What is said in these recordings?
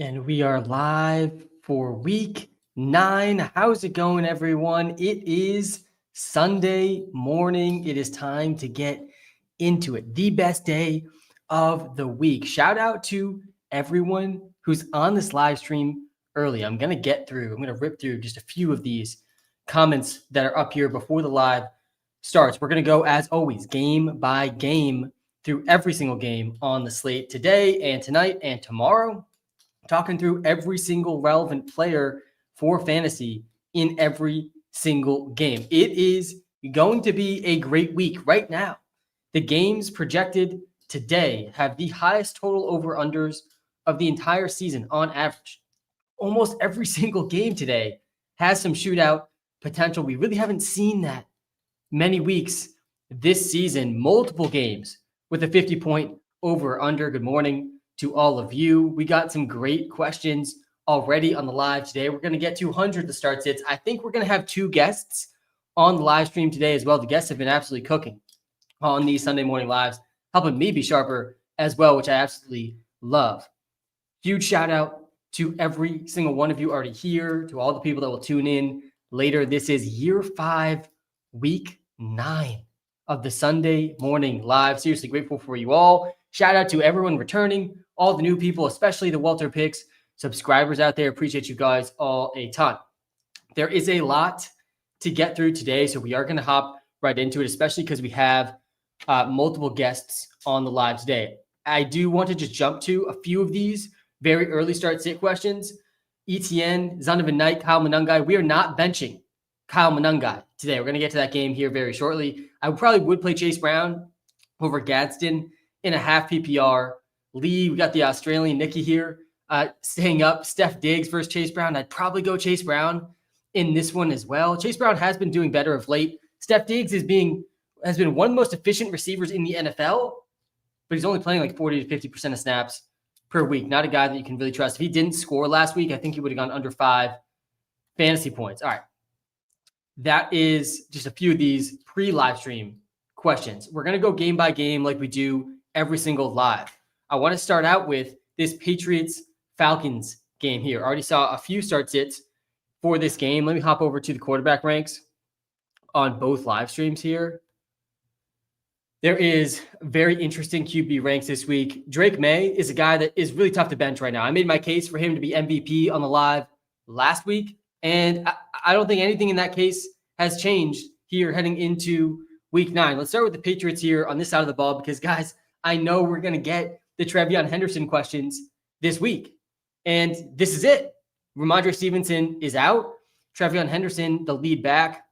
And we are live for week 9. How's it going, everyone? It is Sunday morning. It is time to get into it. The best day of the week. Shout out to everyone who's on this live stream early. I'm going to rip through just a few of these comments that are up here before the live starts. We're going to go, as always, game by game through every single game on the slate today and tonight and tomorrow, talking through every single relevant player for fantasy in every single game. It is going to be a great week right now. The games projected today have the highest total over-unders of the entire season on average. Almost every single game today has some shootout potential. We really haven't seen that many weeks this season. Multiple games with a 50-point over-under. Good morning to all of you. We got some great questions already on the live today. We're going to get to 100 to start sits. I think we're going to have 2 guests on the live stream today as well. The guests have been absolutely cooking on these Sunday morning lives, helping me be sharper as well, which I absolutely love. Huge shout out to every single one of you already here, to all the people that will tune in later. This is year 5, week 9 of the Sunday morning live. Seriously grateful for you all. Shout out to everyone returning, all the new people, especially the WalterPicks subscribers out there. Appreciate you guys all a ton. There is a lot to get through today, so we are going to hop right into it, especially because we have multiple guests on the live today. I do want to just jump to a few of these very early start sit questions. ETN, Zonovan Knight, Kyle Monangai. We are not benching Kyle Monangai today. We're going to get to that game here very shortly. I probably would play Chase Brown over Gadsden in a half PPR league. We got the Australian Nicky here staying up. Steph Diggs versus Chase Brown. I'd probably go Chase Brown in this one as well. Chase Brown has been doing better of late. Steph Diggs has been one of the most efficient receivers in the NFL, but he's only playing like 40 to 50% of snaps per week. Not a guy that you can really trust. If he didn't score last week, I think he would have gone under 5 fantasy points. All right. That is just a few of these pre-live stream questions. We're going to go game by game like we do every single live. I want to start out with this Patriots-Falcons game here. Already saw a few start sits for this game. Let me hop over to the quarterback ranks on both live streams here. There is very interesting QB ranks this week. Drake May is a guy that is really tough to bench right now. I made my case for him to be MVP on the live last week, and I don't think anything in that case has changed here heading into week 9. Let's start with the Patriots here on this side of the ball because, guys, I know we're going to get the Trevion Henderson questions this week. And this is it. Ramondre Stevenson is out. Trevion Henderson, the lead back.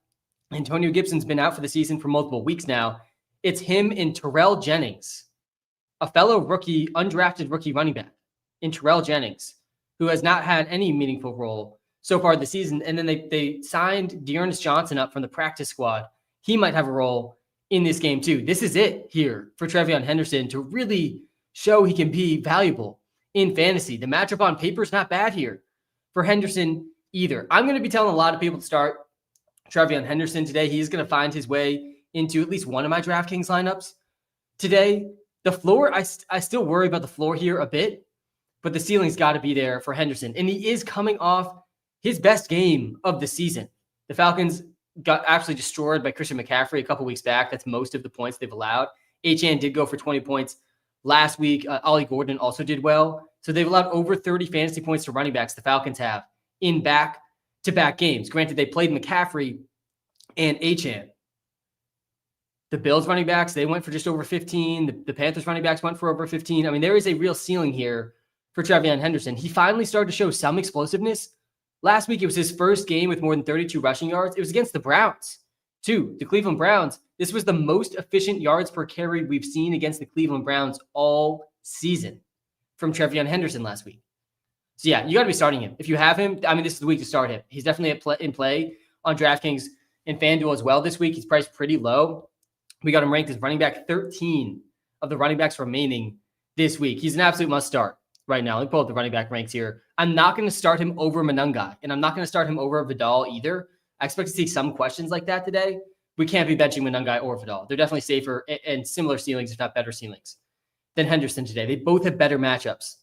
Antonio Gibson's been out for the season for multiple weeks now. It's him and Terrell Jennings, a fellow rookie, undrafted rookie running back in Terrell Jennings, who has not had any meaningful role so far this season. And then they signed Dearness Johnson up from the practice squad. He might have a role in this game too. This is it here for Trevion Henderson to really show he can be valuable in fantasy. The matchup on paper is not bad here for Henderson either. I'm going to be telling a lot of people to start Trevion Henderson today. He's going to find his way into at least one of my Draftkings lineups today. The floor, I still worry about the floor here a bit, but the ceiling's got to be there for Henderson. And he is coming off his best game of the season. The Falcons got absolutely destroyed by Christian McCaffrey a couple weeks back. That's most of the points they've allowed. Achane did go for 20 points last week. Ollie Gordon also did well. So they've allowed over 30 fantasy points to running backs, the Falcons have, in back-to-back games. Granted, they played McCaffrey and Achane. The Bills running backs, they went for just over 15. The Panthers running backs went for over 15. I mean, there is a real ceiling here for Trevion Henderson. He finally started to show some explosiveness. Last week, it was his first game with more than 32 rushing yards. It was against the Browns, too. The Cleveland Browns. This was the most efficient yards per carry we've seen against the Cleveland Browns all season from Trevion Henderson last week. So, yeah, you got to be starting him. If you have him, I mean, this is the week to start him. He's definitely in play on DraftKings and FanDuel as well this week. He's priced pretty low. We got him ranked as running back 13 of the running backs remaining this week. He's an absolute must start right now. Let me pull up the running back ranks here. I'm not going to start him over Monangai, and I'm not going to start him over Vidal either. I expect to see some questions like that today. We can't be benching Monangai or Vidal. They're definitely safer and similar ceilings, if not better ceilings, than Henderson today. They both have better matchups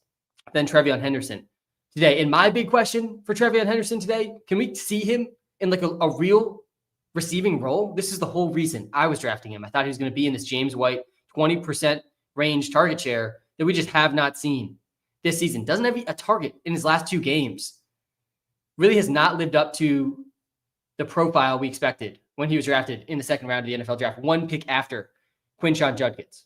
than Trevion Henderson. today. And my big question for Trevion Henderson today, can we see him in like a real receiving role? This is the whole reason I was drafting him. I thought he was going to be in this James White 20% range target share that we just have not seen this season. Doesn't have a target in his last 2 games. Really has not lived up to the profile we expected when he was drafted in the second round of the NFL draft, 1 pick after Quinshon Judkins.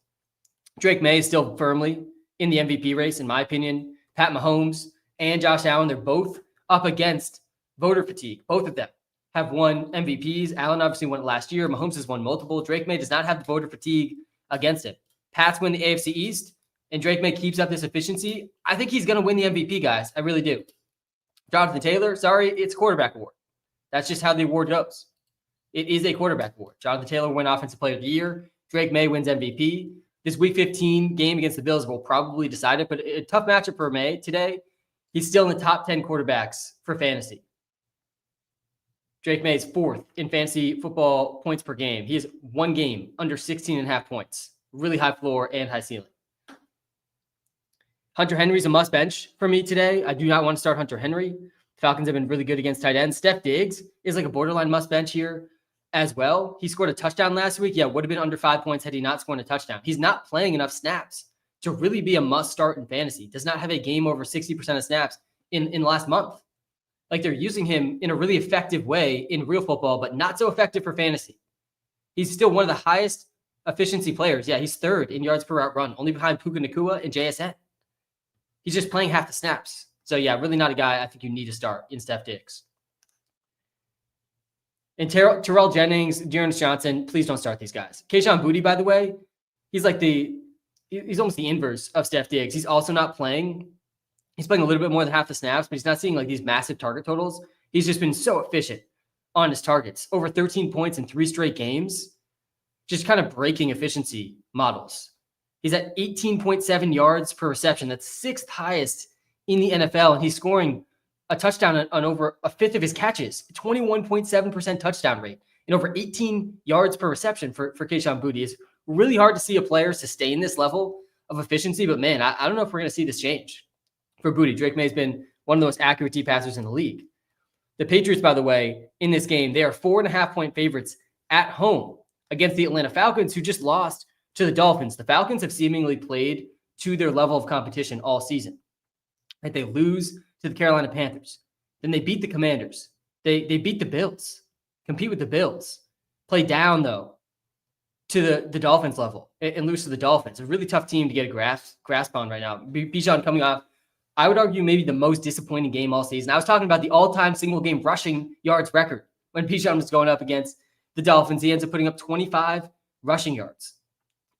Drake May is still firmly in the MVP race, in my opinion. Pat Mahomes and Josh Allen, they're both up against voter fatigue. Both of them have won MVPs. Allen obviously won it last year. Mahomes has won multiple. Drake May does not have the voter fatigue against him. Pats win the AFC East, and Drake May keeps up this efficiency. I think he's going to win the MVP, guys. I really do. Jonathan Taylor, sorry, it's quarterback award. That's just how the award goes. It is a quarterback award. Jonathan Taylor won Offensive Player of the Year. Drake May wins MVP. This Week 15 game against the Bills will probably decide it, but a tough matchup for May today. He's still in the top 10 quarterbacks for fantasy. Drake May is 4th in fantasy football points per game. He has 1 game under 16.5 points. Really high floor and high ceiling. Hunter Henry's a must bench for me today. I do not want to start Hunter Henry. Falcons have been really good against tight ends. Steph Diggs is like a borderline must bench here as well. He scored a touchdown last week. Yeah, would have been under 5 points had he not scored a touchdown. He's not playing enough snaps to really be a must start in fantasy. Does not have a game over 60% of snaps in the last month. Like they're using him in a really effective way in real football, but not so effective for fantasy. He's still one of the highest efficiency players. Yeah, he's 3rd in yards per route run, only behind Puka Nacua and JSN. He's just playing half the snaps. So yeah, really not a guy I think you need to start in Steph Diggs. And Terrell Jennings, Dearness Johnson, please don't start these guys. Kayshon Boutte, by the way, he's almost the inverse of Steph Diggs. He's also not playing. He's playing a little bit more than half the snaps, but he's not seeing like these massive target totals. He's just been so efficient on his targets. Over 13 points in 3 straight games, just kind of breaking efficiency models. He's at 18.7 yards per reception. That's 6th highest in the NFL, and he's scoring a touchdown on over a 5th of his catches, 21.7% touchdown rate, and over 18 yards per reception for Kayshon Boutte. It's really hard to see a player sustain this level of efficiency, but man, I don't know if we're going to see this change for Boutte. Drake May has been one of the most accurate deep passers in the league. The Patriots, by the way, in this game, they are 4.5-point favorites at home against the Atlanta Falcons, who just lost to the Dolphins. The Falcons have seemingly played to their level of competition all season. Like they lose to the Carolina Panthers. Then they beat the Commanders. They beat the Bills, compete with the Bills, play down, though, to the Dolphins level and lose to the Dolphins. A really tough team to get a grasp on right now. Bijan coming off, I would argue, maybe the most disappointing game all season. I was talking about the all-time single-game rushing yards record when Bijan was going up against the Dolphins. He ends up putting up 25 rushing yards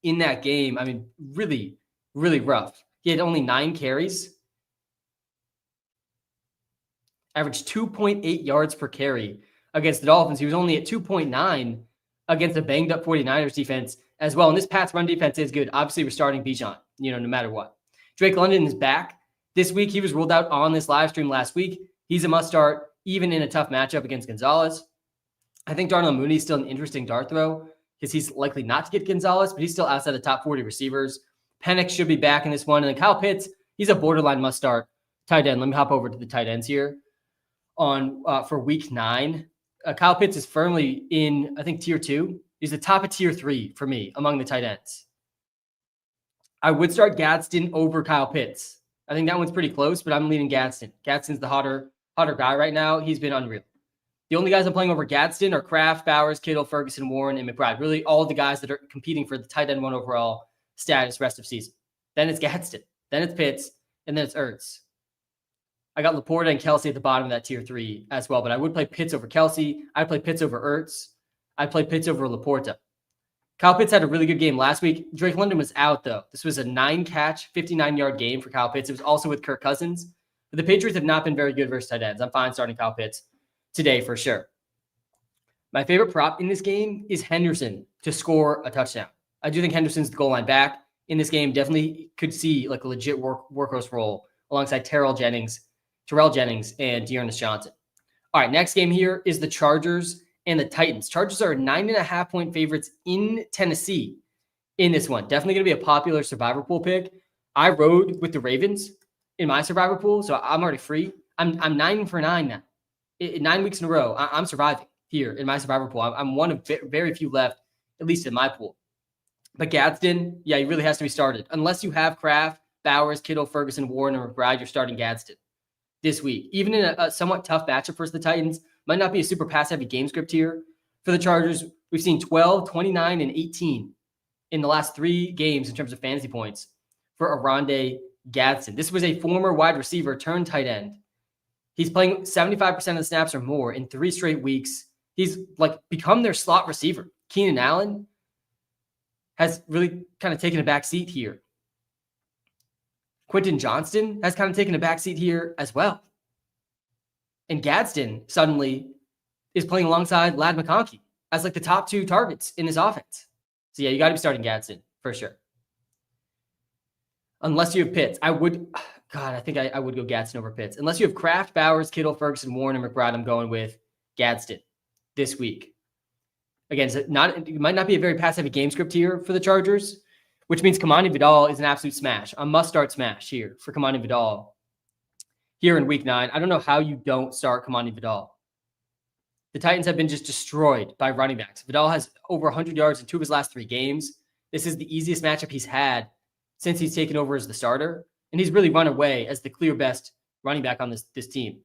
in that game. I mean, really, really rough. He had only 9 carries, averaged 2.8 yards per carry against the Dolphins. He was only at 2.9 against a banged-up 49ers defense as well. And this Pats run defense is good. Obviously, we're starting Bijan, no matter what. Drake London is back this week. He was ruled out on this live stream last week. He's a must-start, even in a tough matchup against Gonzalez. I think Darnell Mooney is still an interesting dart throw because he's likely not to get Gonzalez, but he's still outside the top 40 receivers. Penix should be back in this one. And then Kyle Pitts, he's a borderline must-start tight end. Let me hop over to the tight ends here for week 9. Kyle Pitts is firmly in, I think, tier 2. He's the top of tier 3 for me among the tight ends. I would start Gadsden over Kyle Pitts. I think that one's pretty close, but I'm leaning Gadsden. Gadsden's the hotter guy right now. He's been unreal. The only guys I'm playing over Gadsden are Kraft, Bowers, Kittle, Ferguson, Warren, and McBride. Really all the guys that are competing for the tight end 1 overall status rest of season. Then it's Gadsden. Then it's Pitts. And then it's Ertz. I got Laporta and Kelsey at the bottom of that tier 3 as well, but I would play Pitts over Kelsey. I'd play Pitts over Ertz. I'd play Pitts over Laporta. Kyle Pitts had a really good game last week. Drake London was out, though. This was a 9-catch, 59-yard game for Kyle Pitts. It was also with Kirk Cousins. But the Patriots have not been very good versus tight ends. I'm fine starting Kyle Pitts today for sure. My favorite prop in this game is Henderson to score a touchdown. I do think Henderson's the goal line back in this game. Definitely could see like a legit workhorse role alongside Terrell Jennings, and Dearness Johnson. All right, next game here is the Chargers and the Titans. Chargers are 9.5-point favorites in Tennessee in this one. Definitely going to be a popular survivor pool pick. I rode with the Ravens in my survivor pool, so I'm already free. I'm 9 for 9 now. 9 weeks in a row, I'm surviving here in my survivor pool. I'm one of very few left, at least in my pool. But Gadsden, yeah, he really has to be started. Unless you have Kraft, Bowers, Kittle, Ferguson, Warren, or McBride, you're starting Gadsden this week. Even in a somewhat tough matchup for the Titans, might not be a super pass-heavy game script here. For the Chargers, we've seen 12, 29, and 18 in the last 3 games in terms of fantasy points for Oronde Gadsden. This was a former wide receiver turned tight end. He's playing 75% of the snaps or more in 3 straight weeks. He's become their slot receiver. Keenan Allen has really kind of taken a back seat here. Quentin Johnston has kind of taken a back seat here as well. And Gadsden suddenly is playing alongside Ladd McConkey as the top 2 targets in his offense. So yeah, you got to be starting Gadsden for sure. Unless you have Pitts. I think I would go Gadsden over Pitts. Unless you have Kraft, Bowers, Kittle, Ferguson, Warren, and McBride, I'm going with Gadsden this week. Again, it might not be a very pass-heavy game script here for the Chargers, which means Kamani Vidal is an absolute smash. A must-start smash here for Kamani Vidal here in Week 9. I don't know how you don't start Kamani Vidal. The Titans have been just destroyed by running backs. Vidal has over 100 yards in 2 of his last 3 games. This is the easiest matchup he's had since he's taken over as the starter, and he's really run away as the clear best running back on this team.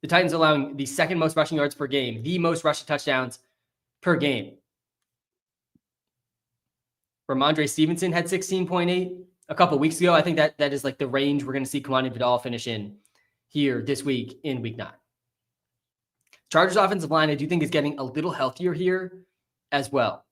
The Titans allowing the 2nd most rushing yards per game, the most rushing touchdowns per game. Ramondre Stevenson had 16.8 a couple of weeks ago. I think that is the range we're going to see Kamani Vidal finish in here this week in Week 9. Chargers offensive line, I do think, is getting a little healthier here as well.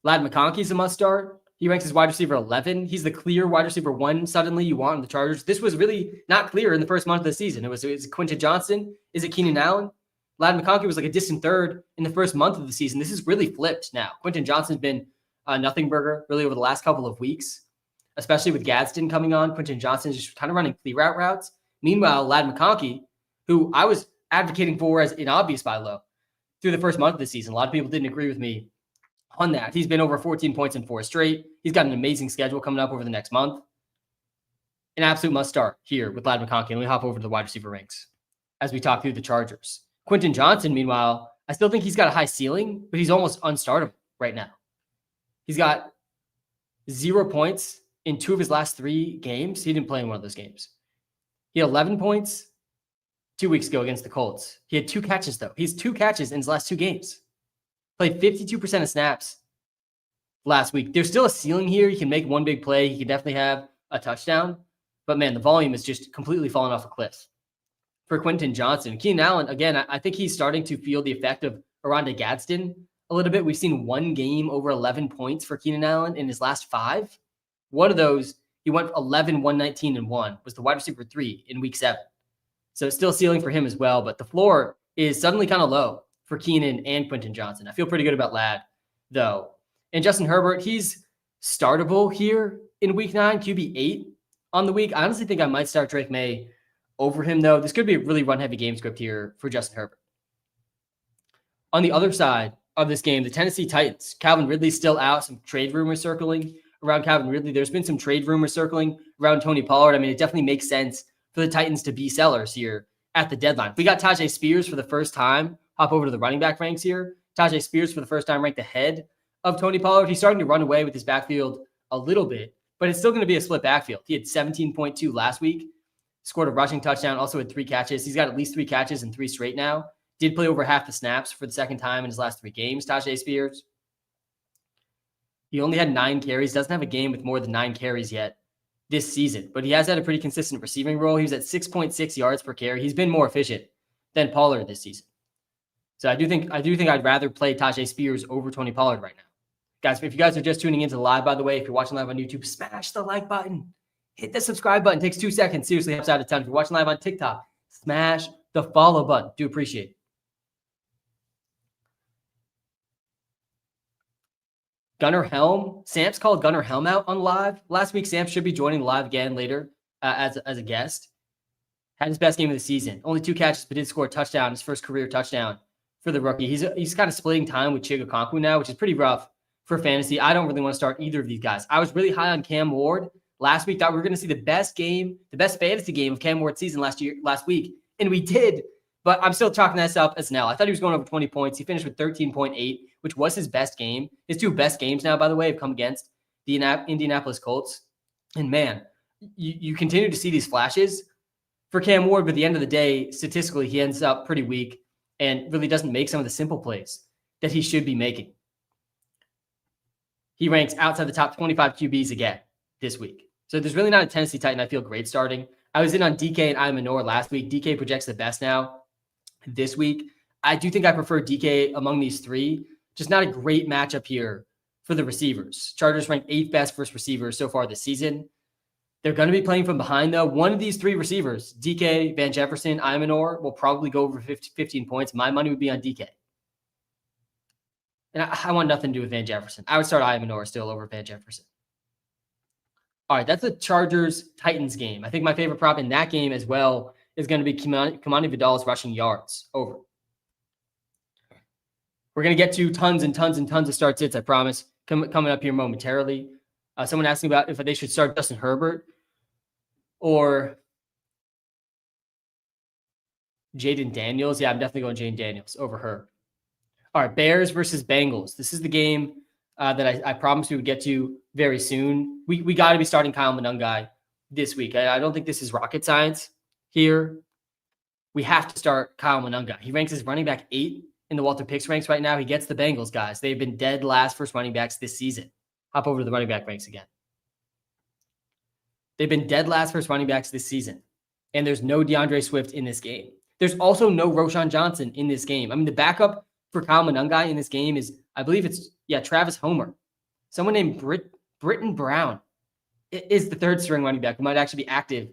Ladd McConkey is a must start. He ranks as wide receiver 11. He's the clear wide receiver 1 suddenly you want in the Chargers. This was really not clear in the first month of the season. It was Quentin Johnston? Is it Keenan Allen? Ladd McConkey was a distant 3rd in the first month of the season. This is really flipped now. Quentin Johnston's been a nothing burger really over the last couple of weeks, especially with Gadsden coming on. Quentin Johnston's just kind of running clear out routes. Meanwhile, Ladd McConkey, who I was advocating for as an obvious buy low through the first month of the season. A lot of people didn't agree with me on that. He's been over 14 points in 4 straight. He's got an amazing schedule coming up over the next month. An absolute must start here with Ladd McConkey. And we hop over to the wide receiver ranks as we talk through the Chargers. Quentin Johnston, meanwhile, I still think he's got a high ceiling, but he's almost unstartable right now. He's got 0 points in 2 of his last 3 games. He didn't play in one of those games. He had 11 points 2 weeks ago against the Colts. He had 2 catches, though. He has 2 catches in his last 2 games. Played 52% of snaps last week. There's still a ceiling here. He can make one big play. He can definitely have a touchdown. But, man, the volume is just completely fallen off a cliff for Quentin Johnston. Keenan Allen, again, I think he's starting to feel the effect of Oronde Gadsden a little bit. We've seen 1 game over 11 points for Keenan Allen in his last 5. One of those, he went 11, 119, and 1, was the wide receiver 3 in Week 7. So it's still a ceiling for him as well. But the floor is suddenly kind of low for Keenan and Quentin Johnston. I feel pretty good about Ladd, though. And Justin Herbert, he's startable here in Week 9, QB 8 on the week. I honestly think I might start Drake May over him, though. This could be a really run-heavy game script here for Justin Herbert. On the other side of this game, the Tennessee Titans, Calvin Ridley's still out. Some trade rumors circling around Calvin Ridley. There's been some trade rumors circling around Tony Pollard. I mean, it definitely makes sense for the Titans to be sellers here at the deadline. We got Tajay Spears for the first time. Hop over to the running back ranks here. Tajay Spears for the first time ranked ahead of Tony Pollard. He's starting to run away with his backfield a little bit, but it's still going to be a split backfield. He had 17.2 last week, scored a rushing touchdown, also had 3 catches. He's got at least 3 catches in 3 straight now. Did play over half the snaps for the second time in his last 3 games, Tajay Spears. He only had 9 carries, doesn't have a game with more than 9 carries yet this season, but he has had a pretty consistent receiving role. He was at 6.6 yards per carry. He's been more efficient than Pollard this season. So I do think I'd rather play Tajay Spears over Tony Pollard right now. Guys, if you guys are just tuning into the live, by the way, if you're watching live on YouTube, smash the like button. Hit the subscribe button. It takes 2 seconds. Seriously helps out a ton. If you're watching live on TikTok, smash the follow button. Do appreciate it. Gunnar Helm. Samps called Gunnar Helm out on live. Last week, Samps should be joining live again later as a guest. Had his best game of the season. Only 2 catches, but did score a touchdown, his first career touchdown for the rookie. He's kind of splitting time with Chigakonkwu now, which is pretty rough for fantasy. I don't really want to start either of these guys. I was really high on Cam Ward last week. Thought we were going to see the best fantasy game of Cam Ward's season last week, and we did. But I'm still chalking this up as an L. I thought he was going over 20 points. He finished with 13.8, which was his best game. His 2 best games now, by the way, have come against the Indianapolis Colts. And man, you continue to see these flashes for Cam Ward, but at the end of the day, statistically, he ends up pretty weak and really doesn't make some of the simple plays that he should be making. He ranks outside the top 25 QBs again this week. So there's really not a Tennessee Titan I feel great starting. I was in on DK and Imanor last week. DK projects the best now this week. I do think I prefer DK among these 3. Just not a great matchup here for the receivers. Chargers ranked 8th best versus receivers so far this season. They're going to be playing from behind, though. One of these 3 receivers, DK, Van Jefferson, Imanor, will probably go over 15 points. My money would be on DK. And I want nothing to do with Van Jefferson. I would start Imanor still over Van Jefferson. All right, that's the Chargers-Titans game. I think my favorite prop in that game as well is going to be Kamani Vidal's rushing yards over. We're going to get to tons and tons and tons of start sits, I promise, coming up here momentarily. Someone asked me about if they should start Justin Herbert or Jaden Daniels. Yeah, I'm definitely going Jaden Daniels over her. All right, Bears versus Bengals. This is the game that I promised we would get to very soon. We got to be starting Kyle Monangai this week. I don't think this is rocket science here. We have to start Kyle Monangai. He ranks as running back 8 in the WalterPicks ranks right now. He gets the Bengals, guys. They've been dead last versus running backs this season. Hop over to the running back ranks again. They've been dead last versus running backs this season. And there's no DeAndre Swift in this game. There's also no Roschon Johnson in this game. I mean, the backup for Kyle Monangai in this game is, I believe it's, Travis Homer. Someone named Britton Brown is the 3rd string running back who might actually be active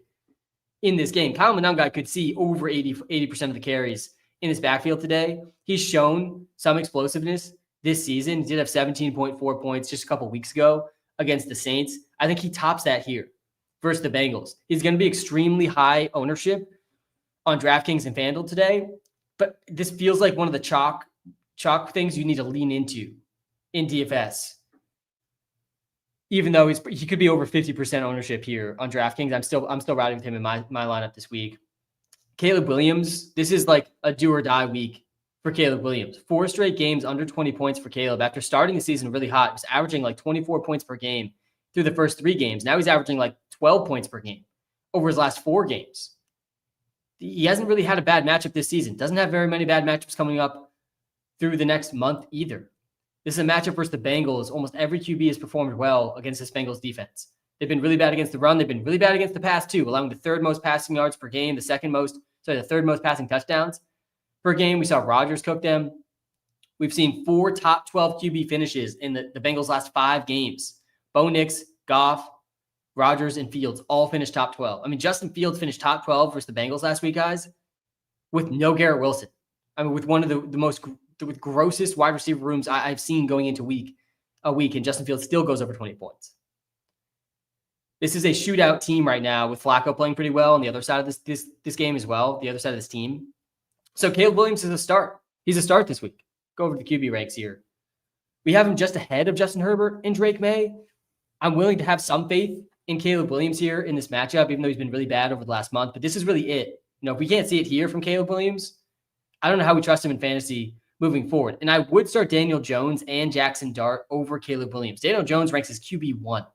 in this game. Kyle Monangai could see over 80% of the carries in his backfield today. He's shown some explosiveness this season. He did have 17.4 points just a couple weeks ago against the Saints. I think he tops that here versus the Bengals. He's going to be extremely high ownership on DraftKings and FanDuel today, but this feels like one of the chalk things you need to lean into in DFS. Even though he could be over 50% ownership here on DraftKings, I'm still riding with him in my lineup this week. Caleb Williams, this is like a do or die week for Caleb Williams. 4 straight games under 20 points for Caleb. After starting the season really hot, he was averaging like 24 points per game through the first 3 games. Now he's averaging like 12 points per game over his last 4 games. He hasn't really had a bad matchup this season. Doesn't have very many bad matchups coming up through the next month either. This is a matchup versus the Bengals. Almost every QB has performed well against this Bengals defense. They've been really bad against the run. They've been really bad against the pass too, allowing the 3rd most passing yards per game, the 3rd most passing touchdowns per game. We saw Rodgers cook them. We've seen 4 top 12 QB finishes in the Bengals' last 5 games. Bo Nix, Goff, Rodgers, and Fields all finished top 12. I mean, Justin Fields finished top 12 versus the Bengals last week, guys, with no Garrett Wilson. I mean, with one of the most grossest wide receiver rooms I've seen going into a week, and Justin Fields still goes over 20 points. This is a shootout team right now with Flacco playing pretty well on the other side of this game as well, the other side of this team. So Caleb Williams is a start. He's a start this week. Go over to the QB ranks here. We have him just ahead of Justin Herbert and Drake May. I'm willing to have some faith in Caleb Williams here in this matchup, even though he's been really bad over the last month. But this is really it. If we can't see it here from Caleb Williams, I don't know how we trust him in fantasy moving forward. And I would start Daniel Jones and Jackson Dart over Caleb Williams. Daniel Jones ranks as QB1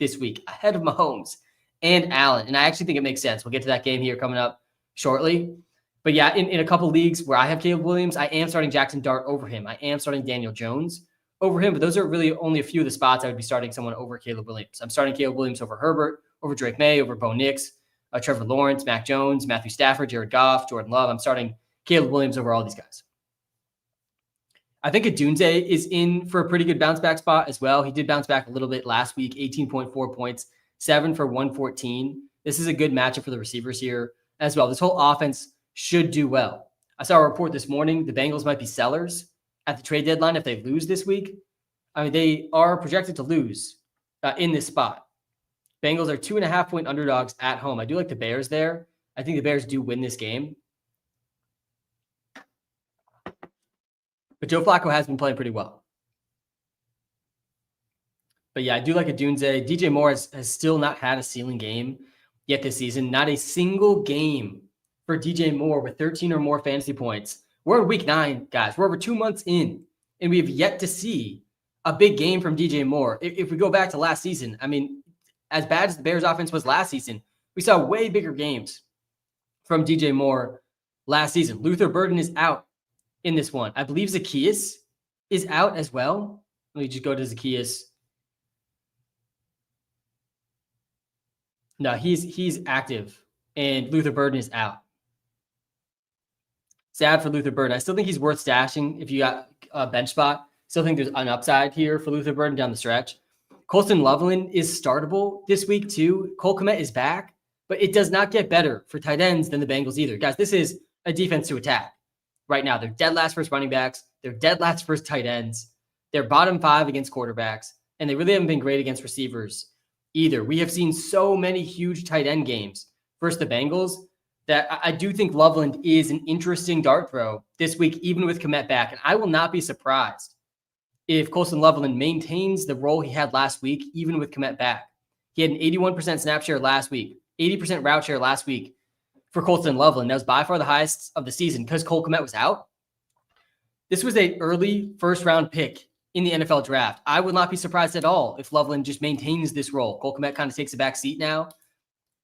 this week, ahead of Mahomes and Allen. And I actually think it makes sense. We'll get to that game here coming up shortly. But yeah, in a couple leagues where I have Caleb Williams, I am starting Jackson Dart over him. I am starting Daniel Jones over him. But those are really only a few of the spots I would be starting someone over Caleb Williams. I'm starting Caleb Williams over Herbert, over Drake May, over Bo Nix, Trevor Lawrence, Mac Jones, Matthew Stafford, Jared Goff, Jordan Love. I'm starting Caleb Williams over all these guys. I think Adunze is in for a pretty good bounce back spot as well. He did bounce back a little bit last week, 18.4 points, 7 for 114. This is a good matchup for the receivers here as well. This whole offense should do well. I saw a report this morning. The Bengals might be sellers at the trade deadline if they lose this week. I mean, they are projected to lose in this spot. Bengals are 2.5-point underdogs at home. I do like the Bears there. I think the Bears do win this game. But Joe Flacco has been playing pretty well. But yeah, I do like a Dunze. DJ Moore has still not had a ceiling game yet this season. Not a single game for DJ Moore with 13 or more fantasy points. We're in week 9, guys. We're over 2 months in, and we have yet to see a big game from DJ Moore. If we go back to last season, I mean, as bad as the Bears offense was last season, we saw way bigger games from DJ Moore last season. Luther Burden is out in this one. I believe Zacchaeus is out as well. Let me just go to Zacchaeus. No, he's active, and Luther Burden is out. Sad for Luther Burden. I still think he's worth stashing if you got a bench spot. Still think there's an upside here for Luther Burden down the stretch. Colston Loveland is startable this week too. Cole Kmet is back, but it does not get better for tight ends than the Bengals either. Guys, this is a defense to attack right now. They're dead last versus running backs. They're dead last versus tight ends. They're bottom 5 against quarterbacks, and they really haven't been great against receivers either. We have seen so many huge tight end games versus the Bengals that I do think Loveland is an interesting dart throw this week, even with Kmet back. And I will not be surprised if Colston Loveland maintains the role he had last week, even with Kmet back. He had an 81% snap share last week, 80% route share last week for Colston Loveland. That was by far the highest of the season because Cole Kmet was out. This was an early first-round pick in the NFL draft. I would not be surprised at all if Loveland just maintains this role. Cole Kmet kind of takes a back seat now.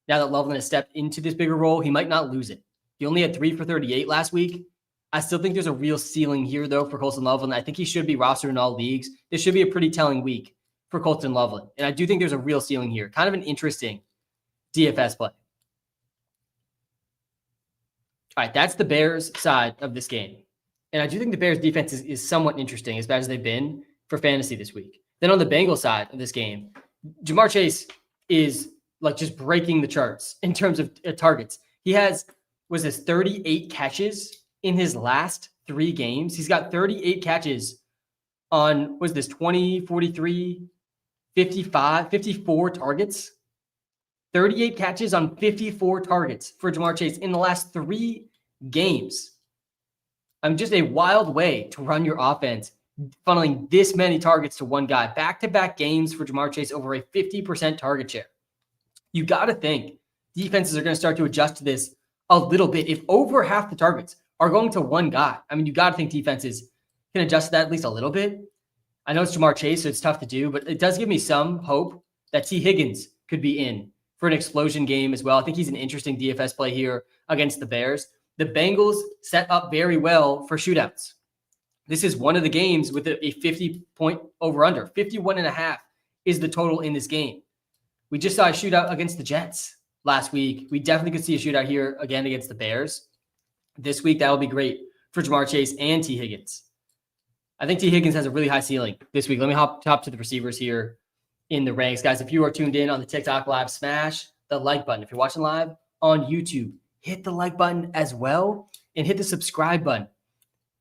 Now that Loveland has stepped into this bigger role, he might not lose it. He only had 3 for 38 last week. I still think there's a real ceiling here, though, for Colston Loveland. I think he should be rostered in all leagues. This should be a pretty telling week for Colston Loveland. And I do think there's a real ceiling here. Kind of an interesting DFS play. All right, that's the Bears side of this game. And I do think the Bears defense is somewhat interesting, as bad as they've been for fantasy this week. Then on the Bengals side of this game, Jamar Chase is like just breaking the charts in terms of targets. He has, 38 catches in his last 3 games. He's got 38 catches on, 20, 43, 55, 54 targets. 38 catches on 54 targets for Jamar Chase in the last 3 games. Just a wild way to run your offense, funneling this many targets to one guy. Back-to-back games for Jamar Chase over a 50% target share. You got to think defenses are going to start to adjust to this a little bit. If over half the targets are going to one guy, you got to think defenses can adjust to that at least a little bit. I know it's Jamar Chase, so it's tough to do, but it does give me some hope that T. Higgins could be in for an explosion game as well. I think he's an interesting DFS play here against the Bears. The Bengals set up very well for shootouts. This is one of the games with a 50-point over-under. 51.5 is the total in this game. We just saw a shootout against the Jets last week. We definitely could see a shootout here again against the Bears. This week, that will be great for Jamar Chase and T. Higgins. I think T. Higgins has a really high ceiling this week. Let me hop to the receivers here in the ranks. Guys, if you are tuned in on the TikTok Live, smash the like button. If you're watching live on YouTube, hit the like button as well and hit the subscribe button.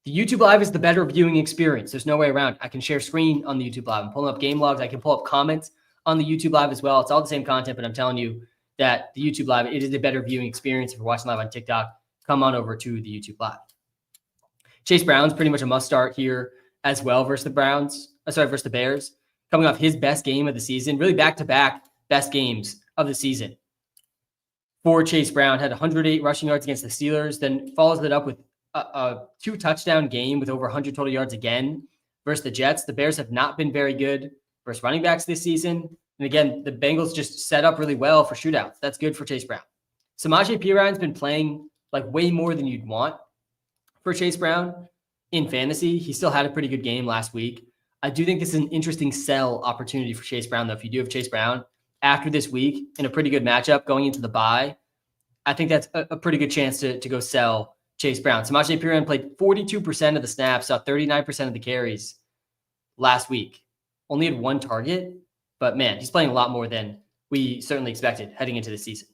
The YouTube Live is the better viewing experience. There's no way around. I can share screen on the YouTube Live. I'm pulling up game logs. I can pull up comments on the YouTube Live as well. It's all the same content, but I'm telling you that the YouTube Live, it is a better viewing experience. If you're watching live on TikTok, come on over to the YouTube Live. Chase Brown's pretty much a must start here as well versus the versus the Bears. Coming off his best game of the season, really back-to-back best games of the season. For Chase Brown, had 108 rushing yards against the Steelers, then follows it up with a 2-touchdown game with over 100 total yards again versus the Jets. The Bears have not been very good versus running backs this season. And again, the Bengals just set up really well for shootouts. That's good for Chase Brown. Samaje Perine's been playing like way more than you'd want for Chase Brown in fantasy. He still had a pretty good game last week. I do think this is an interesting sell opportunity for Chase Brown, though. If you do have Chase Brown after this week in a pretty good matchup going into the bye, I think that's a pretty good chance to go sell Chase Brown. Samaje Perine played 42% of the snaps, saw 39% of the carries last week. Only had 1 target, but man, he's playing a lot more than we certainly expected heading into the season.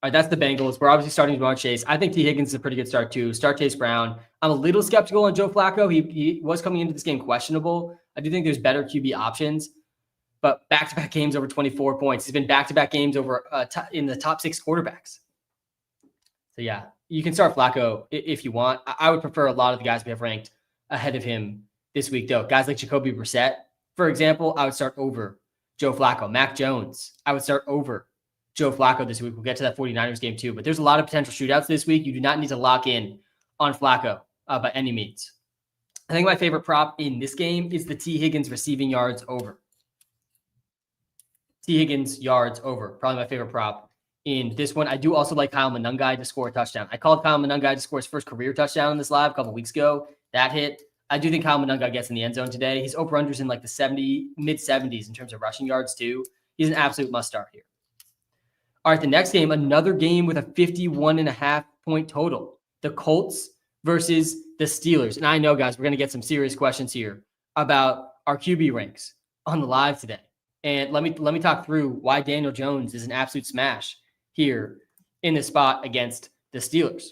All right, that's the Bengals. We're obviously starting Jamar Chase. I think T. Higgins is a pretty good start too. Start Chase Brown. I'm a little skeptical on Joe Flacco. He was coming into this game questionable. I do think there's better QB options, but back-to-back games over 24 points. He's been back-to-back games over in the top 6 quarterbacks. So yeah, you can start Flacco if you want. I would prefer a lot of the guys we have ranked ahead of him this week, though. Guys like Jacoby Brissett, For example, I would start over Joe Flacco. Mac Jones, I would start over Joe Flacco this week. We'll get to that 49ers game too, but there's a lot of potential shootouts this week. You do not need to lock in on Flacco by any means. I think my favorite prop in this game is the T. Higgins receiving yards over. T. Higgins yards over, probably my favorite prop in this one. I do also like Kyle Monangai to score a touchdown. I called Kyle Monangai to score his first career touchdown in this live a couple weeks ago. That hit. I do think Kyle Monangai gets in the end zone today. His over-unders in like the mid-70s in terms of rushing yards too. He's an absolute must-start here. All right, the next game, another game with a 51.5 point total. The Colts versus the Steelers. And I know, guys, we're going to get some serious questions here about our QB ranks on the live today. And let me talk through why Daniel Jones is an absolute smash here in this spot against the Steelers.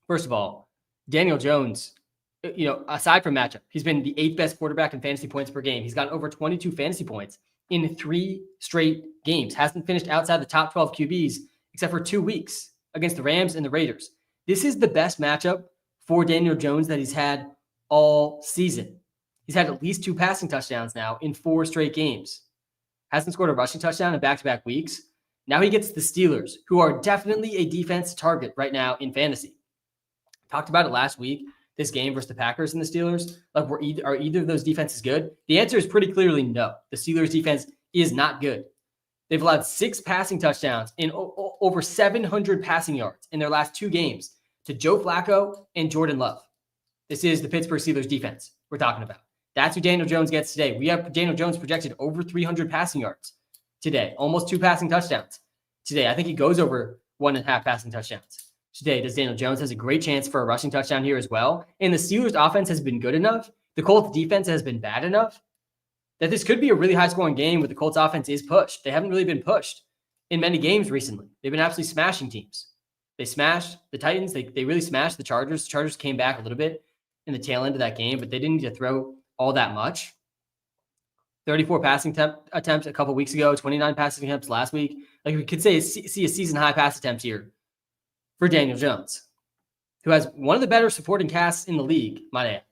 First of all, Daniel Jones, aside from matchup, he's been the 8th best quarterback in fantasy points per game. He's gotten over 22 fantasy points in 3 straight games. Hasn't finished outside the top 12 QBs except for 2 weeks against the Rams and the Raiders. This is the best matchup for Daniel Jones that he's had all season. He's had at least 2 passing touchdowns now in 4 straight games. Hasn't scored a rushing touchdown in back-to-back weeks. Now he gets the Steelers, who are definitely a defense target right now in fantasy. Talked about it last week, this game versus the Packers and the Steelers. Like, are either of those defenses good? The answer is pretty clearly no. The Steelers defense is not good. They've allowed 6 passing touchdowns and over 700 passing yards in their last 2 games to Joe Flacco and Jordan Love. This is the Pittsburgh Steelers defense we're talking about. That's who Daniel Jones gets today. We have Daniel Jones projected over 300 passing yards today, almost 2 passing touchdowns today. I think he goes over 1.5 passing touchdowns today. Does Daniel Jones has a great chance for a rushing touchdown here as well. And the Steelers offense has been good enough. The Colts defense has been bad enough that this could be a really high scoring game where the Colts offense is pushed. They haven't really been pushed in many games recently. They've been absolutely smashing teams. They smashed the Titans. They really smashed the Chargers. The Chargers came back a little bit in the tail end of that game, but they didn't need to throw all that much. 34 passing attempts a couple weeks ago, 29 passing attempts last week. Like, we could see a season high pass attempts here for Daniel Jones, who has one of the better supporting casts in the league, might add.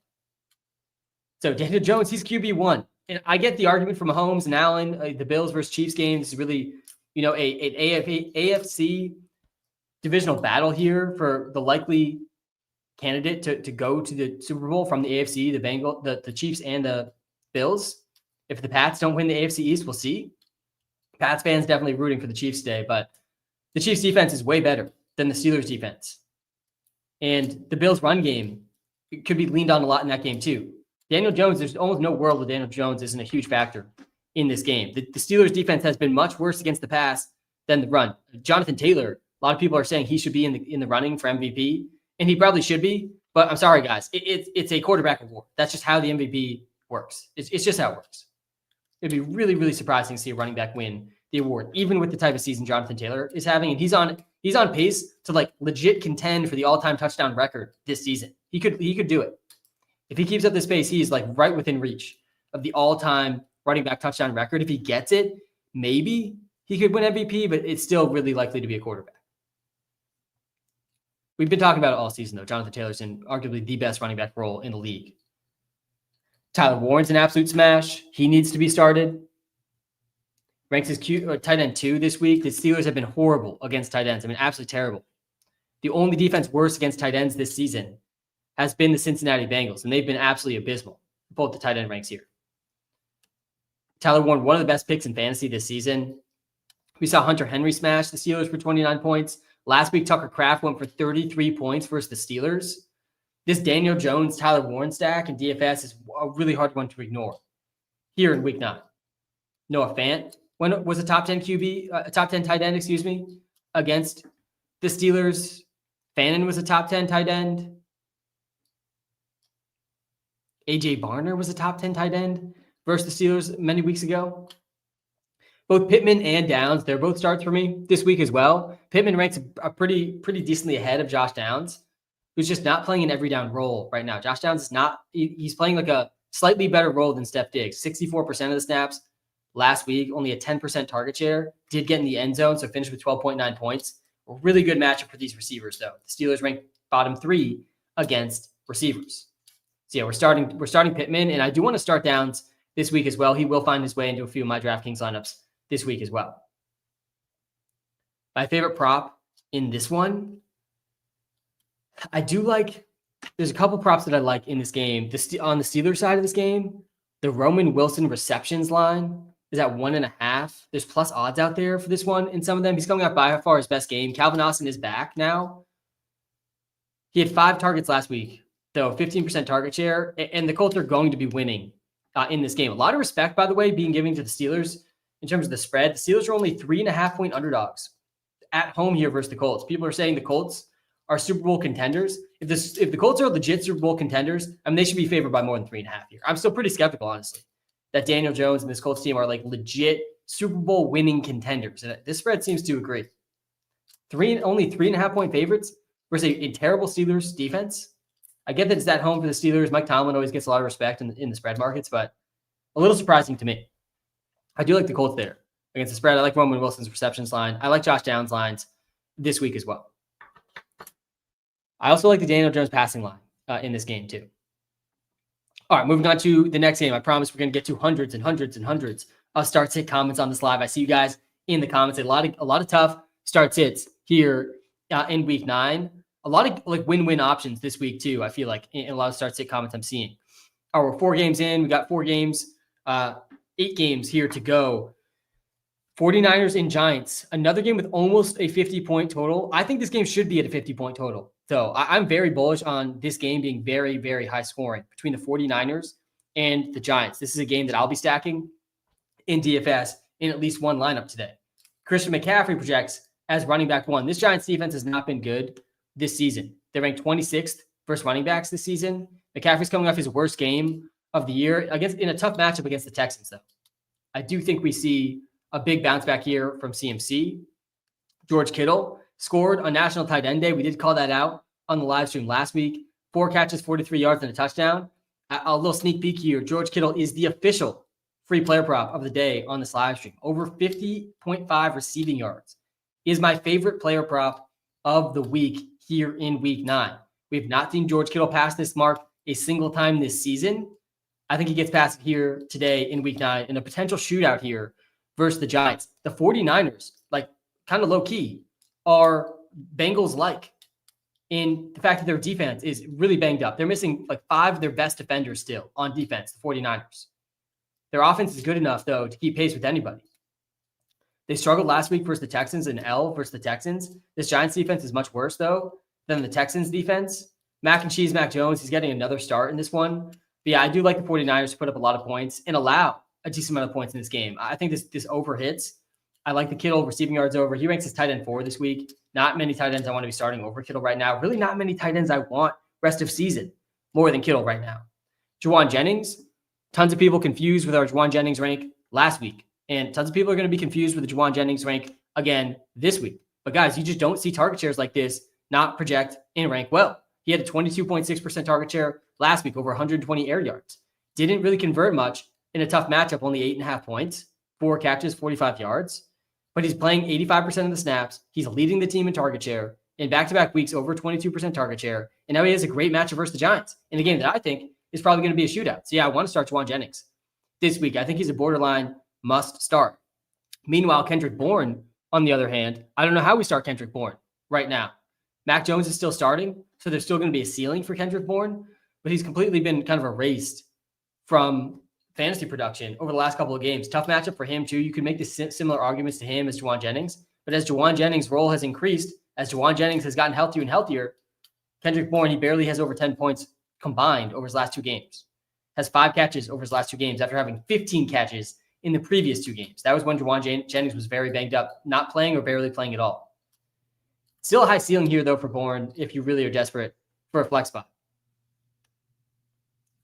So Daniel Jones, he's QB1. And I get the argument from Mahomes and Allen, the Bills versus Chiefs game. This is really, an AFC divisional battle here for the likely candidate to go to the Super Bowl from the AFC, the Chiefs and the Bills. If the Pats don't win the AFC East, we'll see. Pats fans definitely rooting for the Chiefs today, but the Chiefs defense is way better than the Steelers defense. And the Bills run game could be leaned on a lot in that game too. Daniel Jones, there's almost no world where Daniel Jones isn't a huge factor in this game. The Steelers defense has been much worse against the pass than the run. Jonathan Taylor, a lot of people are saying he should be in the running for MVP, and he probably should be. But I'm sorry, guys, it's a quarterback award. That's just how the MVP works. It's just how it works. It'd be really, really surprising to see a running back win the award, even with the type of season Jonathan Taylor is having. And he's on pace to like legit contend for the all-time touchdown record this season. He could do it. If he keeps up this pace, he's like right within reach of the all-time running back touchdown record. If he gets it, maybe he could win MVP, but it's still really likely to be a quarterback. We've been talking about it all season, though. Jonathan Taylor's in arguably the best running back role in the league. Tyler Warren's an absolute smash. He needs to be started. Ranks as tight end 2 this week. The Steelers have been horrible against tight ends. I mean, absolutely terrible. The only defense worse against tight ends this season has been the Cincinnati Bengals, and they've been absolutely abysmal, both the tight end ranks here. Tyler Warren, one of the best picks in fantasy this season. We saw Hunter Henry smash the Steelers for 29 points. Last week, Tucker Kraft went for 33 points versus the Steelers. This Daniel Jones, Tyler Warren stack in DFS is a really hard one to ignore here in week 9. Noah Fant was a top 10 QB, a top 10 tight end, against the Steelers. Fannin was a top 10 tight end. AJ Barner was a top 10 tight end versus the Steelers many weeks ago. Both Pittman and Downs, they're both starts for me this week as well. Pittman ranks a pretty decently ahead of Josh Downs, who's just not playing an every down role right now. Josh Downs is not, he's playing like a slightly better role than Steph Diggs. 64% of the snaps last week, only a 10% target share. Did get in the end zone, so finished with 12.9 points. A really good matchup for these receivers, though. The Steelers rank bottom 3 against receivers. So yeah, we're starting Pittman, and I do want to start Downs this week as well. He will find his way into a few of my DraftKings lineups this week as well. My favorite prop in this one, I do like, there's a couple props that I like in this game. On the Steelers side of this game, the Roman Wilson receptions line is at 1.5. There's plus odds out there for this one in some of them. He's coming out by far his best game. Calvin Austin is back now. He had 5 targets last week, though, 15% target share, and the Colts are going to be winning in this game. A lot of respect, by the way, being given to the Steelers in terms of the spread. The Steelers are only 3.5-point underdogs at home here versus the Colts. People are saying the Colts are Super Bowl contenders. If the Colts are legit Super Bowl contenders, I mean, they should be favored by more than 3.5 here. I'm still pretty skeptical, honestly, that Daniel Jones and this Colts team are like legit Super Bowl winning contenders. And this spread seems to agree. Only 3.5-point favorites versus a terrible Steelers defense. I get that it's at home for the Steelers. Mike Tomlin always gets a lot of respect in the spread markets, but a little surprising to me. I do like the Colts there against the spread. I like Roman Wilson's receptions line. I like Josh Downs' lines this week as well. I also like the Daniel Jones passing line in this game too. All right, moving on to the next game. I promise we're going to get to hundreds and hundreds and hundreds of start sit comments on this live. I see you guys in the comments. A lot of tough start sits here in week 9. A lot of like win-win options this week too. I feel like in a lot of start sit comments I'm seeing. We're 4 games in. We got 4 games, 8 games here to go. 49ers and Giants. Another game with almost a 50-point total. I think this game should be at a 50-point total. So I'm very bullish on this game being very, very high scoring between the 49ers and the Giants. This is a game that I'll be stacking in DFS in at least one lineup today. Christian McCaffrey projects as running back 1. This Giants defense has not been good this season. They're ranked 26th versus running backs this season. McCaffrey's coming off his worst game of the year in a tough matchup against the Texans, though. I do think we see a big bounce back here from CMC. George Kittle scored on National Tight End Day. We did call that out on the live stream last week. 4 catches, 43 yards, and a touchdown. A little sneak peek here. George Kittle is the official free player prop of the day on this live stream. Over 50.5 receiving yards is my favorite player prop of the week here in week 9. We have not seen George Kittle pass this mark a single time this season. I think he gets past it here today in week 9 in a potential shootout here versus the Giants. The 49ers, like kind of low key, are Bengals-like in the fact that their defense is really banged up. They're missing like 5 of their best defenders still on defense, the 49ers. Their offense is good enough, though, to keep pace with anybody. They struggled last week versus the Texans, an L versus the Texans. This Giants defense is much worse, though, than the Texans defense. Mac and Cheese, Mac Jones, he's getting another start in this one. But yeah, I do like the 49ers to put up a lot of points and allow a decent amount of points in this game. I think this over hits. I like the Kittle receiving yards over. He ranks as tight end 4 this week. Not many tight ends I want to be starting over Kittle right now. Really not many tight ends I want rest of season more than Kittle right now. Juwan Jennings, tons of people confused with our Juwan Jennings rank last week. And tons of people are going to be confused with the Juwan Jennings rank again this week. But guys, you just don't see target shares like this not project and rank well. He had a 22.6% target share last week, over 120 air yards. Didn't really convert much in a tough matchup, only 8.5 points, 4 catches, 45 yards. But he's playing 85% of the snaps. He's leading the team in target share. In back-to-back weeks, over 22% target share. And now he has a great matchup versus the Giants in a game that I think is probably going to be a shootout. So yeah, I want to start Juwan Jennings this week. I think he's a borderline must start. Meanwhile, Kendrick Bourne, on the other hand, I don't know how we start Kendrick Bourne right now. Mac Jones is still starting, so there's still going to be a ceiling for Kendrick Bourne, but he's completely been kind of erased from fantasy production over the last couple of games. Tough matchup for him, too. You could make the similar arguments to him as Juwan Jennings, but as Juwan Jennings' role has increased, as Juwan Jennings has gotten healthier and healthier, Kendrick Bourne, he barely has over 10 points combined over his last 2 games. Has 5 catches over his last 2 games after having 15 catches in the previous 2 games. That was when Juwan Jennings was very banged up, not playing or barely playing at all. Still a high ceiling here, though, for Bourne if you really are desperate for a flex spot.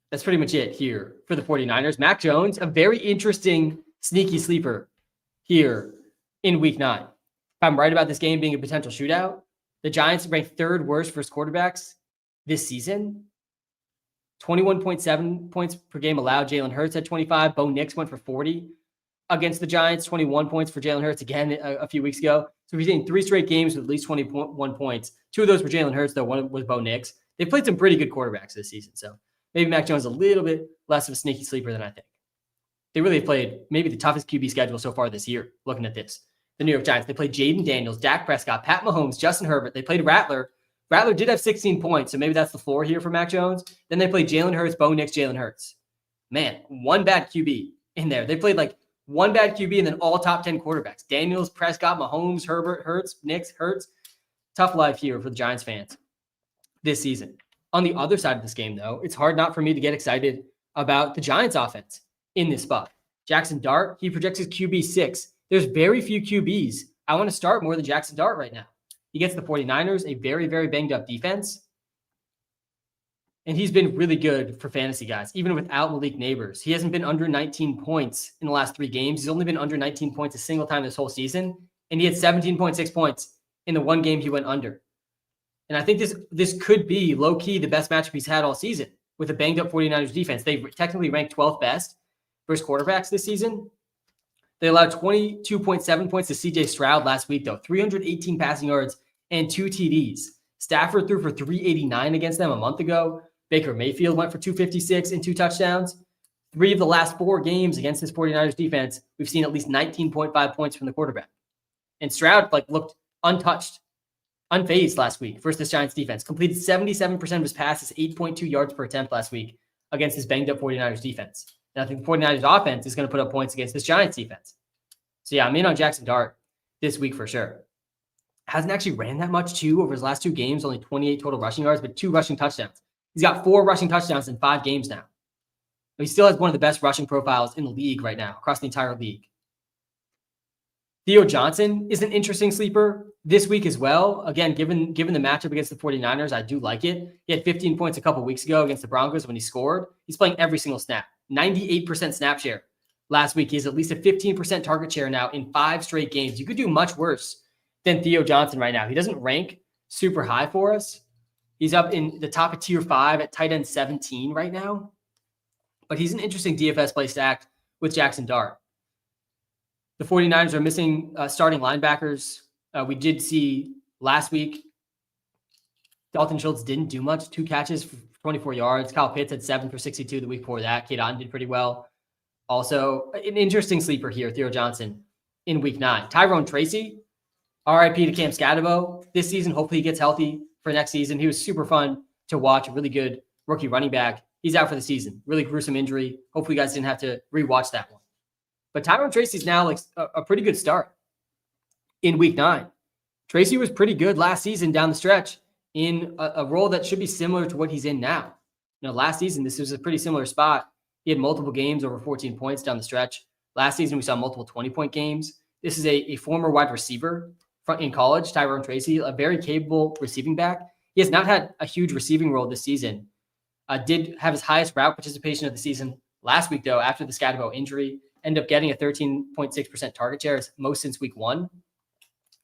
That's pretty much it here for the 49ers. Mac Jones, a very interesting sneaky sleeper here in week 9. If I'm right about this game being a potential shootout, the Giants ranked 3rd worst versus quarterbacks this season. 21.7 points per game allowed. Jalen Hurts had 25. Bo Nix went for 40 against the Giants. 21 points for Jalen Hurts again a few weeks ago. So we've seen 3 straight games with at least 21 points. 2 of those were Jalen Hurts, though. 1 was Bo Nix. They played some pretty good quarterbacks this season. So maybe Mac Jones a little bit less of a sneaky sleeper than I think. they really played maybe the toughest QB schedule so far this year, looking at this. The New York Giants, they played Jaden Daniels, Dak Prescott, Pat Mahomes, Justin Herbert. They played Rattler. Rattler did have 16 points, so maybe that's the floor here for Mac Jones. Then they played Jalen Hurts, Bo Nix, Jalen Hurts. Man, one bad QB in there. They played like one bad QB and then all top 10 quarterbacks. Daniels, Prescott, Mahomes, Herbert, Hurts, Nix, Hurts. Tough life here for the Giants fans this season. On the other side of this game, though, it's hard not for me to get excited about the Giants offense in this spot. Jackson Dart, he projects his QB 6. There's very few QBs I want to start more than Jackson Dart right now. He gets the 49ers, a very, very banged up defense. And he's been really good for fantasy guys, even without Malik Neighbors. He hasn't been under 19 points in the last 3 games. He's only been under 19 points a single time this whole season. And he had 17.6 points in the one game he went under. And I think this could be low-key the best matchup he's had all season with a banged-up 49ers defense. They technically ranked 12th best versus quarterbacks this season. They allowed 22.7 points to C.J. Stroud last week, though. 318 passing yards and 2 TDs. Stafford threw for 389 against them a month ago. Baker Mayfield went for 256 and 2 touchdowns. 3 of the last 4 games against this 49ers defense, we've seen at least 19.5 points from the quarterback. And Stroud looked untouched, unfazed last week versus this Giants defense. Completed 77% of his passes, 8.2 yards per attempt last week against this banged-up 49ers defense. And I think the 49ers offense is going to put up points against this Giants defense. So yeah, I'm in on Jackson Dart this week for sure. Hasn't actually ran that much too over his last 2 games, only 28 total rushing yards, but 2 rushing touchdowns. He's got 4 rushing touchdowns in 5 games now. He still has one of the best rushing profiles in the league right now, across the entire league. Theo Johnson is an interesting sleeper this week as well. Again, given the matchup against the 49ers, I do like it. He had 15 points a couple weeks ago against the Broncos when he scored. He's playing every single snap. 98% snap share last week. He has at least a 15% target share now in 5 straight games. You could do much worse than Theo Johnson right now. He doesn't rank super high for us. He's up in the top of tier 5 at tight end 17 right now. But he's an interesting DFS play stacked with Jackson Dart. The 49ers are missing starting linebackers. We did see last week, Dalton Schultz didn't do much. 2 catches for 24 yards. Kyle Pitts had 7 for 62 the week before that. Kate Otten did pretty well. Also, an interesting sleeper here, Theo Johnson, in week 9. Tyrone Tracy, RIP to Cam Scatterbo this season. Hopefully he gets healthy for next season. He was super fun to watch. A really good rookie running back. He's out for the season. Really gruesome injury. Hopefully you guys didn't have to rewatch that one. But Tyrone Tracy's now like a pretty good start in week 9. Tracy was pretty good last season down the stretch in a role that should be similar to what he's in now. Last season, this was a pretty similar spot. He had multiple games over 14 points down the stretch. Last season, we saw multiple 20-point games. This is a former wide receiver in college, Tyrone Tracy, a very capable receiving back. He has not had a huge receiving role this season. Did have his highest route participation of the season last week, though, after the Scatterbo injury. Ended up getting a 13.6% target share, most since week 1.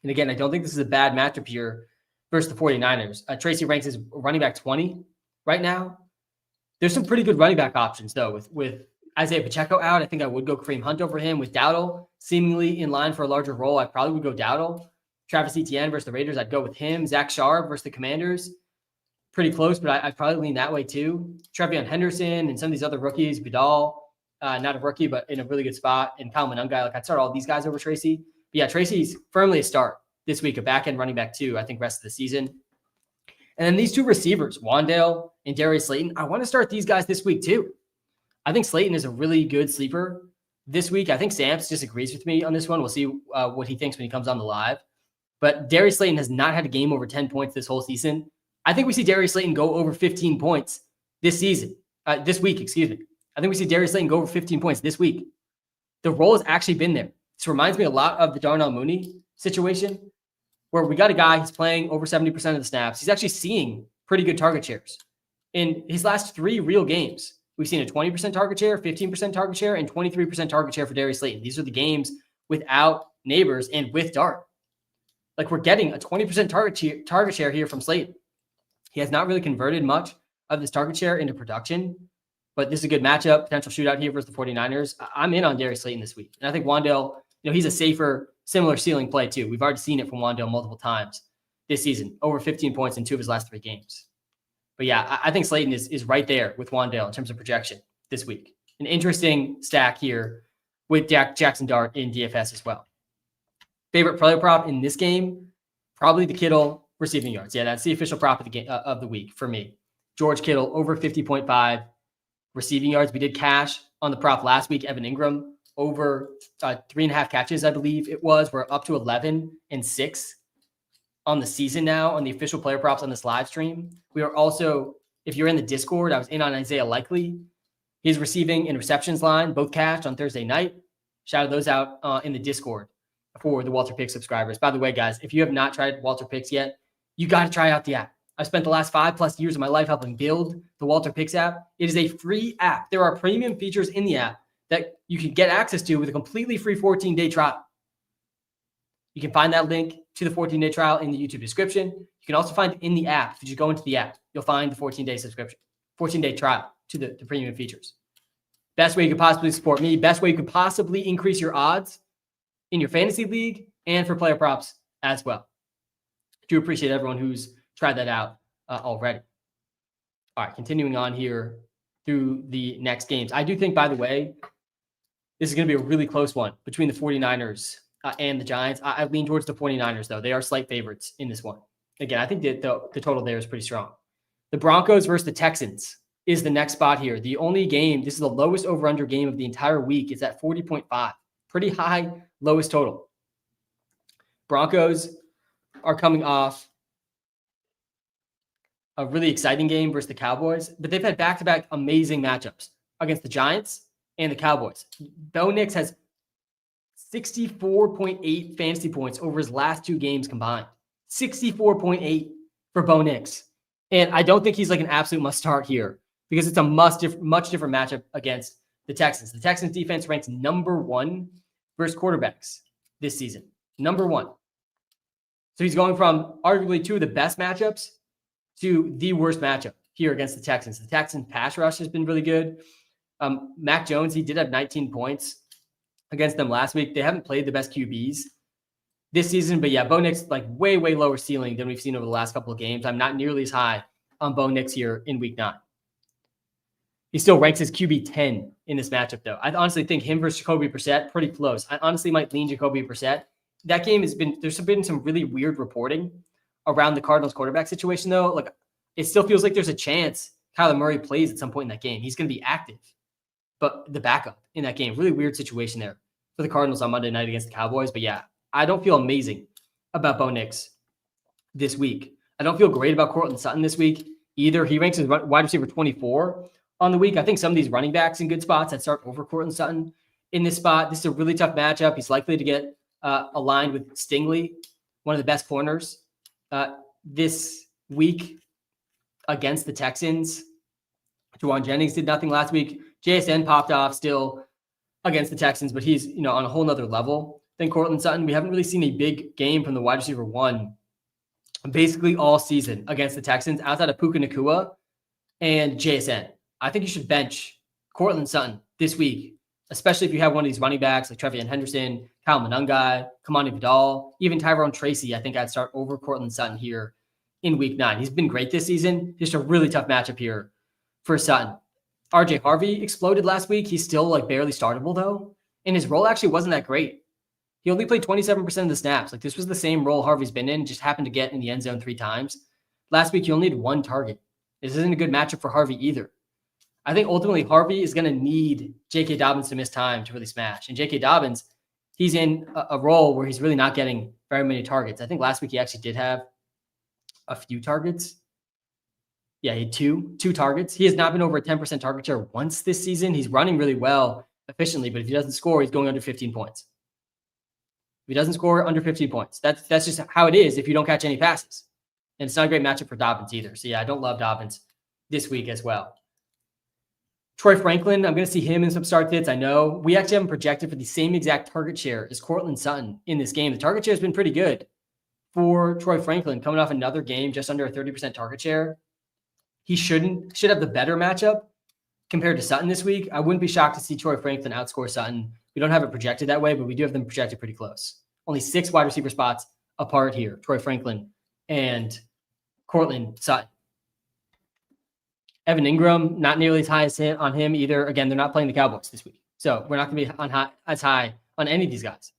And again, I don't think this is a bad matchup here versus the 49ers. Tracy ranks as running back 20 right now. There's some pretty good running back options, though, with Isaiah Pacheco out. I think I would go Kareem Hunt over him. With Dowdle seemingly in line for a larger role, I probably would go Dowdle. Travis Etienne versus the Raiders, I'd go with him. Zach Sharp versus the Commanders. Pretty close, but I'd probably lean that way too. Trevion Henderson and some of these other rookies, Vidal, not a rookie, but in a really good spot. And Kyle Monungai, I'd start all these guys over Tracy. But yeah, Tracy's firmly a start this week, a back-end running back too, I think, rest of the season. And then these 2 receivers, Wandale and Darius Slayton, I want to start these guys this week too. I think Slayton is a really good sleeper this week. I think Samps disagrees with me on this one. We'll see what he thinks when he comes on the live. But Darius Slayton has not had a game over 10 points this whole season. I think we see Darius Slayton go over 15 points this week, excuse me. I think we see Darius Slayton go over 15 points this week. The role has actually been there. This reminds me a lot of the Darnell Mooney situation, where we got a guy who's playing over 70% of the snaps. He's actually seeing pretty good target shares. In his last 3 real games, we've seen a 20% target share, 15% target share, and 23% target share for Darius Slayton. These are the games without Neighbors and with Dart. We're getting a 20% target share here from Slayton. He has not really converted much of this target share into production, but this is a good matchup, potential shootout here versus the 49ers. I'm in on Darius Slayton this week. And I think Wandale, he's a safer, similar ceiling play too. We've already seen it from Wandale multiple times this season, over 15 points in 2 of his last 3 games. But yeah, I think Slayton is right there with Wandale in terms of projection this week. An interesting stack here with Jackson Dart in DFS as well. Favorite player prop in this game, probably the Kittle receiving yards. Yeah, that's the official prop of the game of the week for me. George Kittle over 50.5 receiving yards. We did cash on the prop last week. Evan Ingram over 3.5 catches, I believe it was. We're up to 11 and 6 on the season now on the official player props on this live stream. We are also, if you're in the Discord, I was in on Isaiah Likely. His receiving and receptions line, both cashed on Thursday night. Shout those out in the Discord for the WalterPicks subscribers. By the way, guys, if you have not tried WalterPicks yet, you got to try out the app. I've spent the last 5+ years of my life helping build the WalterPicks app. It is a free app. There are premium features in the app that you can get access to with a completely free 14-day trial. You can find that link to the 14-day trial in the YouTube description. You can also find it in the app. If you just go into the app, you'll find the 14-day subscription, 14-day trial to the premium features. Best way you could possibly support me. Best way you could possibly increase your odds in your fantasy league and for player props as well. Do appreciate everyone who's tried that out already. All right, continuing on here through the next games. I do think, by the way, this is going to be a really close one between the 49ers and the Giants. I lean towards the 49ers, though. They are slight favorites in this one. Again, I think that the total there is pretty strong. The Broncos versus the Texans is the next spot here. The only game, this is the lowest over-under game of the entire week. It's at 40.5. Pretty high, lowest total. Broncos are coming off a really exciting game versus the Cowboys, but they've had back-to-back amazing matchups against the Giants and the Cowboys. Bo Nix has 64.8 fantasy points over his last 2 games combined. 64.8 for Bo Nix. And I don't think he's like an absolute must start here because it's a much different matchup against the Texans. The Texans defense ranks number 1 versus quarterbacks this season. Number 1. So he's going from arguably 2 of the best matchups to the worst matchup here against the Texans. The Texans pass rush has been really good. Mac Jones, he did have 19 points against them last week. They haven't played the best QBs this season, but yeah, Bo Nix, like way lower ceiling than we've seen over the last couple of games. I'm not nearly as high on Bo Nix here in week 9. He still ranks as QB 10 in this matchup, though. I honestly think him versus Jacoby Brissett, pretty close. I honestly might lean Jacoby Brissett. That game there's been some really weird reporting around the Cardinals quarterback situation, though. Like, it still feels like there's a chance Kyler Murray plays at some point in that game. He's going to be active, but the backup in that game, really weird situation there for the Cardinals on Monday night against the Cowboys. But yeah, I don't feel amazing about Bo Nix this week. I don't feel great about Courtland Sutton this week either. He ranks as wide receiver 24 on the week. I think some of these running backs in good spots I'd start over Courtland Sutton in this spot. This is a really tough matchup. He's likely to get aligned with Stingley, one of the best corners this week against the Texans. Juwan Jennings did nothing last week. JSN popped off still against the Texans, but he's on a whole nother level than Courtland Sutton. We haven't really seen a big game from the wide receiver 1 basically all season against the Texans outside of Puka Nacua and JSN. I think you should bench Courtland Sutton this week, especially if you have one of these running backs like Trevion Henderson, Kyle Monungai, Kamani Vidal, even Tyrone Tracy. I think I'd start over Courtland Sutton here in week 9. He's been great this season. Just a really tough matchup here for Sutton. RJ Harvey exploded last week. He's still like barely startable though. And his role actually wasn't that great. He only played 27% of the snaps. Like, this was the same role Harvey's been in, just happened to get in the end zone 3 times. Last week, he only had 1 target. This isn't a good matchup for Harvey either. I think ultimately Harvey is going to need J.K. Dobbins to miss time to really smash. And J.K. Dobbins, he's in a role where he's really not getting very many targets. I think last week he actually did have a few targets. Yeah, he had two targets. He has not been over a 10% target share once this season. He's running really well, efficiently, but if he doesn't score, he's going under 15 points. If he doesn't score under 15 points, that's just how it is if you don't catch any passes. And it's not a great matchup for Dobbins either. So yeah, I don't love Dobbins this week as well. Troy Franklin, I'm going to see him in some start fits. I know we actually haven't projected for the same exact target share as Courtland Sutton in this game. The target share has been pretty good for Troy Franklin, coming off another game just under a 30% target share. He should have the better matchup compared to Sutton this week. I wouldn't be shocked to see Troy Franklin outscore Sutton. We don't have it projected that way, but we do have them projected pretty close. Only 6 wide receiver spots apart here, Troy Franklin and Courtland Sutton. Evan Ingram, not nearly as high as on him either. Again, they're not playing the Cowboys this week, so we're not going to be as high on any of these guys.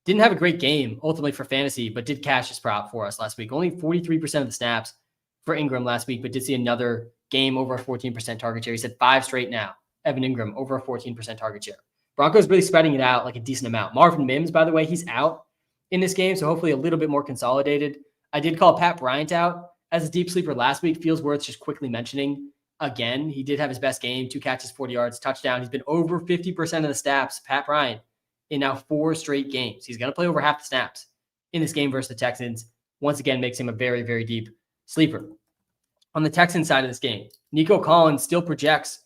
Didn't have a great game ultimately for fantasy, but did cash his prop for us last week. Only 43% of the snaps for Ingram last week, but did see another game over a 14% target share. He said 5 straight now. Evan Ingram over a 14% target share. Broncos really spreading it out like a decent amount. Marvin Mims, by the way, he's out in this game, so hopefully a little bit more consolidated. I did call Pat Bryant out as a deep sleeper last week. Feels worth just quickly mentioning again. He did have his best game, 2 catches, 40 yards, touchdown. He's been over 50% of the snaps, Pat Bryant, in now 4 straight games. He's going to play over half the snaps in this game versus the Texans. Once again, makes him a very, very deep sleeper. On the Texans side of this game, Nico Collins still projects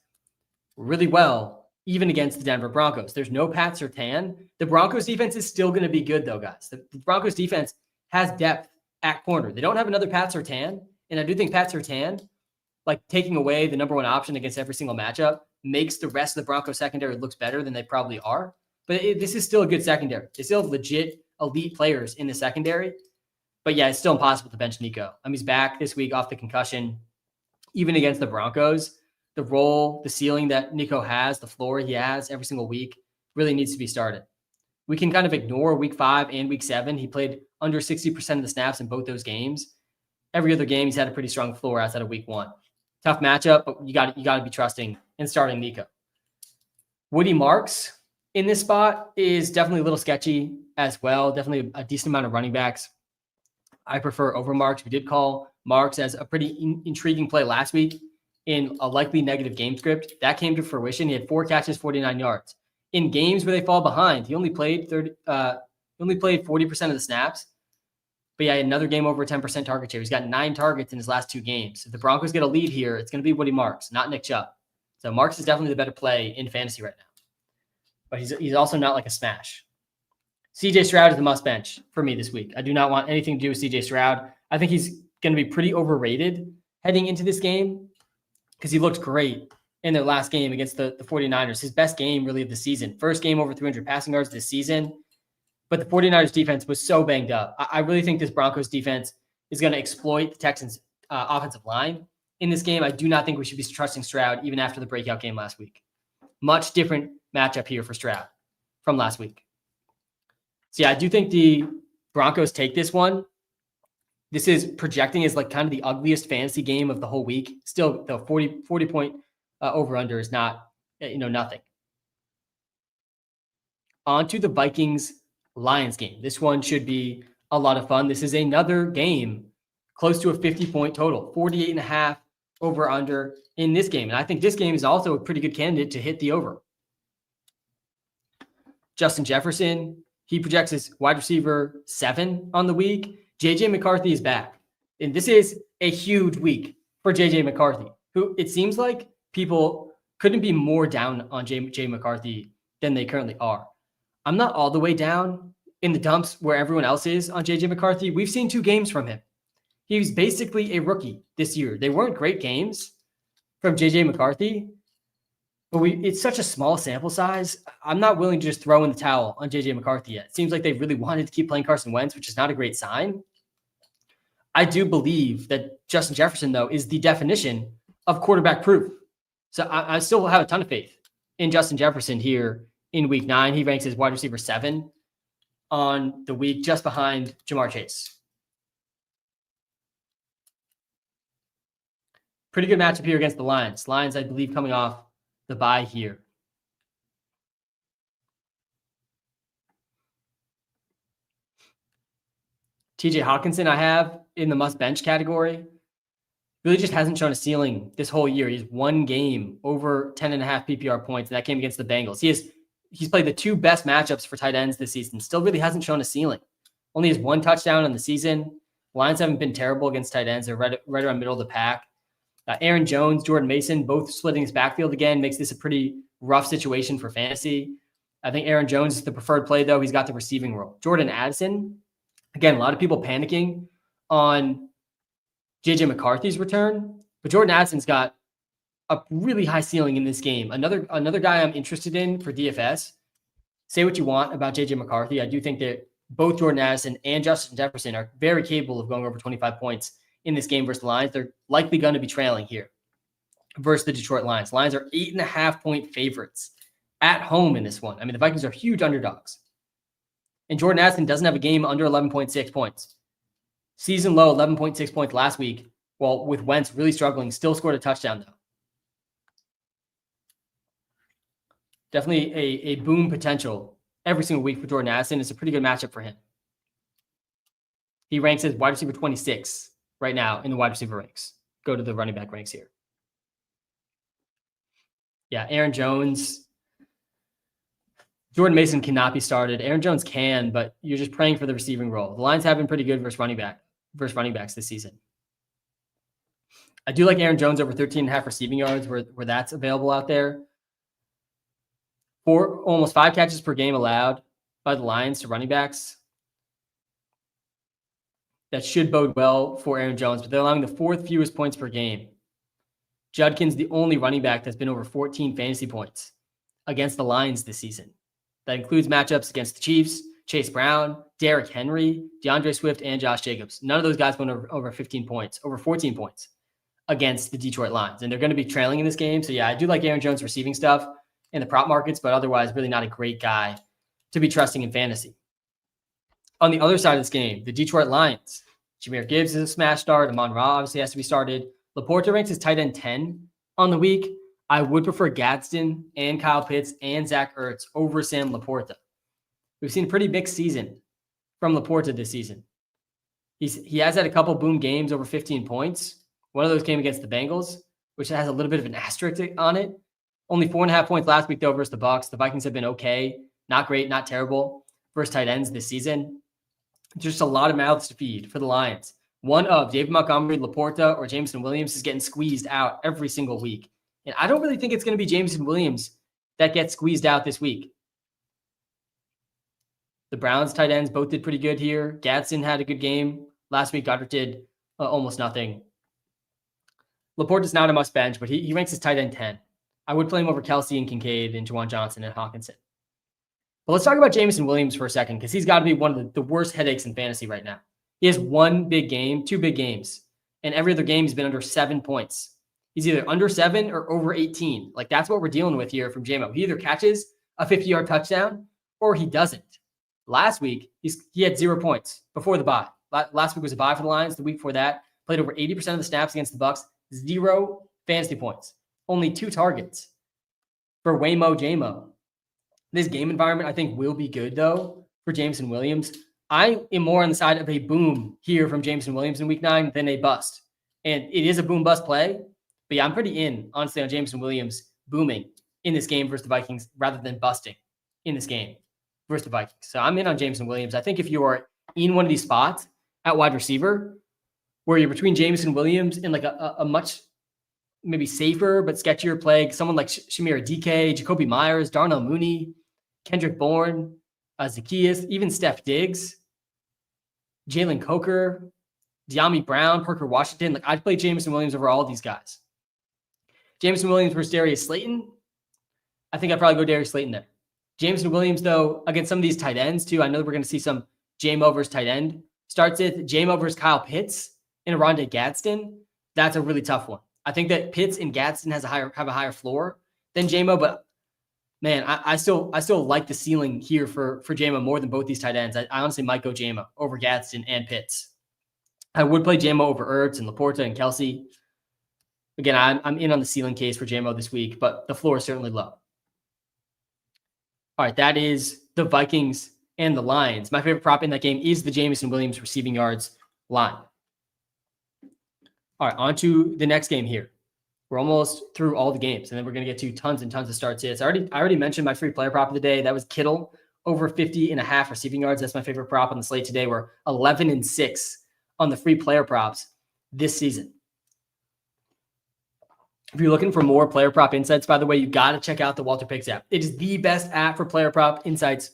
really well, even against the Denver Broncos. There's no Pat Surtain. The Broncos defense is still going to be good, though, guys. The Broncos defense has depth at corner. They don't have another Pat Surtain, and I do think Pat Surtain, like taking away the number 1 option against every single matchup, makes the rest of the Broncos secondary looks better than they probably are. But this is still a good secondary. They still have legit elite players in the secondary. But yeah, it's still impossible to bench Nico. He's back this week off the concussion. Even against the Broncos, the role, the ceiling that Nico has, the floor he has every single week really needs to be started. We can kind of ignore week 5 and week 7. He played under 60% of the snaps in both those games. Every other game, he's had a pretty strong floor outside of week 1. Tough matchup, but you got to be trusting and starting Nico. Woody Marks in this spot is definitely a little sketchy as well. Definitely a decent amount of running backs I prefer over Marks. We did call Marks as a pretty intriguing play last week in a likely negative game script. That came to fruition. He had 4 catches, 49 yards. In games where they fall behind, he only played 40% of the snaps. But yeah, another game over 10% target share. He's got 9 targets in his last 2 games. If the Broncos get a lead here, it's going to be Woody Marks, not Nick Chubb. So Marks is definitely the better play in fantasy right now. But he's also not like a smash. CJ Stroud is the must bench for me this week. I do not want anything to do with CJ Stroud. I think he's going to be pretty overrated heading into this game because he looked great in their last game against the 49ers. His best game really of the season. First game over 300 passing yards this season. But the 49ers defense was so banged up. I really think this Broncos defense is going to exploit the Texans offensive line in this game. I do not think we should be trusting Stroud even after the breakout game last week. Much different matchup here for Stroud from last week. So yeah, I do think the Broncos take this one. This is projecting as like kind of the ugliest fantasy game of the whole week. Still, the 40 point over-under is not, nothing. On to the Vikings-Lions game. This one should be a lot of fun. This is another game close to a 50-point total, 48.5 over-under in this game. And I think this game is also a pretty good candidate to hit the over. Justin Jefferson, he projects as wide receiver 7 on the week. JJ McCarthy is back. And this is a huge week for JJ McCarthy, who it seems like people couldn't be more down on JJ McCarthy than they currently are. I'm not all the way down in the dumps where everyone else is on JJ McCarthy. We've seen 2 games from him. He was basically a rookie this year. They weren't great games from JJ McCarthy, but it's such a small sample size. I'm not willing to just throw in the towel on JJ McCarthy yet. It seems like they really wanted to keep playing Carson Wentz, which is not a great sign. I do believe that Justin Jefferson, though, is the definition of quarterback proof. So I still have a ton of faith in Justin Jefferson here in week 9. He ranks as wide receiver 7 on the week, just behind Jamar Chase. Pretty good matchup here against the Lions. Lions, I believe, coming off the bye here. TJ Hawkinson I have in the must bench category. Really just hasn't shown a ceiling this whole year. He's 1 game over 10.5 PPR points. And that came against the Bengals. He's played the 2 best matchups for tight ends this season. Still really hasn't shown a ceiling. Only has 1 touchdown in the season. Lions haven't been terrible against tight ends. They're right around middle of the pack. Aaron Jones, Jordan Mason, both splitting his backfield again, makes this a pretty rough situation for fantasy. I think Aaron Jones is the preferred play, though. He's got the receiving role. Jordan Addison, again, a lot of people panicking on JJ McCarthy's return, but Jordan Addison's got a really high ceiling in this game. Another guy I'm interested in for DFS. Say what you want about JJ McCarthy. I do think that both Jordan Addison and Justin Jefferson are very capable of going over 25 points in this game versus the Lions. They're likely going to be trailing here. versus the Detroit Lions. Lions are 8.5-point favorites at home in this one. I mean, the Vikings are huge underdogs. And Jordan Addison doesn't have a game under 11.6 points. Season low, 11.6 points last week. Well, with Wentz really struggling, still scored a touchdown, though. Definitely a boom potential every single week for Jordan Addison. It's a pretty good matchup for him. He ranks as wide receiver 26 right now in the wide receiver ranks. Go to the running back ranks here. Yeah, Aaron Jones. Jordan Mason cannot be started. Aaron Jones can, but you're just praying for the receiving role. The Lions have been pretty good versus running backs this season. I do like Aaron Jones over 13.5 receiving yards where that's available out there. For almost 5 catches per game allowed by the Lions to running backs. That should bode well for Aaron Jones, but they're allowing the 4th fewest points per game. Judkin's the only running back that's been over 14 fantasy points against the Lions this season. That includes matchups against the Chiefs, Chase Brown, Derrick Henry, DeAndre Swift, and Josh Jacobs. None of those guys went over 15 points, over 14 points against the Detroit Lions. And they're going to be trailing in this game. So yeah, I do like Aaron Jones receiving stuff in the prop markets, but otherwise really not a great guy to be trusting in fantasy. On the other side of this game, the Detroit Lions, Jahmyr Gibbs is a smash start. Amon-Ra obviously has to be started. Laporta ranks as tight end 10 on the week. I would prefer Gadsden and Kyle Pitts and Zach Ertz over Sam Laporta. We've seen a pretty mixed season from Laporta this season. He has had a couple boom games over 15 points. One of those came against the Bengals, which has a little bit of an asterisk on it. Only 4.5 points last week, though, versus the Bucs. The Vikings have been okay. Not great, not terrible versus tight ends this season. Just a lot of mouths to feed for the Lions. One of David Montgomery, Laporta, or Jameson Williams is getting squeezed out every single week. And I don't really think it's going to be Jameson Williams that gets squeezed out this week. The Browns tight ends both did pretty good here. Gadsden had a good game. Last week, Goddard did almost nothing. Laporta's not a must bench, but he ranks as tight end 10. I would play him over Kelsey and Kincaid and Juwan Johnson and Hawkinson. But let's talk about Jameson Williams for a second, because he's got to be one of the worst headaches in fantasy right now. He has one big game, 2 big games, and every other game he's been under 7 points. He's either under 7 or over 18. Like, that's what we're dealing with here from JMO. He either catches a 50-yard touchdown or he doesn't. Last week, he had 0 points before the bye. Last week was a bye for the Lions. The week before that, played over 80% of the snaps against the Bucs. 0 fantasy points. Only 2 targets for Waymo JMO. This game environment, I think, will be good, though, for Jameson Williams. I am more on the side of a boom here from Jameson Williams in week 9 than a bust. And it is a boom-bust play. But yeah, I'm pretty in, honestly, on Jameson Williams booming in this game versus the Vikings rather than busting in this game versus the Vikings. So I'm in on Jameson Williams. I think if you are in one of these spots at wide receiver where you're between Jameson Williams and like a much maybe safer but sketchier play, someone like Shamir DK, Jacoby Myers, Darnell Mooney, Kendrick Bourne, Zacchaeus, even Steph Diggs, Jalen Coker, De'Ami Brown, Parker Washington. Like, I'd play Jameson Williams over all of these guys. Jameson Williams versus Darius Slayton. I think I'd probably go Darius Slayton there. Jameson Williams, though, against some of these tight ends, too. I know we're going to see some JMO versus tight end. Starts with JMO versus Kyle Pitts and Rondé Gadsden. That's a really tough one. I think that Pitts and Gadsden have a higher floor than JMO, but man, I still like the ceiling here for JMO more than both these tight ends. I honestly might go JMO over Gadsden and Pitts. I would play JMO over Ertz and Laporta and Kelsey. Again, I'm in on the ceiling case for JMO this week, but the floor is certainly low. All right, that is the Vikings and the Lions. My favorite prop in that game is the Jameson Williams receiving yards line. All right, on to the next game here. We're almost through all the games, and then we're going to get to tons and tons of starts hits. I already mentioned my free player prop of the day. That was Kittle over 50.5 receiving yards. That's my favorite prop on the slate today. We're 11-6 on the free player props this season. If you're looking for more player prop insights, by the way, you got to check out the WalterPicks app. It is the best app for player prop insights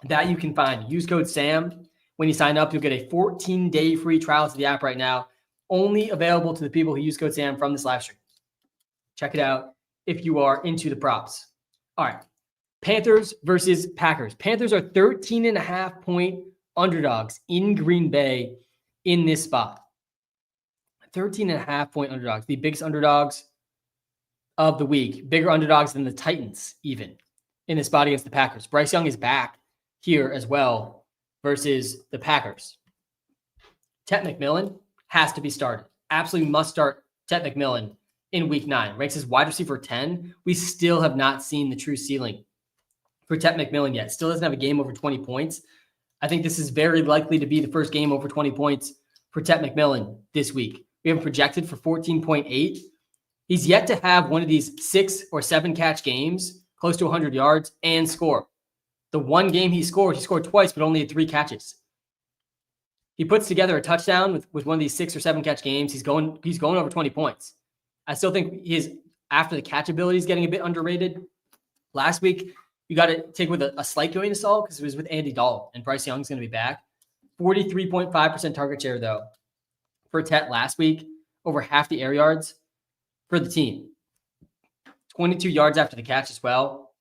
that you can find. Use code SAM. When you sign up, you'll get a 14-day free trial to the app right now, only available to the people who use code SAM from this live stream. Check it out if you are into the props. All right. Panthers versus Packers. Panthers are 13.5-point underdogs in Green Bay in this spot. 13.5-point underdogs. The biggest underdogs of the week. Bigger underdogs than the Titans, even in this spot against the Packers. Bryce Young is back here as well versus the Packers. Tet McMillan has to be started. Absolutely must start Tet McMillan in week 9. Ranks as wide receiver 10. We still have not seen the true ceiling for Tet McMillan yet. Still doesn't have a game over 20 points. I think this is very likely to be the first game over 20 points for Tet McMillan this week. We have him projected for 14.8. He's yet to have one of these 6 or 7 catch games, close to 100 yards, and score. The one game he scored twice, but only had 3 catches. He puts together a touchdown with one of these 6 or 7 catch games. He's going over 20 points. I still think his after the catch ability is getting a bit underrated. Last week, you got to take with a slight grain of salt because it was with Andy Dalton, and Bryce Young's going to be back. 43.5% target share, though, for Tet last week, over half the air yards for the team. 22 yards after the catch as well.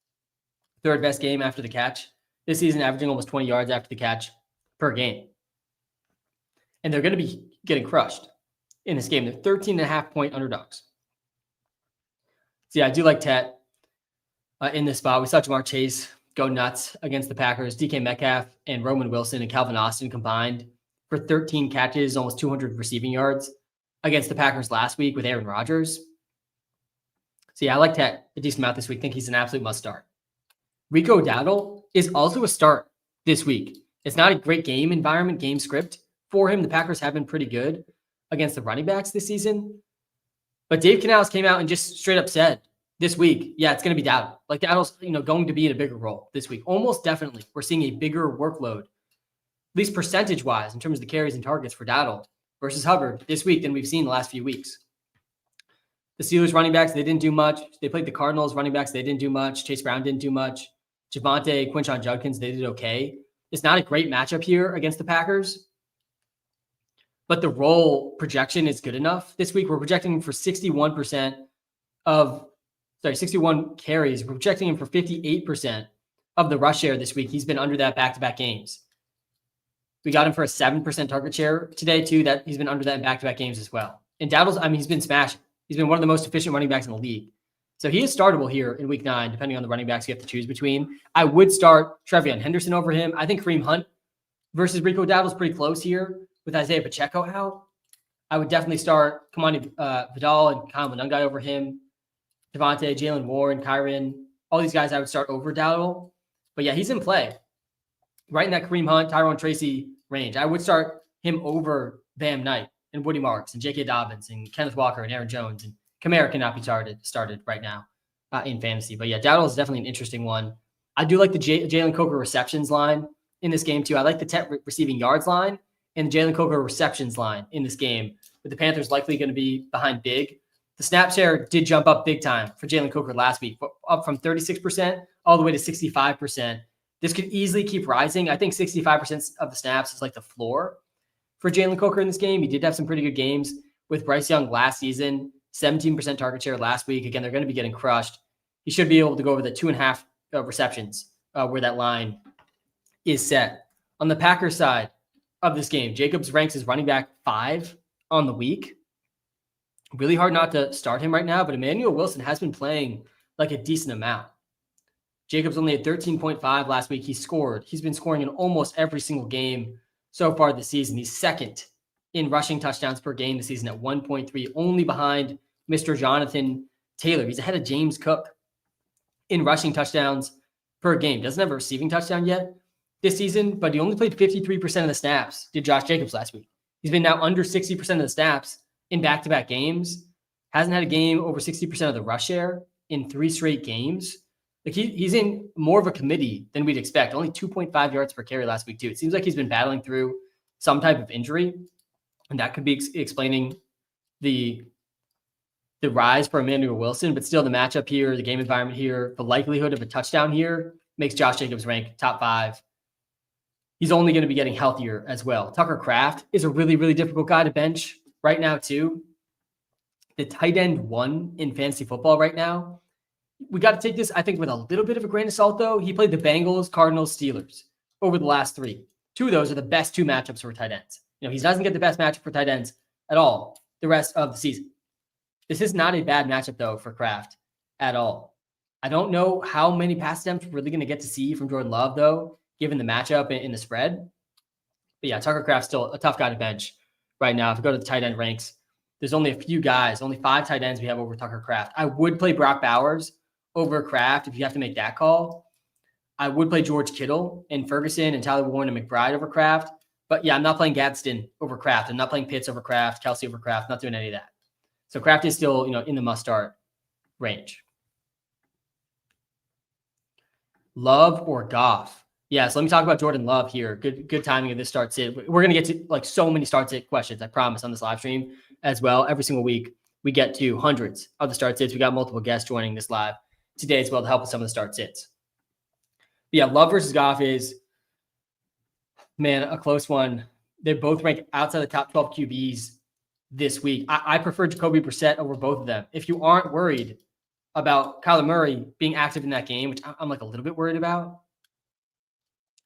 Third best game after the catch. This season, averaging almost 20 yards after the catch per game. And they're going to be getting crushed in this game. They're 13.5-point underdogs. So, yeah, I do like Tet in this spot. We saw Jamar Chase go nuts against the Packers. DK Metcalf and Roman Wilson and Calvin Austin combined for 13 catches, almost 200 receiving yards against the Packers last week with Aaron Rodgers. So, yeah, I like Tet a decent amount this week. I think he's an absolute must start. Rico Dowdle is also a start this week. It's not a great game environment, game script for him. The Packers have been pretty good against the running backs this season. But Dave Canales came out and just straight up said this week, yeah, it's going to be Dowdle. Like Dowdle's, going to be in a bigger role this week. Almost definitely. We're seeing a bigger workload, at least percentage-wise, in terms of the carries and targets for Dowdle versus Hubbard this week than we've seen the last few weeks. The Steelers running backs, they didn't do much. They played the Cardinals running backs. They didn't do much. Chase Brown didn't do much. Javonte, Quinshon Judkins, they did okay. It's not a great matchup here against the Packers, but the role projection is good enough. This week, we're projecting him for 61 carries. We're projecting him for 58% of the rush share this week. He's been under that back-to-back games. We got him for a 7% target share today, too. That he's been under that in back-to-back games as well. And Dowdle's, he's been smashing. He's been one of the most efficient running backs in the league. So he is startable here in week 9, depending on the running backs you have to choose between. I would start Trevion Henderson over him. I think Kareem Hunt versus Rico Dowdle is pretty close here with Isaiah Pacheco out. I would definitely start Kamani Vidal and Kyle Monungai over him. Devontae, Jalen Warren, Kyron, all these guys I would start over Dowdle. But yeah, he's in play. Right in that Kareem Hunt, Tyrone Tracy range. I would start him over Bam Knight and Woody Marks and J.K. Dobbins and Kenneth Walker and Aaron Jones. And Kamara cannot be started right now in fantasy. But yeah, Dowdle is definitely an interesting one. I do like the Jalen Coker receptions line in this game too. I like the Tet receiving yards line and the Jalen Coker receptions line in this game, with the Panthers likely going to be behind big. The snap share did jump up big time for Jalen Coker last week, up from 36% all the way to 65%. This could easily keep rising. I think 65% of the snaps is like the floor for Jalen Coker in this game. He did have some pretty good games with Bryce Young last season, 17% target share last week. Again, they're going to be getting crushed. He should be able to go over the 2.5 receptions where that line is set. On the Packers side of this game, Jacobs ranks as running back 5 on the week. Really hard not to start him right now, but Emmanuel Wilson has been playing like a decent amount. Jacobs only had 13.5 last week. He's been scoring in almost every single game so far this season. He's second in rushing touchdowns per game this season at 1.3, only behind Mr. Jonathan Taylor. He's ahead of James Cook in rushing touchdowns per game. Doesn't have a receiving touchdown yet this season, but he only played 53% of the snaps, did Josh Jacobs last week. He's been now under 60% of the snaps in back-to-back games. Hasn't had a game over 60% of the rush share in 3 straight games. Like he's in more of a committee than we'd expect. Only 2.5 yards per carry last week, too. It seems like he's been battling through some type of injury, and that could be explaining the rise for Emmanuel Wilson. But still, the matchup here, the game environment here, the likelihood of a touchdown here makes Josh Jacobs rank top 5. He's only going to be getting healthier as well. Tucker Kraft is a really, really difficult guy to bench right now, too. The tight end 1 in fantasy football right now. We got to take this, I think, with a little bit of a grain of salt, though. He played the Bengals, Cardinals, Steelers over the last 3. 2 of those are the best 2 matchups for tight ends. He doesn't get the best matchup for tight ends at all the rest of the season. This is not a bad matchup, though, for Kraft at all. I don't know how many pass attempts we're really going to get to see from Jordan Love, though, given the matchup and the spread. But yeah, Tucker Kraft's still a tough guy to bench right now. If you go to the tight end ranks, there's only a few guys, only 5 tight ends we have over Tucker Kraft. I would play Brock Bowers over Kraft if you have to make that call. I would play George Kittle and Ferguson and Tyler Warren and McBride over Kraft. But yeah, I'm not playing Gadsden over Kraft. I'm not playing Pitts over Kraft, Kelsey over Kraft. Not doing any of that. So Kraft is still, in the must-start range. Love or Goff? Yeah, so let me talk about Jordan Love here. Good timing of this start sit. We're going to get to so many start sit questions, I promise, on this live stream as well. Every single week, we get to hundreds of the start sits. We got multiple guests joining this live today as well to help with some of the start sits. But yeah, Love versus Goff is, man, a close one. They both rank outside the top 12 QBs this week. I prefer Jacoby Brissett over both of them. If you aren't worried about Kyler Murray being active in that game, which I'm a little bit worried about,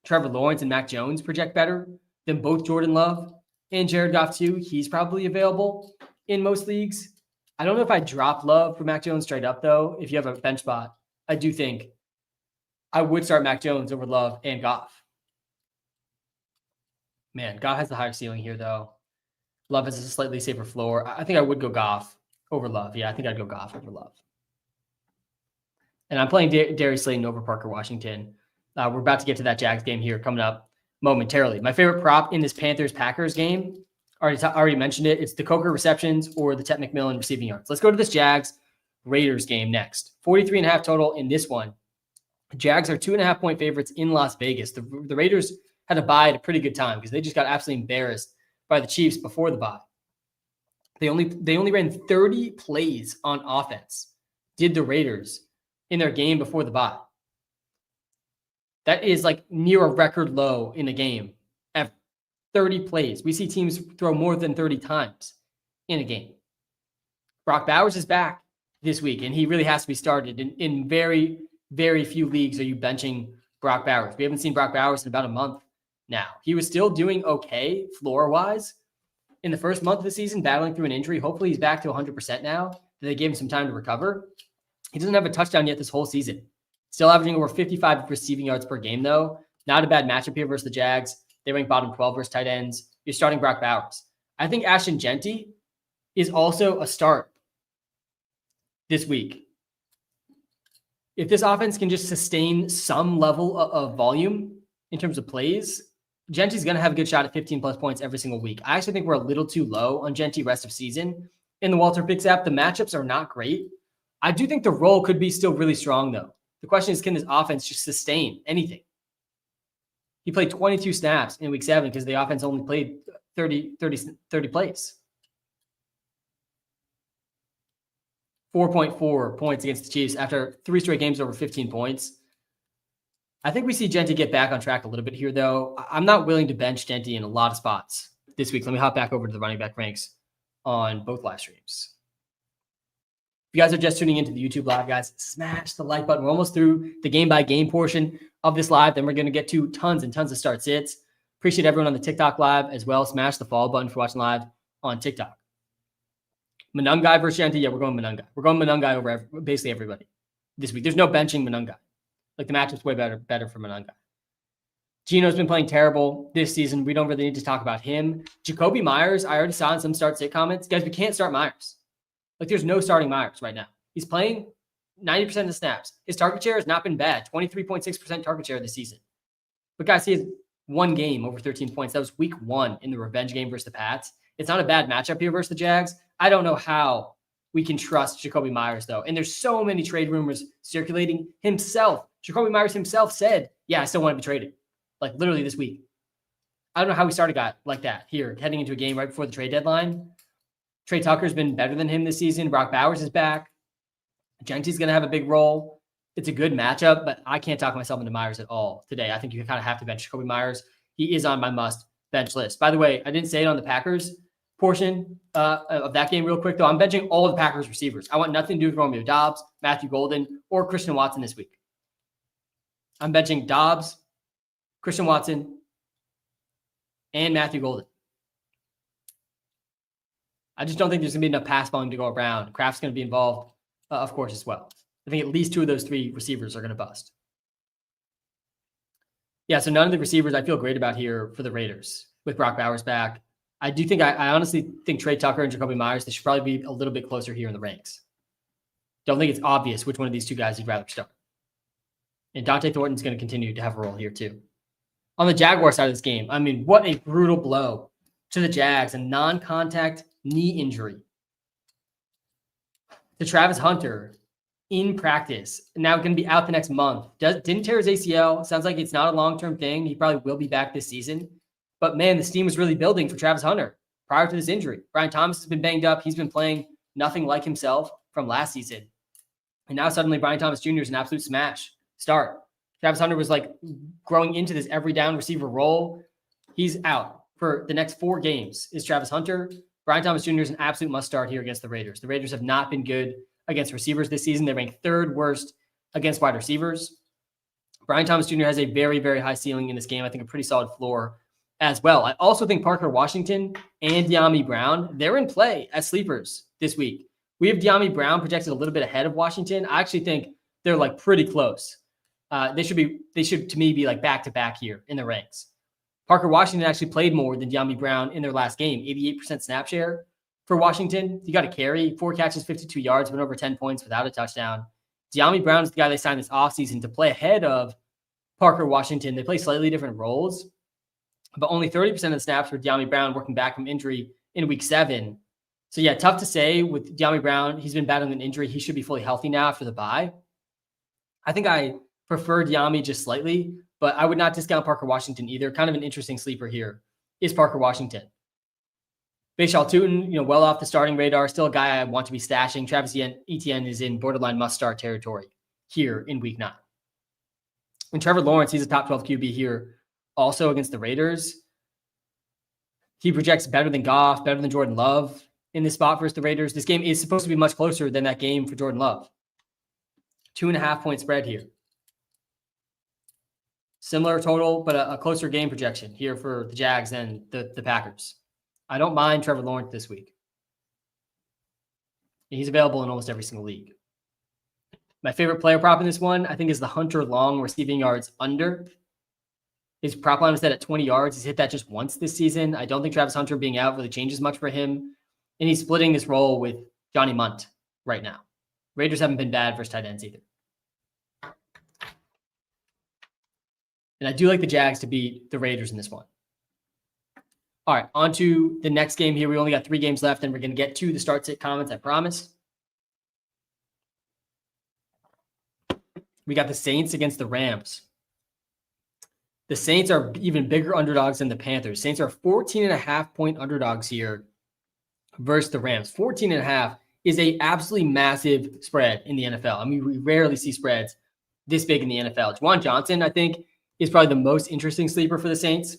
Trevor Lawrence and Mac Jones project better than both Jordan Love and Jared Goff too. He's probably available in most leagues. I don't know if I drop Love for Mac Jones straight up, though. If you have a bench spot, I do think I would start Mac Jones over Love and Goff. Man, Goff has the higher ceiling here, though. Love has a slightly safer floor. I think I would go Goff over Love. Yeah, I think I'd go Goff over Love. And I'm playing Darius Slayton over Parker Washington. We're about to get to that Jags game here coming up momentarily. My favorite prop in this Panthers-Packers game, already mentioned it. It's the Coker receptions or the Ted McMillan receiving yards. Let's go to this Jags-Raiders game next. 43.5 total in this one. Jags are 2.5-point favorites in Las Vegas. The Raiders had a bye at a pretty good time because they just got absolutely embarrassed by the Chiefs before the bye. They only ran 30 plays on offense, did the Raiders, in their game before the bye. That is near a record low in a game ever. 30 plays. We see teams throw more than 30 times in a game. Brock Bowers is back this week, and he really has to be started. In very, very few leagues are you benching Brock Bowers. We haven't seen Brock Bowers in about a month now. He was still doing okay floor-wise in the first month of the season, battling through an injury. Hopefully he's back to 100% now. They gave him some time to recover. He doesn't have a touchdown yet this whole season. Still averaging over 55 receiving yards per game, though. Not a bad matchup here versus the Jags. They rank bottom 12 versus tight ends. You're starting Brock Bowers. I think Ashton Genty is also a start this week. If this offense can just sustain some level of volume in terms of plays, Genty's going to have a good shot at 15-plus points every single week. I actually think we're a little too low on Genty rest of season. In the WalterPicks app, the matchups are not great. I do think the role could be still really strong, though. The question is, can this offense just sustain anything? He played 22 snaps in week 7 because the offense only played 30 plays. 4.4 points against the Chiefs after 3 straight games over 15 points. I think we see Genty get back on track a little bit here, though. I'm not willing to bench Genty in a lot of spots this week. Let me hop back over to the running back ranks on both live streams. If you guys are just tuning into the YouTube live, guys, smash the like button. We're almost through the game-by-game portion of this live. Then we're going to get to tons and tons of start sits. Appreciate everyone on the TikTok live as well. Smash the follow button for watching live on TikTok. Manungai versus Genty. Yeah, we're going Manungai. We're going Manungai over basically everybody this week. There's no benching Manungai. The matchup's way better for Manungai. Gino's been playing terrible this season. We don't really need to talk about him. Jacoby Myers, I already saw in some start sit comments. Guys, we can't start Myers. There's no starting Myers right now. He's playing 90% of the snaps. His target share has not been bad. 23.6% target share this season. But guys, he has one game over 13 points. That was week 1 in the revenge game versus the Pats. It's not a bad matchup here versus the Jags. I don't know how we can trust Jacoby Myers, though. And there's so many trade rumors circulating himself. Jacoby Myers himself said, yeah, I still want to be traded. Literally this week. I don't know how we started a guy like that here, heading into a game right before the trade deadline. Trey Tucker's been better than him this season. Brock Bowers is back. Genty's going to have a big role. It's a good matchup, but I can't talk myself into Myers at all today. I think you kind of have to bench Jacoby Myers. He is on my must bench list. By the way, I didn't say it on the Packers portion of that game real quick, though. I'm benching all the Packers receivers. I want nothing to do with Romeo Doubs, Matthew Golden, or Christian Watson this week. I'm benching Doubs, Christian Watson, and Matthew Golden. I just don't think there's going to be enough pass volume to go around. Kraft's going to be involved, of course, as well. I think at least 2 of those 3 receivers are going to bust. Yeah, so none of the receivers I feel great about here for the Raiders with Brock Bowers back. I do think I honestly think Trey Tucker and Jacoby Myers, they should probably be a little bit closer here in the ranks. Don't think it's obvious which one of these 2 guys you'd rather start. And Dante Thornton's going to continue to have a role here too. On the Jaguar side of this game, I mean, what a brutal blow to the Jags, a non-contact knee injury to Travis Hunter in practice. Now going to be out the next month. Didn't tear his ACL. Sounds like it's not a long-term thing. He probably will be back this season. But man, this team was really building for Travis Hunter prior to this injury. Brian Thomas has been banged up. He's been playing nothing like himself from last season. And now suddenly Brian Thomas Jr. is an absolute smash start. Travis Hunter was like growing into this every down receiver role. He's out for the next 4 games is Travis Hunter. Brian Thomas Jr. is an absolute must start here against the Raiders. The Raiders have not been good against receivers this season. They rank 3rd worst against wide receivers. Brian Thomas Jr. has a very, very high ceiling in this game. I think a pretty solid floor as well. I also think Parker Washington and De'Ami Brown, they're in play as sleepers this week. We have De'Ami Brown projected a little bit ahead of Washington. I actually think they're like pretty close. They should to me be like back-to-back here in the ranks. Parker Washington actually played more than De'Ami Brown in their last game, 88% snap share for Washington. He got a carry, 4 catches, 52 yards, went over 10 points without a touchdown. De'Ami Brown is the guy they signed this offseason to play ahead of Parker Washington. They play slightly different roles, but only 30% of the snaps for De'Ami Brown working back from injury in week 7. So yeah, tough to say with De'Ami Brown. He's been battling an injury. He should be fully healthy now after the bye. I think I prefer De'Ami just slightly, but I would not discount Parker Washington either. Kind of an interesting sleeper here is Parker Washington. Bashal Tutin, well off the starting radar, still a guy I want to be stashing. Travis Etienne is in borderline must-start territory here in week 9. And Trevor Lawrence, he's a top 12 QB here also against the Raiders. He projects better than Goff, better than Jordan Love in this spot versus the Raiders. This game is supposed to be much closer than that game for Jordan Love. 2.5-point spread here. Similar total, but a closer game projection here for the Jags than the Packers. I don't mind Trevor Lawrence this week. He's available in almost every single league. My favorite player prop in this one, I think, is the Hunter Long receiving yards under. His prop line was set at 20 yards. He's hit that just once this season. I don't think Travis Hunter being out really changes much for him. And he's splitting this role with Johnny Munt right now. Raiders haven't been bad versus tight ends either. And I do like the Jags to beat the Raiders in this one. All right, on to the next game here. We only got 3 games left, and we're going to get to the start-sit comments, I promise. We got the Saints against the Rams. The Saints are even bigger underdogs than the Panthers. Saints are 14.5-point underdogs here versus the Rams. 14.5 is a absolutely massive spread in the NFL. I mean, we rarely see spreads this big in the NFL. Juwan Johnson, I think, is probably the most interesting sleeper for the Saints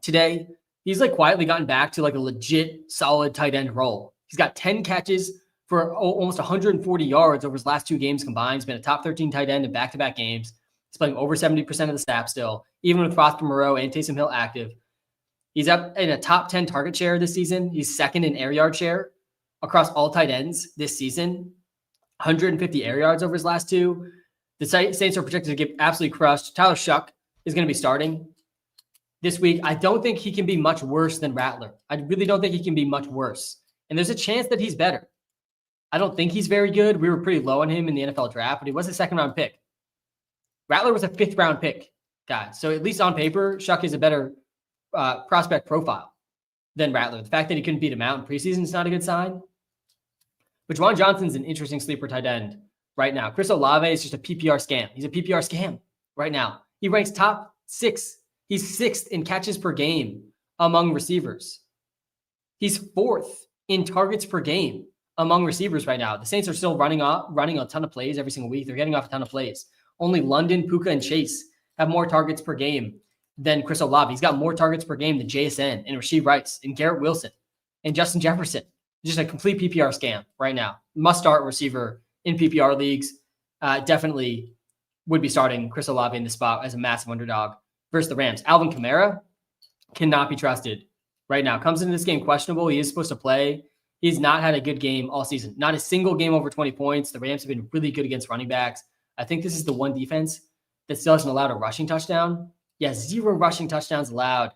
today. He's like quietly gotten back to like a legit solid tight end role. He's got 10 catches for almost 140 yards over his last 2 games combined. He's been a top 13 tight end in back-to-back games. He's playing over 70% of the snaps still, even with Prosper Moreau and Taysom Hill active. He's up in a top 10 target share this season. He's second in air yard share across all tight ends this season. 150 air yards over his last 2. The Saints are projected to get absolutely crushed. Tyler Shuck is going to be starting this week. I don't think he can be much worse than Rattler. I really don't think he can be much worse. And there's a chance that he's better. I don't think he's very good. We were pretty low on him in the NFL draft, but he was a 2nd-round pick. Rattler was a 5th-round pick, guys. So at least on paper, Shuck is a better prospect profile than Rattler. The fact that he couldn't beat him out in preseason is not a good sign. But Juwan Johnson's an interesting sleeper tight end right now. Chris Olave is just a PPR scam. He's a PPR scam right now. He ranks top 6. He's 6th in catches per game among receivers. He's 4th in targets per game among receivers right now. The Saints are still running a ton of plays every single week. They're getting off a ton of plays. Only London, Puka, and Chase have more targets per game than Chris Olave. He's got more targets per game than JSN and Rashee Rice and Garrett Wilson and Justin Jefferson. Just a complete PPR scam right now. Must start receiver in PPR leagues. Definitely would be starting Chris Olave in the spot as a massive underdog versus the Rams. Alvin Kamara cannot be trusted right now. Comes into this game questionable. He is supposed to play He's not had a good game all season. Not a single game over 20 points. The Rams have been really good against running backs. I think this is the one defense that still hasn't allowed a rushing touchdown. Yeah, 0 rushing touchdowns allowed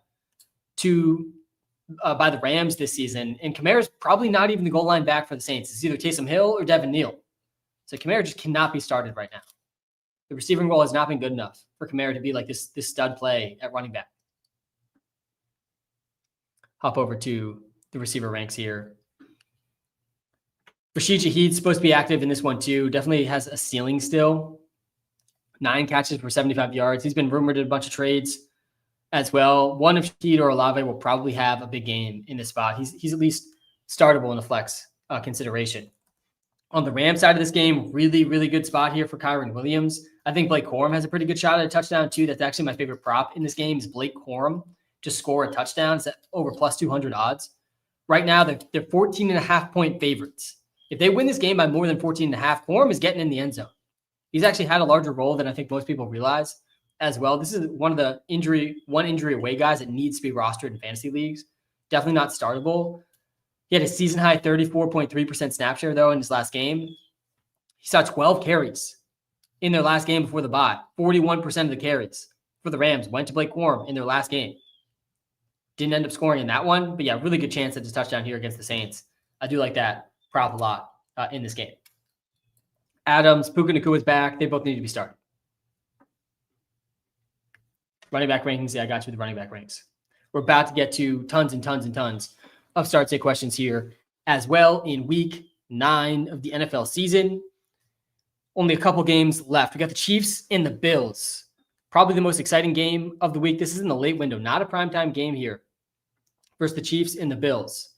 by the Rams this season. And Kamara's probably not even the goal line back for the Saints. It's either Taysom Hill or Devin Neal. So Kamara just cannot be started right now. The receiving role has not been good enough for Kamara to be like this stud play at running back. Hop over to the receiver ranks here. Rashid Shaheed's supposed to be active in this one too. Definitely has a ceiling still. 9 catches for 75 yards. He's been rumored in a bunch of trades as well. One of Shaheed or Olave will probably have a big game in this spot. He's at least startable in a flex consideration. On the Rams side of this game, really, really good spot here for Kyron Williams. I think Blake Corum has a pretty good shot at a touchdown too. That's actually my favorite prop in this game is Blake Corum to score a touchdown. It's at over plus 200 odds. Right now, they're 14.5 point favorites. If they win this game by more than 14.5, Corum is getting in the end zone. He's actually had a larger role than I think most people realize as well. This is one of the injury away guys that needs to be rostered in fantasy leagues. Definitely not startable. He had a season high 34.3% snap share though in his last game. He saw 12 carries in their last game before the bye. 41% of the carries for the Rams went to Blake Corum in their last game. Didn't end up scoring in that one, but yeah, really good chance at this touchdown here against the Saints. I do like that prop a lot in this game. Adams, Puka Nacua is back. They both need to be started. Running back rankings. Yeah, I got you with the running back ranks. We're about to get to tons and tons and tons of start sit questions here as well in week 9 of the NFL season. Only a couple games left. We got the Chiefs and the Bills. Probably the most exciting game of the week. This is in the late window, not a primetime game here versus the Chiefs and the Bills.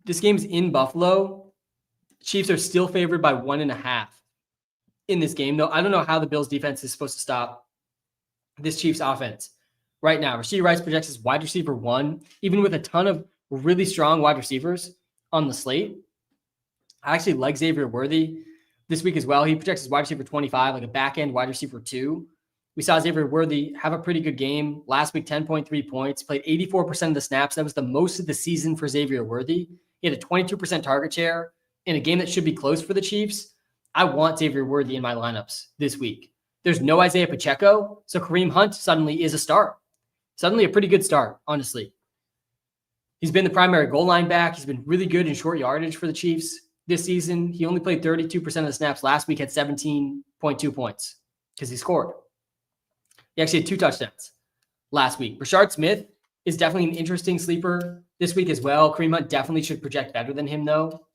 This game's in Buffalo. Chiefs are still favored by 1.5 in this game, though. I don't know how the Bills defense is supposed to stop this Chiefs offense right now. Rashee Rice projects as wide receiver 1, even with a ton of really strong wide receivers on the slate. I actually like Xavier Worthy this week as well. He projects as wide receiver 25, like a back-end wide receiver 2. We saw Xavier Worthy have a pretty good game. Last week, 10.3 points, played 84% of the snaps. That was the most of the season for Xavier Worthy. He had a 22% target share in a game that should be close for the Chiefs. I want Xavier Worthy in my lineups this week. There's no Isaiah Pacheco, so Kareem Hunt suddenly is a start. Suddenly a pretty good start, honestly. He's been the primary goal line back. He's been really good in short yardage for the Chiefs this season. He only played 32% of the snaps last week, had 17.2 points because he scored. He actually had 2 touchdowns last week. Rashard Smith is definitely an interesting sleeper this week as well. Kareem Hunt definitely should project better than him, though.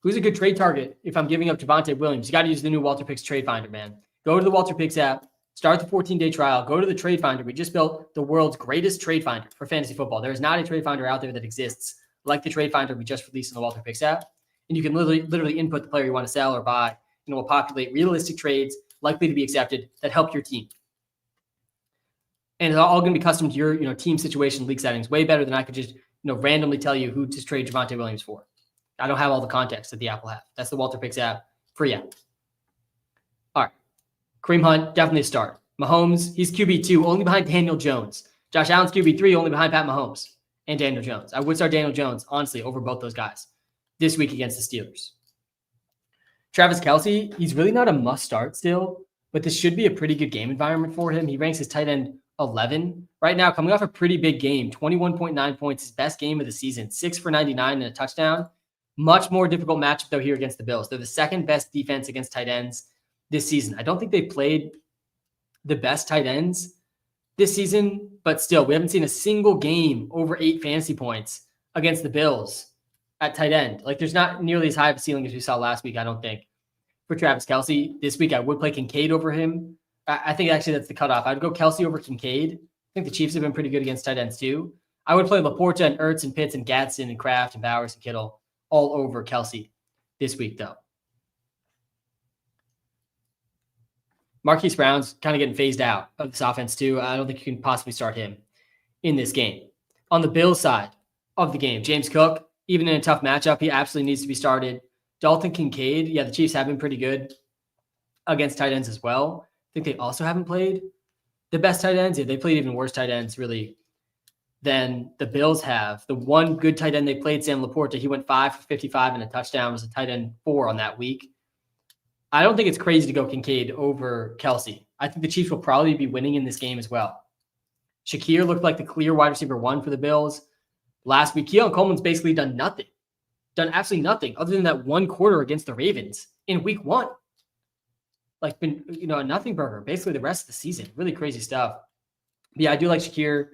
Who's a good trade target if I'm giving up Javonte Williams? You got to use the new WalterPicks Trade Finder, man. Go to the WalterPicks app, start the 14-day trial, go to the Trade Finder. We just built the world's greatest trade finder for fantasy football. There is not a trade finder out there that exists like the trade finder we just released in the WalterPicks app. And you can literally input the player you want to sell or buy, and it will populate realistic trades likely to be accepted that help your team. And it's all going to be custom to your team situation, league settings, way better than I could just randomly tell you who to trade Javonte Williams for. I don't have all the context that the app will have. That's the WalterPicks app, free app. All right. Kareem Hunt, definitely a start. Mahomes, he's QB2, only behind Daniel Jones. Josh Allen's QB3, only behind Pat Mahomes and Daniel Jones. I would start Daniel Jones, honestly, over both those guys this week against the Steelers. Travis Kelce, he's really not a must start still, but this should be a pretty good game environment for him. He ranks as tight end 11 right now, coming off a pretty big game, 21.9 points, his best game of the season, 6 for 99 and a touchdown. Much more difficult matchup, though, here against the Bills. They're the second best defense against tight ends this season. I don't think they played the best tight ends this season, but still, we haven't seen a single game over 8 fantasy points against the Bills at tight end. Like, there's not nearly as high of a ceiling as we saw last week, I don't think, for Travis Kelce. This week, I would play Kincaid over him. I think actually that's the cutoff. I'd go Kelce over Kincaid. I think the Chiefs have been pretty good against tight ends, too. I would play Laporta and Ertz and Pitts and Gadsden and Kraft and Bowers and Kittle all over Kelce this week, though. Marquise Brown's kind of getting phased out of this offense, too. I don't think you can possibly start him in this game. On the Bills side of the game, James Cook, even in a tough matchup, he absolutely needs to be started. Dalton Kincaid, yeah, the Chiefs have been pretty good against tight ends as well. I think they also haven't played the best tight ends. Yeah, they played even worse tight ends, really, than the Bills have. The one good tight end they played, Sam Laporta, he went 5 for 55 and a touchdown, was a tight end 4 on that week. I don't think it's crazy to go Kincaid over Kelsey. I think the Chiefs will probably be winning in this game as well. Shakir looked like the clear wide receiver 1 for the Bills. Last week, Keon Coleman's basically done absolutely nothing other than that one quarter against the Ravens in week 1. Like, been, a nothing burger basically the rest of the season. Really crazy stuff. But yeah, I do like Shakir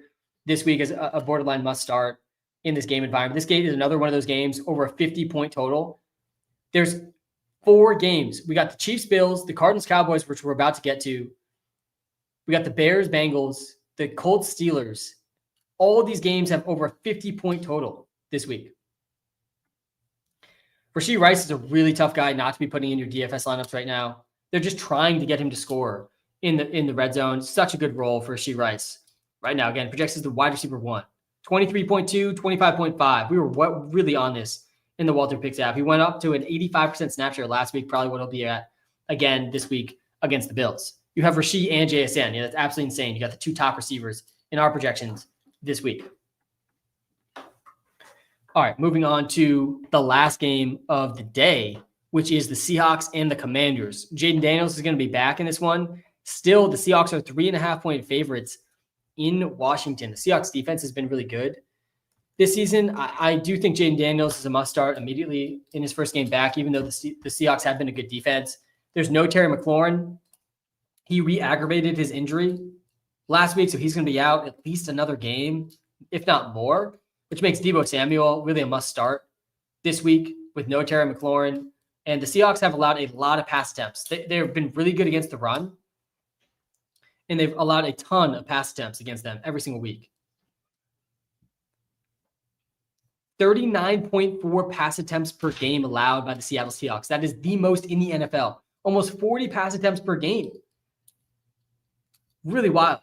this week as a borderline must start in this game environment. This game is another one of those games over a 50-point total. There's 4 games. We got the Chiefs, Bills, the Cardinals, Cowboys, which we're about to get to. We got the Bears, Bengals, the Colts, Steelers. All of these games have over a 50-point total this week. Rashee Rice is a really tough guy not to be putting in your DFS lineups right now. They're just trying to get him to score in the red zone. Such a good role for Rashee Rice right now. Again, projects as the wide receiver 1. 23.2, 25.5. We were really on this in the WalterPicks app. He went up to an 85% snap share last week, probably what he'll be at again this week against the Bills. You have Rashee and JSN. Yeah, that's absolutely insane. You got the 2 top receivers in our projections this week. All right, moving on to the last game of the day, which is the Seahawks and the Commanders. Jaden Daniels is going to be back in this one. Still, the Seahawks are 3.5-point favorites in Washington. The Seahawks defense has been really good this season. I do think Jaden Daniels is a must start immediately in his first game back, even though the Seahawks have been a good defense. There's no Terry McLaurin. He re-aggravated his injury last week, so he's going to be out at least another game, if not more, which makes Deebo Samuel really a must start this week with no Terry McLaurin. And the Seahawks have allowed a lot of pass attempts. They've been really good against the run, and they've allowed a ton of pass attempts against them every single week. 39.4 pass attempts per game allowed by the Seattle Seahawks. That is the most in the NFL. Almost 40 pass attempts per game. Really wild.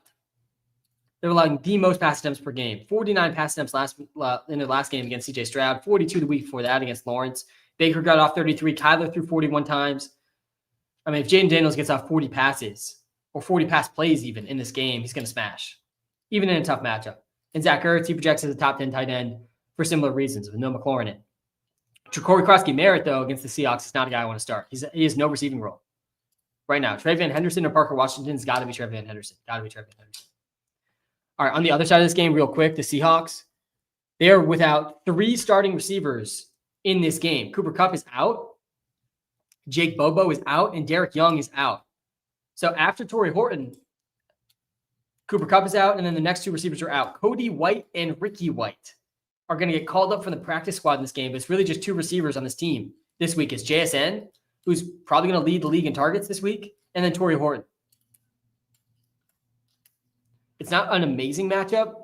They're allowing the most pass attempts per game. 49 pass attempts in the last game against CJ Stroud. 42 the week before that against Lawrence. Baker got off 33. Kyler threw 41 times. I mean, if Jaden Daniels gets off 40 passes or 40 pass plays even in this game, he's going to smash, even in a tough matchup. And Zach Ertz, he projects as a top 10 tight end for similar reasons with no McLaurin in. Jacory Krosky-Merritt, though, against the Seahawks is not a guy I want to start. He has no receiving role right now. TreVeyon Henderson or Parker Washington's got to be TreVeyon Henderson. All right, on the other side of this game, real quick, the Seahawks, they are without 3 starting receivers in this game. Cooper Kupp is out, Jake Bobo is out, and Derek Young is out. So after Torrey Horton, Cooper Kupp is out, and then the next 2 receivers are out. Cody White and Ricky White are going to get called up from the practice squad in this game, but it's really just 2 receivers on this team this week. It's JSN, who's probably going to lead the league in targets this week, and then Torrey Horton. It's not an amazing matchup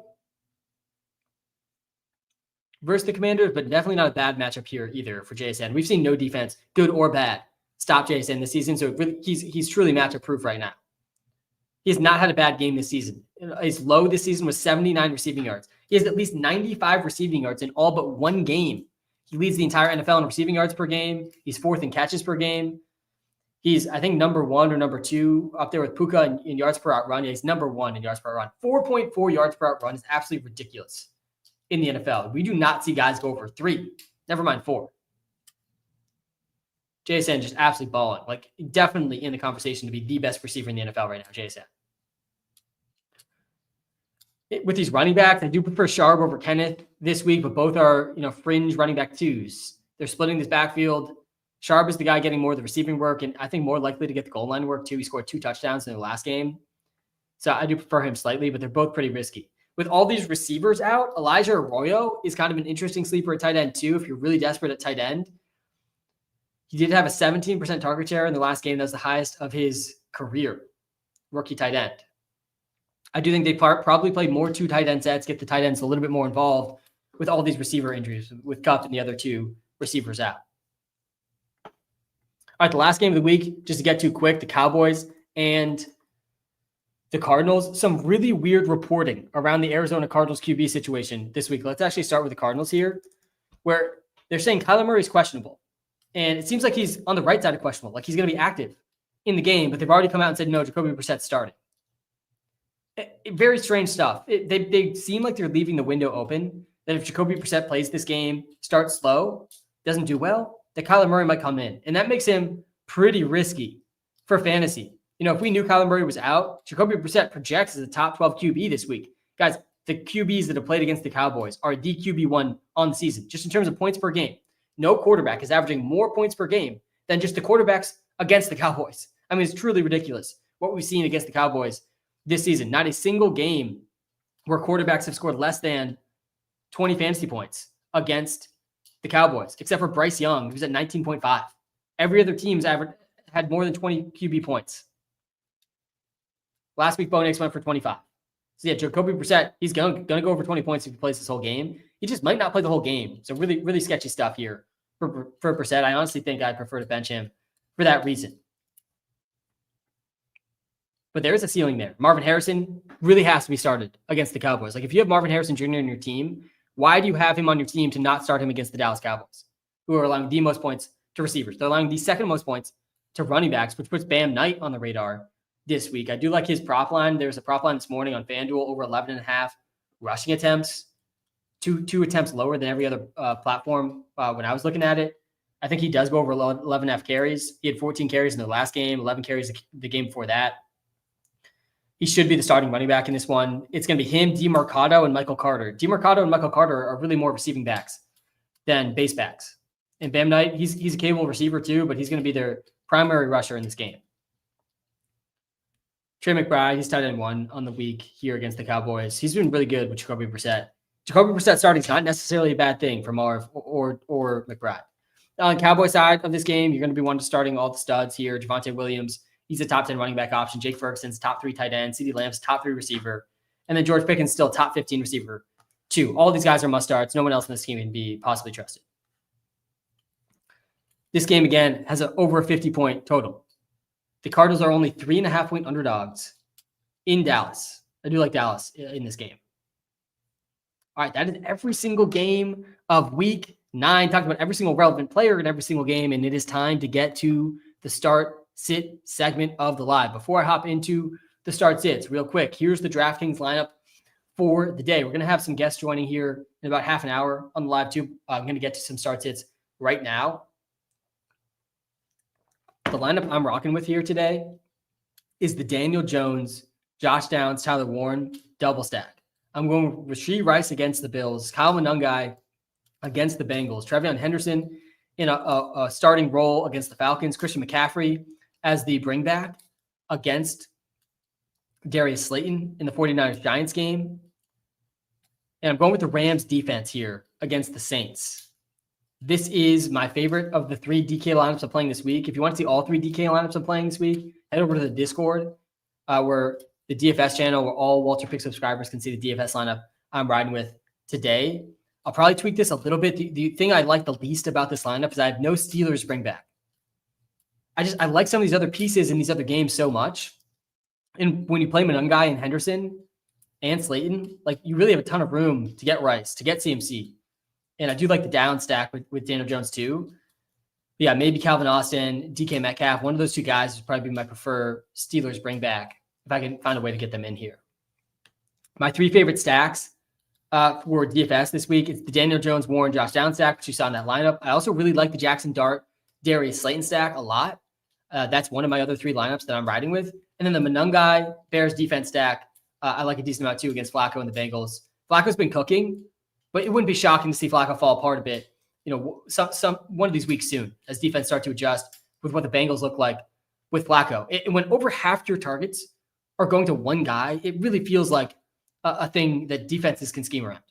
versus the Commanders, but definitely not a bad matchup here either for JSN. We've seen no defense, good or bad, stop JSN this season, so really, he's truly matchup proof right now. He has not had a bad game this season. His low this season was 79 receiving yards. He has at least 95 receiving yards in all but 1 game. He leads the entire NFL in receiving yards per game. He's 4th in catches per game. He's, I think, number 1 or number 2 up there with Puka in yards per out run. Yeah, he's number 1 in yards per out run. 4.4 yards per out run is absolutely ridiculous in the NFL. We do not see guys go over 3, never mind 4. JSN just absolutely balling. Like, definitely in the conversation to be the best receiver in the NFL right now, JSN. With these running backs, I do prefer Sharp over Kenneth this week, but both are, fringe running back 2s. They're splitting this backfield. Sharp is the guy getting more of the receiving work, and I think more likely to get the goal line work too. He scored 2 touchdowns in the last game. So I do prefer him slightly, but they're both pretty risky. With all these receivers out, Elijah Arroyo is kind of an interesting sleeper at tight end too, if you're really desperate at tight end. He did have a 17% target share in the last game. That was the highest of his career, rookie tight end. I do think they probably play more 2 tight end sets, get the tight ends a little bit more involved with all these receiver injuries, with Kupp and the other 2 receivers out. All right, the last game of the week, just to get to quick, the Cowboys and the Cardinals. Some really weird reporting around the Arizona Cardinals QB situation this week. Let's actually start with the Cardinals here, where they're saying Kyler Murray is questionable. And it seems like he's on the right side of questionable, like he's going to be active in the game, but they've already come out and said, no, Jacoby Brissett's starting. Very strange stuff. They seem like they're leaving the window open that if Jacoby Brissett plays this game, starts slow, doesn't do well, that Kyler Murray might come in. And that makes him pretty risky for fantasy. If we knew Kyler Murray was out, Jacoby Brissett projects as a top 12 QB this week. Guys, the QBs that have played against the Cowboys are the QB1 on the season, just in terms of points per game. No quarterback is averaging more points per game than just the quarterbacks against the Cowboys. I mean, it's truly ridiculous what we've seen against the Cowboys this season. Not a single game where quarterbacks have scored less than 20 fantasy points against the Cowboys, except for Bryce Young, who's at 19.5. Every other team's had more than 20 QB points. Last week, Bo Nix went for 25. So yeah, Jacoby Brissett, he's going to go over 20 points if he plays this whole game. He just might not play the whole game. So really, really sketchy stuff here for Brissett. I honestly think I'd prefer to bench him for that reason. But there is a ceiling there. Marvin Harrison really has to be started against the Cowboys. Like if you have Marvin Harrison Jr. in your team, why do you have him on your team to not start him against the Dallas Cowboys, who are allowing the most points to receivers? They're allowing the second most points to running backs, which puts Bam Knight on the radar this week. I do like his prop line. There's a prop line this morning on FanDuel over 11.5 rushing attempts, two attempts lower than every other platform when I was looking at it. I think he does go over 11.5 carries. He had 14 carries in the last game, 11 carries the game before that. He should be the starting running back in this one. It's going to be him, DeMarcado, and Michael Carter. DeMarcado and Michael Carter are really more receiving backs than base backs. And Bam Knight, he's a capable receiver too, but he's going to be their primary rusher in this game. Trey McBride, he's tight end 1 on the week here against the Cowboys. He's been really good with Jacoby Brissett. Jacoby Brissett starting is not necessarily a bad thing for Marv or McBride. On the Cowboy side of this game, you're going to be wanting to starting all the studs here. Javonte Williams, he's a top 10 running back option. Jake Ferguson's top 3 tight end. CeeDee Lamb's top 3 receiver. And then George Pickens still top 15 receiver too. All these guys are must starts. No one else in this game can be possibly trusted. This game, again, has an over 50-point total. The Cardinals are only 3.5-point underdogs in Dallas. I do like Dallas in this game. All right, that is every single game of week 9. Talked about every single relevant player in every single game, and it is time to get to the start-sit segment of the live. Before I hop into the start-sits, real quick, here's the Draftkings lineup for the day. We're going to have some guests joining here in about half an hour on the live too. I'm going to get to some start-sits right now. The lineup I'm rocking with here today is the Daniel Jones, Josh Downs, Tyler Warren double stack. I'm going with Rashee Rice against the Bills, Kyle Monangai against the Bengals, Trevion Henderson in a starting role against the Falcons, Christian McCaffrey as the bringback against Darius Slayton in the 49ers Giants game. And I'm going with the Rams defense here against the Saints. This is my favorite of the 3 DK lineups I'm playing this week. If you want to see all 3 DK lineups I'm playing this week, head over to the Discord where the DFS channel, where all WalterPicks subscribers can see the DFS lineup I'm riding with today. I'll probably tweak this a little bit. The thing I like the least about this lineup is I have no Steelers bring back. I like some of these other pieces in these other games so much. And when you play Monangai and Henderson and Slayton, like you really have a ton of room to get Rice, to get CMC. And I do like the down stack with Daniel Jones too. But yeah, maybe Calvin Austin, DK Metcalf. One of those 2 guys would probably be my preferred Steelers bring back if I can find a way to get them in here. My 3 favorite stacks for DFS this week is the Daniel Jones, Warren, Josh Downs stack, which you saw in that lineup. I also really like the Jackson Dart, Darius Slayton stack a lot. That's one of my other 3 lineups that I'm riding with. And then the Monangai Bears defense stack, I like a decent amount too against Flacco and the Bengals. Flacco's been cooking, but it wouldn't be shocking to see Flacco fall apart a bit, one of these weeks soon as defense start to adjust with what the Bengals look like with Flacco. When over half your targets are going to one guy, it really feels like a thing that defenses can scheme around.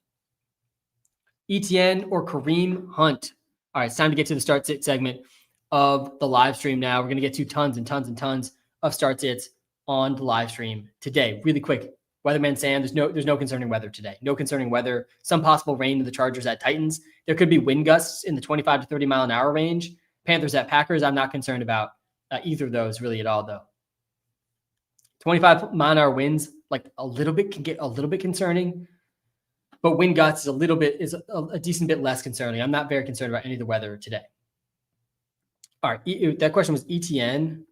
ETN or Kareem Hunt. All right, it's time to get to the start-sit segment of the live stream now. We're going to get to tons and tons and tons of start-sits on the live stream today. Really quick. Weatherman Sam, there's no concerning weather today. No concerning weather. Some possible rain to the Chargers at Titans. There could be wind gusts in the 25 to 30 mile an hour range. Panthers at Packers. I'm not concerned about either of those really at all, though. 25 mile an hour winds, like can get a little bit concerning, but wind gusts is a decent bit less concerning. I'm not very concerned about any of the weather today. All right, that question was ETN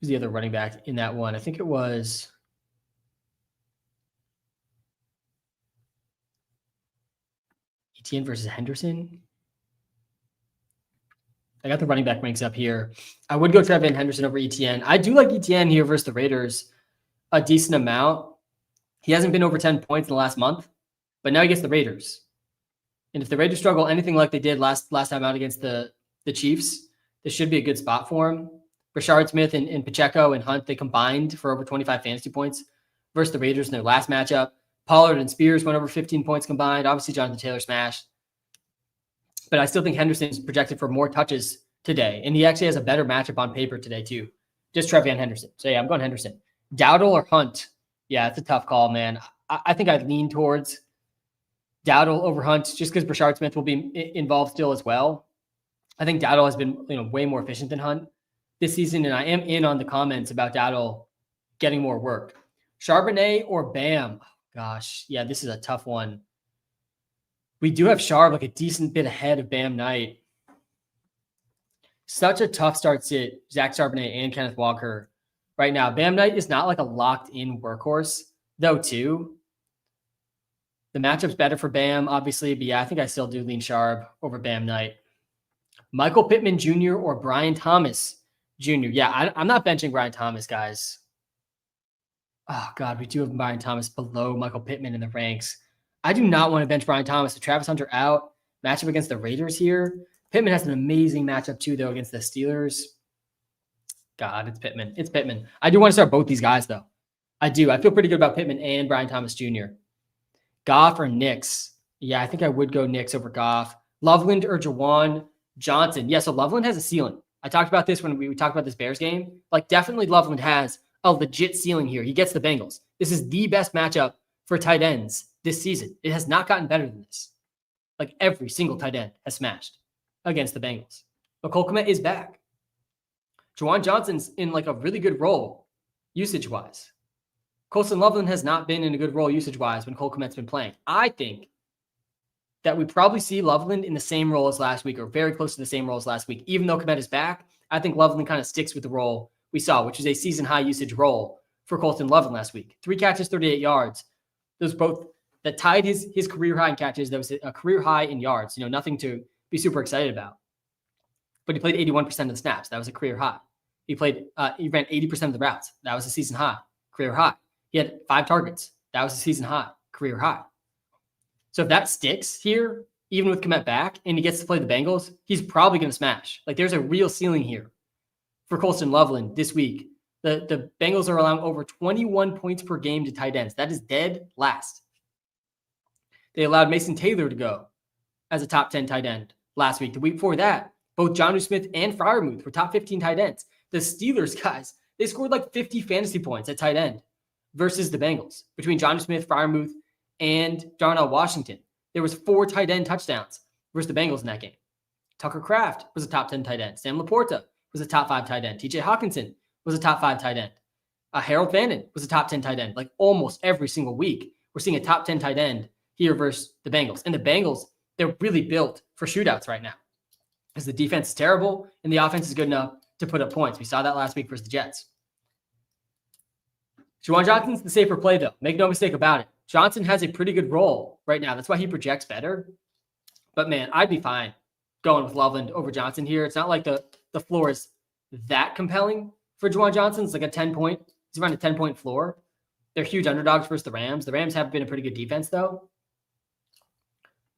Who's the other running back in that one? I think it was Etienne versus Henderson. I got the running back ranks up here. I would go Trev Van Henderson over Etienne. I do like Etienne here versus the Raiders a decent amount. He hasn't been over 10 points in the last month, but now he gets the Raiders. And if the Raiders struggle anything like they did last time out against the Chiefs, this should be a good spot for him. Rashard Smith and Pacheco and Hunt, they combined for over 25 fantasy points versus the Raiders in their last matchup. Pollard and Spears went over 15 points combined. Obviously, Jonathan Taylor smashed. But I still think Henderson's projected for more touches today. And he actually has a better matchup on paper today, too. Just Trev Van Henderson. So, yeah, I'm going Henderson. Dowdle or Hunt? Yeah, it's a tough call, man. I think I'd lean towards Dowdle over Hunt just because Rashard Smith will be involved still as well. I think Dowdle has been way more efficient than Hunt this season, and I am in on the comments about Dowdle getting more work. Charbonnet or Bam? Gosh, yeah, this is a tough one. We do have Sharp like a decent bit ahead of Bam Knight. Such a tough start sit, Zach Charbonnet and Kenneth Walker right now. Bam Knight is not like a locked-in workhorse, though, too. The matchup's better for Bam, obviously, but yeah, I think I still do lean Sharp over Bam Knight. Michael Pittman Jr. or Brian Thomas Jr. Yeah, I'm not benching Brian Thomas, guys. Oh, God, we do have Brian Thomas below Michael Pittman in the ranks. I do not want to bench Brian Thomas. With Travis Hunter out, matchup against the Raiders here. Pittman has an amazing matchup, too, though, against the Steelers. God, it's Pittman. It's Pittman. I do want to start both these guys, though. I do. I feel pretty good about Pittman and Brian Thomas Jr. Goff or Nix? Yeah, I think I would go Nix over Goff. Loveland or Juwan Johnson? Yeah, so Loveland has a ceiling. I talked about this when we talked about this Bears game. Like, definitely Loveland has a legit ceiling here. He gets the Bengals. This is the best matchup for tight ends this season. It has not gotten better than this. Like, every single tight end has smashed against the Bengals. But Cole Kmet is back. Juwan Johnson's in like a really good role usage-wise. Colston Loveland has not been in a good role usage-wise when Cole Kmet's been playing. I think that we probably see Loveland in the same role as last week or very close to the same role as last week. Even though Kmet is back, I think Loveland kind of sticks with the role we saw, which is a season-high usage role for Colston Loveland last week. 3 catches, 38 yards. Those both that tied his career high in catches. That was a career high in yards. Nothing to be super excited about. But he played 81% of the snaps. That was a career high. He ran 80% of the routes. That was a season high, career high. He had 5 targets. That was a season high, career high. So if that sticks here, even with Kmet back, and he gets to play the Bengals, he's probably going to smash. Like, there's a real ceiling here for Colston Loveland this week. The Bengals are allowing over 21 points per game to tight ends. That is dead last. They allowed Mason Taylor to go as a top 10 tight end last week. The week before that, both Jonnu Smith and Freiermuth were top 15 tight ends. The Steelers, guys, they scored like 50 fantasy points at tight end versus the Bengals. Between Jonnu Smith, Freiermuth, and Darnell Washington, there was 4 tight end touchdowns versus the Bengals in that game. Tucker Kraft was a top 10 tight end. Sam Laporta was a top 5 tight end. TJ Hawkinson was a top 5 tight end. Harold Fannin was a top 10 tight end. Like, almost every single week, we're seeing a top 10 tight end here versus the Bengals. And the Bengals, they're really built for shootouts right now because the defense is terrible and the offense is good enough to put up points. We saw that last week versus the Jets. Juwan Johnson's the safer play, though. Make no mistake about it. Johnson has a pretty good role right now. That's why he projects better. But, man, I'd be fine going with Loveland over Johnson here. It's not like the floor is that compelling for Juwan Johnson. It's like a 10-point. He's around a 10-point floor. They're huge underdogs versus the Rams. The Rams have been a pretty good defense, though.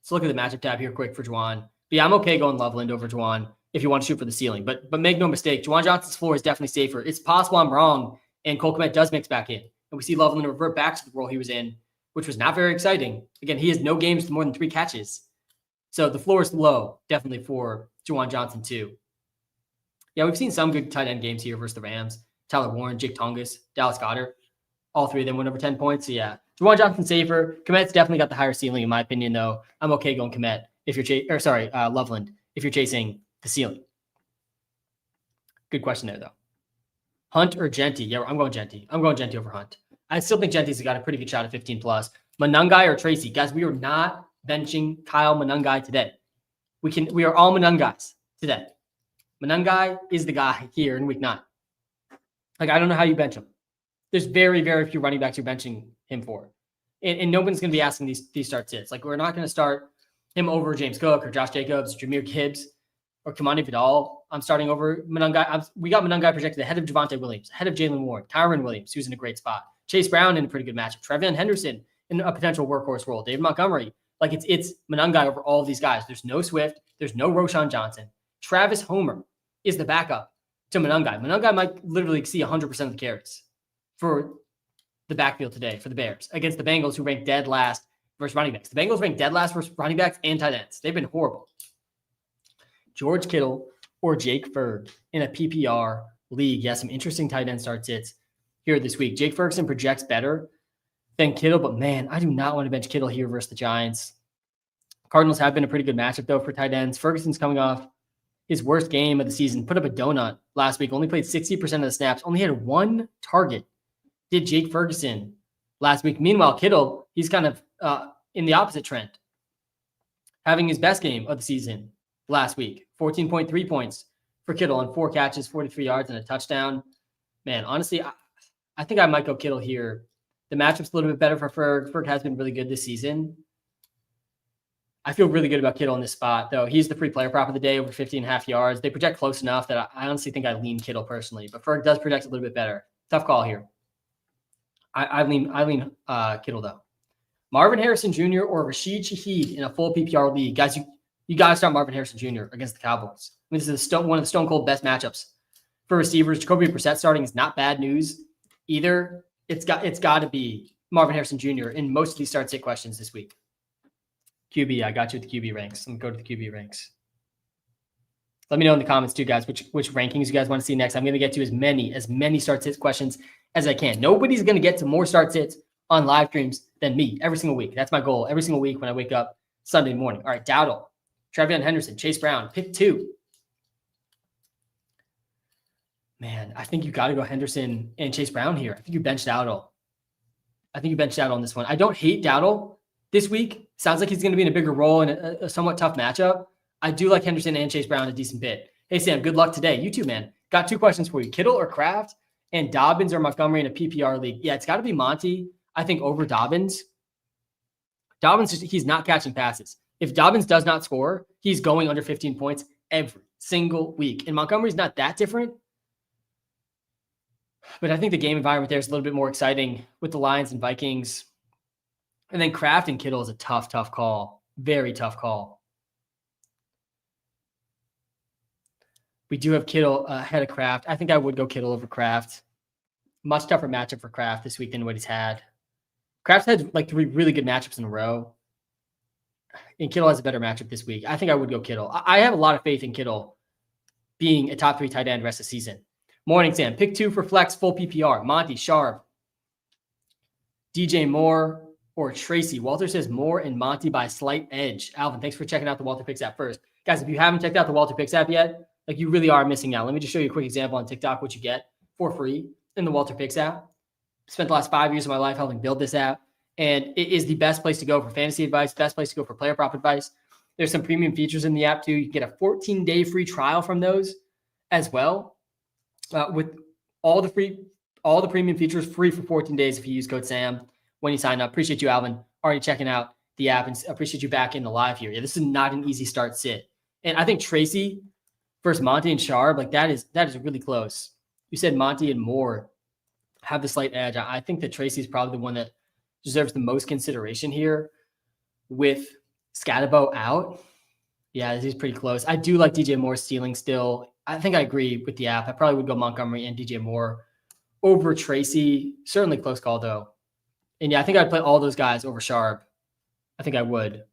Let's look at the matchup tab here quick for Juwan. But yeah, I'm okay going Loveland over Juwan if you want to shoot for the ceiling. But make no mistake, Juwan Johnson's floor is definitely safer. It's possible I'm wrong and Cole Kmet does mix back in. And we see Loveland revert back to the role he was in, which was not very exciting. Again, he has no games with more than 3 catches. So the floor is low, definitely for Juwan Johnson too. Yeah, we've seen some good tight end games here versus the Rams. Tyler Warren, Jake Tongas, Dallas Goedert. All 3 of them went over 10 points. So yeah, Juwan Johnson safer. Kmet's definitely got the higher ceiling in my opinion, though. I'm okay going Kmet if you're Loveland if you're chasing the ceiling. Good question there, though. Hunt or Genty? Yeah, I'm going Genty. I'm going Genty over Hunt. I still think Genty's got a pretty good shot at 15 plus. Manungai or Tracy? Guys, we are not benching Kyle Manungai today. We are all Manungais today. Manungai is the guy here in week 9. Like, I don't know how you bench him. There's very, very few running backs you're benching him for. And no one's going to be asking these start sits. Like, we're not going to start him over James Cook or Josh Jacobs, Jameer Gibbs, or Kamani Vidal. I'm starting over Monungai. We got Monungai projected ahead of Javonte Williams, ahead of Jalen Warren, Kyron Williams, who's in a great spot, Chase Brown in a pretty good matchup, Trevion Henderson in a potential workhorse role, David Montgomery. Like, it's Monungai over all of these guys. There's no Swift. There's no Roshan Johnson. Travis Homer is the backup to Monungai. Monungai might literally see 100% of the carries for the backfield today for the Bears against the Bengals, who ranked dead last versus running backs. The Bengals ranked dead last versus running backs and tight ends. They've been horrible. George Kittle or Jake Ferg in a PPR league. Yeah, some interesting tight end start sits here this week. Jake Ferguson projects better than Kittle, but man, I do not want to bench Kittle here versus the Giants. Cardinals have been a pretty good matchup, though, for tight ends. Ferguson's coming off his worst game of the season, put up a donut last week, only played 60% of the snaps, only had one target. Did Jake Ferguson last week. Meanwhile, Kittle, he's kind of in the opposite trend, having his best game of the season last week. 14.3 points for Kittle on 4 catches, 43 yards, and a touchdown. Man, honestly, I think I might go Kittle here. The matchup's a little bit better for Ferg. Ferg has been really good this season. I feel really good about Kittle in this spot, though. He's the free player prop of the day, over 50.5 yards. They project close enough that I honestly think I lean Kittle personally, but Ferg does project a little bit better. Tough call here. I lean Kittle, though. Marvin Harrison Jr. or Rashid Shaheed in a full PPR league. Guys, you got to start Marvin Harrison Jr. against the Cowboys. I mean, this is one of the stone cold best matchups for receivers. Jacoby Brissett starting is not bad news either. It's got to be Marvin Harrison Jr. in most of these start-sit questions this week. QB, I got you with the QB ranks. Let me go to the QB ranks. Let me know in the comments too, guys, which rankings you guys want to see next. I'm going to get to as many start-sits questions as I can. Nobody's going to get to more start-sits on live streams than me every single week. That's my goal every single week when I wake up Sunday morning. All right, Dowdle, Trevion Henderson, Chase Brown, pick 2. Man, I think you got to go Henderson and Chase Brown here. I think you benched Dowdle. On this one. I don't hate Dowdle this week. Sounds like he's going to be in a bigger role in a somewhat tough matchup. I do like Henderson and Chase Brown a decent bit. Hey, Sam, good luck today. You too, man. Got 2 questions for you. Kittle or Kraft and Dobbins or Montgomery in a PPR league? Yeah, it's got to be Monty, I think, over Dobbins. He's not catching passes. If Dobbins does not score, he's going under 15 points every single week. And Montgomery's not that different. But I think the game environment there is a little bit more exciting with the Lions and Vikings. And then Kraft and Kittle is a tough call. Very tough call. We do have Kittle ahead of Kraft. I think I would go Kittle over Kraft. Much tougher matchup for Kraft this week than what he's had. Kraft's had like 3 really good matchups in a row. And Kittle has a better matchup this week. I think I would go Kittle. I have a lot of faith in Kittle being a top 3 tight end rest of the season. Morning, Sam. Pick 2 for flex, full PPR. Monty, Sharp, DJ Moore, or Tracy. Walter says Moore and Monty by slight edge. Alvin, thanks for checking out the WalterPicks app first. Guys, if you haven't checked out the WalterPicks app yet, like, you really are missing out. Let me just show you a quick example on TikTok, what you get for free in the WalterPicks app. Spent the last 5 years of my life helping build this app, and it is the best place to go for fantasy advice, best place to go for player prop advice. There's some premium features in the app too. You can get a 14-day free trial from those as well. With all the premium features free for 14 days if you use code SAM when you sign up. Appreciate you, Alvin, already checking out the app, and appreciate you back in the live here. Yeah, this is not an easy start sit. And I think Tracy versus Monty and Sharp, like, that is really close. You said Monty and Moore have the slight edge. I think that Tracy is probably the one that deserves the most consideration here with Scatabo out. Yeah, this is pretty close. I do like DJ Moore's ceiling still. I think I agree with the app. I probably would go Montgomery and DJ Moore over Tracy. Certainly close call, though. And yeah, I think I'd play all those guys over Sharp. I think I would.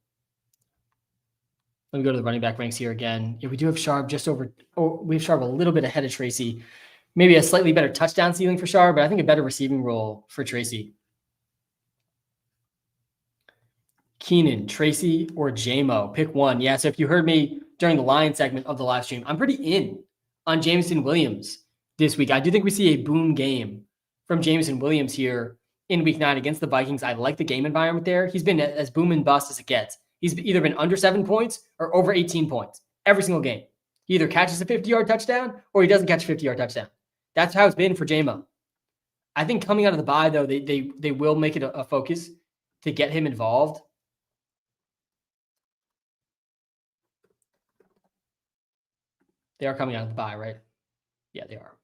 Let me go to the running back ranks here again. Yeah, we do have Sharp just over. Oh, we have Sharp a little bit ahead of Tracy. Maybe a slightly better touchdown ceiling for Sharp, but I think a better receiving role for Tracy. Keenan, Tracy, or JMO. Pick one. Yeah, so if you heard me during the Lion segment of the live stream, I'm pretty in on Jameson Williams this week. I do think we see a boom game from Jameson Williams here in week 9 against the Vikings. I like the game environment there. He's been as boom and bust as it gets. He's either been under 7 points or over 18 points every single game. He either catches a 50-yard touchdown or he doesn't catch a 50-yard touchdown. That's how it's been for J-Mo. I think coming out of the bye, though, they will make it a focus to get him involved. They are coming out of the bye, right? Yeah, they are.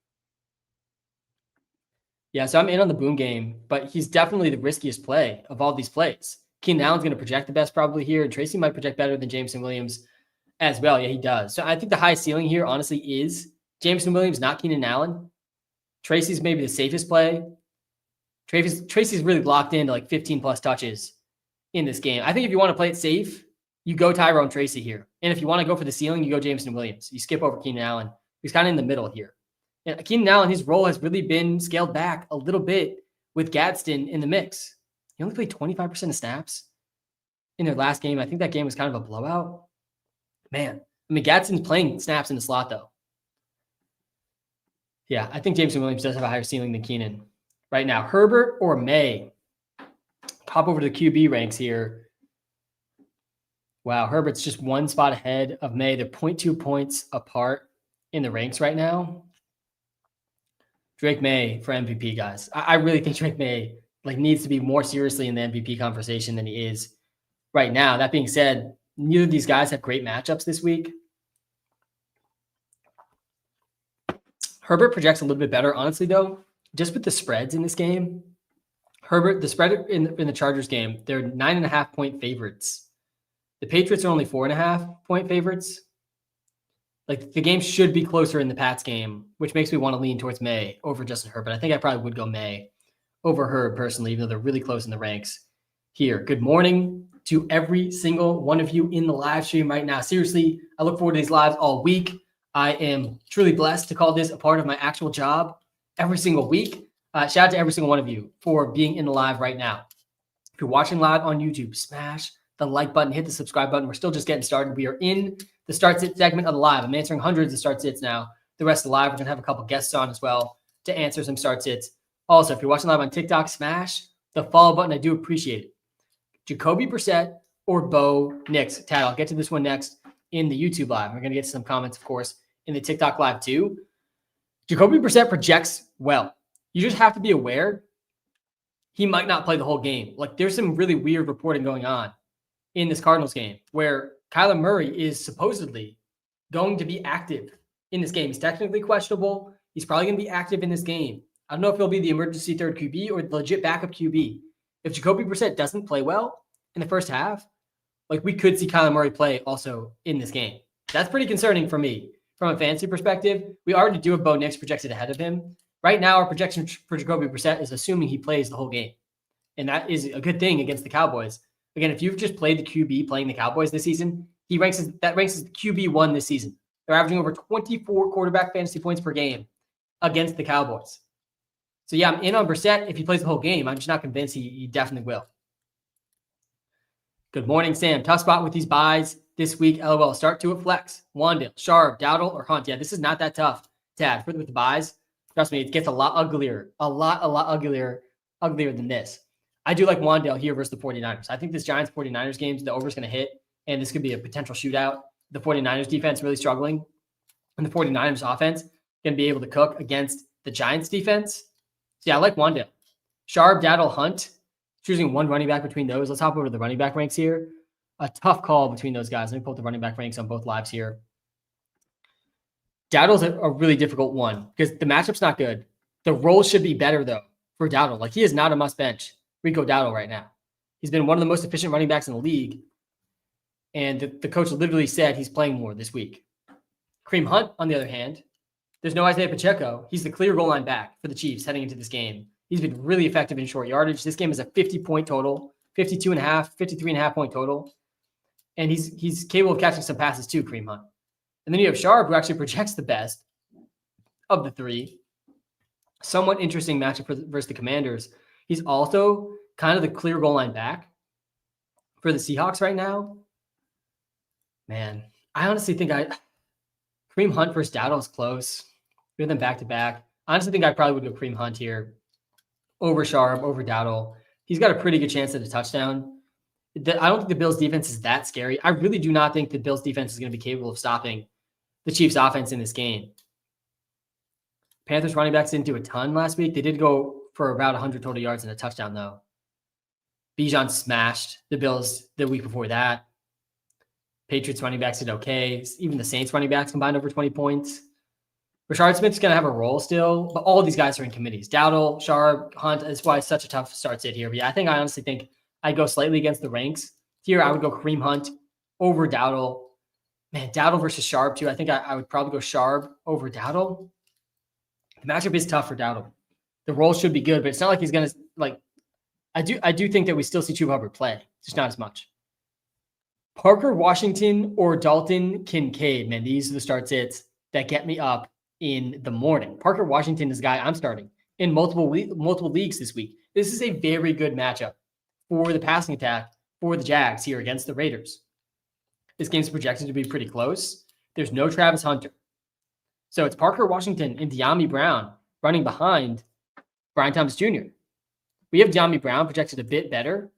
Yeah, so I'm in on the Boone game, but he's definitely the riskiest play of all these plays. Keenan Allen's going to project the best probably here, and Tracy might project better than Jameson Williams as well. Yeah, he does. So I think the high ceiling here, honestly, is Jameson Williams, not Keenan Allen. Tracy's maybe the safest play. Tracy's really locked into like 15-plus touches in this game. I think if you want to play it safe, you go Tyrone Tracy here. And if you want to go for the ceiling, you go Jameson Williams. You skip over Keenan Allen. He's kind of in the middle here. And Keenan Allen, his role has really been scaled back a little bit with Gadsden in the mix. He only played 25% of snaps in their last game. I think that game was kind of a blowout. Man, I mean, Gadsden's playing snaps in the slot, though. Yeah, I think Jameson Williams does have a higher ceiling than Keenan right now. Herbert or May? Hop over to the QB ranks here. Wow, Herbert's just one spot ahead of May. They're 0.2 points apart in the ranks right now. Drake May for MVP, guys. I really think Drake May needs to be more seriously in the MVP conversation than he is right now. That being said, neither of these guys have great matchups this week. Herbert projects a little bit better, honestly, though, just with the spreads in this game. Herbert, the spread in the Chargers game, they're 9.5-point favorites. The Patriots are only 4.5-point favorites. The game should be closer in the Pats game, which makes me want to lean towards May over Justin Herbert. I think I probably would go May over Herb personally, even though they're really close in the ranks here. Good morning to every single one of you in the live stream right now. Seriously, I look forward to these lives all week. I am truly blessed to call this a part of my actual job every single week. Shout out to every single one of you for being in the live right now. If you're watching live on YouTube, smash the like button, hit the subscribe button. We're still just getting started. We are in the start sit segment of the live. I'm answering hundreds of start sits now. The rest of the live, we're going to have a couple guests on as well to answer some start sits. Also, if you're watching live on TikTok, smash the follow button. I do appreciate it. Jacoby Brissett or Bo Nix? Tad, I'll get to this one next in the YouTube live. We're going to get to some comments, of course, in the TikTok live too. Jacoby Brissett projects well. You just have to be aware he might not play the whole game. There's some really weird reporting going on in this Cardinals game where Kyler Murray is supposedly going to be active in this game. He's technically questionable. He's probably going to be active in this game. I don't know if he'll be the emergency third QB or the legit backup QB. If Jacoby Brissett doesn't play well in the first half, we could see Kyler Murray play also in this game. That's pretty concerning for me from a fantasy perspective. We already do have Bo Nix projected ahead of him. Right now, our projection for Jacoby Brissett is assuming he plays the whole game. And that is a good thing against the Cowboys. Again, if you've just played the QB playing the Cowboys this season, ranks as QB1 this season. They're averaging over 24 quarterback fantasy points per game against the Cowboys. So yeah, I'm in on Brissett if he plays the whole game. I'm just not convinced he definitely will. Good morning, Sam. Tough spot with these buys this week. LOL. Start to a flex. Wandale, Sharp, Dowdle, or Hunt. Yeah, this is not that tough, Tad. With the buys, trust me, it gets a lot uglier. A lot uglier than this. I do like Wandale here versus the 49ers. I think this Giants-49ers game, the over is going to hit, and this could be a potential shootout. The 49ers defense really struggling, and the 49ers offense going to be able to cook against the Giants defense. So yeah, I like Wandale. Sharp, Dowdle, Hunt. Choosing one running back between those. Let's hop over to the running back ranks here. A tough call between those guys. Let me pull up the running back ranks on both lives here. Dowdle's a really difficult one because the matchup's not good. The role should be better, though, for Dowdle. He is not a must-bench Rico Dowdle right now. He's been one of the most efficient running backs in the league, and the coach literally said he's playing more this week. Kareem Hunt, on the other hand, there's no Isaiah Pacheco. He's the clear goal line back for the Chiefs heading into this game. He's been really effective in short yardage. This game is a 50-point total, 53.5 point total. And he's capable of catching some passes too, Kareem Hunt. And then you have Sharp, who actually projects the best of the three. Somewhat interesting matchup versus the Commanders. He's also kind of the clear goal line back for the Seahawks right now. Man, I honestly think Kareem Hunt versus Dowdle is close. We have them back-to-back. I honestly think I probably would go Kareem Hunt here over Sharp, over Dowdle. He's got a pretty good chance at a touchdown. I don't think the Bills' defense is that scary. I really do not think the Bills' defense is going to be capable of stopping the Chiefs' offense in this game. Panthers running backs didn't do a ton last week. They did go for about 100 total yards and a touchdown, though. Bijan smashed the Bills the week before that. Patriots running backs did okay. Even the Saints running backs combined over 20 points. Rashard Smith's going to have a role still, but all of these guys are in committees. Dowdle, Sharp, Hunt. That's why it's such a tough start sit here. But yeah, I honestly think I'd go slightly against the ranks. Here, I would go Kareem Hunt over Dowdle. Man, Dowdle versus Sharp, too. I think I would probably go Sharp over Dowdle. The matchup is tough for Dowdle. The role should be good, but it's not like he's going to, like, I do think that we still see Chuba Hubbard play, just not as much. Parker Washington or Dalton Kincaid, man, these are the start sits that get me up in the morning. Parker Washington is a guy I'm starting in multiple leagues this week. This is a very good matchup for the passing attack for the Jags here against the Raiders. This game's projected to be pretty close. There's no Travis Hunter. So it's Parker Washington and De'Ami Brown running behind Brian Thomas Jr. We have De'Ami Brown projected a bit better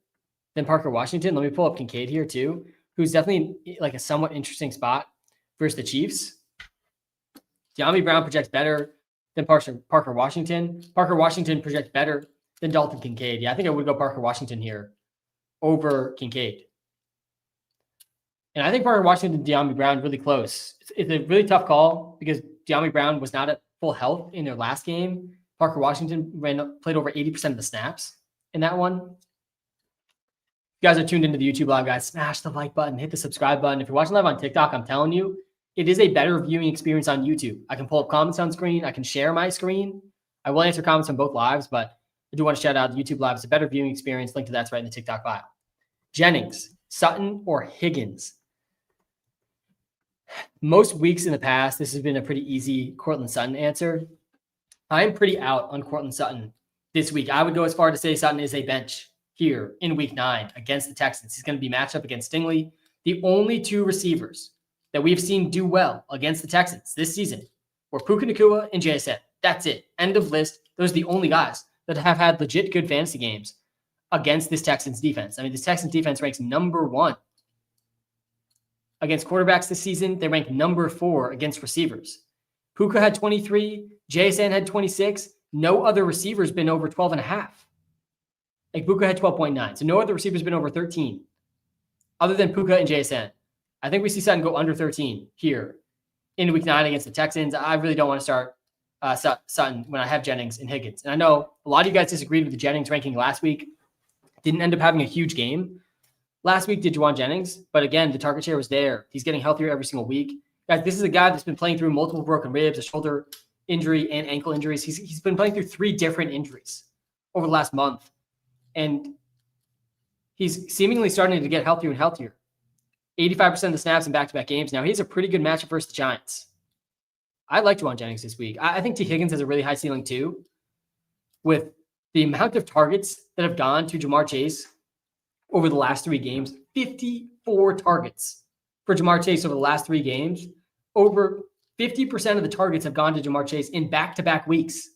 than Parker Washington. Let me pull up Kincaid here too, who's definitely like a somewhat interesting spot versus the Chiefs. De'Ami Brown projects better than Parker Washington. Parker Washington projects better than Dalton Kincaid. Yeah, I think I would go Parker Washington here over Kincaid. And I think Parker Washington and De'Ami Brown really close. It's a really tough call because De'Ami Brown was not at full health in their last game. Parker Washington played over 80% of the snaps in that one. If you guys are tuned into the YouTube live, guys, smash the like button, hit the subscribe button. If you're watching live on TikTok, I'm telling you, it is a better viewing experience on YouTube. I can pull up comments on screen. I can share my screen. I will answer comments on both lives, but I do want to shout out the YouTube live. It's a better viewing experience. Link to that's right in the TikTok bio. Jennings, Sutton, or Higgins? Most weeks in the past, this has been a pretty easy Courtland Sutton answer. I'm pretty out on Courtland Sutton this week. I would go as far to say Sutton is a bench here in week 9 against the Texans. He's going to be matched up against Stingley. The only two receivers that we've seen do well against the Texans this season were Puka Nacua and JSN. That's it. End of list. Those are the only guys that have had legit good fantasy games against this Texans defense. I mean, this Texans defense ranks number 1 against quarterbacks this season. They rank number 4 against receivers. Puka had 23. JSN had 26. No other receiver's been over 12.5. Like Puka had 12.9. So no other receiver's been over 13 other than Puka and JSN. I think we see Sutton go under 13 here in week 9 against the Texans. I really don't want to start Sutton when I have Jennings and Higgins. And I know a lot of you guys disagreed with the Jennings ranking last week. Didn't end up having a huge game. Last week did Juwan Jennings, but again, the target share was there. He's getting healthier every single week. Guys, this is a guy that's been playing through multiple broken ribs, a shoulder injury, and ankle injuries. He's been playing through 3 different injuries over the last month. And he's seemingly starting to get healthier and healthier. 85% of the snaps in back-to-back games. Now, he has a pretty good matchup versus the Giants. I like Juwan Jennings this week. I think T. Higgins has a really high ceiling too. With the amount of targets that have gone to Jamar Chase over the last 3 games, 54 targets for Jamar Chase over the last 3 games. Over 50% of the targets have gone to Jamar Chase in back-to-back weeks.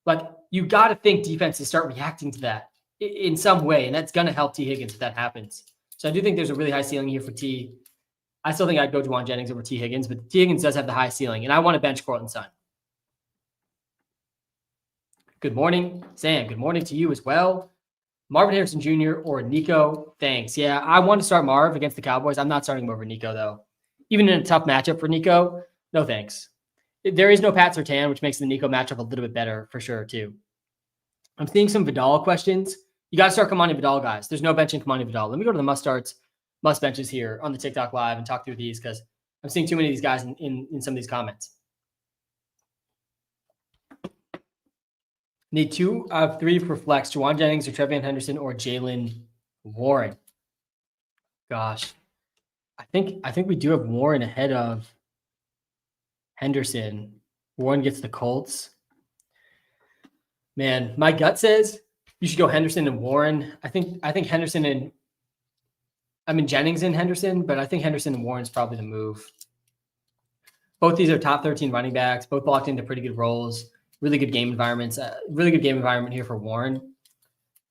Like, you got to think defenses start reacting to that in some way, and that's going to help T. Higgins if that happens. So I do think there's a really high ceiling here for T. I still think I'd go Juwan Jennings over T. Higgins, but T. Higgins does have the high ceiling, and I want to bench Courtland Sutton. Good morning, Sam. Good morning to you as well. Marvin Harrison Jr. or Nico? Thanks. Yeah, I want to start Marv against the Cowboys. I'm not starting him over Nico, though. Even in a tough matchup for Nico, no thanks. There is no Pat Surtain, which makes the Nico matchup a little bit better for sure, too. I'm seeing some Vidal questions. You got to start Kamani Vidal, guys. There's no benching Kamani Vidal. Let me go to the must benches here on the TikTok live and talk through these because I'm seeing too many of these guys in some of these comments. Need 2 of 3 for flex. Juwan Jennings or Trevion Henderson or Jaylen Warren. Gosh. I think we do have Warren ahead of Henderson. Warren gets the Colts. Man, my gut says you should go Henderson and Warren. I think Henderson and Jennings and Henderson, but I think Henderson and Warren's probably the move. Both these are top 13 running backs, both locked into pretty good roles. Really good game environments. Really good game environment here for Warren.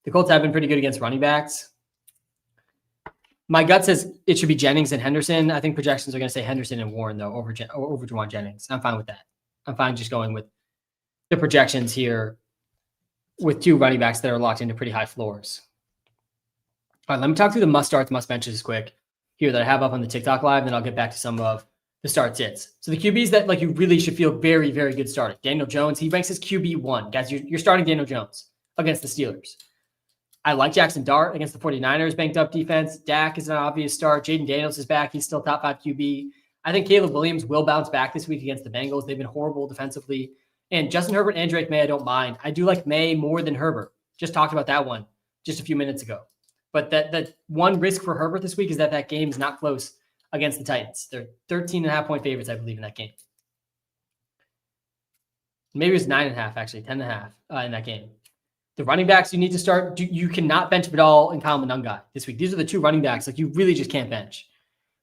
The Colts have been pretty good against running backs. My gut says it should be Jennings and Henderson. I think projections are going to say Henderson and Warren, though, over Juwan Jennings. I'm fine with that. I'm fine just going with the projections here with 2 running backs that are locked into pretty high floors. All right, let me talk through the must starts, must benches quick here that I have up on the TikTok live. Then I'll get back to some of the start sits. So the QBs that like you really should feel very, very good starting. Daniel Jones, he ranks as QB1. Guys, you're starting Daniel Jones against the Steelers. I like Jackson Dart against the 49ers, banked up defense. Dak is an obvious start. Jaden Daniels is back. He's still top 5 QB. I think Caleb Williams will bounce back this week against the Bengals. They've been horrible defensively. And Justin Herbert and Drake May, I don't mind. I do like May more than Herbert. Just talked about that one just a few minutes ago. But that one risk for Herbert this week is that game is not close against the Titans. They're 13.5-point favorites, I believe, in that game. Maybe it was 9.5, actually, 10.5 in that game. The running backs you need to start, you cannot bench Vidal and Kyle Monangai this week. These are the 2 running backs like you really just can't bench.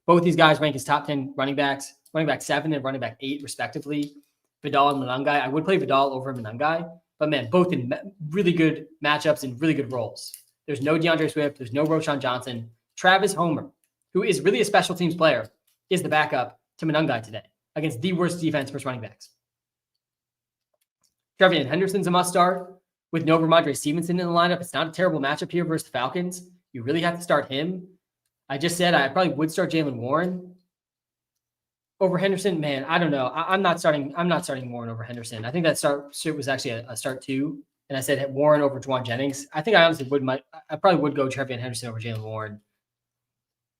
Both these guys rank as top 10 running backs, running back 7 and running back 8, respectively. Vidal and Monangai. I would play Vidal over Monangai, but man, both in really good matchups and really good roles. There's no DeAndre Swift. There's no Roschon Johnson. Travis Homer, who is really a special teams player, is the backup to Monangai today against the worst defense versus running backs. Trevian Henderson's a must start with no Ramondre Stevenson in the lineup. It's not a terrible matchup here versus the Falcons. You really have to start him. I just said I probably would start Jaylen Warren over Henderson. Man, I don't know. I'm not starting Warren over Henderson. I think that start was actually a start 2. And I said Warren over Juwan Jennings. I think I honestly I probably would go Trevian Henderson over Jaylen Warren.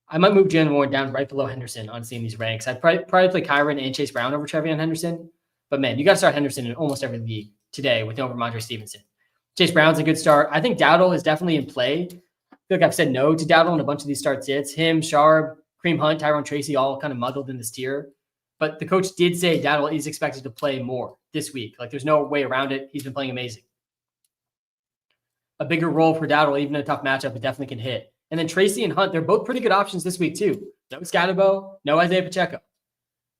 I might move Jaylen Warren down right below Henderson, honestly, in these ranks. I'd probably play Kyron and Chase Brown over Trevian Henderson. But man, you got to start Henderson in almost every league today with no Ramondre Stevenson. Chase Brown's a good start. I think Dowdle is definitely in play. I feel like I've said no to Dowdle in a bunch of these start sits. Him, Sharp, Kareem Hunt, Tyrone Tracy, all kind of muddled in this tier. But the coach did say Dowdle is expected to play more this week. Like there's no way around it. He's been playing amazing. A bigger role for Dowdle, even in a tough matchup, it definitely can hit. And then Tracy and Hunt, they're both pretty good options this week too. No Scatterbo, no Isaiah Pacheco.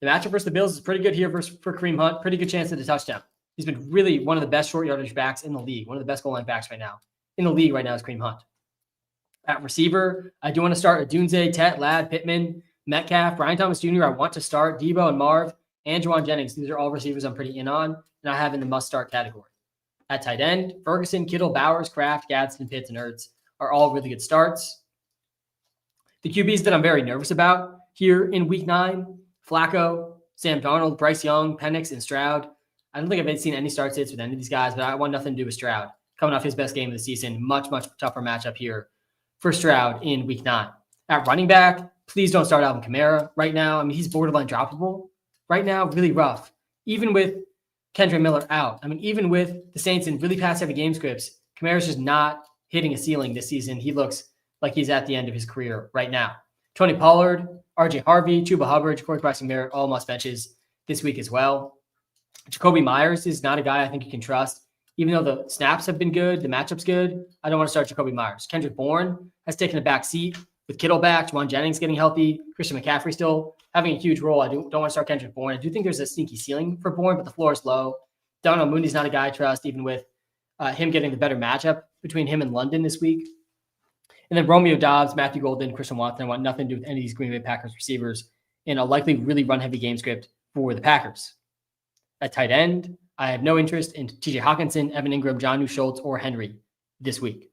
The matchup versus the Bills is pretty good here for Kareem Hunt. Pretty good chance at a touchdown. He's been really one of the best short yardage backs in the league. One of the best goal line backs right now. In the league right now is Kareem Hunt. At receiver, I do want to start Adunze, Tet, Ladd, Pittman, Metcalf, Brian Thomas Jr. I want to start Debo and Marv and Juwan Jennings. These are all receivers I'm pretty in on and I have in the must-start category. At tight end, Ferguson, Kittle, Bowers, Kraft, Gadsden, Pitts, and Ertz are all really good starts. The QBs that I'm very nervous about here in Week 9, Flacco, Sam Darnold, Bryce Young, Penix, and Stroud. I don't think I've seen any start sits with any of these guys, but I want nothing to do with Stroud. Coming off his best game of the season, much, much tougher matchup here for Stroud in Week 9. At running back, please don't start Alvin Kamara right now. I mean, he's borderline droppable right now, really rough. Even with Kendra Miller out. I mean, even with the Saints in really pass-heavy game scripts, Kamara's just not hitting a ceiling this season. He looks like he's at the end of his career right now. Tony Pollard, RJ Harvey, Chuba Hubbard, Corey Bryson Merritt, all must benches this week as well. Jacoby Myers is not a guy I think you can trust. Even though the snaps have been good, the matchup's good, I don't want to start Jacoby Myers. Kendrick Bourne has taken a back seat with Kittle back, Juwan Jennings getting healthy, Christian McCaffrey still having a huge role. I don't want to start Kendrick Bourne. I do think there's a sneaky ceiling for Bourne, but the floor is low. Donald Mooney's not a guy I trust, even with him getting the better matchup between him and London this week. And then Romeo Doubs, Matthew Golden, Christian Watson. I want nothing to do with any of these Green Bay Packers receivers in a likely really run-heavy game script for the Packers. At tight end, I have no interest in TJ Hawkinson, Evan Ingram, Jonnu Schultz, or Henry this week.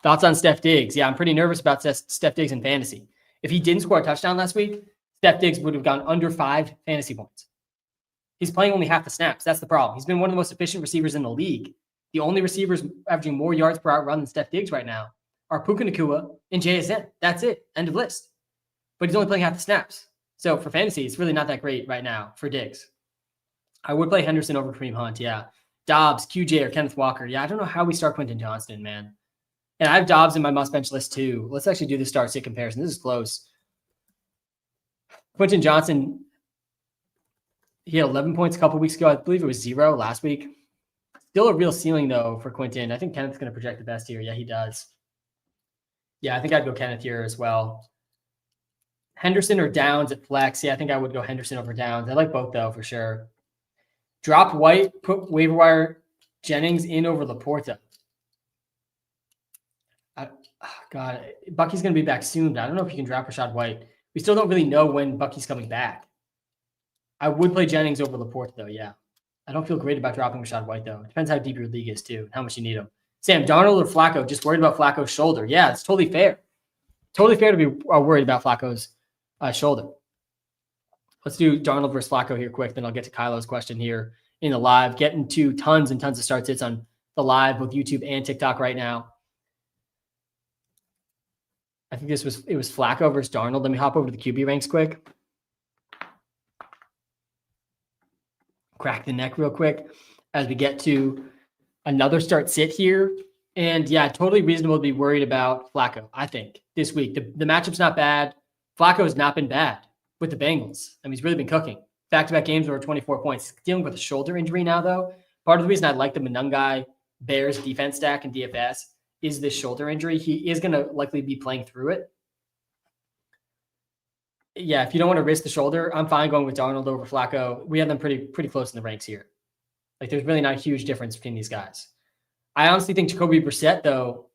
Thoughts on Steph Diggs? Yeah, I'm pretty nervous about Steph Diggs in fantasy. If he didn't score a touchdown last week, Steph Diggs would have gone under 5 fantasy points. He's playing only half the snaps. That's the problem. He's been one of the most efficient receivers in the league. The only receivers averaging more yards per out run than Steph Diggs right now are Puka Nacua and JSN. That's it. End of list. But he's only playing half the snaps. So for fantasy, it's really not that great right now for Diggs. I would play Henderson over Kareem Hunt, yeah. Dobbs, QJ, or Kenneth Walker. Yeah, I don't know how we start Quentin Johnston, man. And I have Dobbs in my must-bench list too. Let's actually do the start-sit comparison. This is close. Quentin Johnson, he had 11 points a couple weeks ago. I believe it was 0 last week. Still a real ceiling, though, for Quentin. I think Kenneth's going to project the best here. Yeah, he does. Yeah, I think I'd go Kenneth here as well. Henderson or Downs at flex. Yeah, I think I would go Henderson over Downs. I like both, though, for sure. Drop White, put waiver wire Jennings in over Laporta. God, Bucky's going to be back soon. I don't know if you can drop Rashad White. We still don't really know when Bucky's coming back. I would play Jennings over Laporta, though, yeah. I don't feel great about dropping Rachaad White, though. It depends how deep your league is, too, and how much you need him. Sam, Darnold or Flacco? Just worried about Flacco's shoulder. Yeah, it's totally fair. Totally fair to be worried about Flacco's shoulder. Let's do Darnold versus Flacco here quick, then I'll get to Kylo's question here in the live. Getting to tons and tons of start sits on the live, both YouTube and TikTok right now. I think it was Flacco versus Darnold. Let me hop over to the QB ranks quick. Crack the neck real quick as we get to another start sit here. And yeah, totally reasonable to be worried about Flacco, I think, this week. The matchup's not bad. Flacco has not been bad with the Bengals. I mean, he's really been cooking. Back-to-back games over 24 points. He's dealing with a shoulder injury now, though. Part of the reason I like the Monungai Bears defense stack in DFS is this shoulder injury. He is going to likely be playing through it. Yeah, if you don't want to risk the shoulder, I'm fine going with Darnold over Flacco. We have them pretty close in the ranks here. Like, there's really not a huge difference between these guys. I honestly think Jacoby Brissett, though,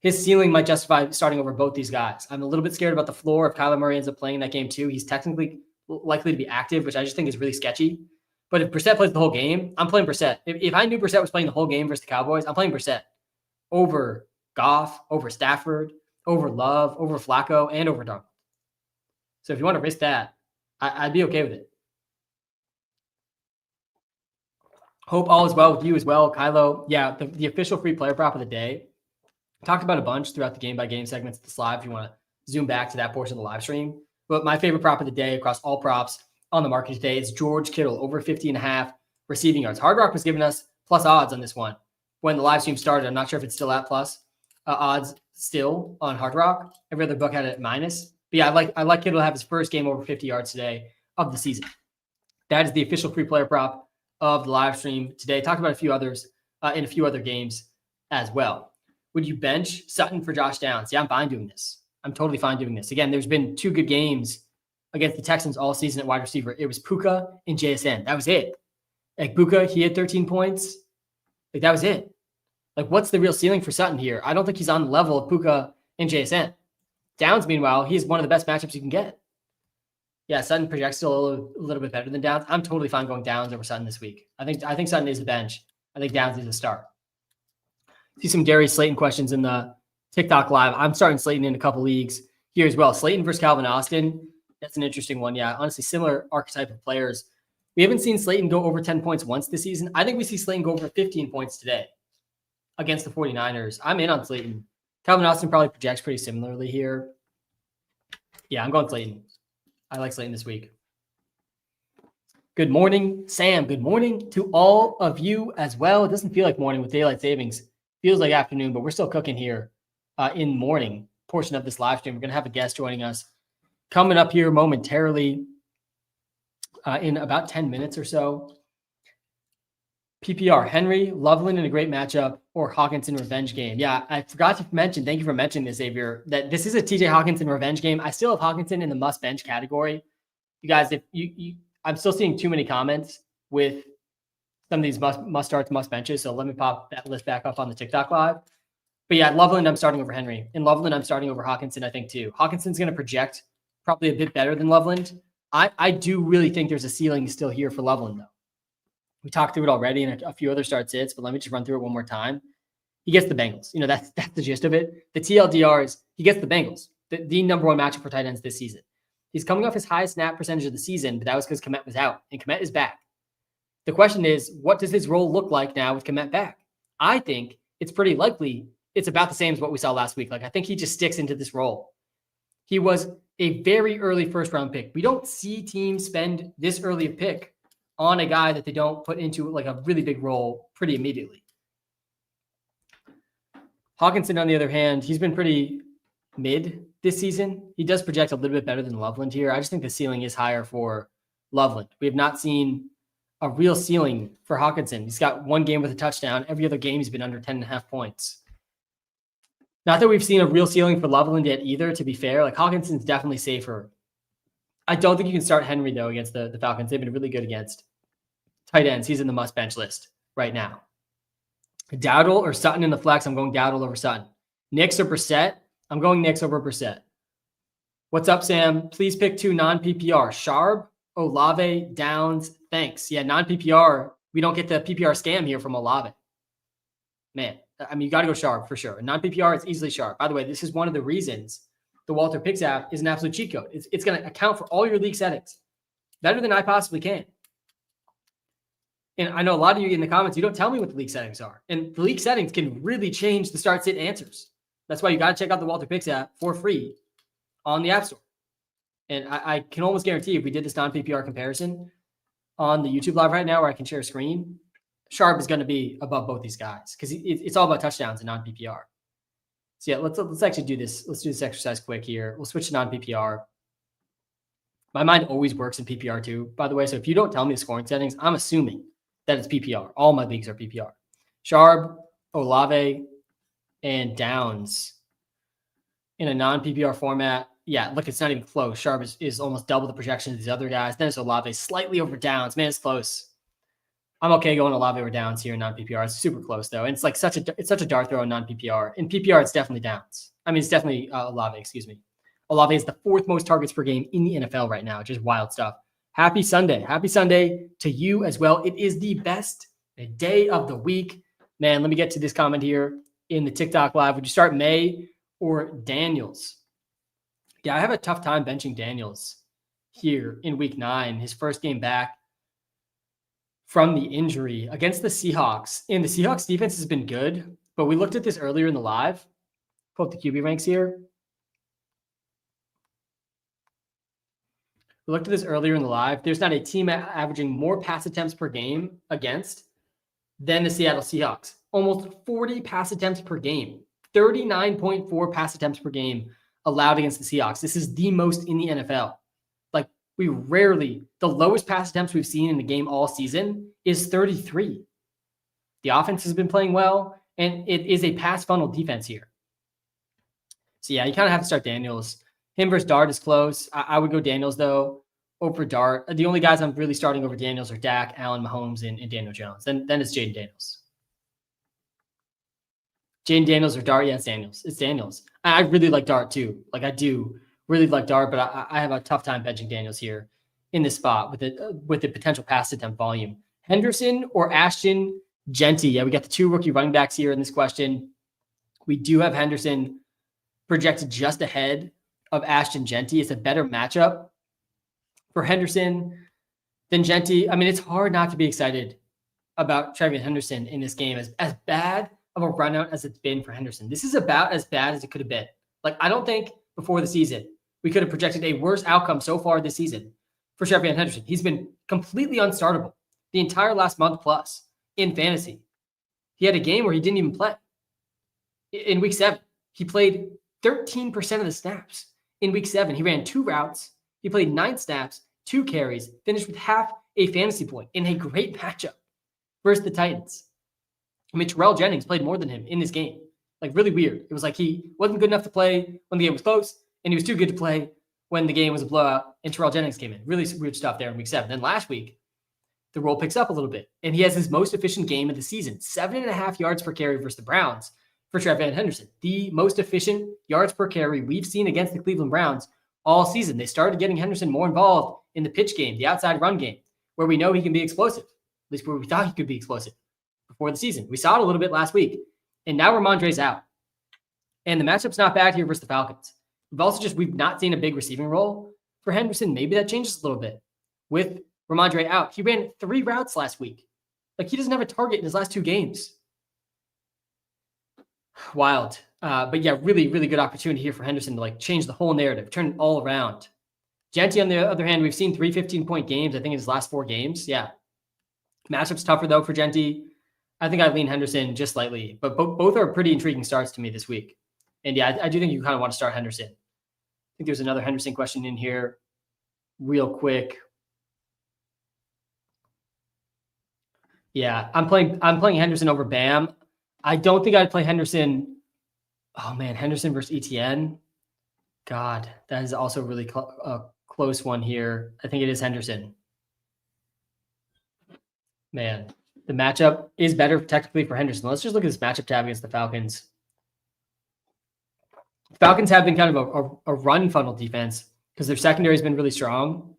his ceiling might justify starting over both these guys. I'm a little bit scared about the floor. If Kyler Murray ends up playing that game too, he's technically likely to be active, which I just think is really sketchy. But if Brissett plays the whole game, I'm playing Brissett. If I knew Brissett was playing the whole game versus the Cowboys, I'm playing Brissett over Goff, over Stafford, over Love, over Flacco, and over Darnold. So if you want to risk that, I'd be okay with it. Hope all is well with you as well, Kylo. Yeah, the official free player prop of the day. Talked about a bunch throughout the game-by-game segments of this live if you want to zoom back to that portion of the live stream. But my favorite prop of the day across all props on the market today is George Kittle, over 50.5 receiving yards. Hard Rock was giving us plus odds on this one when the live stream started. I'm not sure if it's still at plus odds still on Hard Rock. Every other book had it at minus. But yeah, I like Kittle to have his first game over 50 yards today of the season. That is the official free player prop of the live stream today. Talked about a few others in a few other games as well. Would you bench Sutton for Josh Downs? Yeah, I'm fine doing this. I'm totally fine doing this. Again, there's been 2 good games against the Texans all season at wide receiver. It was Puka and JSN. That was it. Like Puka, he had 13 points. Like that was it. Like what's the real ceiling for Sutton here? I don't think he's on the level of Puka and JSN. Downs, meanwhile, he's one of the best matchups you can get. Yeah, Sutton projects still a little bit better than Downs. I'm totally fine going Downs over Sutton this week. I think Sutton is the bench. I think Downs is a start. See some Darius Slayton questions in the TikTok live. I'm starting Slayton in a couple leagues here as well. Slayton versus Calvin Austin. That's an interesting one. Yeah, honestly, similar archetype of players. We haven't seen Slayton go over 10 points once this season. I think we see Slayton go over 15 points today against the 49ers. I'm in on Slayton. Calvin Austin probably projects pretty similarly here. Yeah, I'm going Slayton. I like Slayton this week. Good morning, Sam. Good morning to all of you as well. It doesn't feel like morning with daylight savings. Feels like afternoon, but we're still cooking here in morning portion of this live stream. We're going to have a guest joining us coming up here momentarily in about 10 minutes or so. PPR, Henry, Loveland in a great matchup, or Hawkinson revenge game. Yeah, I forgot to mention, thank you for mentioning this, Xavier, that this is a TJ Hawkinson revenge game. I still have Hawkinson in the must bench category. You guys, if I'm still seeing too many comments with some of these must starts, must benches. So let me pop that list back up on the TikTok live. But yeah, Loveland, I'm starting over Henry. In Loveland, I'm starting over Hawkinson, I think, too. Hawkinson's going to project probably a bit better than Loveland. I do really think there's a ceiling still here for Loveland, though. We talked through it already in a few other start sits, but let me just run through it one more time. He gets the Bengals. That's the gist of it. The TLDR is he gets the Bengals, the number one matchup for tight ends this season. He's coming off his highest snap percentage of the season, but that was because Kmet was out, and Kmet is back. The question is, what does his role look like now with Kmet back? I think it's pretty likely it's about the same as what we saw last week. Like, I think he just sticks into this role. He was a very early first-round pick. We don't see teams spend this early a pick on a guy that they don't put into like a really big role pretty immediately. Hawkinson, on the other hand, he's been pretty mid this season. He does project a little bit better than Loveland here. I just think the ceiling is higher for Loveland. We have not seen a real ceiling for Hawkinson. He's got one game with a touchdown. Every other game he's been under 10.5 points. Not that we've seen a real ceiling for Loveland yet either, to be fair. Like, Hawkinson's definitely safer. I don't think you can start Henry, though, against the Falcons. They've been really good against tight ends. He's in the must-bench list right now. Dowdle or Sutton in the flex? I'm going Dowdle over Sutton. Nix or Brissett? I'm going Nix over Brissett. What's up, Sam? Please pick 2 non-PPR. Sharp, Olave, Downs. Thanks. Yeah, non-PPR. we don't get the PPR scam here from Olave. Man, I mean, you got to go Sharp for sure. Non-PPR, it's easily Sharp. By the way, this is one of the reasons the WalterPicks app is an absolute cheat code. It's going to account for all your league settings better than I possibly can. And I know a lot of you in the comments, you don't tell me what the league settings are. And the league settings can really change the start sit answers. That's why you got to check out the WalterPicks app for free on the App Store. And I can almost guarantee if we did this non-PPR comparison on the YouTube live right now where I can share a screen, Sharp is going to be above both these guys because it's all about touchdowns and non-PPR. So yeah, let's actually do this. Let's do this exercise quick here. We'll switch to non-PPR. My mind always works in PPR too, by the way. So if you don't tell me the scoring settings, I'm assuming that it's PPR. All my leagues are PPR. Sharp, Olave, and Downs in a non-PPR format. Yeah, look, it's not even close. Sharp is almost double the projection of these other guys. Then it's Olave slightly over Downs. Man, it's close. I'm okay going Olave over Downs here in non-PPR. It's super close though. And it's like such a dart throw in non-PPR. In PPR, it's definitely Downs. I mean, it's definitely Olave, excuse me. Olave is the 4th most targets per game in the NFL right now. Just wild stuff. Happy Sunday. Happy Sunday to you as well. It is the best day of the week. Man, let me get to this comment here in the TikTok live. Would you start May or Daniels? Yeah, I have a tough time benching Daniels here in week 9. His first game back from the injury against the Seahawks. And the Seahawks defense has been good, but we looked at this earlier in the live. Pull up the QB ranks here. We looked at this earlier in the live. There's not a team averaging more pass attempts per game against than the Seattle Seahawks. Almost 40 pass attempts per game. 39.4 pass attempts per game allowed against the Seahawks. This is the most in the NFL. Like, we rarely, the lowest pass attempts we've seen in the game all season is 33. The offense has been playing well, and it is a pass funnel defense here. So yeah, you kind of have to start Daniels. Him versus Dart is close. I would go Daniels, though, over Dart. The only guys I'm really starting over Daniels are Dak, Allen, Mahomes, and Daniel Jones. Then it's Jaden Daniels. Jaden Daniels or Dart? Yeah, it's Daniels. It's Daniels. I really like Dart, too. Like, I do really like Dart, but I have a tough time benching Daniels here in this spot with the potential pass attempt volume. Henderson or Ashton Genty? Yeah, we got the 2 rookie running backs here in this question. We do have Henderson projected just ahead of Ashton Genty. It's a better matchup for Henderson than Genty. I mean, it's hard not to be excited about Trevion Henderson in this game. As bad of a run out as it's been for Henderson, this is about as bad as it could have been. Like, I don't think before the season we could have projected a worse outcome so far this season for Trevion Henderson. He's been completely unstartable the entire last month plus in fantasy. He had a game where he didn't even play. In week 7, he played 13% of the snaps. In week 7, he ran 2 routes. He played 9 snaps, 2 carries, finished with half a fantasy point in a great matchup versus the Titans. I mean, Terrell Jennings played more than him in this game. Like, really weird. It was like he wasn't good enough to play when the game was close, and he was too good to play when the game was a blowout, and Terrell Jennings came in. Really weird stuff there in week 7. Then last week, the role picks up a little bit, and he has his most efficient game of the season, 7.5 yards per carry versus the Browns for Trevion Henderson. The most efficient yards per carry we've seen against the Cleveland Browns all season. They started getting Henderson more involved in the pitch game, the outside run game, where we know he can be explosive, at least where we thought he could be explosive before the season. We saw it a little bit last week, and now Ramondre's out. And the matchup's not bad here versus the Falcons. We've not seen a big receiving role for Henderson. Maybe that changes a little bit with Ramondre out. He ran 3 routes last week. Like, he doesn't have a target in his last 2 games. Wild. But yeah, really, really good opportunity here for Henderson to like change the whole narrative, turn it all around. Genty, on the other hand, we've seen 3 15-point games, I think, in his last 4 games. Yeah. Matchup's tougher, though, for Genty. I think I lean Henderson just slightly, but both are pretty intriguing starts to me this week. And yeah, I do think you kind of want to start Henderson. I think there's another Henderson question in here real quick. Yeah, I'm playing Henderson over Bam. I don't think I'd play Henderson. Oh man, Henderson versus ETN. God, that is also a really close one here. I think it is Henderson. Man, the matchup is better technically for Henderson. Let's just look at this matchup tab against the Falcons. Falcons have been kind of a run funnel defense because their secondary has been really strong.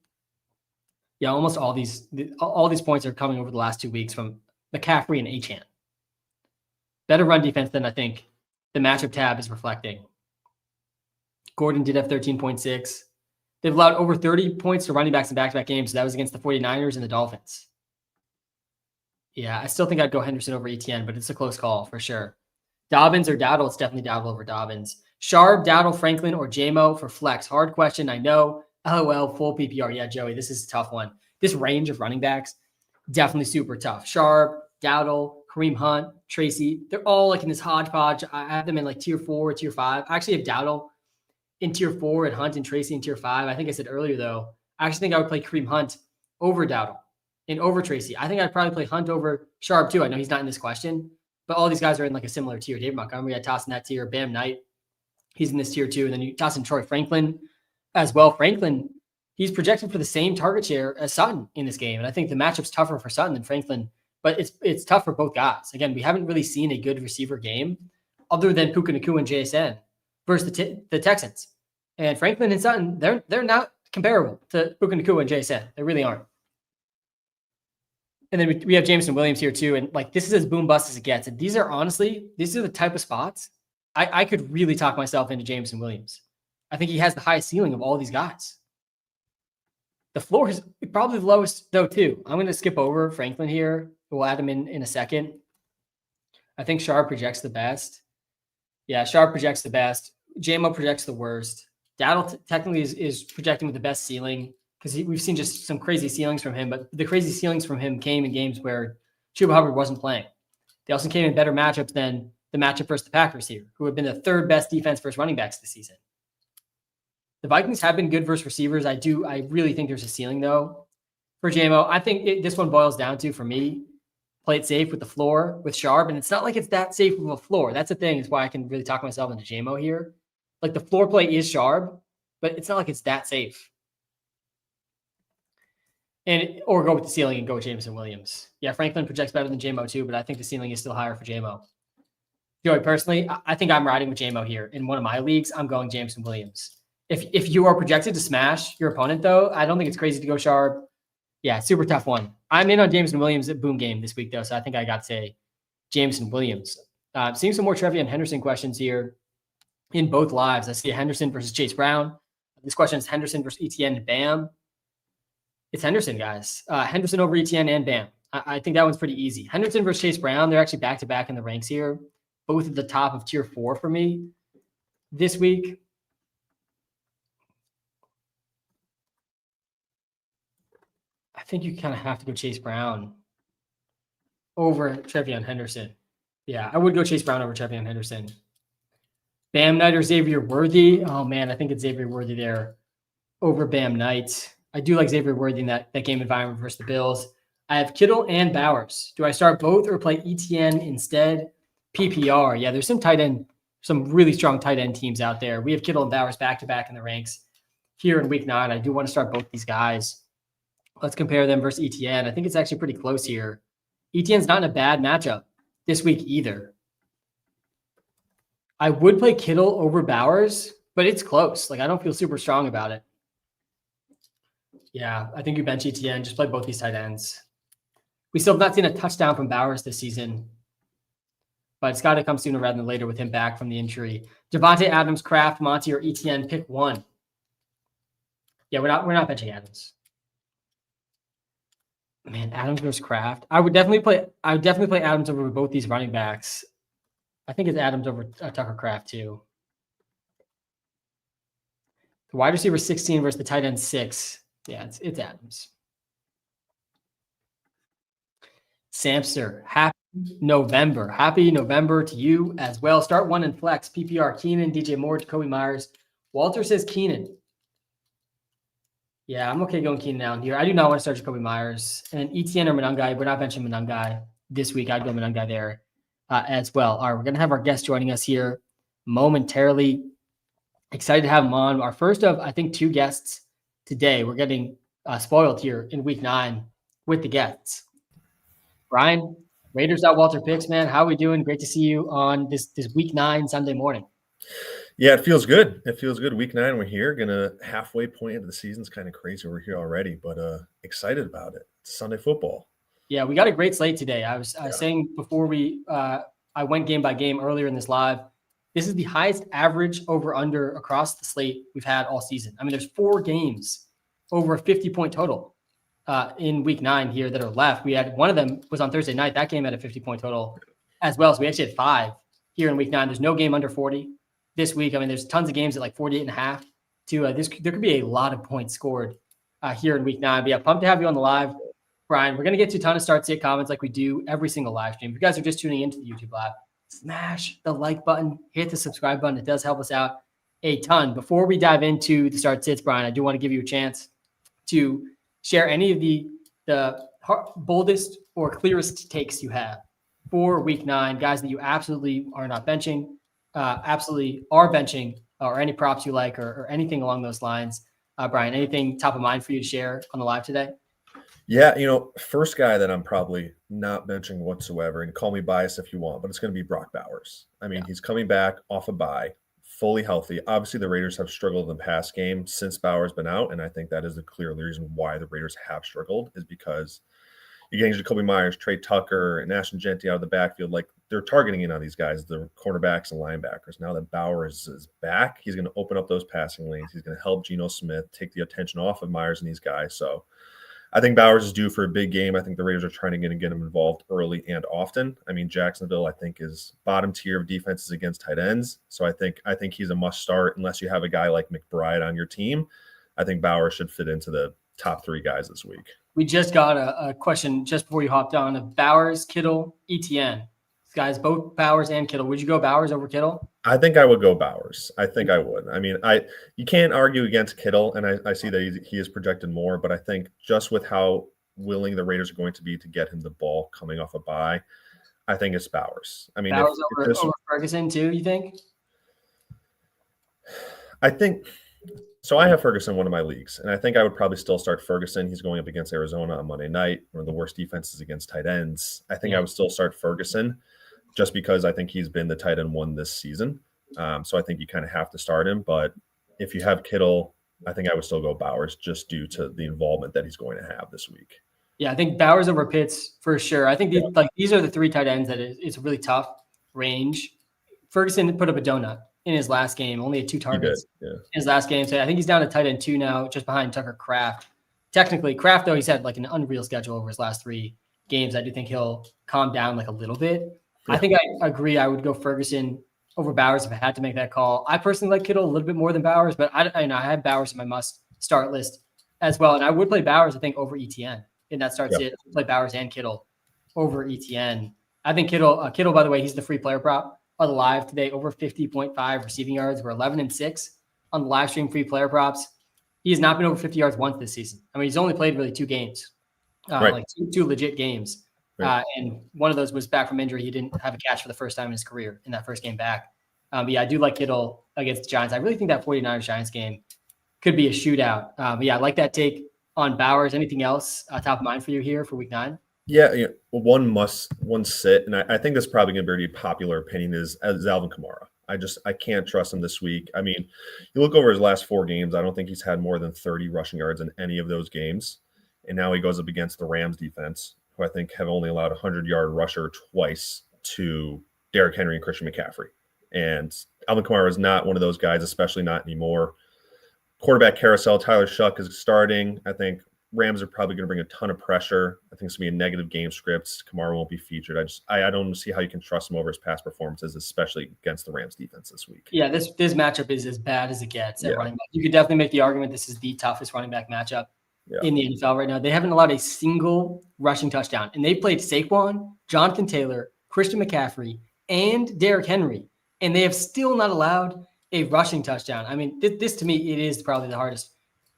Yeah, almost all these points are coming over the last 2 weeks from McCaffrey and Achane. Better run defense than I think the matchup tab is reflecting. Gordon did have 13.6. They've allowed over 30 points to running backs in back-to-back games. So that was against the 49ers and the Dolphins. Yeah, I still think I'd go Henderson over ETN, but it's a close call for sure. Dobbins or Dowdle? It's definitely Dowdle over Dobbins. Sharp, Dowdle, Franklin, or JMO for flex? Hard question, I know. LOL, full PPR. Yeah, Joey, this is a tough one. This range of running backs, definitely super tough. Sharp, Dowdle, Kareem Hunt, Tracy, they're all like in this hodgepodge. I have them in like tier 4, tier 5. I actually have Dowdle in tier 4 and Hunt and Tracy in tier 5. I think I said earlier, though, I actually think I would play Kareem Hunt over Dowdle and over Tracy. I think I'd probably play Hunt over Sharp, too. I know he's not in this question, but all these guys are in like a similar tier. David Montgomery, I toss in that tier. Bam Knight, he's in this tier, too. And then you toss in Troy Franklin as well. Franklin, he's projected for the same target share as Sutton in this game. And I think the matchup's tougher for Sutton than Franklin, but it's tough for both guys. Again, we haven't really seen a good receiver game other than Puka Nacua and JSN versus the Texans. And Franklin and Sutton, they're not comparable to Puka Nacua and JSN. They really aren't. And then we have Jameson Williams here too. And like, this is as boom bust as it gets. And these are the type of spots I could really talk myself into Jameson Williams. I think he has the highest ceiling of all these guys. The floor is probably the lowest though too. I'm going to skip over Franklin here. We'll add him in a second. I think Sharp projects the best. Yeah, Sharp projects the best. JMO projects the worst. Dowdle technically is projecting with the best ceiling because we've seen just some crazy ceilings from him, but the crazy ceilings from him came in games where Chuba Hubbard wasn't playing. They also came in better matchups than the matchup versus the Packers here, who have been the third best defense versus running backs this season. The Vikings have been good versus receivers. I really think there's a ceiling though for JMO. I think this one boils down to, for me, play it safe with the floor with Sharp, and it's not like it's that safe of a floor. That's the thing, is why I can really talk myself into JMO here. Like, the floor play is Sharp, but it's not like it's that safe. Or go with the ceiling and go with Jameson Williams. Yeah, Franklin projects better than JMO too, but I think the ceiling is still higher for JMO. Joey, personally, I think I'm riding with JMO here. In one of my leagues, I'm going Jameson Williams. If you are projected to smash your opponent, though, I don't think it's crazy to go Sharp. Yeah, super tough one. I'm in on Jameson Williams at Boom Game this week, though, so I think I got to say Jameson Williams. Seeing some more Trevion Henderson questions here in both lives. I see a Henderson versus Chase Brown. This question is Henderson versus ETN and Bam. It's Henderson, guys. Henderson over ETN and Bam. I think that one's pretty easy. Henderson versus Chase Brown, they're actually back-to-back in the ranks here. Both at the top of tier 4 for me this week. I think you kind of have to go Chase Brown over Trevion Henderson. Yeah, I would go Chase Brown over Trevion Henderson. Bam Knight or Xavier Worthy? Oh, man, I think it's Xavier Worthy there over Bam Knight. I do like Xavier Worthy in that game environment versus the Bills. I have Kittle and Bowers. Do I start both or play ETN instead? PPR. Yeah, there's some really strong tight end teams out there. We have Kittle and Bowers back-to-back in the ranks here in week 9. I do want to start both these guys. Let's compare them versus ETN. I think it's actually pretty close here. ETN's not in a bad matchup this week either. I would play Kittle over Bowers, but it's close. Like, I don't feel super strong about it. Yeah, I think you bench ETN. Just play both these tight ends. We still have not seen a touchdown from Bowers this season, but it's got to come sooner rather than later with him back from the injury. Devontae Adams, Kraft, Monty, or ETN, pick one. Yeah, we're not benching Adams. Man, Adams versus Kraft. I would definitely play Adams over both these running backs. I think it's Adams over Tucker Kraft too. The wide receiver 16 versus the tight end 6. Yeah, it's Adams. Sampster, happy November. Happy November to you as well. Start one in flex. PPR, Keenan, DJ Moore, Jacoby Myers. Walter says Keenan. Yeah, I'm okay going Keenan down here. I do not want to start Jacoby Myers. And then ETN or Monangai. We're not benching Monangai this week. I'd go Monangai there as well. All right, we're going to have our guest joining us here momentarily. Excited to have him on. Our first of, I think, 2 guests today. We're getting spoiled here in week 9 with the guests. Brian, Raiders.WalterPicks, man. How are we doing? Great to see you on this week 9 Sunday morning. Yeah, it feels good. It feels good. Week 9, we're here. Gonna halfway point into the season's kind of crazy. We're here already, but excited about it. It's Sunday football. Yeah, we got a great slate today. I was Yeah. saying before I went game by game earlier in this live. This is the highest average over under across the slate we've had all season. I mean, there's 4 games over a 50-point total in week 9 here that are left. We had one of them was on Thursday night. That game had a 50-point total as well. So we actually had 5 here in week 9. There's no game under 40 this week. I mean, there's tons of games at like 48 and a half. There could be a lot of points scored here in week 9. But yeah, pumped to have you on the live. Brian, we're going to get to a ton of start sit comments like we do every single live stream. If you guys are just tuning into the YouTube live, smash the like button, hit the subscribe button. It does help us out a ton. Before we dive into the start sits, Brian, I do want to give you a chance to share any of the boldest or clearest takes you have for week 9, guys that you absolutely are not benching, absolutely are benching, or any props you like, or anything along those lines. Brian, anything top of mind for you to share on the live today? Yeah, first guy that I'm probably not benching whatsoever, and call me biased if you want, but it's going to be Brock Bowers. I mean, He's coming back off a bye, fully healthy. Obviously, the Raiders have struggled in the past game since Bowers been out, and I think that is the clear reason why the Raiders have struggled is because you're getting Jacoby Myers, Trey Tucker, and Ashton Genty out of the backfield. Like, they're targeting in on these guys, the cornerbacks and linebackers. Now that Bowers is back, he's going to open up those passing lanes. He's going to help Geno Smith take the attention off of Myers and these guys. So I think Bowers is due for a big game. I think the Raiders are trying to get him involved early and often. I mean, Jacksonville, I think, is bottom tier of defenses against tight ends. So I think he's a must start unless you have a guy like McBride on your team. I think Bowers should fit into the top 3 guys this week. We just got a question just before you hopped on of Bowers, Kittle, ETN. Guys, both Bowers and Kittle. Would you go Bowers over Kittle? I think I would go Bowers. I think I would. I mean, you can't argue against Kittle, and I see that he is projected more, but I think just with how willing the Raiders are going to be to get him the ball coming off a bye, I think it's Bowers. I mean, Bowers over Ferguson too, you think? I think so. I have Ferguson in one of my leagues, and I think I would probably still start Ferguson. He's going up against Arizona on Monday night, one of the worst defenses against tight ends. I think I would still start Ferguson just because I think he's been the tight end 1 this season. So I think you kind of have to start him. But if you have Kittle, I think I would still go Bowers just due to the involvement that he's going to have this week. Yeah, I think Bowers over Pitts for sure. I think these are the 3 tight ends that it's a really tough range. Ferguson put up a donut in his last game, only had 2 targets in his last game. So I think he's down to tight end 2 now, just behind Tucker Kraft. Technically, Kraft, though, he's had like an unreal schedule over his last 3 games. I do think he'll calm down like a little bit. Yeah. I think I agree. I would go Ferguson over Bowers if I had to make that call. I personally like Kittle a little bit more than Bowers, but I had Bowers in my must-start list as well. And I would play Bowers, I think, over ETN. And that starts it. Play Bowers and Kittle over ETN. I think Kittle, by the way, he's the free player prop on the live today, over 50.5 receiving yards. We're 11-6 on the live stream free player props. He has not been over 50 yards once this season. I mean, he's only played really 2 games, like two legit games. And one of those was back from injury. He didn't have a catch for the first time in his career in that first game back. But yeah, I do like Kittle against the Giants. I really think that 49ers Giants game could be a shootout. But yeah, I like that take on Bowers. Anything else top of mind for you here for week 9? Yeah, one sit, and I think that's probably going to be a popular opinion is Alvin Kamara. I can't trust him this week. I mean, you look over his last 4 games, I don't think he's had more than 30 rushing yards in any of those games. And now he goes up against the Rams defense, who I think have only allowed a 100-yard rusher twice to Derrick Henry and Christian McCaffrey. And Alvin Kamara is not one of those guys, especially not anymore. Quarterback carousel, Tyler Shuck is starting. I think Rams are probably going to bring a ton of pressure. I think it's going to be a negative game script. Kamara won't be featured. I don't see how you can trust him over his past performances, especially against the Rams defense this week. Yeah, this matchup is as bad as it gets at running back. You could definitely make the argument this is the toughest running back matchup in the NFL right now. They haven't allowed a single rushing touchdown, and they played Saquon, Jonathan Taylor, Christian McCaffrey, and Derrick Henry, and they have still not allowed a rushing touchdown. I mean, this to me, it is probably the hardest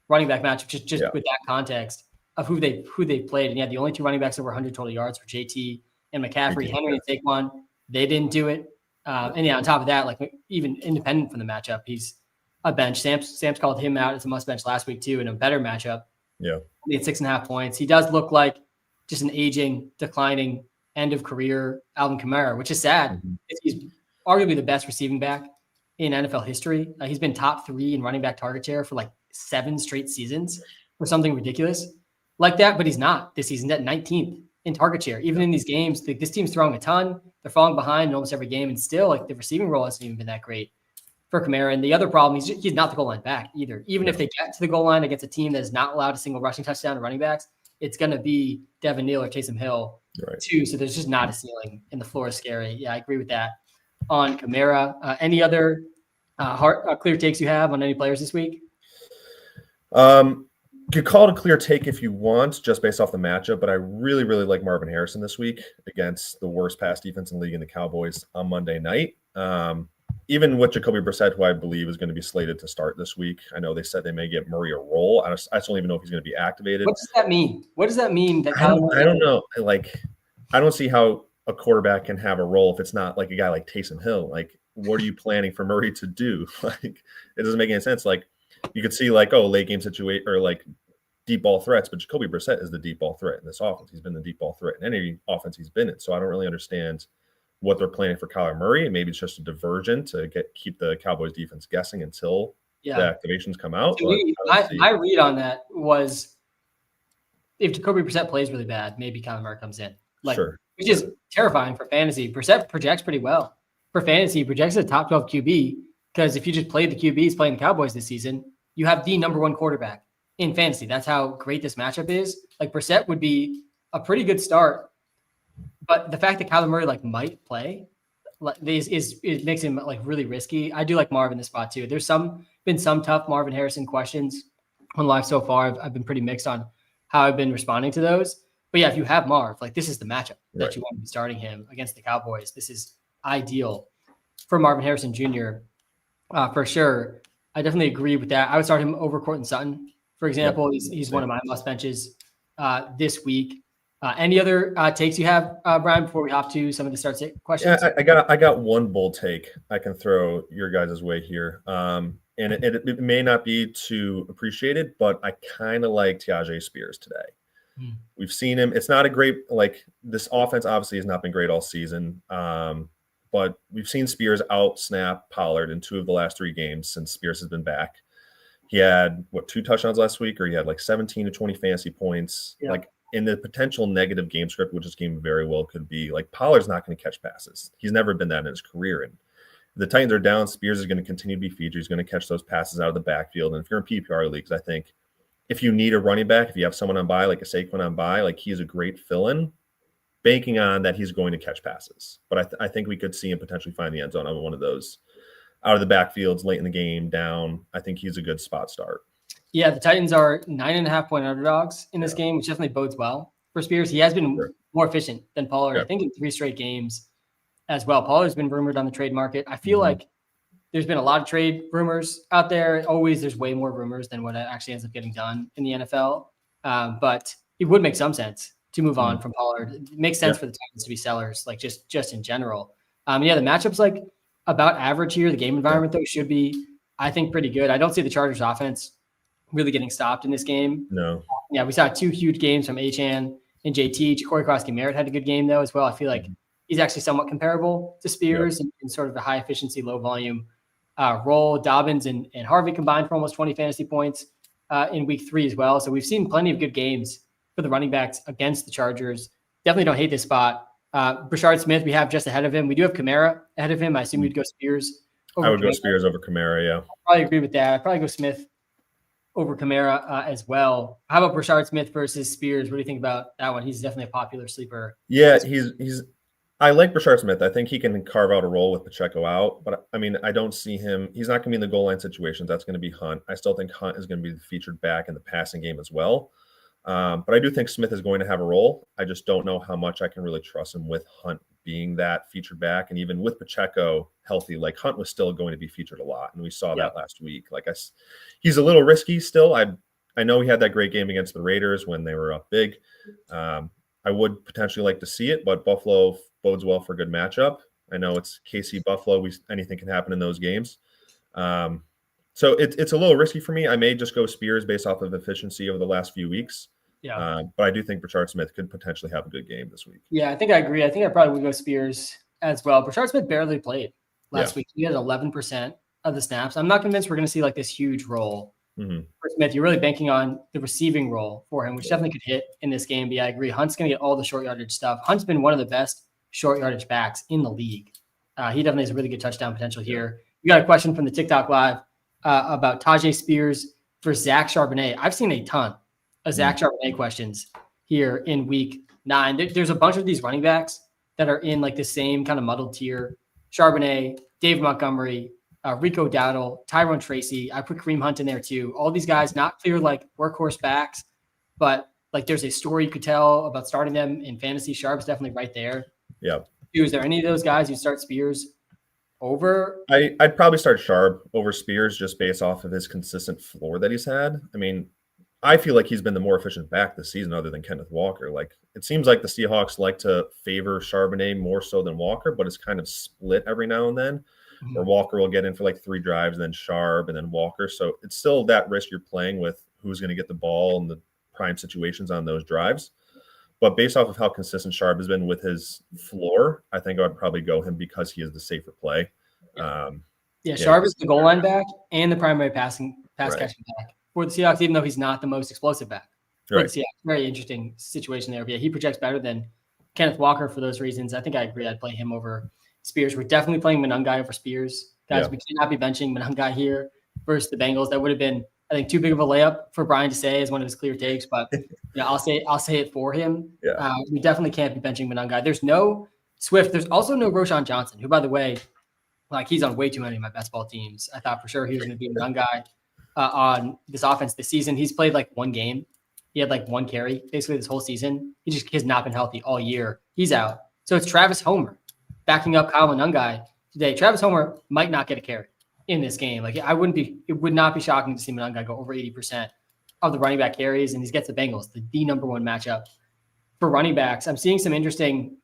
running back matchup just with that context of who they played. And yeah, the only 2 running backs over 100 total yards were JT and McCaffrey. Henry and Saquon, they didn't do it. And yeah, on top of that, like even independent from the matchup, he's a bench. Samps called him out as a must bench last week too in a better matchup. Yeah, he had 6.5 points. He does look like just an aging, declining, end of career Alvin Kamara, which is sad. He's arguably the best receiving back in NFL history. He's been top 3 in running back target share for like 7 straight seasons or something ridiculous like that. But he's not this season at 19th in target share. Even in these games, this team's throwing a ton. They're falling behind in almost every game. And still, like, the receiving role hasn't even been that great for Kamara. And the other problem, he's not the goal line back either. Even if they get to the goal line against a team that is not allowed a single rushing touchdown to running backs, it's going to be Devin Neal or Taysom Hill too. So there's just not a ceiling, and the floor is scary. Yeah, I agree with that on Kamara. Any other clear takes you have on any players this week? You could call it a clear take if you want, just based off the matchup, but I really, really like Marvin Harrison this week against the worst pass defense in the league in the Cowboys on Monday night. Even with Jacoby Brissett, who I believe is going to be slated to start this week. I know they said they may get Murray a role. I just don't even know if he's going to be activated. What does that mean? What does that mean? That I don't know. Like, I don't see how a quarterback can have a role if it's not like a guy like Taysom Hill. Like, what are you planning for Murray to do? Like, it doesn't make any sense. Like, you could see like, late game situation or like deep ball threats, but Jacoby Brissett is the deep ball threat in this offense. He's been the deep ball threat in any offense he's been in. So I don't really understand what they're planning for Kyler Murray. Maybe it's just a diversion to keep the Cowboys defense guessing until the activations come out. My read on that was if Jacoby Brissett plays really bad, maybe Kyler Murray comes in. Which is terrifying for fantasy. Brissett projects pretty well. For fantasy, he projects as a top 12 QB. Because if you just played the QBs playing the Cowboys this season, you have the number 1 quarterback in fantasy. That's how great this matchup is. Like, Brissett would be a pretty good start, but the fact that Kyler Murray might play it makes him really risky. I do like Marv in this spot too. There's been some tough Marvin Harrison questions on live so far. I've been pretty mixed on how I've been responding to those. But yeah, if you have Marv, this is the matchup that you want to be starting him against the Cowboys. This is ideal for Marvin Harrison Jr. For sure. I definitely agree with that. I would start him over Courtland Sutton, for example. He's one of my must benches this week. Any other takes you have, Brian, before we hop to some of the start questions? Yeah, I got one bold take I can throw your guys' way here. And it may not be too appreciated, but I kind of like Tyjae Spears today. We've seen him. It's not a great, this offense obviously has not been great all season. But we've seen Spears out-snap Pollard in 2 of the last 3 games since Spears has been back. He had, 2 touchdowns last week, or he had 17 to 20 fantasy points. Yeah. In the potential negative game script, which this game very well could be, Pollard's not going to catch passes. He's never been that in his career. And the Titans are down. Spears is going to continue to be featured. He's going to catch those passes out of the backfield. And if you're in PPR leagues, I think if you need a running back, if you have someone on bye, like a Saquon on bye, he's a great fill-in, banking on that he's going to catch passes. But I think we could see him potentially find the end zone on one of those out of the backfields late in the game down. I think he's a good spot start. Yeah, the Titans are 9.5-point underdogs in this game, which definitely bodes well for Spears. He has been more efficient than Pollard, I think, in 3 straight games as well. Pollard's been rumored on the trade market. I feel like there's been a lot of trade rumors out there. Always there's way more rumors than what actually ends up getting done in the NFL. But it would make some sense to move on from Pollard. It makes sense for the Titans to be sellers, just in general. The matchup's about average here. The game environment, though, should be, I think, pretty good. I don't see the Chargers offense really getting stopped in this game. No. Yeah, we saw 2 huge games from Achane and JT. Corey Krosky-Merritt had a good game, though, as well. I feel like he's actually somewhat comparable to Spears in sort of the high-efficiency, low-volume role. Dobbins and Harvey combined for almost 20 fantasy points in week 3 as well. So we've seen plenty of good games for the running backs against the Chargers. Definitely don't hate this spot. Brashard Smith, we have just ahead of him. We do have Kamara ahead of him. I assume you'd go Spears over I would Kamara. Go Spears over Kamara, yeah. I probably agree with that. I'd probably go Smith over Kamara as well. How about Brashard Smith versus Spears? What do you think about that one? He's definitely a popular sleeper. Yeah, I like Brashard Smith. I think he can carve out a role with Pacheco out, but I don't see him. He's not going to be in the goal line situations. That's going to be Hunt. I still think Hunt is going to be the featured back in the passing game as well. But I do think Smith is going to have a role. I just don't know how much I can really trust him with Hunt being that featured back. And even with Pacheco healthy, Hunt was still going to be featured a lot. And we saw that last week. He's a little risky still. I know he had that great game against the Raiders when they were up big. I would potentially like to see it, but Buffalo bodes well for a good matchup. I know it's KC Buffalo. Anything can happen in those games. So it's a little risky for me. I may just go Spears based off of efficiency over the last few weeks. Yeah. But I do think Brashard Smith could potentially have a good game this week. Yeah, I think I agree. I think I probably would go Spears as well. Brashard Smith barely played last week. He had 11% of the snaps. I'm not convinced we're going to see like this huge role Mm-hmm. for Smith. You're really banking on the receiving role for him, which definitely could hit in this game. But yeah, I agree. Hunt's going to get all the short yardage stuff. Hunt's been one of the best short yardage backs in the league. He definitely has a really good touchdown potential here. You got a question from the TikTok live about Tajay Spears for Zach Charbonnet. I've seen a ton of Zach Charbonnet questions here in week 9. There's a bunch of these running backs that are in like the same kind of muddled tier. Charbonnet, Dave Montgomery, Rico Dowdle, Tyrone Tracy. I put Kareem Hunt in there too. All these guys, not clear like workhorse backs, but like there's a story you could tell about starting them in fantasy. Sharp's definitely right there. Yeah. Is there any of those guys you start Spears over? I'd probably start Sharp over Spears just based off of his consistent floor that he's had. I mean, I feel like he's been the more efficient back this season other than Kenneth Walker. Like, it seems like the Seahawks like to favor Charbonnet more so than Walker, but it's kind of split every now and then, where Walker will get in for like 3 drives, and then Sharp, and then Walker. So it's still that risk you're playing with who's going to get the ball in the prime situations on those drives. But based off of how consistent Sharp has been with his floor, I think I would probably go him because he is the safer play. Sharp is the goal line back and the primary pass catching back for the Seahawks, even though he's not the most explosive back. For the Seahawks, very interesting situation there. But yeah, he projects better than Kenneth Walker for those reasons. I think I agree. I'd play him over Spears. We're definitely playing Monangai over Spears. Guys, we cannot be benching Monangai here versus the Bengals. That would have been, I think, too big of a layup for Brian to say as one of his clear takes, but I'll say it for him. Yeah. We definitely can't be benching Monangai. There's no Swift. There's also no Roshan Johnson, who, by the way, like he's on way too many of my best ball teams. I thought for sure he was going to be Monangai on this offense this season. He's played like 1 game. He had like 1 carry basically this whole season. He just has not been healthy all year. He's out. So it's Travis Homer backing up Kyle Monangai today. Travis Homer might not get a carry in this game. Like it would not be shocking to see Monangai go over 80% of the running back carries, and he gets the Bengals, the number 1 matchup for running backs. I'm seeing some interesting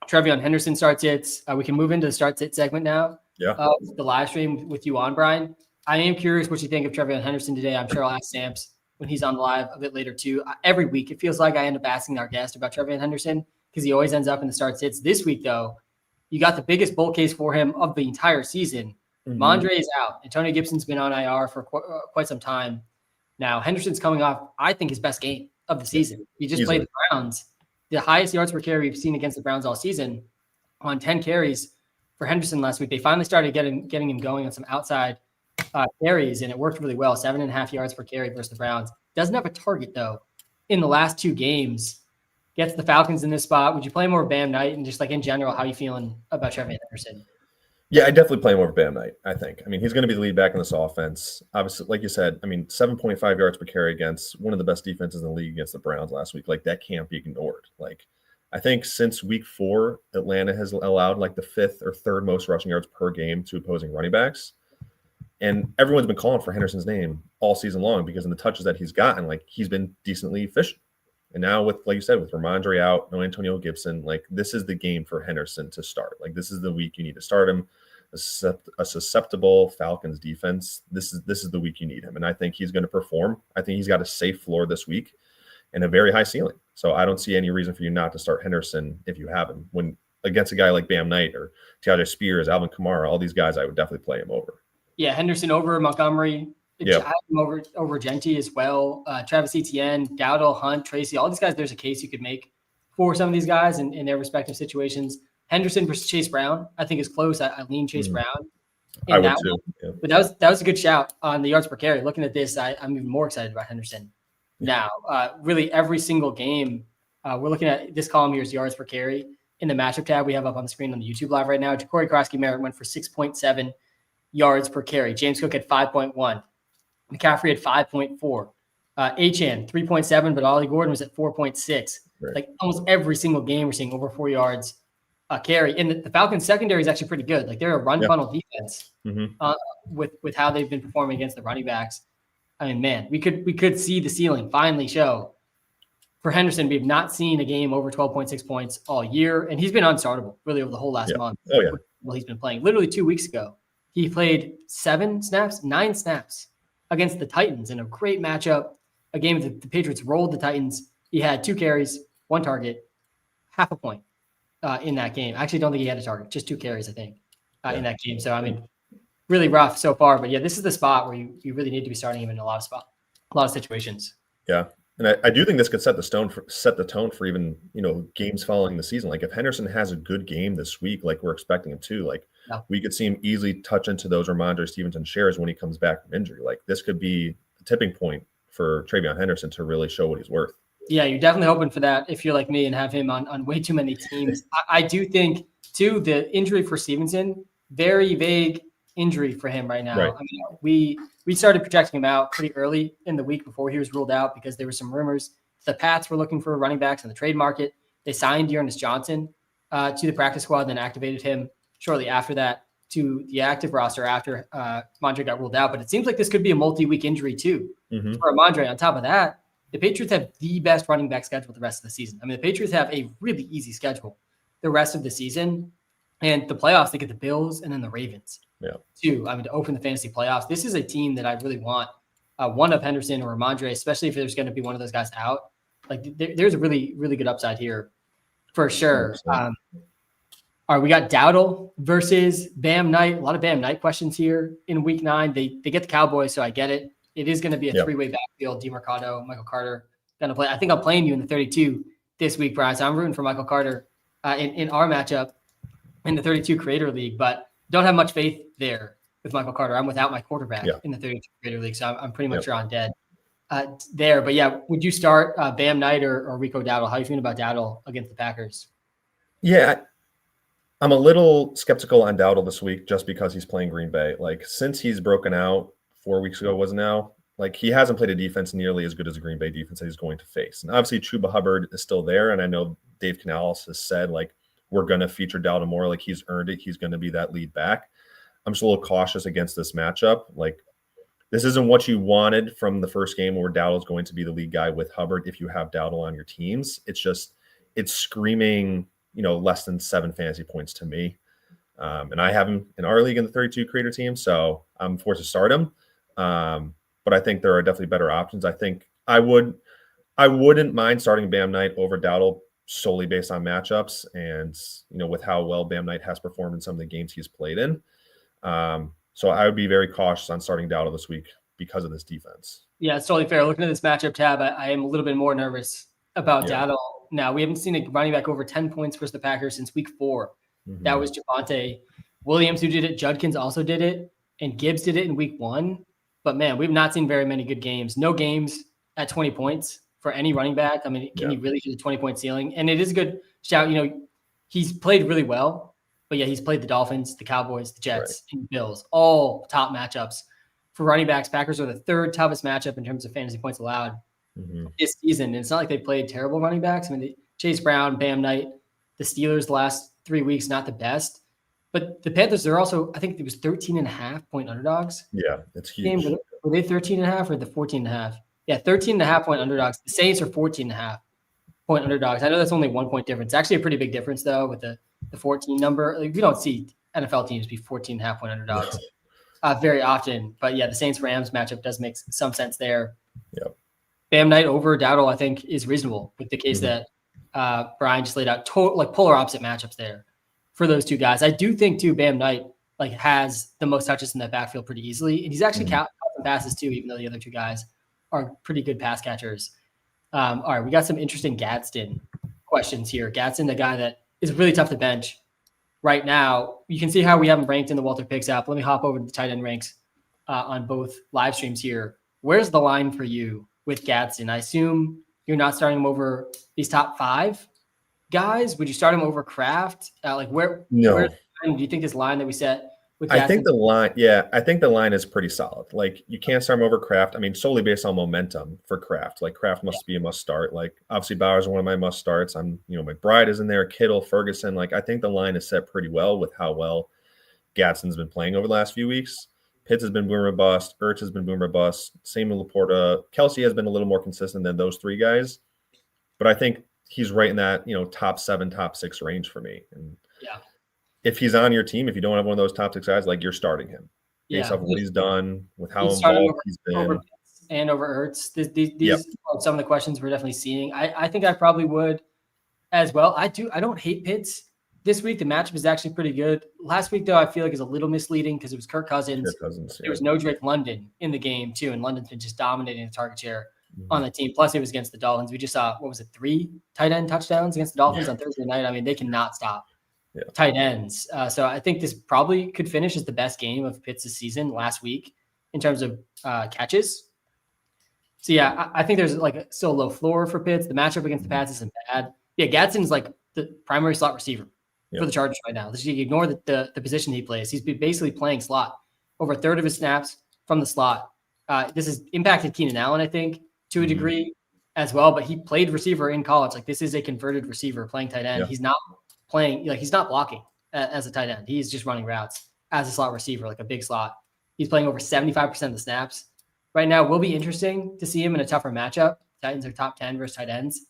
Trevion Henderson start sits. We can move into the start sit segment now. The live stream with you on, Brian. I am curious what you think of Trevion Henderson today. I'm sure I'll ask Samps when he's on live a bit later too. Every week, it feels like I end up asking our guest about Trevion Henderson because he always ends up in the start sits. This week, though, you got the biggest bull case for him of the entire season. Mondre is out. Antonio Gibson's been on IR for quite some time now. Henderson's coming off, I think, his best game of the season. He just played the Browns. The highest yards per carry we've seen against the Browns all season on 10 carries for Henderson last week. They finally started getting him going on some outside carries, and it worked really well. 7.5 yards per carry versus the Browns. Doesn't have a target, though, in the last 2 games. Gets the Falcons in this spot. Would you play more Bam Knight? And just like in general, how are you feeling about Trevion Henderson? Yeah, I definitely play him over Bam Knight, I think. I mean, he's going to be the lead back in this offense. Obviously, like you said, I mean, 7.5 yards per carry against one of the best defenses in the league against the Browns last week. Like, that can't be ignored. Like, I think since week 4, Atlanta has allowed like the 5th or 3rd most rushing yards per game to opposing running backs. And everyone's been calling for Henderson's name all season long because in the touches that he's gotten, like, he's been decently efficient. And now with, like you said, with Ramondre out, no Antonio Gibson, like, this is the game for Henderson to start. Like, this is the week you need to start him. A susceptible Falcons defense. This is the week you need him. And I think he's going to perform. I think he's got a safe floor this week and a very high ceiling. So I don't see any reason for you not to start Henderson if you have him. When against a guy like Bam Knight or Tajay Spears, Alvin Kamara, all these guys, I would definitely play him over. Yeah, Henderson over Montgomery. Yeah, over Genty as well. Travis Etienne, Dowdle, Hunt, Tracy, all these guys. There's a case you could make for some of these guys in their respective situations. Henderson versus Chase Brown, I think is close. I lean Chase Brown. I would too. Yeah. But that was a good shout on the yards per carry. Looking at this, I'm even more excited about Henderson now. Really, every single game, we're looking at this column here is yards per carry. In the matchup tab we have up on the screen on the YouTube live right now, Ja'Cory Krosky-Merritt went for 6.7 yards per carry. James Cook had 5.1. McCaffrey had 5.4. Achane 3.7, but Ollie Gordon was at 4.6. Right. Like almost every single game, we're seeing over 4 yards a carry. And the Falcons secondary is actually pretty good. Like they're a run funnel defense with how they've been performing against the running backs. I mean, man, we could see the ceiling finally show for Henderson. We have not seen a game over 12.6 points all year, and he's been unstartable really over the whole last month. Oh yeah. Well, he's been playing literally 2 weeks ago. He played 9 snaps against the Titans in a great matchup, a game that the Patriots rolled the Titans. He had 2 carries, 1 target, half a point in that game. I actually don't think he had a target, just 2 carries, I think, in that game. So, I mean, really rough so far. But yeah, this is the spot where you really need to be starting him in a lot of situations. Yeah. And I do think this could set the tone for even, games following the season. Like if Henderson has a good game this week, like we're expecting him to, like we could see him easily touch into those Ramondre Stevenson shares when he comes back from injury. Like this could be the tipping point for Travion Henderson to really show what he's worth. Yeah, you're definitely hoping for that if you're like me and have him on way too many teams. I do think, too, the injury for Stevenson, very vague injury for him right now. Right. I mean, we started projecting him out pretty early in the week before he was ruled out because there were some rumors. The Pats were looking for running backs in the trade market. They signed Dearness Johnson to the practice squad, then activated him shortly after that to the active roster after Ramondre got ruled out. But it seems like this could be a multi-week injury, too, for Ramondre. On top of that, the Patriots have the best running back schedule the rest of the season. I mean, the Patriots have a really easy schedule the rest of the season. And the playoffs, they get the Bills and then the Ravens, too. I mean, to open the fantasy playoffs. This is a team that I really want, one of Henderson or Ramondre, especially if there's going to be one of those guys out. Like, there's a really, really good upside here for sure. All right, we got Dowdle versus Bam Knight. A lot of Bam Knight questions here in week 9. They get the Cowboys, so I get it. It is going to be a three-way backfield. DeMarcado, Michael Carter going to play. I think I'm playing you in the 32 this week, Brian. So I'm rooting for Michael Carter in our matchup in the 32 Creator League, but don't have much faith there with Michael Carter. I'm without my quarterback in the 32 Creator League, so I'm pretty much sure on dead there. But yeah, would you start Bam Knight or Rico Dowdle? How are you feeling about Dowdle against the Packers? Yeah, I'm a little skeptical on Dowdle this week just because he's playing Green Bay. Like since he's broken out 4 weeks ago was now, like he hasn't played a defense nearly as good as the Green Bay defense that he's going to face. And obviously Chuba Hubbard is still there. And I know Dave Canales has said, like, we're going to feature Dowdle more. Like he's earned it. He's going to be that lead back. I'm just a little cautious against this matchup. Like this isn't what you wanted from the first game where Dowdle is going to be the lead guy with Hubbard if you have Dowdle on your teams. It's screaming, less than 7 fantasy points to me. And I have him in our league in the 32 creator team, so I'm forced to start him. But I think there are definitely better options. I think I wouldn't mind starting Bam Knight over Dowdle solely based on matchups and, with how well Bam Knight has performed in some of the games he's played in. So I would be very cautious on starting Dowdle this week because of this defense. Yeah, it's totally fair. Looking at this matchup tab, I am a little bit more nervous about Dowdle. Now, we haven't seen a running back over 10 points versus the Packers since week 4. That was Javonte Williams who did it. Judkins also did it. And Gibbs did it in week 1. But, man, we've not seen very many good games. No games at 20 points for any running back. I mean, can he really hit a 20-point ceiling? And it is a good shout. He's played really well. But, yeah, he's played the Dolphins, the Cowboys, the Jets, and Bills. All top matchups for running backs. Packers are the 3rd toughest matchup in terms of fantasy points allowed this season. And it's not like they played terrible running backs. I mean, Chase Brown, Bam Knight, the Steelers the last 3 weeks, not the best. But the Panthers, they're also, I think it was 13.5-point underdogs. Yeah, it's huge. Were they 13.5 or the 14.5? Yeah, 13.5-point underdogs. The Saints are 14.5-point underdogs. I know that's only 1 point difference. It's actually a pretty big difference, though, with the 14 number. Like, we don't see NFL teams be 14.5-point underdogs very often. But, yeah, the Saints-Rams matchup does make some sense there. Yep. Bam Knight over Dowdle, I think, is reasonable with the case that Brian just laid out. Like polar opposite matchups there for those two guys. I do think, too, Bam Knight has the most touches in that backfield pretty easily. And he's actually caught passes, too, even though the other two guys are pretty good pass catchers. All right, we got some interesting Gadsden questions here. Gadsden, the guy that is really tough to bench right now. You can see how we have him ranked in the WalterPicks app. Let me hop over to the tight end ranks on both live streams here. Where's the line for you with Gadsden? I assume you're not starting him over these top 5 guys. Would you start him over Kraft? Where do you think this line that we set with Gadsden? I think the line is pretty solid. Like you can't start him over Kraft. I mean, solely based on momentum for Kraft. Like Kraft must be a must start. Like obviously Bowers is one of my must starts. McBride is in there, Kittle, Ferguson. Like I think the line is set pretty well with how well Gadsden's been playing over the last few weeks. Pitts has been boomer bust. Ertz has been boomer bust. Same with Laporta. Kelsey has been a little more consistent than those 3 guys. But I think he's right in that, top 7, top 6 range for me. And if he's on your team, if you don't have one of those top 6 guys, like you're starting him based off of what he's done, with how involved he's been. Over Pitts and over Ertz. These are some of the questions we're definitely seeing. I think I probably would as well. I don't hate Pitts this week, the matchup is actually pretty good. Last week, though, I feel like is a little misleading because it was Kirk Cousins. There was no Drake London in the game, too, and London's been just dominating the target share on the team. Plus, it was against the Dolphins. We just saw, 3 tight end touchdowns against the Dolphins on Thursday night. I mean, they cannot stop tight ends. So I think this probably could finish as the best game of Pitts' season last week in terms of catches. So, yeah, I think there's like still a low floor for Pitts. The matchup against the Pats isn't bad. Yeah, Gadsden's like the primary slot receiver for the Chargers right now. You ignore the position he plays. He's basically playing slot over a third of his snaps from the slot. This has impacted Keenan Allen, I think, to a degree as well, but he played receiver in college. Like, this is a converted receiver playing tight end. He's not playing, he's not blocking as a tight end. He's just running routes as a slot receiver, like a big slot. He's playing over 75% of the snaps right now. Will be interesting to see him in a tougher matchup. Titans are top 10 versus tight ends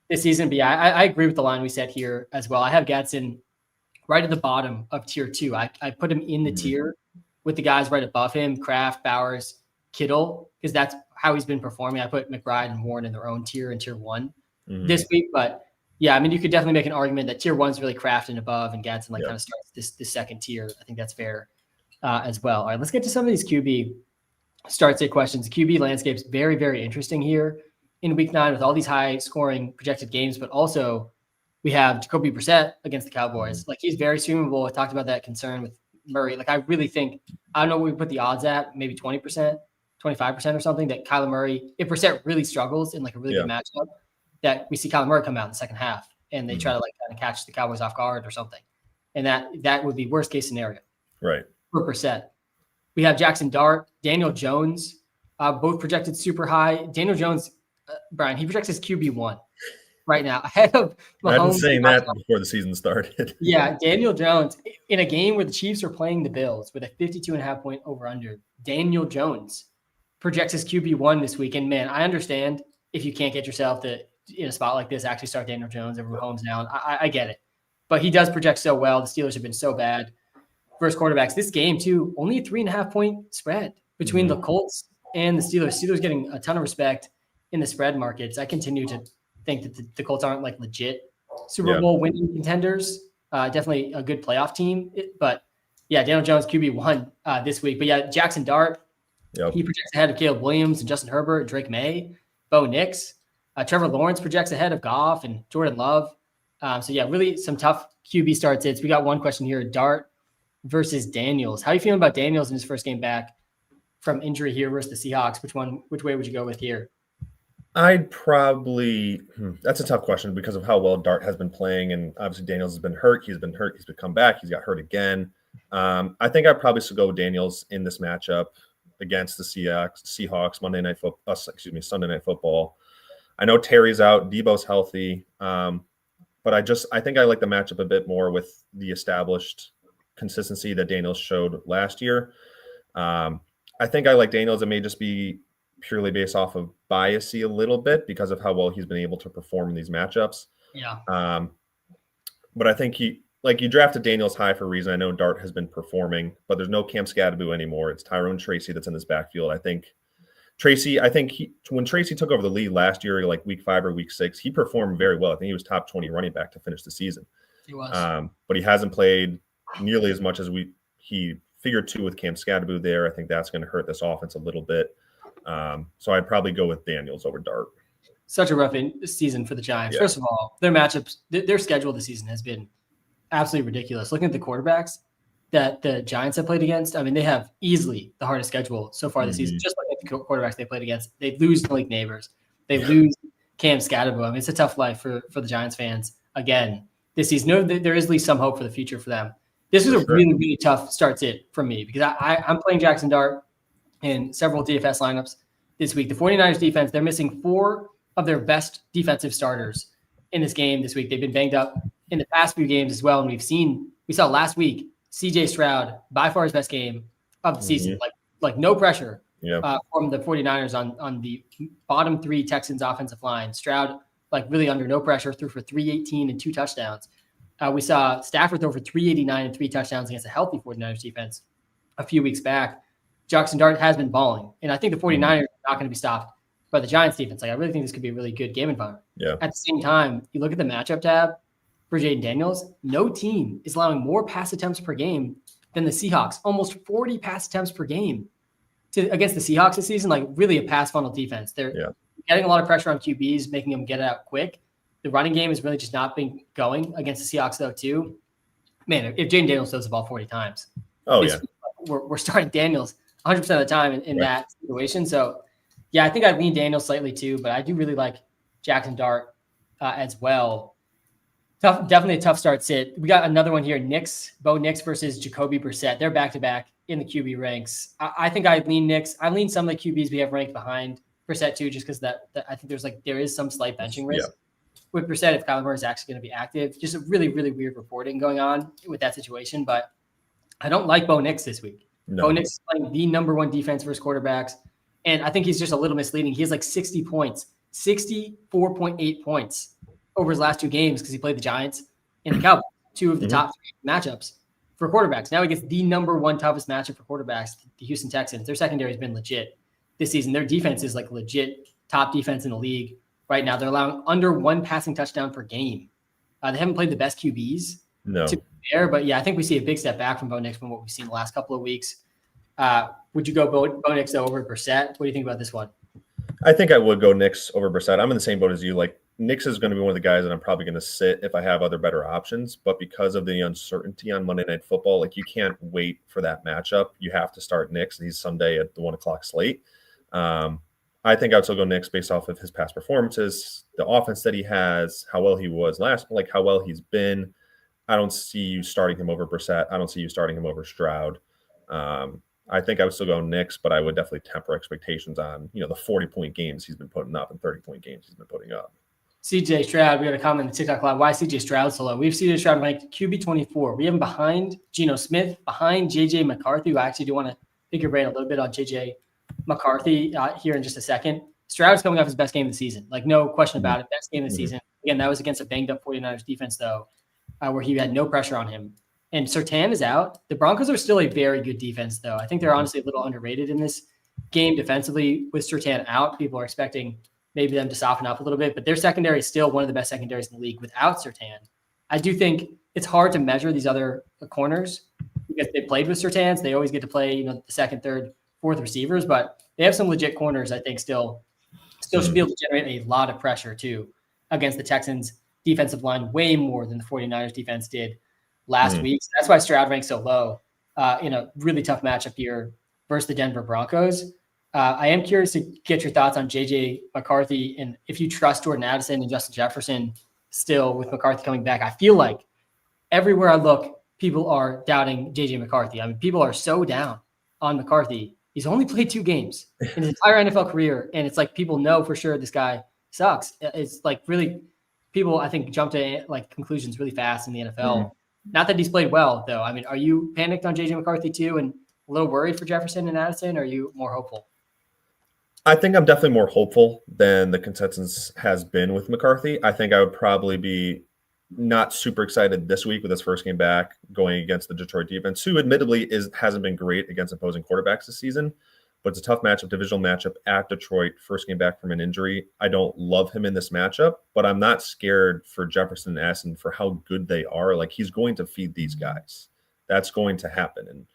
this season. But yeah, I agree with the line we set here as well. I have Gadsden right at the bottom of tier 2. I put him in the tier with the guys right above him, Kraft, Bowers, Kittle, because that's how he's been performing. I put McBride and Warren in their own tier in tier 1 this week. But yeah, I mean, you could definitely make an argument that tier 1 is really Kraft and above, and Gadsden kind of starts this second tier. I think that's fair as well. All right, let's get to some of these QB start sit questions. The QB landscape's very, very interesting here in week 9 with all these high scoring projected games, but also we have Jacoby Brissett against the Cowboys. Like, he's very streamable. I talked about that concern with Murray. Like, I really think, I don't know what we put the odds at, maybe 20%, 25% or something, that Kyler Murray, if Brissett really struggles in like a really good matchup, that we see Kyler Murray come out in the second half and they try to like kind of catch the Cowboys off guard or something. And that would be worst case scenario. Right. For Brissett. We have Jackson Dart, Daniel Jones, both projected super high. Daniel Jones, Brian, he projects his QB1 right now ahead of Mahomes. I've been saying that before the season started. Yeah, Daniel Jones in a game where the Chiefs are playing the Bills with a 52.5 point over under. Daniel Jones projects his QB1 this week. And man, I understand if you can't get yourself to, in a spot like this, actually start Daniel Jones over Mahomes now. I get it. But he does project so well. The Steelers have been so bad versus quarterbacks. This game, too, only a 3.5 point spread between the Colts and the Steelers. Steelers getting a ton of respect in the spread markets. I continue to think that the Colts aren't like legit Super Bowl winning contenders. Definitely a good playoff team. But yeah, Daniel Jones QB1 this week. But yeah, Jackson Dart, he projects ahead of Caleb Williams and Justin Herbert, Drake May, Bo Nix. Trevor Lawrence projects ahead of Goff and Jordan Love. So yeah, really some tough QB starts. We got one question here: Dart versus Daniels. How are you feeling about Daniels in his first game back from injury here versus the Seahawks? Which way would you go with here? I'd probably that's a tough question because of how well Dart has been playing, and obviously Daniels has been hurt. He's been come back. He's got hurt again. I think I'd probably still go with Daniels in this matchup against the Seahawks Sunday Night Football. I know Terry's out, Debo's healthy, but I think I like the matchup a bit more with the established consistency that Daniels showed last year. I think I like Daniels. It may just be purely based off of biasy a little bit because of how well he's been able to perform in these matchups. Yeah. But I think you drafted Daniels high for a reason. I know Dart has been performing, but there's no Cam Scadaboo anymore. It's Tyrone Tracy that's in this backfield. I think when Tracy took over the lead last year, like week 5 or week 6, he performed very well. I think he was top 20 running back to finish the season. He was. But he hasn't played nearly as much as he figured to with Cam Scadaboo there. I think that's going to hurt this offense a little bit. So I'd probably go with Daniels over Dart. Such a rough season for the Giants. First of all, their matchups, their schedule this season has been absolutely ridiculous. Looking at the quarterbacks that the Giants have played against, I mean, they have easily the hardest schedule so far this season. Just like the quarterbacks they played against, they lose Malik Neighbors, they lose Cam Scadaboo. I mean, it's a tough life for the Giants fans again this season. No, there is at least some hope for the future for them. This was a really, really tough start for me because I'm playing Jackson Dart in several DFS lineups this week. The 49ers defense, they're missing 4 of their best defensive starters in this game this week. They've been banged up in the past few games as well. And we saw last week, CJ Stroud, by far his best game of the season. Like no pressure from the 49ers on the bottom 3 Texans offensive line. Stroud, like really under no pressure, threw for 318 and 2 touchdowns. We saw Stafford throw for 389 and 3 touchdowns against a healthy 49ers defense a few weeks back. Jackson Dart has been balling, and I think the 49ers are not going to be stopped by the Giants defense. Like, I really think this could be a really good game environment. Yeah. At the same time, you look at the matchup tab for Jaden Daniels. No team is allowing more pass attempts per game than the Seahawks, almost 40 pass attempts per game against the Seahawks this season. Like really a pass funnel defense. They're getting a lot of pressure on QBs, making them get it out quick. The running game has really just not been going against the Seahawks though too. Man, if Jaden Daniels throws the ball 40 times, we're starting Daniels 100% of the time in that situation. So yeah, I think I lean Daniels slightly too, but I do really like Jackson Dart as well. Definitely a tough start sit. We got another one here. Bo Nix versus Jacoby Brissett. They're back-to-back in the QB ranks. I think I lean Nix. I lean some of the QBs we have ranked behind Brissett too, just because that I think there is some slight benching risk with Brissett if Kyler Murray is actually going to be active. Just a really, really weird reporting going on with that situation. But I don't like Bo Nix this week. No. Bo Nix is playing the number one defense versus quarterbacks. And I think he's just a little misleading. He has like 60 points, 64.8 points over his last two games because he played the Giants and the Cowboys, two of the top three matchups for quarterbacks. Now he gets the number one toughest matchup for quarterbacks, the Houston Texans. Their secondary has been legit this season. Their defense is like legit top defense in the league right now. They're allowing under one passing touchdown per game. They haven't played the best QBs to be fair, but yeah, I think we see a big step back from Bo Nix from what we've seen the last couple of weeks. Would you go Bo Nix over Brissett? What do you think about this one? I think I would go Nix over Brissett. I'm in the same boat as you. Like Nix is going to be one of the guys that I'm probably going to sit if I have other better options. But because of the uncertainty on Monday Night Football, like you can't wait for that matchup. You have to start Nix. He's Sunday at the 1:00 slate. I think I would still go Nix based off of his past performances, the offense that he has, how well he was how well he's been. I don't see you starting him over Brissett. I don't see you starting him over Stroud. I think I would still go Nix, but I would definitely temper expectations on, the 40-point games he's been putting up and 30-point games he's been putting up. CJ Stroud, we got a comment in the TikTok live. Why CJ Stroud so low? We have CJ Stroud ranked QB 24. We have him behind Geno Smith, behind JJ McCarthy, who I actually do want to pick your brain a little bit on JJ McCarthy here in just a second. Stroud's coming off his best game of the season. Like, no question about it. Best game of the season. Again, that was against a banged-up 49ers defense, though, where he had no pressure on him. And Surtain is out. The Broncos are still a very good defense, though. I think they're honestly a little underrated in this game defensively. With Surtain out, people are expecting maybe them to soften up a little bit, but their secondary is still one of the best secondaries in the league without Surtain. I do think it's hard to measure these other corners because they played with Surtain, so they always get to play, the second, third, fourth receivers, but they have some legit corners, I think, still should be able to generate a lot of pressure, too, against the Texans' defensive line, way more than the 49ers defense did last week. So that's why Stroud ranks so low in a really tough matchup here versus the Denver Broncos. I am curious to get your thoughts on JJ McCarthy and if you trust Jordan Addison and Justin Jefferson still with McCarthy coming back. I feel like everywhere I look, people are doubting JJ McCarthy. I mean, people are so down on McCarthy. He's only played 2 games in his entire NFL career, and it's like people know for sure this guy sucks. It's like really people, I think, jump to like conclusions really fast in the NFL. Not that he's played well, though. I mean, are you panicked on JJ McCarthy too and a little worried for Jefferson and Addison, or are you more hopeful? I think I'm definitely more hopeful than the consensus has been with McCarthy. I think I would probably be not super excited this week with his first game back going against the Detroit defense, who admittedly hasn't been great against opposing quarterbacks this season, but it's a tough matchup, divisional matchup at Detroit, first game back from an injury. I don't love him in this matchup, but I'm not scared for Jefferson and Addison for how good they are. Like, he's going to feed these guys. That's going to happen. And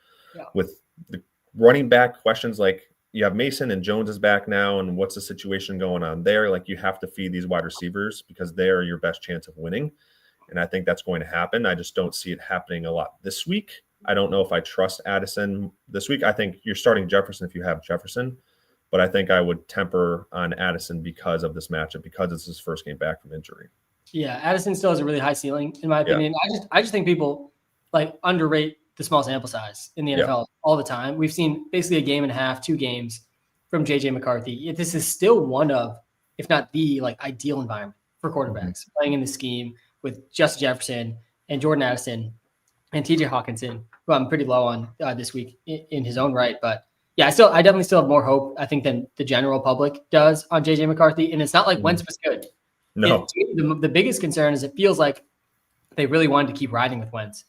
with the running back questions, like you have Mason and Jones is back now, and what's the situation going on there? Like, you have to feed these wide receivers because they're your best chance of winning. And I think that's going to happen. I just don't see it happening a lot this week. I don't know if I trust Addison this week. I think you're starting Jefferson if you have Jefferson, but I think I would temper on Addison because of this matchup, because it's his first game back from injury. Yeah, Addison still has a really high ceiling, in my opinion. I just think people underrate the small sample size in the NFL all the time. We've seen basically a game and a half, 2 games from JJ McCarthy. This is still one of, if not the ideal environment for quarterbacks playing in the scheme with Justin Jefferson and Jordan Addison and TJ Hawkinson, who I'm pretty low on this week in his own right. But yeah, I definitely still have more hope, I think, than the general public does on JJ McCarthy. And it's not like Wentz was good. No. The biggest concern is it feels like they really wanted to keep riding with Wentz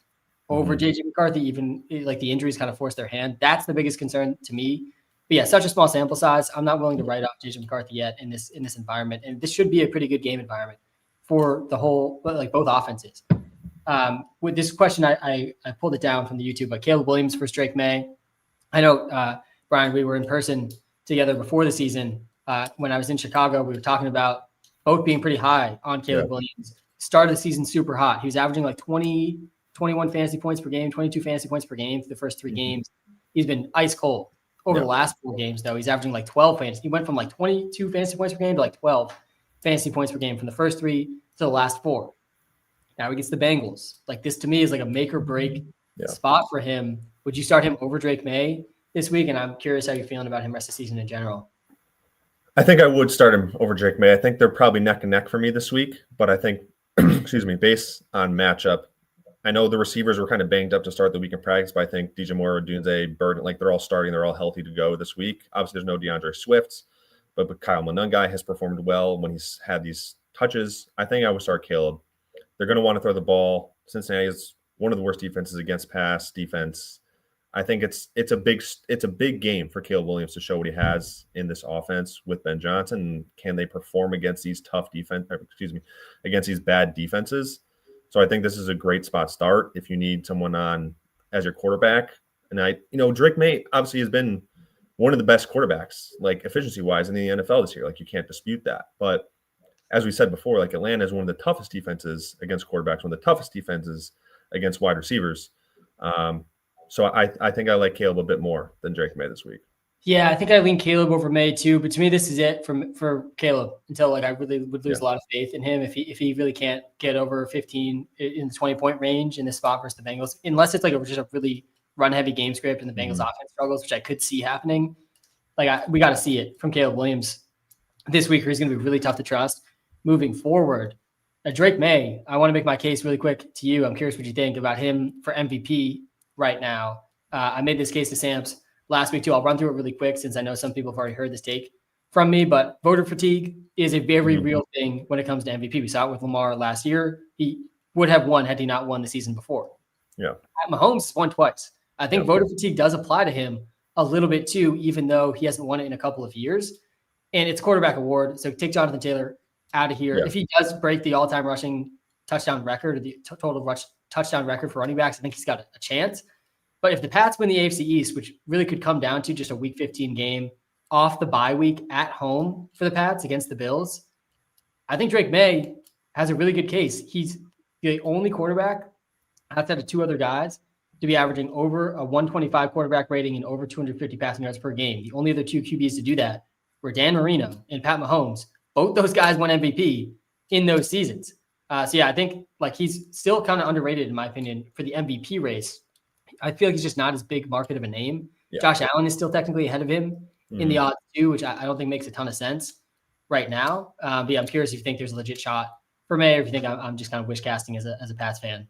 over JJ McCarthy, even like the injuries kind of forced their hand. That's the biggest concern to me. But yeah, such a small sample size. I'm not willing to write off JJ McCarthy yet in this environment. And this should be a pretty good game environment for the whole, like both offenses. With this question, I pulled it down from the YouTube, but Caleb Williams versus Drake May. I know, Brian, we were in person together before the season. When I was in Chicago, we were talking about both being pretty high on Caleb Williams. Started the season super hot. He was averaging like 20, 21 fantasy points per game, 22 fantasy points per game for the first 3 games. He's been ice cold. Over the last 4 games, though, he's averaging like 12 fantasy. He went from like 22 fantasy points per game to like 12 fantasy points per game from the first 3 to the last 4. Now he gets the Bengals. Like, this to me is like a make or break spot for him. Would you start him over Drake May this week? And I'm curious how you're feeling about him rest of the season in general. I think I would start him over Drake May. I think they're probably neck and neck for me this week, but I think, based on matchup, I know the receivers were kind of banged up to start the week in practice, but I think DJ Moore, Dunze, Burden, like they're all starting. They're all healthy to go this week. Obviously, there's no DeAndre Swift, but Kyle Monungai has performed well when he's had these touches. I think I would start Caleb. They're going to want to throw the ball. Cincinnati is one of the worst defenses against pass defense. I think it's a big game for Caleb Williams to show what he has in this offense with Ben Johnson. Can they perform against these against these bad defenses? So I think this is a great spot start if you need someone on as your quarterback. And Drake May obviously has been one of the best quarterbacks, like efficiency-wise, in the NFL this year. Like, you can't dispute that. But as we said before, like, Atlanta is one of the toughest defenses against quarterbacks, one of the toughest defenses against wide receivers. So I think I like Caleb a bit more than Drake May this week. Yeah, I think I lean Caleb over May too. But to me, this is it for Caleb until I really would lose a lot of faith in him if he really can't get over 15 in the 20-point range in this spot versus the Bengals, unless it's like just a really run-heavy game script and the Bengals offense struggles, which I could see happening. We got to see it from Caleb Williams this week, or he's going to be really tough to trust moving forward. Drake May, I want to make my case really quick to you. I'm curious what you think about him for MVP right now. I made this case to Samps last week too. I'll run through it really quick since I know some people have already heard this take from me, but voter fatigue is a very real thing when it comes to MVP. We saw it with Lamar last year. He would have won had he not won the season before. Yeah. Mahomes has won twice. I think voter fatigue does apply to him a little bit too, even though he hasn't won it in a couple of years. And it's quarterback award. So take Jonathan Taylor out of here. Yeah. If he does break the all-time rushing touchdown record, or the total rush touchdown record for running backs, I think he's got a chance. But if the Pats win the AFC East, which really could come down to just a Week 15 game off the bye week at home for the Pats against the Bills, I think Drake May has a really good case. He's the only quarterback outside of 2 other guys to be averaging over a 125 quarterback rating and over 250 passing yards per game. The only other 2 QBs to do that were Dan Marino and Pat Mahomes. Both those guys won MVP in those seasons. So yeah, I think he's still kind of underrated in my opinion for the MVP race. I feel like he's just not as big market of a name. Yeah. Josh Allen is still technically ahead of him in the odds too, which I don't think makes a ton of sense right now. But yeah, I'm curious if you think there's a legit shot for May, or if you think I'm just kind of wish casting as a Pats fan.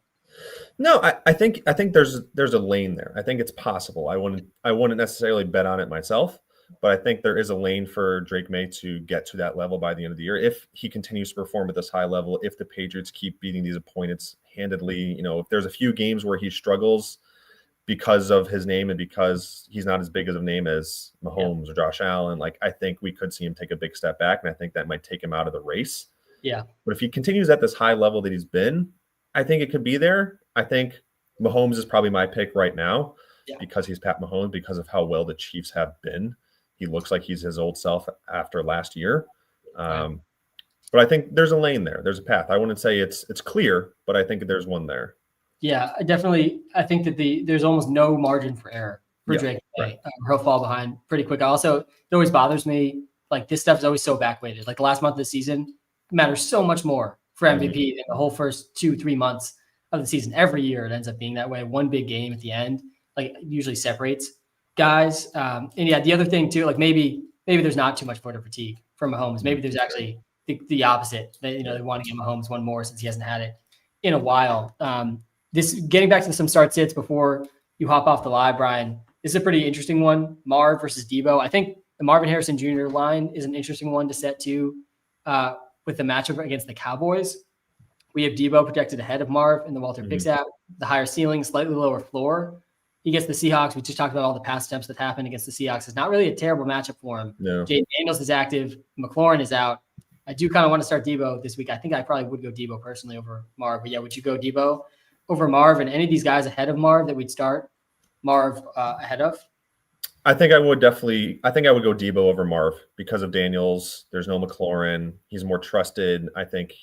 No, I think there's a lane there. I think it's possible. I wouldn't necessarily bet on it myself, but I think there is a lane for Drake May to get to that level by the end of the year if he continues to perform at this high level. If the Patriots keep beating these opponents handedly, if there's a few games where he struggles because of his name and because he's not as big of a name as Mahomes or Josh Allen, I think we could see him take a big step back, and I think that might take him out of the race. Yeah. But if he continues at this high level that he's been, I think it could be there. I think Mahomes is probably my pick right now because he's Pat Mahomes, because of how well the Chiefs have been. He looks like he's his old self after last year. But I think there's a lane there. There's a path. I wouldn't say it's clear, but I think there's one there. Yeah, I think that there's almost no margin for error for Drake May. Right. He'll fall behind pretty quick. Also, it always bothers me, this stuff is always so backweighted. The last month of the season matters so much more for MVP than the whole first 2-3 months of the season. Every year it ends up being that way. One big game at the end, usually separates guys. And yeah, the other thing too, maybe there's not too much voter fatigue from Mahomes. Maybe there's actually the opposite. They want to give Mahomes one more since he hasn't had it in a while. This getting back to some start sits before you hop off the live, Brian. This is a pretty interesting one. Marv versus Debo. I think the Marvin Harrison Jr. line is an interesting one to set to with the matchup against the Cowboys. We have Debo projected ahead of Marv in the WalterPicks app. The higher ceiling, slightly lower floor. He gets the Seahawks. We just talked about all the pass attempts that happened against the Seahawks. It's not really a terrible matchup for him. No. Jaden Daniels is active. McLaurin is out. I do kind of want to start Debo this week. I think I probably would go Debo personally over Marv. But yeah, would you go Debo over Marv and any of these guys ahead of Marv that we'd start Marv ahead of? I think I would go Debo over Marv because of Daniels. There's no McLaurin. He's more trusted. I think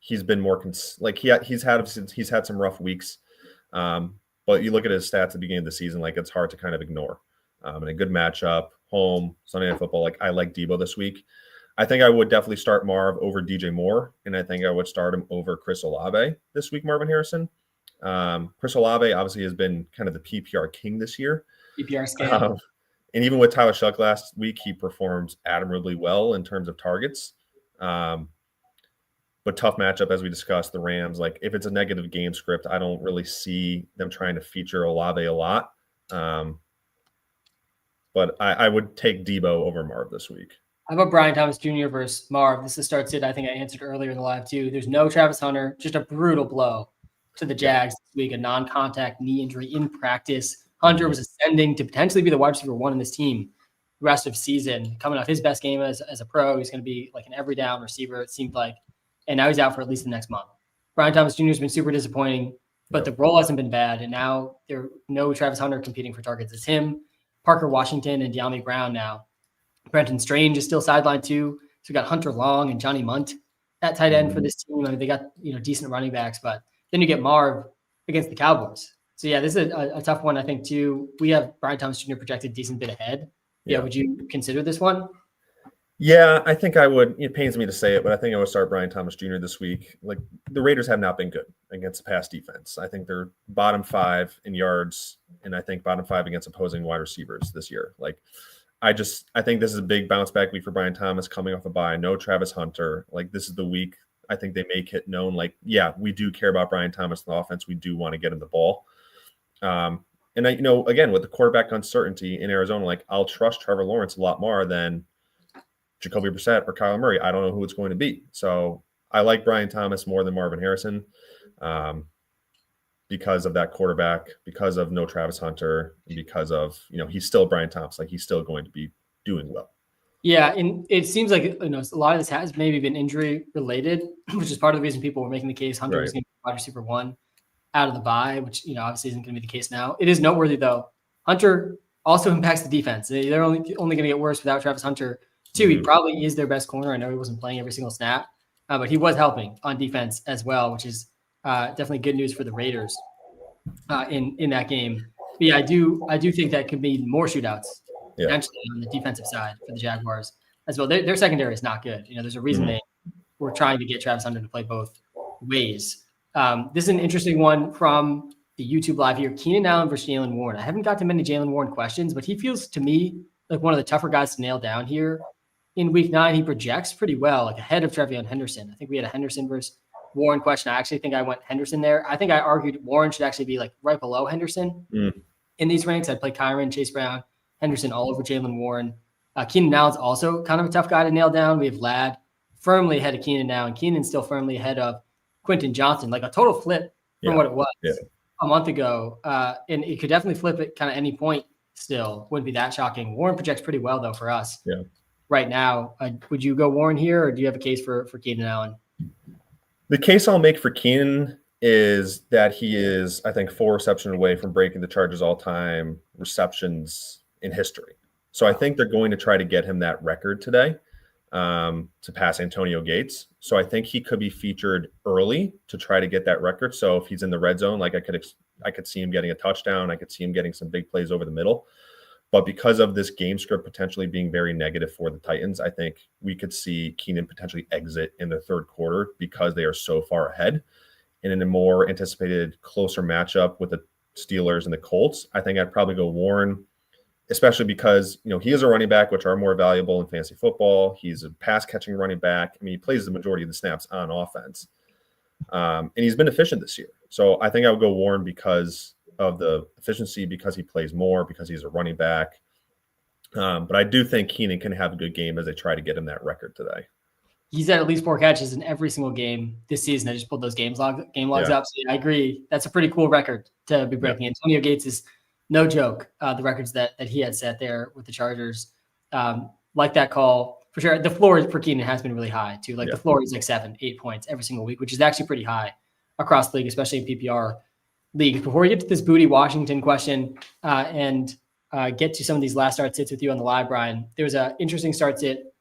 he's been more he's had some rough weeks. But you look at his stats at the beginning of the season, like it's hard to kind of ignore. And a good matchup, home, Sunday Night Football. Like I like Debo this week. I think I would definitely start Marv over DJ Moore, and I think I would start him over Chris Olave this week, Marvin Harrison. Chris Olave obviously has been kind of the PPR king this year. PPR scale. And even with Tyler Shuck last week, he performs admirably well in terms of targets. But tough matchup, as we discussed, the Rams. Like if it's a negative game script, I don't really see them trying to feature Olave a lot. But I would take Debo over Marv this week. How about Brian Thomas Jr. versus Marv? This is starts it. I think I answered earlier in the live too. There's no Travis Hunter, just a brutal blow to the Jags this week, a non-contact knee injury in practice. Hunter was ascending to potentially be the wide receiver one in this team the rest of season, coming off his best game as a pro. He's going to be like an every down receiver, it seemed like. And now he's out for at least the next month. Brian Thomas Jr. has been super disappointing, but the role hasn't been bad. And now there are no Travis Hunter competing for targets. It's him, Parker Washington, and De'Ami Brown now. Brenton Strange is still sidelined too. So we got Hunter Long and Johnny Munt at tight end for this team. I mean, they got decent running backs, but then you get Marv against the Cowboys. So yeah, this is a tough one, I think, too. We have Brian Thomas Jr. projected decent bit ahead. Yeah, would you consider this one? Yeah, I think I would. It pains me to say it, but I think I would start Brian Thomas Jr. this week. Like the Raiders have not been good against the pass defense. I think they're bottom 5 in yards, and I think bottom 5 against opposing wide receivers this year. Like I think this is a big bounce back week for Brian Thomas coming off a bye. No Travis Hunter. Like this is the week I think they make it known. Like, yeah, we do care about Brian Thomas in the offense. We do want to get him the ball. And I, again, with the quarterback uncertainty in Arizona, like I'll trust Trevor Lawrence a lot more than Jacoby Brissett or Kyler Murray. I don't know who it's going to be. So I like Brian Thomas more than Marvin Harrison because of that quarterback, because of no Travis Hunter, and because of, he's still Brian Thomas. Like he's still going to be doing well. Yeah, and it seems like a lot of this has maybe been injury related, which is part of the reason people were making the case Hunter was going to be wide receiver one out of the bye, which obviously isn't going to be the case now. It is noteworthy though. Hunter also impacts the defense. They're only going to get worse without Travis Hunter too. He probably is their best corner. I know he wasn't playing every single snap, but he was helping on defense as well, which is definitely good news for the Raiders in that game. But yeah, I do think that could be more shootouts potentially on the defensive side for the Jaguars as well. Their secondary is not good. There's a reason they were trying to get Travis Hunter to play both ways. This is an interesting one from the YouTube live here. Keenan Allen versus Jaylen Warren. I haven't got to many Jaylen Warren questions, but he feels to me like one of the tougher guys to nail down here. In week 9, he projects pretty well, like ahead of Trevion Henderson. I think we had a Henderson versus Warren question. I actually think I went Henderson there. I think I argued Warren should actually be like right below Henderson in these ranks. I'd play Kyron, Chase Brown, Henderson all over Jaylen Warren. Keenan Allen's also kind of a tough guy to nail down. We have Ladd firmly ahead of Keenan now, and Keenan's still firmly ahead of Quentin Johnson, like a total flip from what it was a month ago. And it could definitely flip at kind of any point still. Wouldn't be that shocking. Warren projects pretty well, though, for us right now. Would you go Warren here, or do you have a case for Keenan Allen? The case I'll make for Keenan is that he is, I think, 4 receptions away from breaking the Chargers' all-time receptions in history. So I think they're going to try to get him that record today to pass Antonio Gates. So I think he could be featured early to try to get that record. So if he's in the red zone, like I could see him getting a touchdown. I could see him getting some big plays over the middle. But because of this game script potentially being very negative for the Titans, I think we could see Keenan potentially exit in the third quarter because they are so far ahead. And in a more anticipated, closer matchup with the Steelers and the Colts, I think I'd probably go Warren, especially because, he is a running back, which are more valuable in fantasy football. He's a pass-catching running back. I mean, he plays the majority of the snaps on offense. And he's been efficient this year. So I think I would go Warren because of the efficiency, because he plays more, because he's a running back. But I do think Keenan can have a good game as they try to get him that record today. He's had at least 4 catches in every single game this season. I just pulled those game logs up. So I agree. That's a pretty cool record to be breaking. Antonio Gates is no joke. The records that he had set there with the Chargers. Like that call. for sure. The floor for Keenan has been really high too. Like the floor is like 7-8 points every single week, which is actually pretty high across the league, especially in PPR leagues. Before we get to this Booty Washington question and get to some of these last start sits with you on the live, Brian, there was an interesting start sit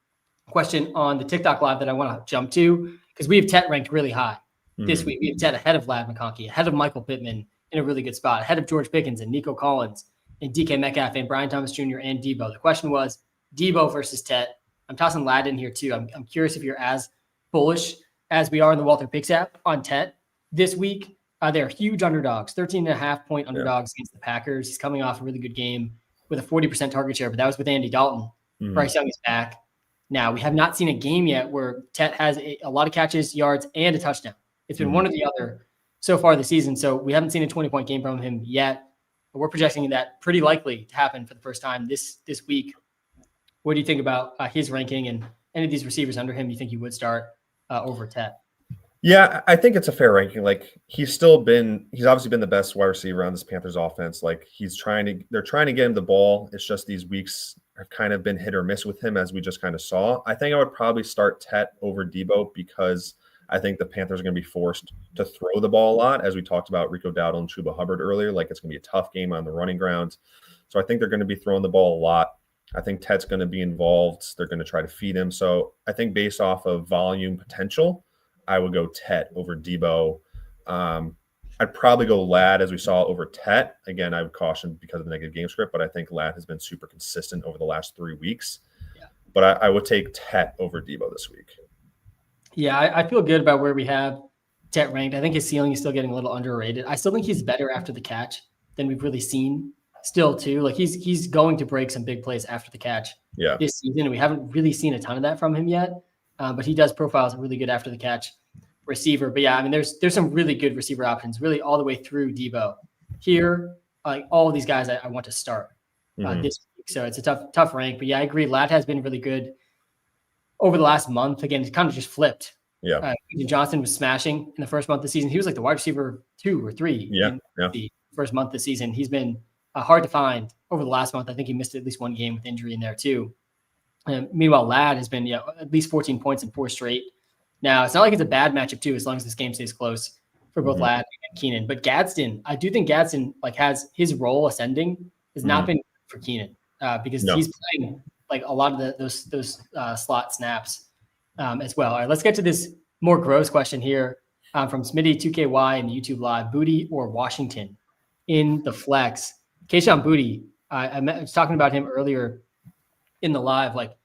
question on the TikTok live that I want to jump to because we have Tet ranked really high this week. We have Tet ahead of Ladd McConkey, ahead of Michael Pittman in a really good spot, ahead of George Pickens and Nico Collins and DK Metcalf and Brian Thomas Jr. and Debo. The question was Debo versus Tet. I'm tossing Ladd in here too. I'm curious if you're as bullish as we are in the WalterPicks app on Tet this week. They're huge underdogs, 13.5-point underdogs against the Packers. He's coming off a really good game with a 40% target share, but that was with Andy Dalton. Bryce Young is back. Now, we have not seen a game yet where Tet has a lot of catches, yards, and a touchdown. It's been one or the other so far this season, so we haven't seen a 20-point game from him yet. But we're projecting that pretty likely to happen for the first time this week. What do you think about his ranking and any of these receivers under him you think you would start over Tet? Yeah, I think it's a fair ranking. Like he's obviously been the best wide receiver on this Panthers offense. Like they're trying to get him the ball. It's just these weeks have kind of been hit or miss with him, as we just kind of saw. I think I would probably start Tet over Debo because I think the Panthers are going to be forced to throw the ball a lot, as we talked about Rico Dowdle and Chuba Hubbard earlier. Like it's going to be a tough game on the running ground. So I think they're going to be throwing the ball a lot. I think Tet's going to be involved. They're going to try to feed him. So I think based off of volume potential, I would go Tet over Debo. I'd probably go Ladd, as we saw, over Tet. Again, I would caution because of the negative game script, but I think Ladd has been super consistent over the last 3 weeks. Yeah. But I would take Tet over Debo this week. Yeah, I feel good about where we have Tet ranked. I think his ceiling is still getting a little underrated. I still think he's better after the catch than we've really seen still too. Like he's going to break some big plays after the catch this season. We haven't really seen a ton of that from him yet, but he does profile as a really good after the catch receiver. But yeah, I mean, there's some really good receiver options really all the way through Debo here. Like all of these guys I want to start this week. So it's a tough rank. But yeah, I agree. Ladd has been really good over the last month. Again, it's kind of just flipped. Yeah. Johnson was smashing in the first month of the season. He was like the wide receiver 2 or 3 in the first month of the season. He's been hard to find over the last month. I think he missed at least one game with injury in there too. Meanwhile, Ladd has been at least 14 points in 4 straight. Now, it's not like it's a bad matchup too, as long as this game stays close for both Ladd and Keenan. But Gadsden, I do think Gadsden has his role ascending has not been for Keenan because he's playing like a lot of those slot snaps as well. All right, let's get to this more gross question here from Smitty2KY and YouTube Live. Booty or Washington in the flex? Kayshon Booty, I was talking about him earlier in the live, like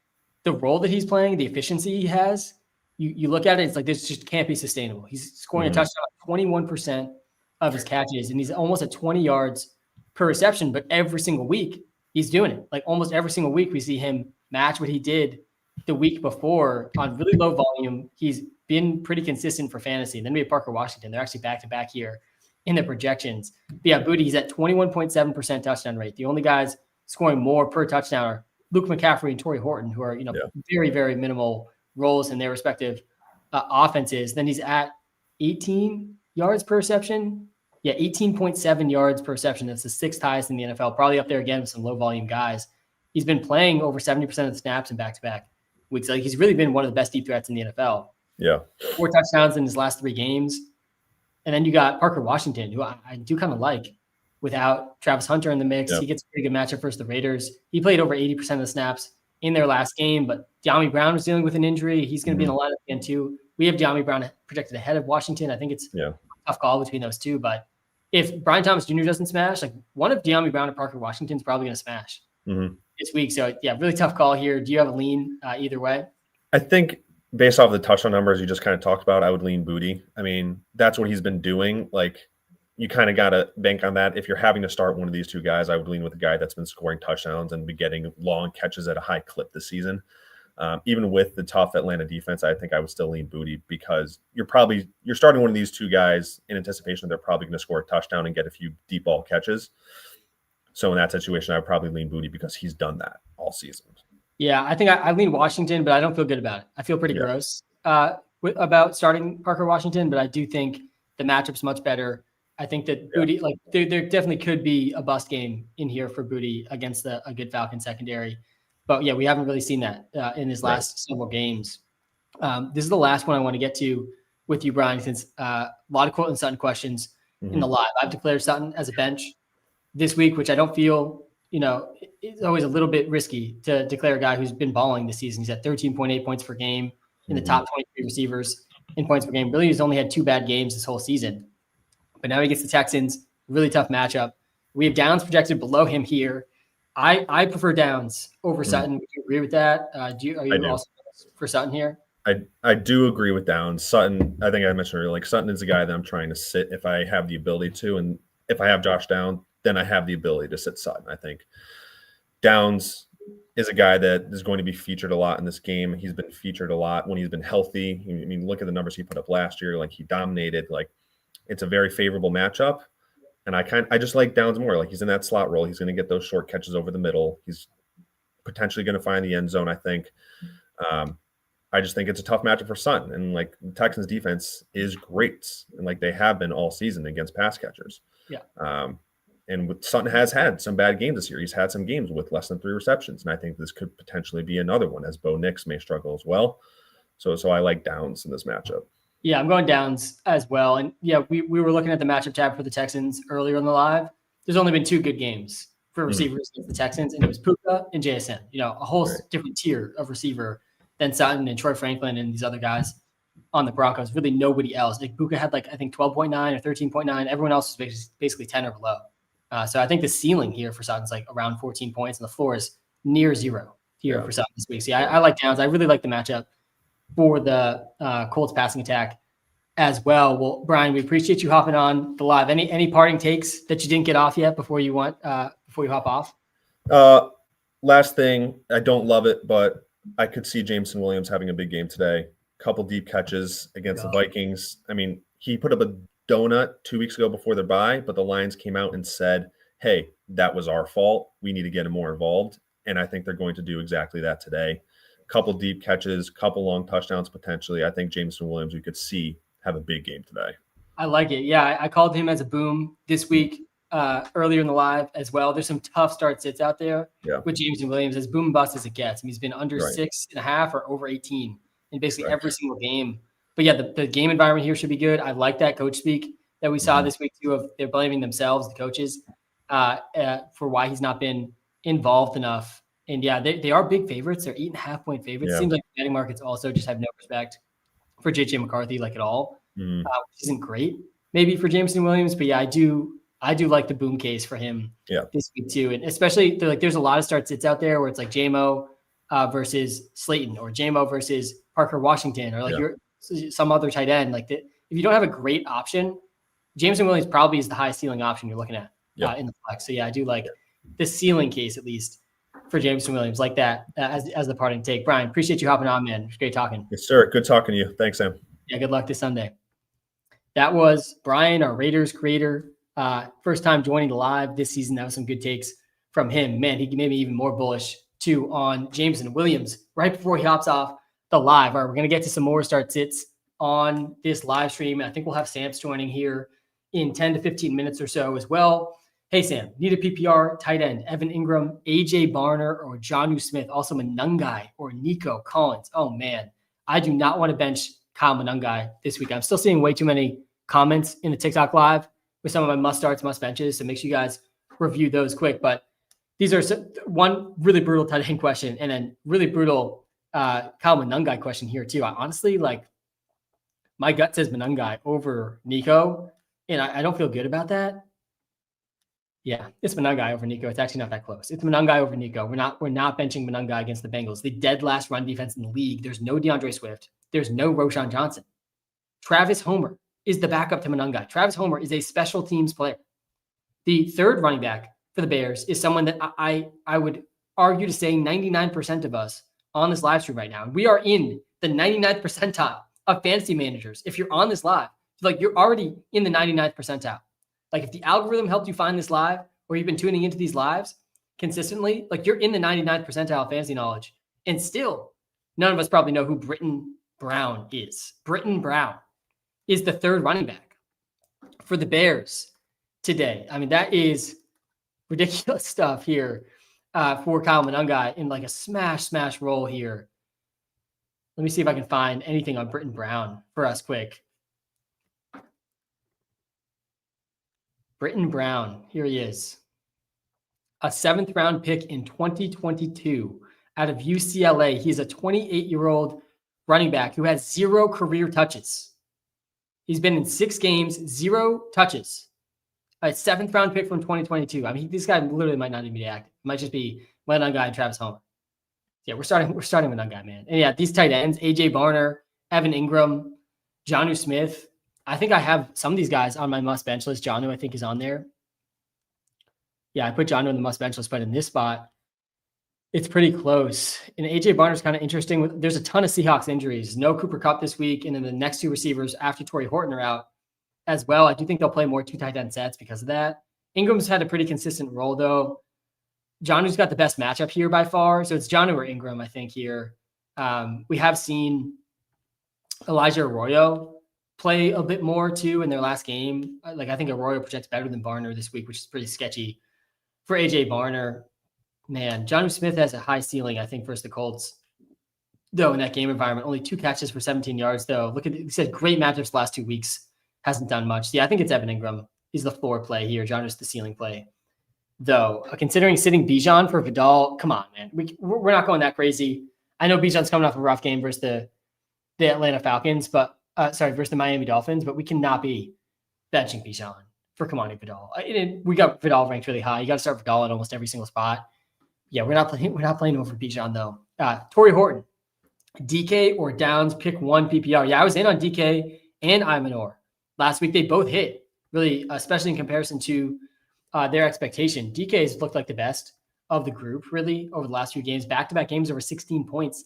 the role that he's playing, the efficiency he has, you look at it, it's like this just can't be sustainable. He's scoring a touchdown, 21% of his catches, and he's almost at 20 yards per reception, but every single week he's doing it. Like almost every single week we see him match what he did the week before on really low volume. He's been pretty consistent for fantasy. And then we have Parker Washington. They're actually back-to-back here in the projections. But yeah, Booty, he's at 21.7% touchdown rate. The only guys scoring more per touchdown are Luke McCaffrey and Torrey Horton, who are very, very minimal roles in their respective offenses. Then he's at 18 yards per reception. Yeah, 18.7 yards per reception. That's the 6th highest in the NFL. Probably up there again with some low-volume guys. He's been playing over 70% of the snaps in back-to-back weeks. Like he's really been one of the best deep threats in the NFL. Yeah. 4 touchdowns in his last 3 games. And then you got Parker Washington, who I do kind of like without Travis Hunter in the mix. He gets a pretty good matchup versus the Raiders. He played over 80% of the snaps in their last game, but De'Ami Brown was dealing with an injury. He's going to be in the lineup again too. We have De'Ami Brown projected ahead of Washington. I think it's a tough call between those two, but if Brian Thomas Jr. doesn't smash, like one of De'Ami Brown and Parker Washington is probably going to smash this week. So yeah, really tough call here. Do you have a lean either way? I think based off the touchdown numbers you just kind of talked about, I would lean Booty. I mean, that's what he's been doing. Like you kind of got to bank on that. If you're having to start one of these two guys, I would lean with the guy that's been scoring touchdowns and be getting long catches at a high clip this season. Even with the tough Atlanta defense, I think I would still lean Booty because you're starting one of these two guys in anticipation they're probably going to score a touchdown and get a few deep ball catches. So in that situation, I would probably lean Booty because he's done that all season. Yeah, I think I lean Washington, but I don't feel good about it. I feel pretty gross about starting Parker Washington, but I do think the matchup's much better. I think that Booty, like there definitely could be a bust game in here for Booty against a good Falcon secondary. But yeah, we haven't really seen that in his last several games. This is the last one I want to get to with you, Brian, since a lot of Courtland Sutton questions in the live. I've declared Sutton as a bench this week, which I don't feel, it's always a little bit risky to declare a guy who's been balling this season. He's at 13.8 points per game in the top 23 receivers in points per game. Really, he's only had 2 bad games this whole season. But now he gets the Texans, really tough matchup. We have Downs projected below him here. I prefer Downs over Sutton. Would you agree with that? Are you also for Sutton here? I do agree with Downs. Sutton, I think I mentioned earlier, like Sutton is a guy that I'm trying to sit if I have the ability to. And if I have Josh Downs, then I have the ability to sit Sutton. I think Downs is a guy that is going to be featured a lot in this game. He's been featured a lot when he's been healthy. I mean, look at the numbers he put up last year. Like, he dominated. Like, it's a very favorable matchup. And I just like Downs more. Like, he's in that slot role. He's going to get those short catches over the middle. He's potentially going to find the end zone, I think. I just think it's a tough matchup for Sutton. And, like, the Texans defense is great. And, like, they have been all season against pass catchers. Yeah. And Sutton has had some bad games this year. He's had some games with less than 3 receptions. And I think this could potentially be another one, as Bo Nix may struggle as well. So I like Downs in this matchup. Yeah, I'm going Downs as well. And yeah, we were looking at the matchup tab for the Texans earlier in the live. There's only been 2 good games for receivers against the Texans, and it was Puka and JSN. A whole different tier of receiver than Sutton and Troy Franklin and these other guys on the Broncos. Really nobody else. Like, Puka had, like, I think 12.9 or 13.9. Everyone else was basically 10 or below. So I think the ceiling here for Sutton's like around 14 points, and the floor is near 0 here for Sutton this week. So I like Downs. I really like the matchup for the Colts passing attack as well. Well, Brian, we appreciate you hopping on the live. Any parting takes that you didn't get off yet before you hop off? Last thing, I don't love it, but I could see Jameson Williams having a big game today. Couple deep catches against the Vikings. I mean, he put up a donut 2 weeks ago before their bye, but the Lions came out and said, hey, that was our fault. We need to get him more involved. And I think they're going to do exactly that today. Couple deep catches, couple long touchdowns potentially. I think Jameson Williams, we could see, have a big game today. I like it. Yeah, I called him as a boom this week earlier in the live as well. There's some tough start sits out there with Jameson Williams, as boom and bust as it gets. I mean, he's been under 6.5 or over 18 in basically every single game. But yeah, the game environment here should be good. I like that coach speak that we saw this week too, of they're blaming themselves, the coaches, for why he's not been involved enough. And yeah, they are big favorites. They're 8.5 point favorites. It seems like the betting markets also just have no respect for JJ McCarthy, like, at all, which isn't great maybe for Jameson Williams. But yeah, I do like the boom case for him this week too. And especially there's a lot of start sits out there where it's like JMO versus Slayton, or JMO versus Parker Washington, or like some other tight end. Like, if you don't have a great option, Jameson Williams probably is the highest ceiling option you're looking at in the flex. So yeah, I do like the ceiling case, at least for Jameson Williams, like that as the parting take. Brian, appreciate you hopping on, man. It was great talking. Yes, sir. Good talking to you. Thanks, Sam. Yeah, good luck this Sunday. That was Brian, our Raiders creator. First time joining the live this season. That was some good takes from him. Man, he made me even more bullish too on Jameson Williams right before he hops off the live. All right, we're going to get to some more start sits on this live stream. I think we'll have Samps joining here in 10 to 15 minutes or so as well. Hey, Sam, need a PPR tight end, Evan Ingram, AJ Barner, or Jonnu Smith, also Monangai or Nico Collins. Oh, man, I do not want to bench Kyle Monangai this week. I'm still seeing way too many comments in the TikTok live with some of my must starts, must benches. So make sure you guys review those quick. But these are one really brutal tight end question, and then really brutal Kyle Monangai question here too. I honestly, like, my gut says Monangai over Nico, and I don't feel good about that. Yeah, it's Monangai over Nico. It's actually not that close. It's Monangai over Nico. We're not benching Monangai against the Bengals, the dead last run defense in the league. There's no DeAndre Swift. There's no Roshan Johnson. Travis Homer is the backup to Monangai. Travis Homer is a special teams player. The third running back for the Bears is someone that I would argue to say 99% of us on this live stream right now. We are in the 99th percentile of fantasy managers. If you're on this live, like, you're already in the 99th percentile. Like, if the algorithm helped you find this live, or you've been tuning into these lives consistently, like, you're in the 99th percentile of fantasy knowledge. And still, none of us probably know who Britton Brown is. Britton Brown is the third running back for the Bears today. I mean, that is ridiculous stuff here for Kyle Monungai in like a smash roll here. Let me see if I can find anything on Britton Brown for us quick. Britton Brown, here he is. A 7th round pick in 2022 out of UCLA. He's a 28-year-old running back who has 0 career touches. He's been in 6 games, 0 touches. A 7th round pick from 2022. I mean, this guy literally might not even be active. It might just be Monungai and Travis Homer. Yeah, we're starting Monungai, man. And yeah, these tight ends, AJ Barner, Evan Ingram, Jonnu Smith. I think I have some of these guys on my must bench list. Jonnu, I think, is on there. Yeah, I put Jonnu in the must bench list, but in this spot, it's pretty close. And AJ Barner's kind of interesting. There's a ton of Seahawks injuries. No Cooper Kupp this week, and then the next 2 receivers after Torrey Horton are out as well. I do think they'll play more 2 tight end sets because of that. Ingram's had a pretty consistent role, though. Jonnu's got the best matchup here by far. So it's Jonnu or Ingram, I think, here. We have seen Elijah Arroyo play a bit more, too, in their last game. Like, I think Arroyo projects better than Barner this week, which is pretty sketchy for AJ Barner. Man, Jonnu Smith has a high ceiling, I think, versus the Colts, though, in that game environment. Only 2 catches for 17 yards, though. Look at it. He said great matchups the last 2 weeks. Hasn't done much. So, yeah, I think it's Evan Ingram. He's the floor play here. Jonnu's the ceiling play. Though, considering sitting Bijan for Vidal, come on, man. We're not going that crazy. I know Bijan's coming off a rough game versus the Atlanta Falcons, but versus the Miami Dolphins, but we cannot be benching Bijan for Kamani Vidal. We got Vidal ranked really high. You got to start Vidal at almost every single spot. Yeah, we're not playing over Bijan though. Torrey Horton, DK or Downs, pick one PPR. Yeah, I was in on DK and Imanor last week. They both hit really, especially in comparison to their expectation. DK has looked like the best of the group really over the last few games. Back-to-back games over 16 points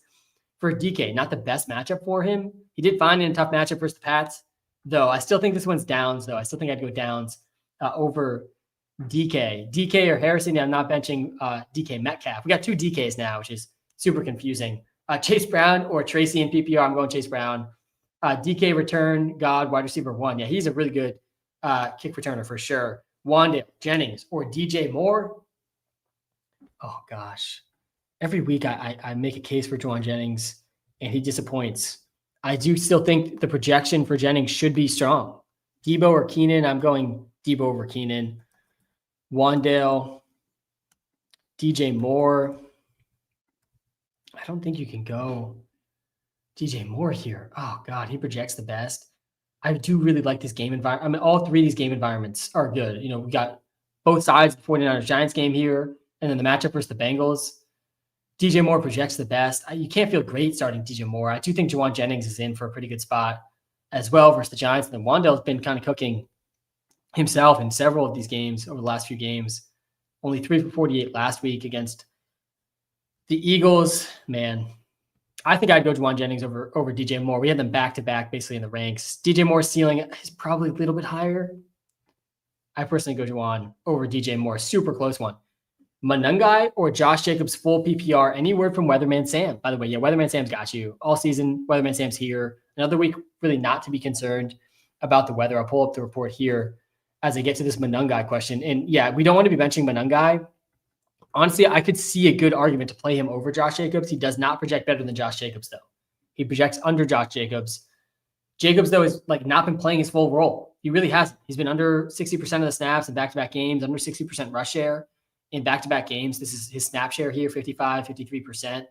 for DK. Not the best matchup for him. He did find it in a tough matchup versus the Pats, though. I still think this one's Downs, though. I still think I'd go Downs over DK. DK or Harrison, yeah, I'm not benching DK Metcalf. We got 2 DKs now, which is super confusing. Chase Brown or Tracy in PPR. I'm going Chase Brown. DK return, God, wide receiver 1. Yeah, he's a really good kick returner for sure. Wandale, Jennings, or DJ Moore. Oh, gosh. Every week I make a case for Juwan Jennings, and he disappoints. I do still think the projection for Jennings should be strong. Debo or Keenan, I'm going Debo over Keenan. Wandale, DJ Moore. I don't think you can go DJ Moore here. Oh, God, he projects the best. I do really like this game environment. I mean, all 3 of these game environments are good. You know, we got both sides of the 49ers Giants game here, and then the matchup versus the Bengals. DJ Moore projects the best. You can't feel great starting DJ Moore. I do think Juwan Jennings is in for a pretty good spot as well versus the Giants. And then Wandale's been kind of cooking himself in several of these games over the last few games. Only 3 for 48 last week against the Eagles. Man, I think I'd go Juwan Jennings over DJ Moore. We had them back-to-back basically in the ranks. DJ Moore's ceiling is probably a little bit higher. I personally go Juwan over DJ Moore. Super close one. Monungai or Josh Jacobs full PPR. Any word from Weatherman Sam? By the way, yeah, Weatherman Sam's got you all season. Weatherman Sam's here. Another week, really not to be concerned about the weather. I'll pull up the report here as I get to this Monungai question. And yeah, we don't want to be benching Monungai. Honestly, I could see a good argument to play him over Josh Jacobs. He does not project better than Josh Jacobs, though. He projects under Josh Jacobs. Jacobs, though, has like not been playing his full role. He really hasn't. He's been under 60% of the snaps in back-to-back games, under 60% rush share in back-to-back games. This is his snap share here, 55, 53%.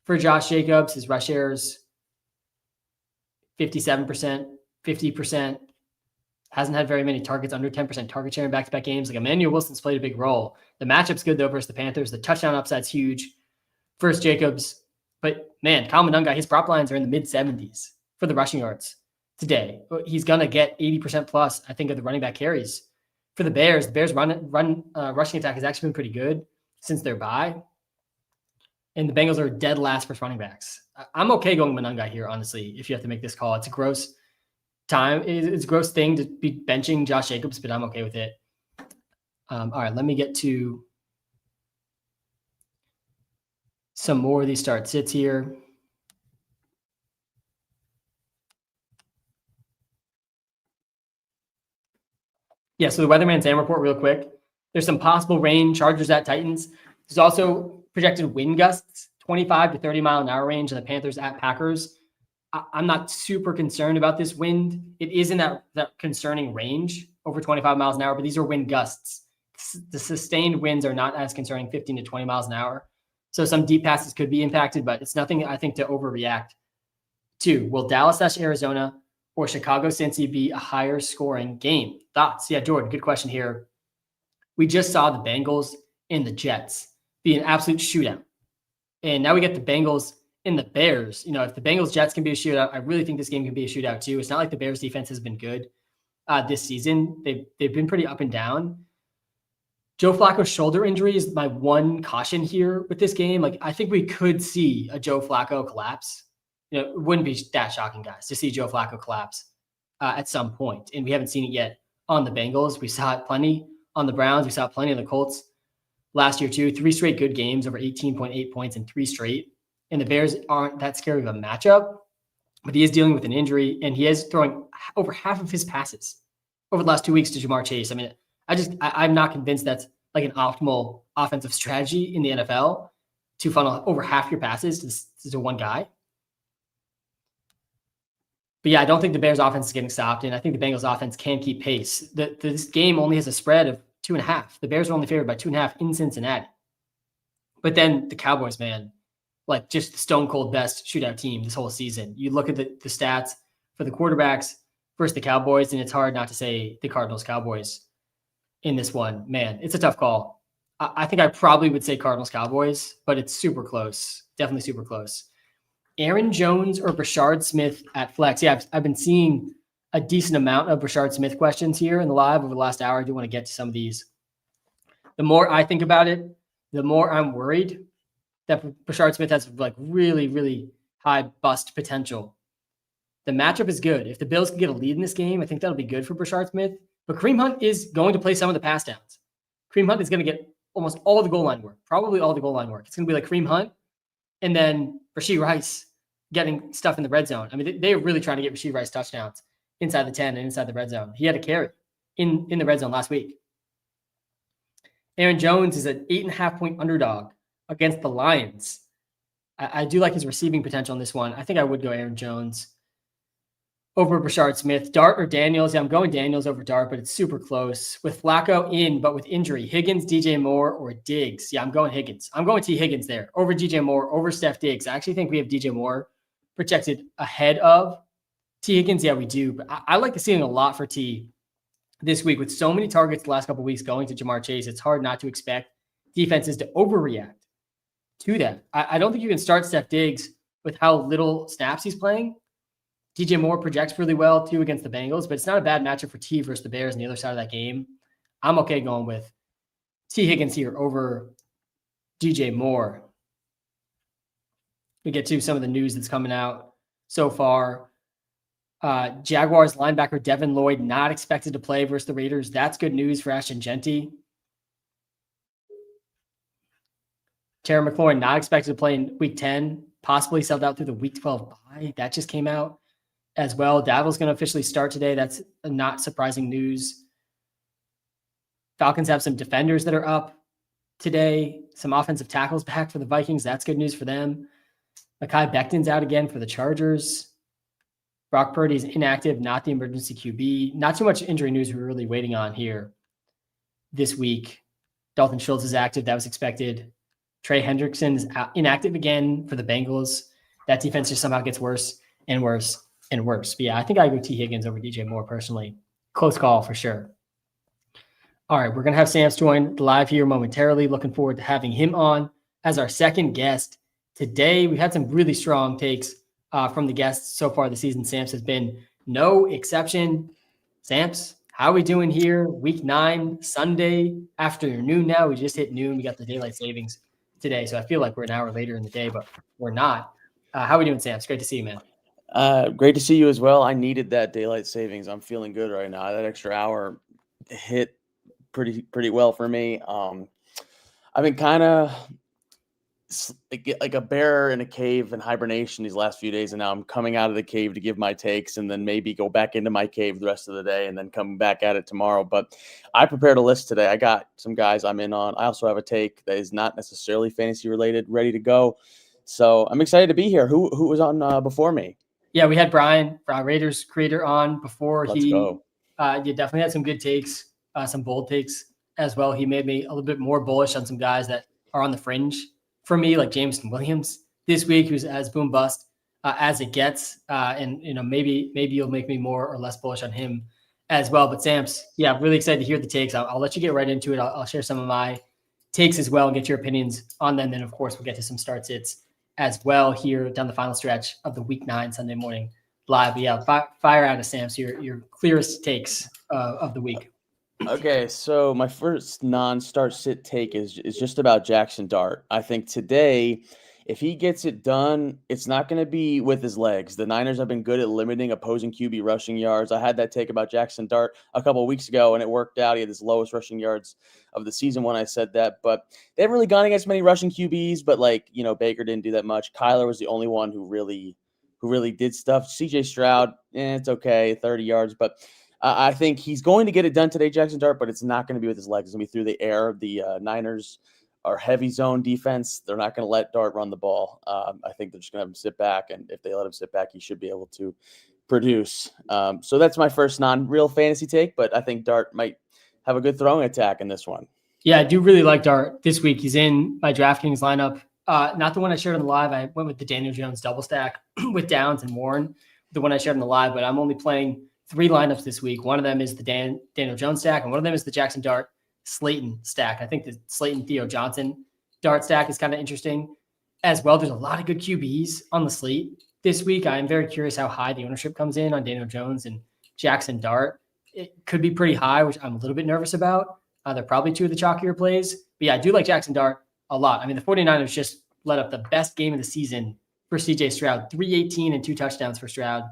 For Josh Jacobs, his rush shares 57%, 50%. Hasn't had very many targets, under 10% target share in back-to-back games. Like Emmanuel Wilson's played a big role. The matchup's good, though, versus the Panthers. The touchdown upside's huge versus Jacobs. But, man, Kyle Monungai, his prop lines are in the mid-70s for the rushing yards today. He's going to get 80% plus, I think, of the running back carries. For the Bears rushing attack has actually been pretty good since their bye. And the Bengals are dead last for running backs. I'm okay going Monungai here, honestly, if you have to make this call. It's a gross time. It's a gross thing to be benching Josh Jacobs, but I'm okay with it. All right, let me get to some more of these start sits here. Yeah, so the Weatherman Sam report real quick. There's some possible rain, Chargers at Titans. There's also projected wind gusts, 25 to 30 mile an hour range in the Panthers at Packers. I'm not super concerned about this wind. It is in that concerning range, over 25 miles an hour, but these are wind gusts. The sustained winds are not as concerning, 15 to 20 miles an hour. So some deep passes could be impacted, but it's nothing, I think, to overreact to. Will Dallas/Arizona or Chicago-Cincy be a higher scoring game? Thoughts? Yeah, Jordan, good question here. We just saw the Bengals and the Jets be an absolute shootout. And now we get the Bengals and the Bears. If the Bengals-Jets can be a shootout, I really think this game can be a shootout too. It's not like the Bears defense has been good this season. They've been pretty up and down. Joe Flacco's shoulder injury is my one caution here with this game. Like, I think we could see a Joe Flacco collapse. It wouldn't be that shocking, guys, to see Joe Flacco collapse at some point. And we haven't seen it yet on the Bengals. We saw it plenty on the Browns. We saw it plenty on the Colts last year too. 3 straight good games, over 18.8 points in 3 straight. And the Bears aren't that scary of a matchup, but he is dealing with an injury, and he is throwing over half of his passes over the last 2 weeks to Jamar Chase. I mean, I'm not convinced that's like an optimal offensive strategy in the NFL to funnel over half your passes to one guy. But yeah, I don't think the Bears offense is getting stopped, and I think the Bengals offense can keep pace. This game only has a spread of 2.5. The Bears are only favored by 2.5 in Cincinnati. But then the Cowboys, man, like just the stone cold best shootout team this whole season. You look at the stats for the quarterbacks versus the Cowboys, and it's hard not to say the Cardinals-Cowboys in this one. Man, it's a tough call. I think I probably would say Cardinals-Cowboys, but it's super close. Definitely super close. Aaron Jones or Brashard Smith at flex? Yeah, I've been seeing a decent amount of Brashard Smith questions here in the live over the last hour. I do want to get to some of these. The more I think about it, the more I'm worried that Brashard Smith has like really, really high bust potential. The matchup is good. If the Bills can get a lead in this game, I think that'll be good for Brashard Smith. But Kareem Hunt is going to play some of the pass downs. Kareem Hunt is going to get almost all the goal line work, probably all the goal line work. It's going to be like Kareem Hunt and then Rashee Rice getting stuff in the red zone. I mean, they're really trying to get Rashee Rice touchdowns inside the 10 and inside the red zone. He had a carry in the red zone last week. Aaron Jones is an 8.5-point underdog against the Lions. I do like his receiving potential in this one. I think I would go Aaron Jones over Brashard Smith. Dart or Daniels? Yeah, I'm going Daniels over Dart, but it's super close. With Flacco in, but with injury, Higgins, DJ Moore, or Diggs? Yeah, I'm going Higgins. I'm going T. Higgins there over DJ Moore, over Steph Diggs. I actually think we have DJ Moore projected ahead of T. Higgins. Yeah, we do. But I like the ceiling a lot for T this week. With so many targets the last couple of weeks going to Jamar Chase, it's hard not to expect defenses to overreact to that. I don't think you can start Steph Diggs with how little snaps he's playing. DJ Moore projects really well too against the Bengals, but it's not a bad matchup for T versus the Bears on the other side of that game. I'm okay going with T. Higgins here over DJ Moore. We get to some of the news that's coming out so far. Jaguars linebacker Devin Lloyd not expected to play versus the Raiders. That's good news for Ashton Genty. Terry McLaurin not expected to play in week 10, possibly subbed out through the week 12 bye. That just came out as well. Davil's going to officially start today. That's not surprising news. Falcons have some defenders that are up today. Some offensive tackles back for the Vikings. That's good news for them. Mekhi Becton's out again for the Chargers. Brock Purdy's inactive, not the emergency QB. Not too much injury news we're really waiting on here this week. Dalton Schultz is active. That was expected. Trey Hendrickson is inactive again for the Bengals. That defense just somehow gets worse and worse and worse. But yeah, I think I go T. Higgins over DJ Moore personally. Close call for sure. All right, we're going to have Samps join live here momentarily. Looking forward to having him on as our second guest today. We've had some really strong takes from the guests so far this season. Samps has been no exception. Samps, how are we doing here? Week 9, Sunday afternoon now. We just hit noon. We got the daylight savings today, so I feel like we're an hour later in the day, but we're not. How are we doing, Samps? Great to see you, man. Great to see you as well. I needed that daylight savings. I'm feeling good right now. That extra hour hit pretty well for me. I've been kind of like a bear in a cave in hibernation these last few days, and now I'm coming out of the cave to give my takes and then maybe go back into my cave the rest of the day and then come back at it tomorrow. But I prepared a list today. I got some guys I'm in on. I also have a take that is not necessarily fantasy related, ready to go. So I'm excited to be here. Who was on before me? Yeah, we had Brian, Raiders creator, on before. Let's go. You definitely had some good takes, some bold takes as well. He made me a little bit more bullish on some guys that are on the fringe for me, like Jameson Williams this week, who's as boom bust as it gets. And maybe you'll make me more or less bullish on him as well. But Samps, yeah, I'm really excited to hear the takes. I'll let you get right into it. I'll share some of my takes as well and get your opinions on them. Then, of course, we'll get to some start sits as well here down the final stretch of the Week 9 Sunday morning live. But yeah, fire out of Samps, your clearest takes of the week. Okay, so my first non-start sit take is just about Jackson Dart. I think today, if he gets it done, it's not going to be with his legs. The Niners have been good at limiting opposing QB rushing yards. I had that take about Jackson Dart a couple of weeks ago, and it worked out. He had his lowest rushing yards of the season when I said that. But they haven't really gone against many rushing QBs, but Baker didn't do that much. Kyler was the only one who really did stuff. CJ Stroud, it's okay, 30 yards, but I think he's going to get it done today, Jackson Dart, but it's not going to be with his legs. It's going to be through the air. The Niners are heavy zone defense. They're not going to let Dart run the ball. I think they're just going to have him sit back, and if they let him sit back, he should be able to produce. So that's my first non-real fantasy take, but I think Dart might have a good throwing attack in this one. Yeah, I do really like Dart this week. He's in my Draftkings lineup. Not the one I shared on the live. I went with the Daniel Jones double stack with Downs and Warren, the one I shared on the live, but I'm only playing 3 lineups this week. One of them is the Daniel Jones stack, and one of them is the Jackson Dart Slayton stack. I think the Slayton Theo Johnson Dart stack is kind of interesting as well. There's a lot of good QBs on the slate this week. I'm very curious how high the ownership comes in on Daniel Jones and Jackson Dart. It could be pretty high, which I'm a little bit nervous about. They're probably 2 of the chalkier plays. But yeah, I do like Jackson Dart a lot. I mean, the 49ers just let up the best game of the season for CJ Stroud, 318 and 2 touchdowns for Stroud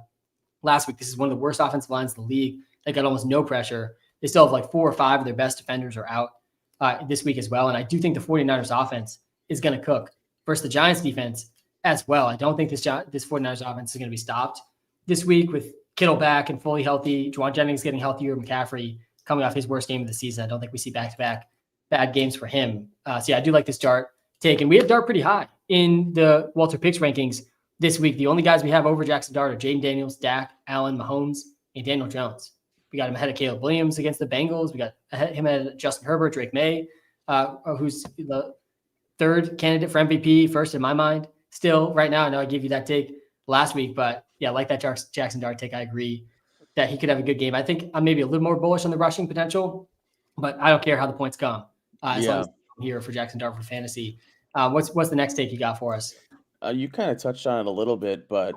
last week. This is one of the worst offensive lines in the league. They got almost no pressure. They still have 4 or 5 of their best defenders are out this week as well. And I do think the 49ers offense is going to cook versus the Giants defense as well. I don't think this 49ers offense is going to be stopped this week with Kittle back and fully healthy. Juwan Jennings getting healthier. McCaffrey coming off his worst game of the season. I don't think we see back-to-back bad games for him. So yeah, I do like this Dart take. And we have Dart pretty high in the WalterPicks rankings this week. The only guys we have over Jackson Dart are Jaden Daniels, Dak, Allen, Mahomes, and Daniel Jones. We got him ahead of Caleb Williams against the Bengals. We got him ahead of Justin Herbert, Drake May, who's the 3rd candidate for MVP, first in my mind. Still, right now, I know I gave you that take last week, but yeah, like that Jackson Dart take, I agree that he could have a good game. I think I'm maybe a little more bullish on the rushing potential, but I don't care how the points come. As long as I'm here for Jackson Dart for fantasy. What's the next take you got for us? You kind of touched on it a little bit, but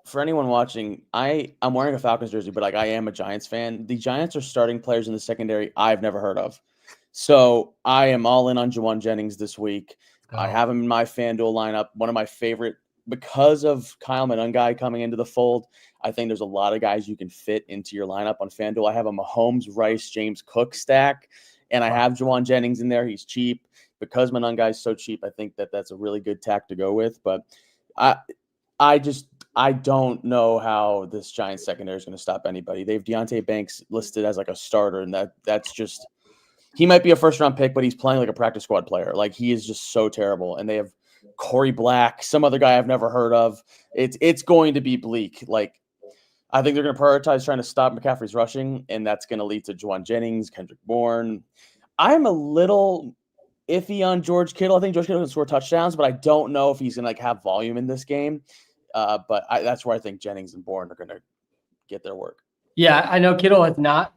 for anyone watching, I'm wearing a Falcons jersey, but I am a Giants fan. The Giants are starting players in the secondary I've never heard of. So I am all in on Juwan Jennings this week. I have him in my FanDuel lineup. One of my favorite, because of Kyle Monangai coming into the fold. I think there's a lot of guys you can fit into your lineup on FanDuel. I have a Mahomes, Rice, James Cook stack, and I have Juwan Jennings in there. He's cheap. Because Monangai is so cheap, I think that's a really good tack to go with. But I don't know how this Giants secondary is going to stop anybody. They have Deonte Banks listed as a starter, and that's just – he might be a first-round pick, but he's playing like a practice squad player. He is just so terrible. And they have Corey Black, some other guy I've never heard of. It's going to be bleak. I think they're going to prioritize trying to stop McCaffrey's rushing, and that's going to lead to Juwan Jennings, Kendrick Bourne. I'm a little iffy on George Kittle. I think George Kittle can score touchdowns, but I don't know if he's going to have volume in this game. But that's where I think Jennings and Bourne are going to get their work. Yeah, I know Kittle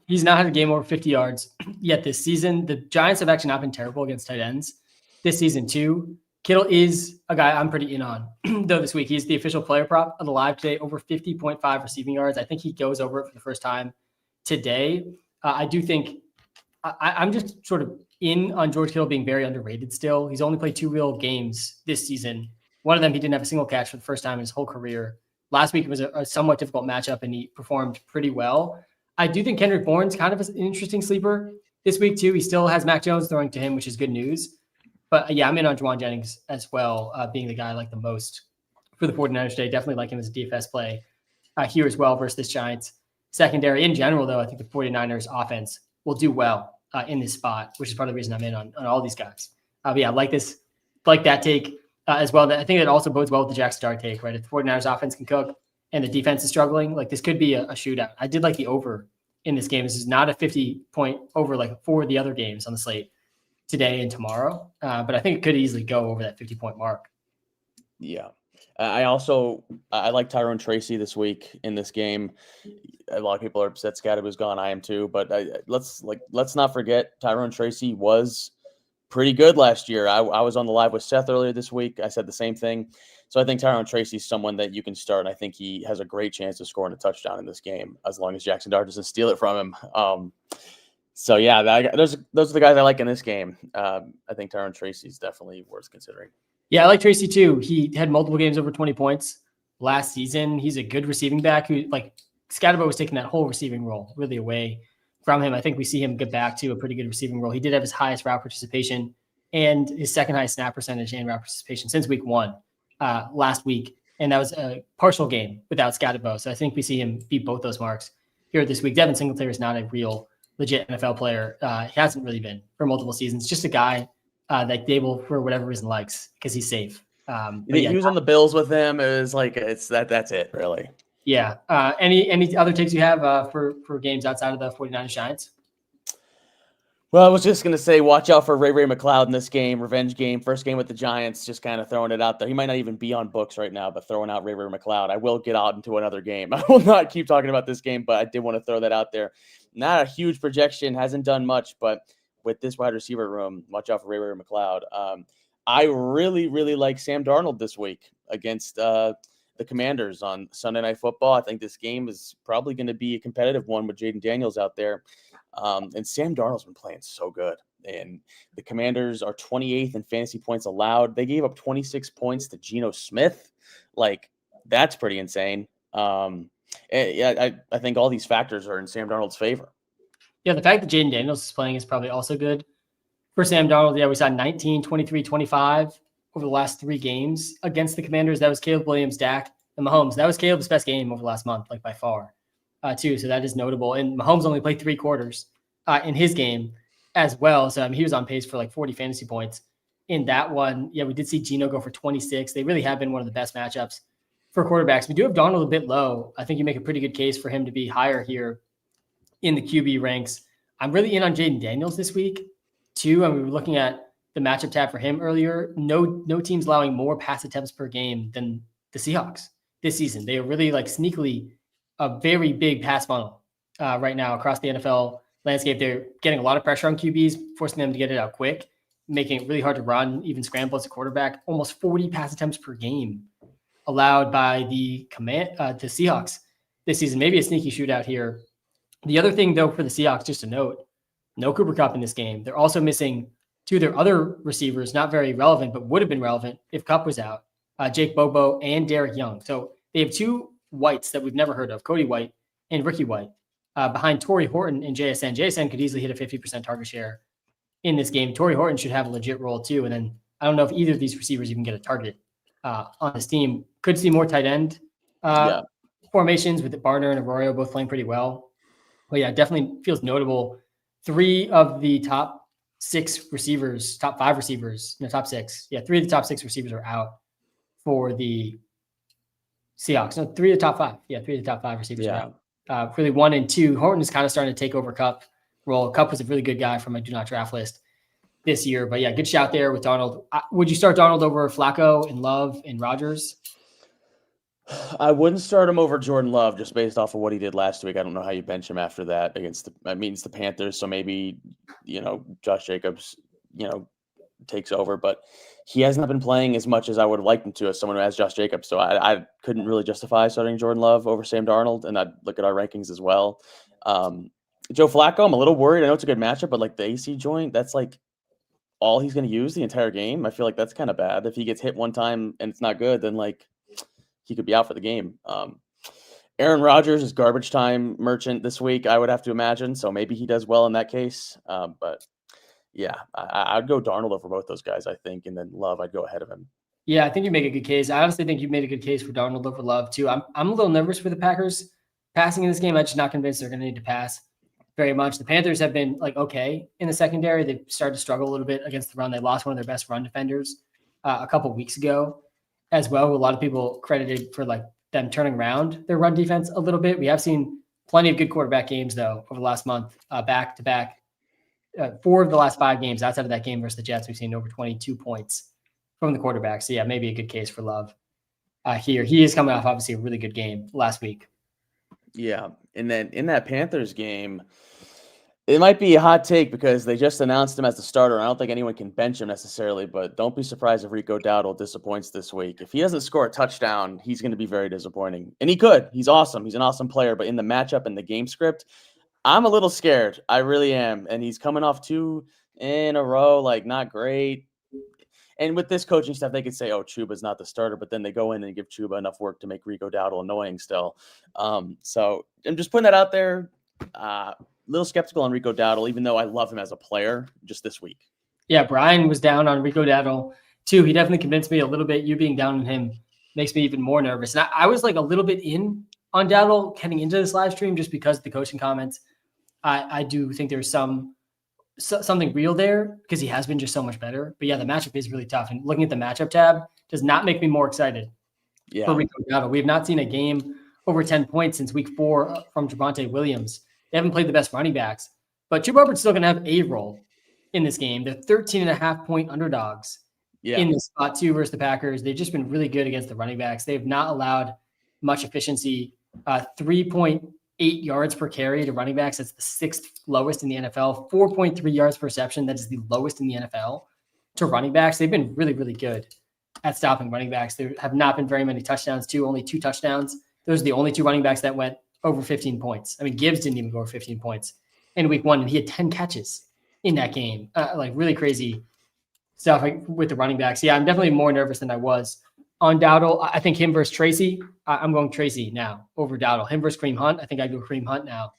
he's not had a game over 50 yards yet this season. The Giants have actually not been terrible against tight ends this season too. Kittle is a guy I'm pretty in on though this week. He's the official player prop on the live today, over 50.5 receiving yards. I think he goes over it for the first time today. I do think I'm just sort of in on George Kittle being very underrated still. He's only played 2 real games this season. One of them, he didn't have a single catch for the first time in his whole career. Last week, it was a somewhat difficult matchup, and he performed pretty well. I do think Kendrick Bourne's kind of an interesting sleeper this week, too. He still has Mac Jones throwing to him, which is good news. But yeah, I'm in on Juwan Jennings as well, being the guy I like the most for the 49ers today. Definitely like him as a DFS play here as well versus this Giants secondary. In general, though, I think the 49ers offense will do well in this spot, which is part of the reason I'm in on all these guys. But yeah, like that take as well. I think it also bodes well with the Jackson Dart take, right? If the 49ers offense can cook and the defense is struggling, like this could be a shootout. I did like the over in this game. This is not a 50-point over like four of the other games on the slate today and tomorrow. But I think it could easily go over that 50-point mark. Yeah. I like Tyrone Tracy this week in this game. A lot of people are upset Scotty was gone. I am too. But let's not forget Tyrone Tracy was pretty good last year. I was on the live with Seth earlier this week. I said the same thing. So I think Tyrone Tracy is someone that you can start. And I think he has a great chance of scoring a touchdown in this game, as long as Jackson Dart doesn't steal it from him. So yeah, those are the guys I like in this game. I think Tyrone Tracy is definitely worth considering. Yeah, I like Tracy too. He had multiple games over 20 points last season. He's a good receiving back who, like, Scotty was taking that whole receiving role really away from him. I think we see him get back to a pretty good receiving role. He did have his highest route participation and his second highest snap percentage and route participation since week 1 last week. And that was a partial game without Scotty. So I think we see him beat both those marks here this week. Devin Singletary is not a real legit NFL player. He hasn't really been for multiple seasons. Just a guy that Dable, for whatever reason, likes because he's safe. He was on the Bills with him. It was like that's it, really. Yeah. Any other takes you have for games outside of the 49ers Giants? Well, I was just going to say, watch out for Ray McLeod in this game, revenge game, first game with the Giants, just kind of throwing it out there. He might not even be on books right now, but throwing out Ray McLeod. I will get out into another game. I will not keep talking about this game, but I did want to throw that out there. Not a huge projection, hasn't done much, but with this wide receiver room, watch out for Ray McLeod. I really, really like Sam Darnold this week against the Commanders on Sunday Night Football. I think this game is probably going to be a competitive one with Jaden Daniels out there. And Sam Darnold's been playing so good. And the Commanders are 28th in fantasy points allowed. They gave up 26 points to Geno Smith. Like, that's pretty insane. I think all these factors are in Sam Darnold's favor. Yeah, the fact that Jaden Daniels is playing is probably also good for Sam Darnold. Yeah, we saw 19, 23, 25 over the last 3 games against the Commanders. That was Caleb Williams, Dak, and Mahomes. That was Caleb's best game over the last month, like by far, too. So that is notable. And Mahomes only played 3 quarters in his game as well. So he was on pace for like 40 fantasy points in that one. Yeah, we did see Geno go for 26. They really have been one of the best matchups for quarterbacks. We do have Darnold a bit low. I think you make a pretty good case for him to be higher here in the QB ranks. I'm really in on Jaden Daniels this week too. And we were looking at the matchup tab for him earlier. No team's allowing more pass attempts per game than the Seahawks this season. They are really like sneakily a very big pass funnel right now across the NFL landscape. They're getting a lot of pressure on QBs, forcing them to get it out quick, making it really hard to run, even scramble as a quarterback. Almost 40 pass attempts per game allowed by the Seahawks this season. Maybe a sneaky shootout here. The other thing, though, for the Seahawks, just to note, no Cooper Kupp in this game. They're also missing 2 of their other receivers, not very relevant, but would have been relevant if Kupp was out, Jake Bobo and Derek Young. So they have 2 Whites that we've never heard of, Cody White and Ricky White, behind Torrey Horton and JSN. JSN could easily hit a 50% target share in this game. Torrey Horton should have a legit role, too. And then I don't know if either of these receivers even get a target on this team. Could see more tight end formations with Barner and Arroyo both playing pretty well. But yeah, definitely feels notable. 3 of the top 6 receivers, top 5 receivers, top 6. Yeah, 3 of the top 6 receivers are out for the Seahawks. No, 3 of the top 5. Yeah, 3 of the top 5 receivers are out. Really 1 and 2. Horton is kind of starting to take over Kupp role. Kupp was a really good guy from my do not draft list this year. But yeah, good shout there with Darnold. Would you start Darnold over Flacco and Love and Rodgers? I wouldn't start him over Jordan Love just based off of what he did last week. I don't know how you bench him after that against the Panthers. So maybe, Josh Jacobs, takes over, but he has not been playing as much as I would have liked him to as someone who has Josh Jacobs. So I couldn't really justify starting Jordan Love over Sam Darnold. And I'd look at our rankings as well. Joe Flacco, I'm a little worried. I know it's a good matchup, but like the AC joint, that's like all he's going to use the entire game. I feel like that's kind of bad. If he gets hit one time and it's not good, then like, he could be out for the game. Aaron Rodgers is garbage time merchant this week, I would have to imagine. So maybe he does well in that case. But Yeah, I'd go Darnold over both those guys, I think, and then Love, I'd go ahead of him. Yeah, I think you make a good case. I honestly think you made a good case for Darnold over Love too. I'm a little nervous for the Packers passing in this game. I'm just not convinced they're going to need to pass very much. The Panthers have been like okay in the secondary. They've started to struggle a little bit against the run. They lost one of their best run defenders a couple weeks ago as well. A lot of people credited for like them turning around their run defense a little bit. We have seen plenty of good quarterback games though over the last month, back to back. 4 of the last 5 games outside of that game versus the Jets, we've seen over 22 points from the quarterback. So yeah, maybe a good case for Love here. He is coming off obviously a really good game last week. Yeah, and then in that Panthers game, it might be a hot take because they just announced him as the starter. I don't think anyone can bench him necessarily, but don't be surprised if Rico Dowdle disappoints this week. If he doesn't score a touchdown, he's going to be very disappointing. And he could. He's awesome. He's an awesome player. But in the matchup and the game script, I'm a little scared. I really am. And he's coming off 2 in a row, like not great. And with this coaching staff, they could say, oh, Chuba's not the starter, but then they go in and give Chuba enough work to make Rico Dowdle annoying still. So I'm just putting that out there. A little skeptical on Rico Dowdle, even though I love him as a player just this week. Yeah, Brian was down on Rico Dowdle too. He definitely convinced me a little bit. You being down on him makes me even more nervous. And I was like a little bit in on Dowdle heading into this live stream just because of the coaching comments. I do think there's something real there because he has been just so much better. But yeah, the matchup is really tough. And looking at the matchup tab does not make me more excited for Rico Dowdle. We have not seen a game over 10 points since week 4 from Javonte Williams. They haven't played the best running backs, but Chuba Hubbard's still going to have a role in this game. They're 13.5-point underdogs in this spot too versus the Packers. They've just been really good against the running backs. They have not allowed much efficiency. 3.8 yards per carry to running backs. That's the 6th lowest in the NFL. 4.3 yards per reception. That is the lowest in the NFL to running backs. They've been really, really good at stopping running backs. There have not been very many touchdowns too. Only 2 touchdowns. Those are the only 2 running backs that went over 15 points. I mean, Gibbs didn't even go over 15 points in week 1, and he had 10 catches in that game. Like really crazy stuff with the running backs. Yeah, I'm definitely more nervous than I was on Dowdle. I think him versus Tracy. I'm going Tracy now over Dowdle. Him versus Kareem Hunt. I think I go Kareem Hunt now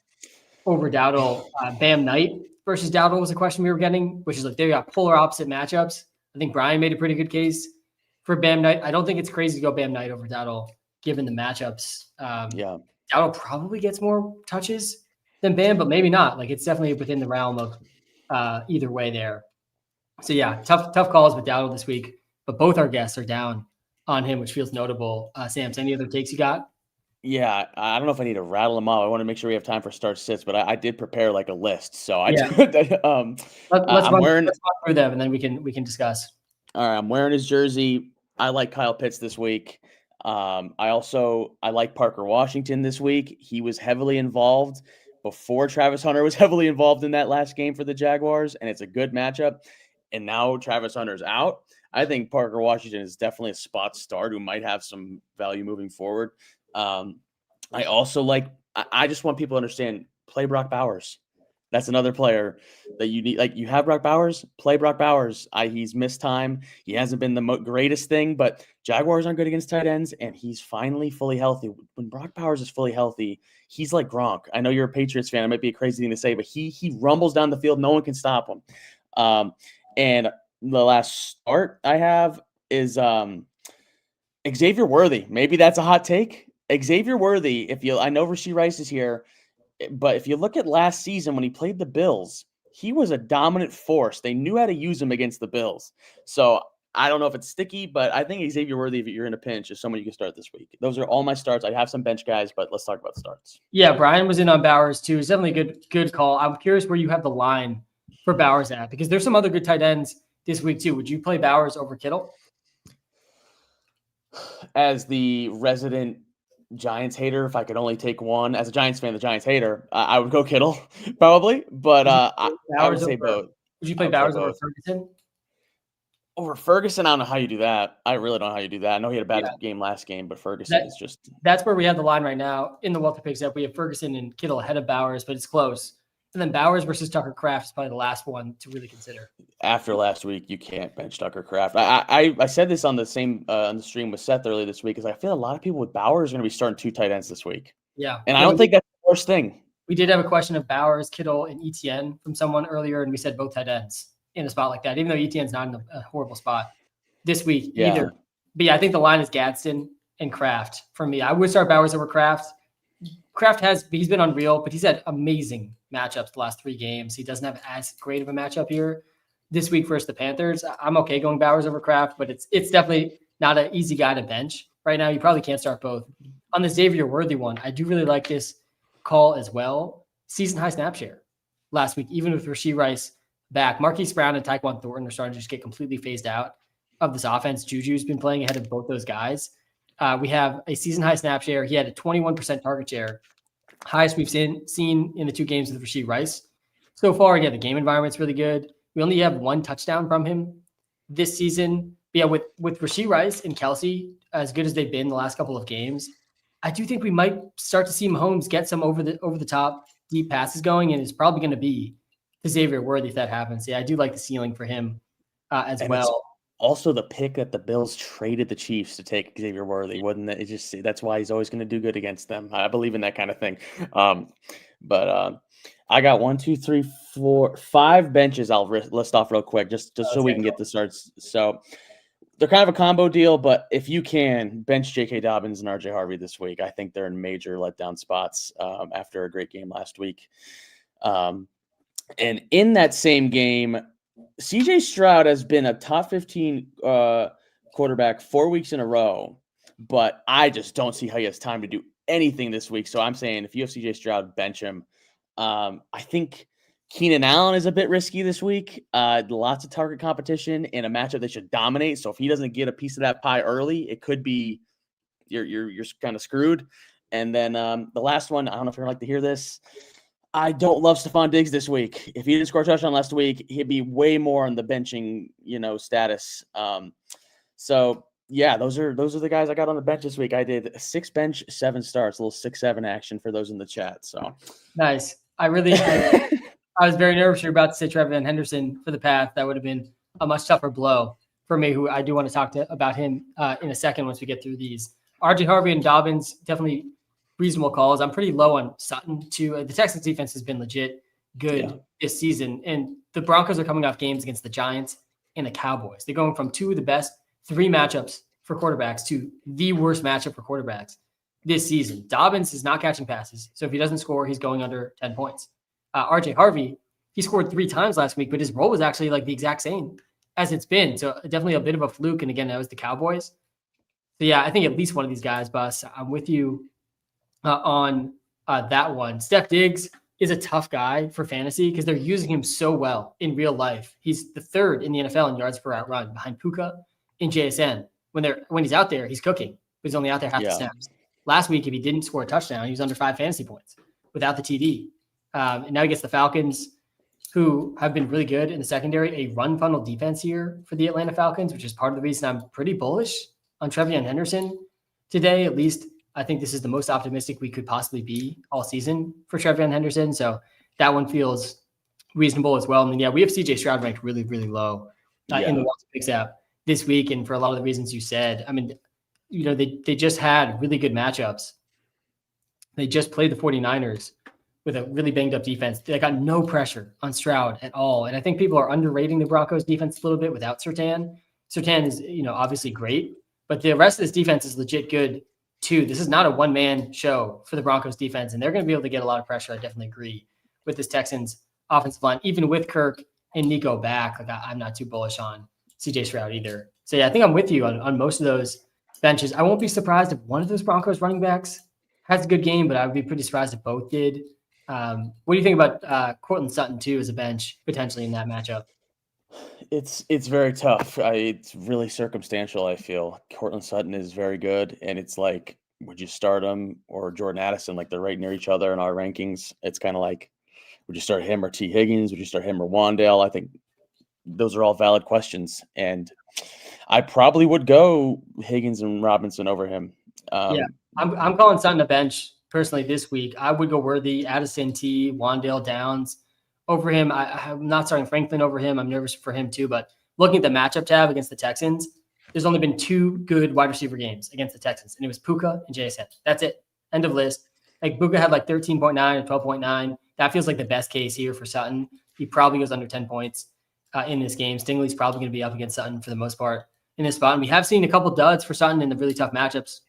over Dowdle. Bam Knight versus Dowdle was a question we were getting, which is like they got polar opposite matchups. I think Brian made a pretty good case for Bam Knight. I don't think it's crazy to go Bam Knight over Dowdle given the matchups. Dowdle probably gets more touches than Bam, but maybe not. Like it's definitely within the realm of either way there. So yeah, tough calls with Dowdle this week, but both our guests are down on him, which feels notable. Samps, any other takes you got? Yeah, I don't know if I need to rattle them off. I want to make sure we have time for start sits, but I did prepare like a list. So let's run through them and then we can discuss. All right, I'm wearing his jersey. I like Kyle Pitts this week. I like Parker Washington this week. He was heavily involved before Travis Hunter was heavily involved in that last game for the Jaguars, and it's a good matchup. And now Travis Hunter's out. I think Parker Washington is definitely a spot start who might have some value moving forward. I also I just want people to understand, play Brock Bowers. That's another player that you need. Like you have Brock Bowers, play Brock Bowers. He's missed time. He hasn't been the greatest thing, but Jaguars aren't good against tight ends, and he's finally fully healthy. When Brock Bowers is fully healthy, he's like Gronk. I know you're a Patriots fan. It might be a crazy thing to say, but he rumbles down the field. No one can stop him. And the last start I have is Xavier Worthy. Maybe that's a hot take. Xavier Worthy, I know Rashee Rice is here, but if you look at last season when he played the Bills, he was a dominant force. They knew how to use him against the Bills. So I don't know if it's sticky, but I think Xavier Worthy, if you're in a pinch, is someone you can start this week. Those are all my starts. I have some bench guys, but let's talk about the starts. Yeah, Brian was in on Bowers too. It's definitely a good call. I'm curious where you have the line for Bowers at, because there's some other good tight ends this week too. Would you play Bowers over Kittle? As the resident Giants hater, if I could only take one, as a Giants fan, the Giants hater, I would go Kittle probably, but I would say both. Would you play Bowers over Ferguson? Over Ferguson, I don't know how you do that. I really don't know how you do that. I know he had a bad game last game, but Ferguson is just... That's where we have the line right now in the WalterPicks App. We have Ferguson and Kittle ahead of Bowers, but it's close. And then Bowers versus Tucker Kraft is probably the last one to really consider. After last week, you can't bench Tucker Kraft. I said this on the same on the stream with Seth earlier this week, because I feel a lot of people with Bowers are going to be starting 2 tight ends this week. Yeah. And I don't think that's the worst thing. We did have a question of Bowers, Kittle, and ETN from someone earlier, and we said both tight ends in a spot like that, even though ETN's not in a horrible spot this week Yeah. either. But yeah, I think the line is Gadsden and Kraft for me. I would start Bowers over Kraft. Kraft he's been unreal, but he's had amazing matchups the last 3 games. He doesn't have as great of a matchup here this week versus the Panthers. I'm okay going Bowers over Kraft, but it's definitely not an easy guy to bench right now. You probably can't start both. On the Xavier Worthy one, I do really like this call as well. Season high snap share last week, even with Rashee Rice back. Marquise Brown and Tyquan Thornton are starting to just get completely phased out of this offense. Juju's been playing ahead of both those guys. We have a season high snap share. He had a 21% target share, highest we've seen in the 2 games with Rashee Rice. So far, yeah, the game environment's really good. We only have 1 touchdown from him this season. But yeah, with Rashee Rice and Kelsey, as good as they've been the last couple of games, I do think we might start to see Mahomes get some over the top deep passes going, and it's probably going to be to Xavier Worthy if that happens. Yeah, I do like the ceiling for him as And well. Also, the pick that the Bills traded the Chiefs to take Xavier Worthy, wouldn't it? That's why he's always going to do good against them. I believe in that kind of thing. But I got 1, 2, 3, 4, 5 benches. I'll list off real quick, just so we can get the starts. So they're kind of a combo deal, but if you can bench J.K. Dobbins and R.J. Harvey this week, I think they're in major letdown spots after a great game last week. And in that same game, C.J. Stroud has been a top 15 quarterback 4 weeks in a row, but I just don't see how he has time to do anything this week. So I'm saying if you have C.J. Stroud, bench him. I think Keenan Allen is a bit risky this week. Lots of target competition in a matchup that should dominate. So if he doesn't get a piece of that pie early, it could be you're kind of screwed. And then the last one, I don't know if you're like to hear this. I don't love Stephon Diggs this week. If he didn't score a touchdown last week, he'd be way more on the benching, status. So yeah, those are the guys I got on the bench this week. I did 6 bench, 7 starts, a little 6-7 action for those in the chat. So nice. I was very nervous you're about to say Trevor Van Henderson for the path. That would have been a much tougher blow for me, who I do want to talk about him in a second once we get through these. R.J. Harvey and Dobbins, definitely reasonable calls. I'm pretty low on Sutton too. The Texans defense has been legit good this season. And the Broncos are coming off games against the Giants and the Cowboys. They're going from 2 of the best 3 matchups for quarterbacks to the worst matchup for quarterbacks this season. Dobbins is not catching passes. So if he doesn't score, he's going under 10 points. R.J. Harvey, he scored 3 times last week, but his role was actually like the exact same as it's been. So definitely a bit of a fluke. And again, that was the Cowboys. So yeah, I think at least one of these guys, Bus. I'm with you on that one. Steph Diggs is a tough guy for fantasy because they're using him so well in real life. He's the 3rd in the NFL in yards per route run behind Puka and JSN. When he's out there, he's cooking, but he's only out there half the snaps. Last week, if he didn't score a touchdown, he was under 5 fantasy points without the TD. And now he gets the Falcons, who have been really good in the secondary, a run funnel defense here for the Atlanta Falcons, which is part of the reason I'm pretty bullish on Trevion Henderson today. At least I think this is the most optimistic we could possibly be all season for Trevion Henderson. So that one feels reasonable as well. And then, we have CJ Stroud ranked really, really low in the WalterPicks app this week. And for a lot of the reasons you said, I mean, they just had really good matchups. They just played the 49ers with a really banged up defense. They got no pressure on Stroud at all. And I think people are underrating the Broncos defense a little bit without Surtain. Surtain is, obviously great, but the rest of this defense is legit good too. This is not a one-man show for the Broncos defense, and they're going to be able to get a lot of pressure. I definitely agree with this Texans offensive line, even with Kirk and Nico back. Like I'm not too bullish on CJ Stroud either. So yeah, I think I'm with you on most of those benches. I won't be surprised if one of those Broncos running backs has a good game, but I would be pretty surprised if both did. What do you think about Courtland Sutton too as a bench potentially in that matchup? It's very tough. It's really circumstantial. I feel Courtland Sutton is very good, and it's like, would you start him or Jordan Addison? Like they're right near each other in our rankings. It's kind of like, would you start him or T. Higgins? Would you start him or Wandale? I think those are all valid questions, and I probably would go Higgins and Robinson over him. I'm calling Sutton a bench personally this week. I would go Worthy, Addison, T, Wandale, Downs over him. I'm not starting Franklin over him. I'm nervous for him too, but looking at the matchup tab against the Texans, there's only been 2 good wide receiver games against the Texans, and it was Puka and JSN. That's it. End of list. Like Puka had like 13.9 and 12.9. That feels like the best case here for Sutton. He probably goes under 10 points in this game. Stingley's probably going to be up against Sutton for the most part in this spot. And we have seen a couple duds for Sutton in the really tough matchups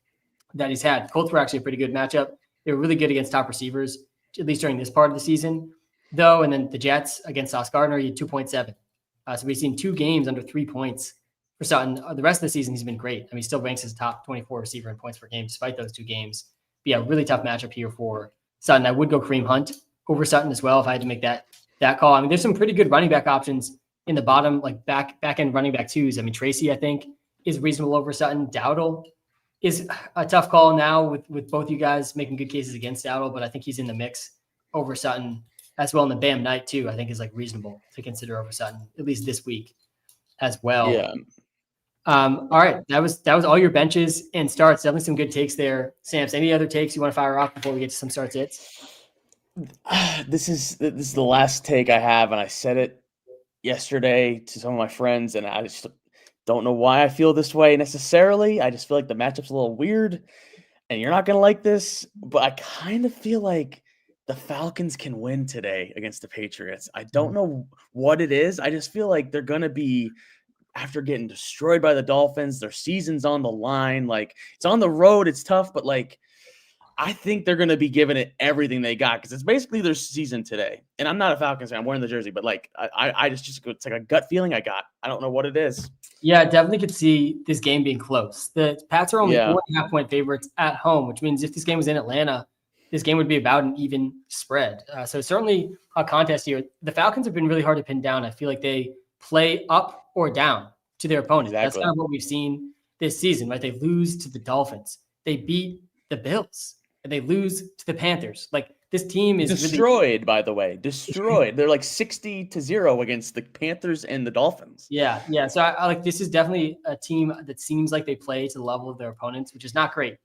that he's had. Colts were actually a pretty good matchup. They were really good against top receivers, at least during this part of the season, though. And then the Jets against Sauce Gardner, he had 2.7. So we've seen 2 games under 3 points for Sutton. The rest of the season, he's been great. I mean, he still ranks as top 24 receiver in points per game, despite those 2 games. But yeah, really tough matchup here for Sutton. I would go Kareem Hunt over Sutton as well if I had to make that call. I mean, there's some pretty good running back options in the bottom, like back end running back twos. I mean, Tracy, I think, is reasonable over Sutton. Dowdle is a tough call now with both you guys making good cases against Dowdle, but I think he's in the mix over Sutton as well. And the Bam Knight too, I think is like reasonable to consider over Sutton, at least this week as well. Yeah. All right. That was all your benches and starts. Definitely some good takes there. Samps, any other takes you want to fire off before we get to some starts hits? This is the last take I have, and I said it yesterday to some of my friends, and I just don't know why I feel this way necessarily. I just feel like the matchup's a little weird, and you're not going to like this, but I kind of feel like the Falcons can win today against the Patriots. I don't know what it is. I just feel like they're going to be, after getting destroyed by the Dolphins, their season's on the line. Like, it's on the road, it's tough, but like, I think they're going to be giving it everything they got because it's basically their season today. And I'm not a Falcons fan. I'm wearing the jersey, but like I just it's like a gut feeling I got. I don't know what it is. Yeah, definitely could see this game being close. The Pats are only 4.5 point favorites at home, which means if this game was in Atlanta, this game would be about an even spread. So certainly a contest here. The Falcons have been really hard to pin down. I feel like they play up or down to their opponent. Exactly. That's kind of what we've seen this season, right? They lose to the Dolphins. They beat the Bills. And they lose to the Panthers. Like, this team is destroyed, really by the way. Destroyed. They're like 60-0 against the Panthers and the Dolphins. Yeah. So I like, this is definitely a team that seems like they play to the level of their opponents, which is not great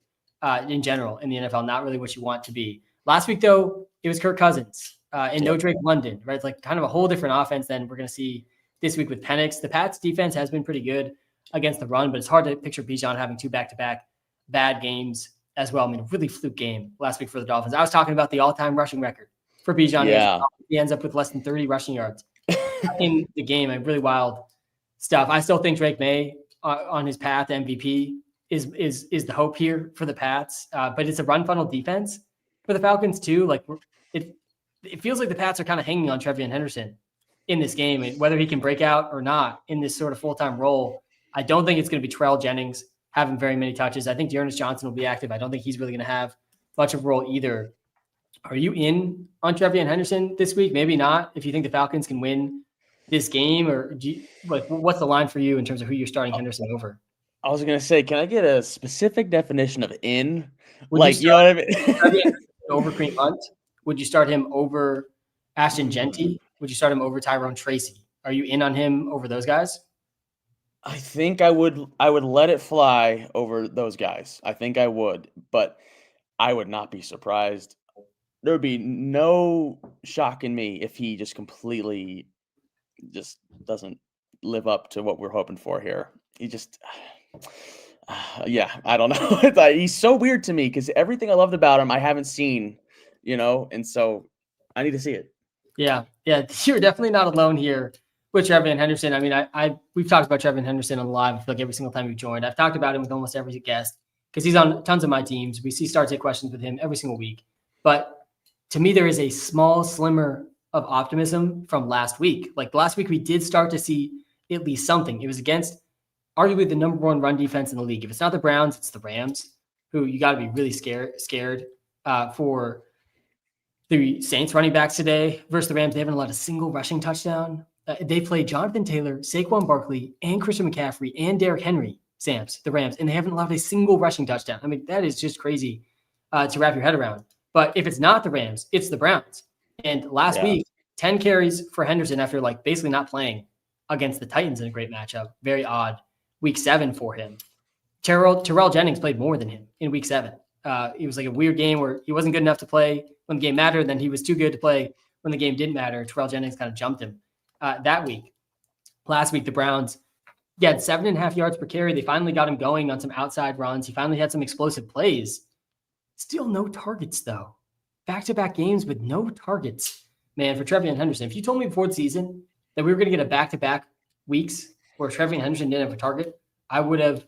in general in the NFL. Not really what you want to be. Last week, though, it was Kirk Cousins and no Drake London, right? It's like kind of a whole different offense than we're going to see this week with Penix. The Pats defense has been pretty good against the run, but it's hard to picture Bijan having 2 back-to-back bad games as well. I mean, a really fluke game last week for the Dolphins. I was talking about the all-time rushing record for Bijan. Yeah. He ends up with less than 30 rushing yards in the game. And really wild stuff. I still think Drake May on his path to MVP is the hope here for the Pats. But it's a run funnel defense for the Falcons too. Like, it feels like the Pats are kind of hanging on Trevion Henderson in this game, and whether he can break out or not in this sort of full-time role. I don't think it's going to be Terrell Jennings having very many touches. I think Dearness Johnson will be active. I don't think he's really going to have much of a role either. Are you in on Trevion Henderson this week? Maybe not. If you think the Falcons can win this game, or do you, like, what's the line for you in terms of who you're starting Henderson over? I was going to say, can I get a specific definition of in? Like, you know what I mean? Over Kareem Hunt? Would you start him over Ashton Genty? Would you start him over Tyrone Tracy? Are you in on him over those guys? I think I would let it fly over those guys. I think I would, but I would not be surprised. There would be no shock in me if he just completely just doesn't live up to what we're hoping for here. He just, I don't know. He's so weird to me because everything I loved about him, I haven't seen, and so I need to see it. Yeah. You're definitely not alone here with Trevion Henderson. I mean, we've talked about Trevion Henderson on the live, I feel like every single time you've joined. I've talked about him with almost every guest because he's on tons of my teams. We see start take questions with him every single week. But to me, there is a small slimmer of optimism from last week. Like, last week, we did start to see at least something. It was against arguably the number 1 run defense in the league. If it's not the Browns, it's the Rams, who you got to be really scared for. The Saints running backs today versus the Rams. They haven't allowed a single rushing touchdown. They played Jonathan Taylor, Saquon Barkley, and Christian McCaffrey, and Derrick Henry, Samps, the Rams, and they haven't allowed a single rushing touchdown. I mean, that is just crazy to wrap your head around. But if it's not the Rams, it's the Browns. And last week, 10 carries for Henderson after like basically not playing against the Titans in a great matchup. Very odd. Week 7 for him. Terrell Jennings played more than him in week 7. It was like a weird game where he wasn't good enough to play when the game mattered. Then he was too good to play when the game didn't matter. Terrell Jennings kind of jumped him that week. Last week, the Browns had 7.5 yards per carry. They finally got him going on some outside runs. He finally had some explosive plays. Still no targets, though. Back-to-back games with no targets. Man, for Trevion Henderson, if you told me before the season that we were going to get a back-to-back weeks where Trevor Henderson didn't have a target, I would have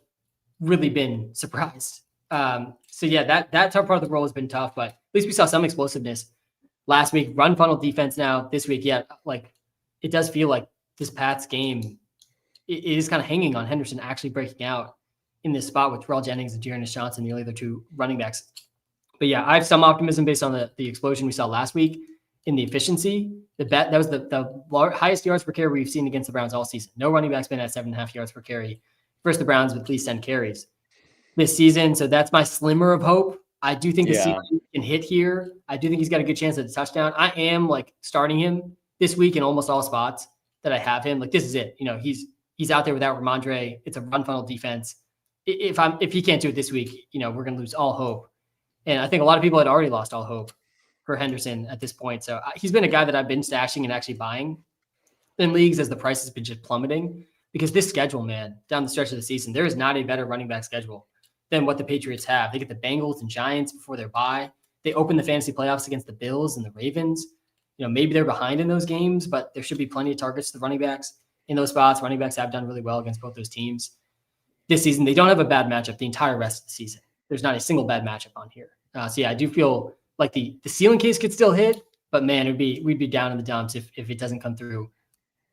really been surprised. So yeah, that tough part of the role has been tough, but at least we saw some explosiveness last week. Run funnel defense now this week. Yeah, like it does feel like this Pats game it is kind of hanging on Henderson actually breaking out in this spot with Terrell Jennings and Dearness Johnson, the other two running backs. But yeah, I have some optimism based on the explosion we saw last week in the efficiency. That was the highest yards per carry we've seen against the Browns all season. No running back's been at 7.5 yards per carry versus the Browns with at least 10 carries this season. So that's my slimmer of hope. I do think the ceiling can hit here. I do think he's got a good chance at a touchdown. I am like starting him this week in almost all spots that I have him. Like this is it. He's out there without Ramondre. It's a run funnel defense. If he can't do it this week, we're going to lose all hope. And I think a lot of people had already lost all hope for Henderson at this point. So he's been a guy that I've been stashing and actually buying in leagues as the price has been just plummeting because this schedule, man, down the stretch of the season, there is not a better running back schedule than what the Patriots have. They get the Bengals and Giants before their bye. They open the fantasy playoffs against the Bills and the Ravens. Maybe they're behind in those games, but there should be plenty of targets to the running backs in those spots. Running backs have done really well against both those teams this season. They don't have a bad matchup the entire rest of the season. There's not a single bad matchup on here. So yeah, I do feel like the ceiling case could still hit, but man, we'd be down in the dumps if it doesn't come through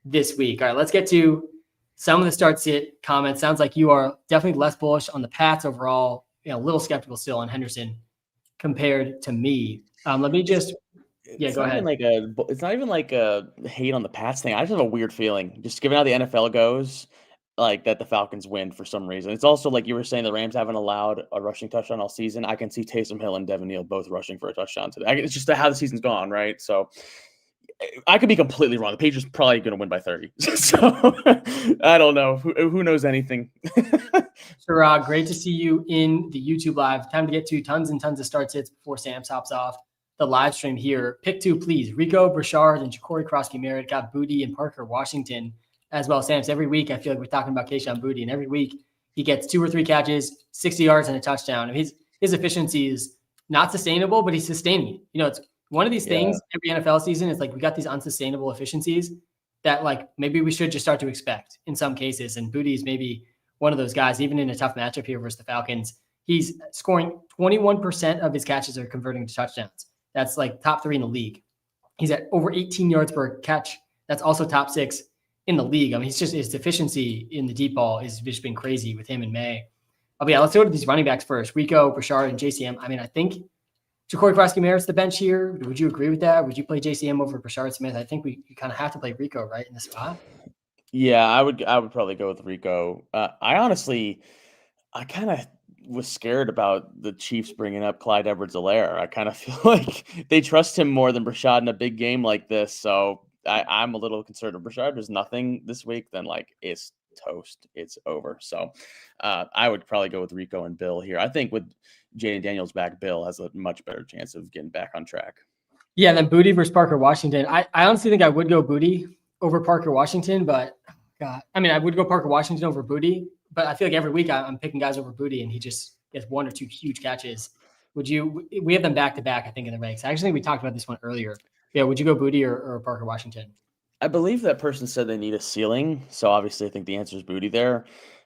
this week. All right, let's get to some of the start sit comments. Sounds like you are definitely less bullish on the Pats overall. A little skeptical still on Henderson compared to me. Let me just go ahead. It's not even like a hate on the Pats thing. I just have a weird feeling, just given how the NFL goes, like that the Falcons win for some reason. It's also like you were saying, the Rams haven't allowed a rushing touchdown all season. I can see Taysom Hill and Devin Neal both rushing for a touchdown today. It's just how the season's gone, right? So I could be completely wrong. The Patriots probably going to win by 30. So I don't know. Who knows anything? Sherrod, great to see you in the YouTube live. Time to get to tons and tons of start sits before Samps hops off the live stream here. Pick two, please. Rico, Brashard, and Ja'Cory Krosky-Merritt got Booty and Parker Washington as well. Samps, every week I feel like we're talking about Kayshon Booty, and every week he gets 2 or 3 catches, 60 yards, and a touchdown. And his efficiency is not sustainable, but he's sustaining it. It's one of these things every NFL season. It's like we got these unsustainable efficiencies that like maybe we should just start to expect in some cases. And Booty is maybe one of those guys, even in a tough matchup here versus the Falcons. He's scoring 21% of his catches are converting to touchdowns. That's like top 3 in the league. He's at over 18 yards per catch. That's also top 6 in the league. I mean, his efficiency in the deep ball has just been crazy with him in May. But yeah, let's go to these running backs first. Rico, Brashard, and JCM. I mean, I think Ja'Cory Krosky-Merritt's the bench here. Would you agree with that? Would you play JCM over Brashard Smith? I think you kind of have to play Rico, right, in the spot? Yeah, I would probably go with Rico. I kind of was scared about the Chiefs bringing up Clyde Edwards-Helaire. I kind of feel like they trust him more than Brashard in a big game like this. So I'm a little concerned. If Brashard does nothing this week, then like it's toast. It's over. So I would probably go with Rico and Bill here. I think with Jaden Daniels back, Bill has a much better chance of getting back on track. Yeah, then Booty versus Parker Washington. I honestly think I would go Booty over Parker Washington, but God, I mean, I would go Parker Washington over Booty, but I feel like every week I'm picking guys over Booty, and he just gets 1 or 2 huge catches. We have them back to back, I think, in the ranks. I actually think we talked about this one earlier. Yeah, would you go Booty or Parker Washington? I believe that person said they need a ceiling, so obviously I think the answer is Booty there.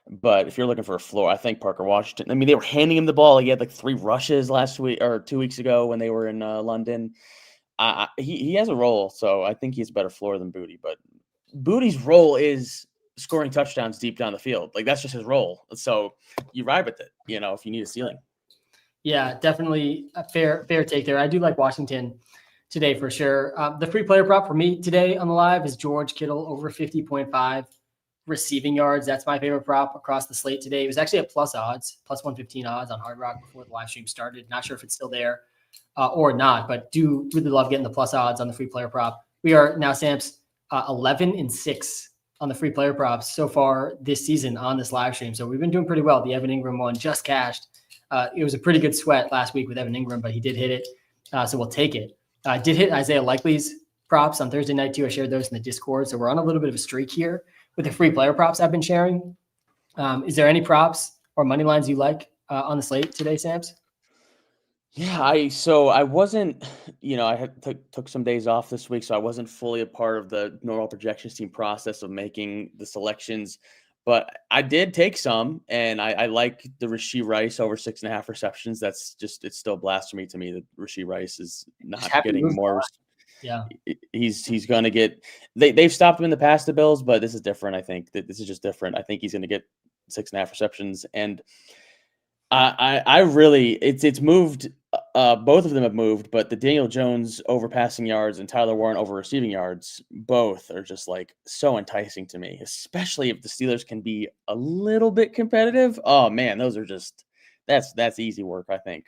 But if you're looking for a floor, I think Parker Washington. I mean, they were handing him the ball. He had like 3 rushes last week or 2 weeks ago when they were in London. He has a role, so I think he's a better floor than Booty. But Booty's role is scoring touchdowns deep down the field. Like that's just his role. So you ride with it, if you need a ceiling. Yeah, definitely a fair take there. I do like Washington today for sure. The free player prop for me today on the live is George Kittle over 50.5 receiving yards. That's my favorite prop across the slate today. It was actually at plus 115 odds on Hard Rock before the live stream started. Not sure if it's still there or not, but do really love getting the plus odds on the free player prop. We are now, Samps, 11-6 on the free player props so far this season on this live stream. So we've been doing pretty well. The Evan Ingram one just cashed. It was a pretty good sweat last week with Evan Ingram, but he did hit it. So we'll take it. I did hit Isaiah Likely's props on Thursday night too. I shared those in the Discord. So we're on a little bit of a streak here with the free player props I've been sharing. Is there any props or money lines you like on the slate today, Samps? Yeah, I wasn't, I had took some days off this week, so I wasn't fully a part of the normal projections team process of making the selections, but I did take some, and I like the Rashee Rice over 6.5 receptions. That's just it's still blasphemy to me that Rashee Rice is Just not happy getting moves more. on. Yeah. He's going to get. They've stopped him in the past, the Bills, but this is different. I think that this is just different. I think he's going to get 6.5 receptions, and I really it's moved. Both of them have moved, but the Daniel Jones over passing yards and Tyler Warren over receiving yards, both are just like so enticing to me, especially if the Steelers can be a little bit competitive. Oh man, those are just that's easy work, I think.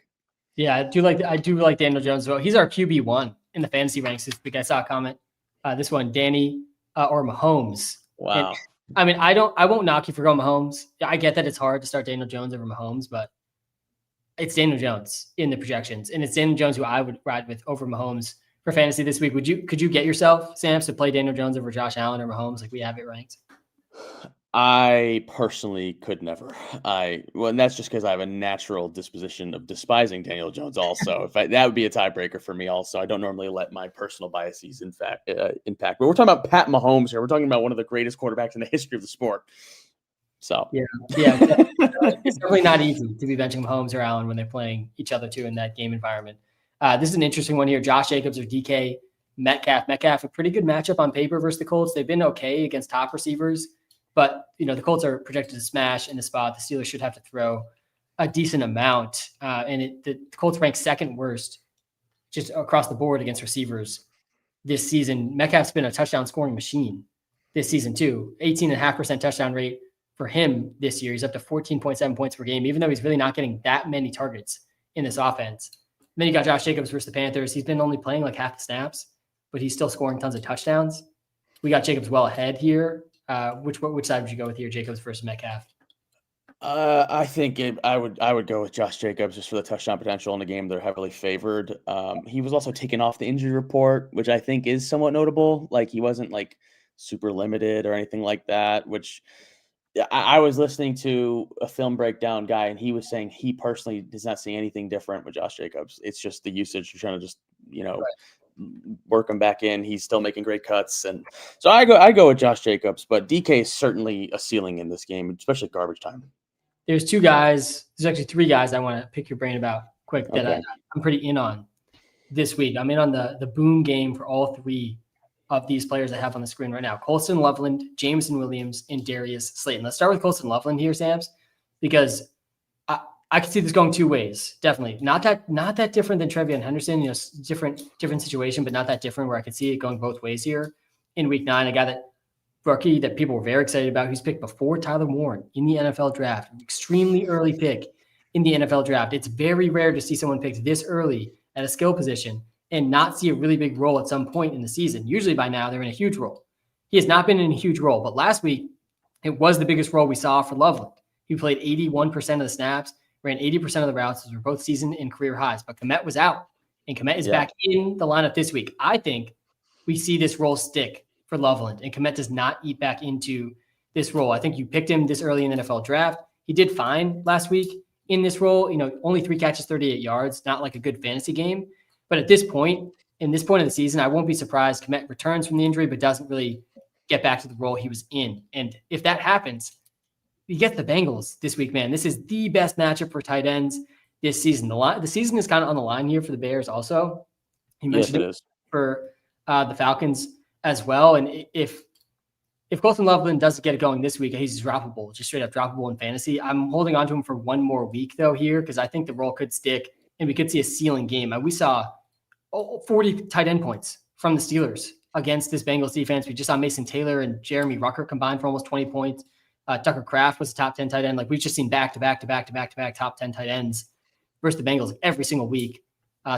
Yeah, I do like Daniel Jones as well. He's our QB1 in the fantasy ranks this week. I saw a comment. This one, Danny or Mahomes. And Wow. I mean, I won't knock you for going Mahomes. I get that it's hard to start Daniel Jones over Mahomes, but it's Daniel Jones in the projections, and it's Daniel Jones who I would ride with over Mahomes for fantasy this week. Could you get yourself, Samps, to play Daniel Jones over Josh Allen or Mahomes like we have it ranked? I personally could never. And that's just because I have a natural disposition of despising Daniel Jones. Also, that would be a tiebreaker for me. Also, I don't normally let my personal biases, in fact, impact. But we're talking about Pat Mahomes here. We're talking about one of the greatest quarterbacks in the history of the sport. So Yeah, it's definitely not easy to be benching Mahomes or Allen when they're playing each other too in that game environment. This is an interesting one here. Josh Jacobs or DK Metcalf. Metcalf, a pretty good matchup on paper versus the Colts. They've been okay against top receivers, but the Colts are projected to smash in the spot. The Steelers should have to throw a decent amount, and the Colts rank second worst just across the board against receivers this season. Metcalf's been a touchdown scoring machine this season too. 18.5% touchdown rate for him this year. He's up to 14.7 points per game, even though he's really not getting that many targets in this offense. And then you got Josh Jacobs versus the Panthers. He's been only playing like half the snaps, but he's still scoring tons of touchdowns. We got Jacobs well ahead here. Which side would you go with here, Jacobs versus Metcalf? I think I would go with Josh Jacobs just for the touchdown potential in the game. They're heavily favored. He was also taken off the injury report, which I think is somewhat notable. Like he wasn't like super limited or anything like that, which I was listening to a film breakdown guy, and he was saying he personally does not see anything different with Josh Jacobs. It's just the usage. You're trying to just, work him back in. He's still making great cuts. And so I go with Josh Jacobs, but DK is certainly a ceiling in this game, especially garbage time. There's two guys. There's actually three guys I want to pick your brain about quick that Okay. I'm pretty in on this week. I'm in on the boom game for all three of these players I have on the screen right now: Colston Loveland, Jameson Williams, and Darius Slayton. Let's start with Colston Loveland here, Samps, because I can see this going two ways. Definitely not that different than Trevion Henderson. Different situation, but not that different. Where I could see it going both ways here in Week 9. I got that rookie that people were very excited about, who's picked before Tyler Warren in the NFL draft, an extremely early pick in the NFL draft. It's very rare to see someone picked this early at a skill position and not see a really big role at some point in the season. Usually by now they're in a huge role. He has not been in a huge role, but last week it was the biggest role we saw for Loveland. He played 81% of the snaps, ran 80% of the routes. Those were both season and career highs, but Kmet was out, and Kmet is back in the lineup this week. I think we see this role stick for Loveland, and Kmet does not eat back into this role. I think you picked him this early in the NFL draft. He did fine last week in this role. Only 3 catches, 38 yards, not like a good fantasy game. But at this point, in this point of the season, I won't be surprised Kmet returns from the injury, but doesn't really get back to the role he was in. And if that happens, he gets the Bengals this week, man. This is the best matchup for tight ends this season. The season is kind of on the line here for the Bears also. He mentioned it for the Falcons as well. And if Colston Loveland doesn't get it going this week, he's droppable, just straight up droppable in fantasy. I'm holding on to him for one more week though here, because I think the role could stick and we could see a ceiling game. We saw 40 tight end points from the Steelers against this Bengals defense. We just saw Mason Taylor and Jeremy Rucker combined for almost 20 points. Tucker Kraft was a top 10 tight end. Like we've just seen back to back top 10 tight ends versus the Bengals every single week.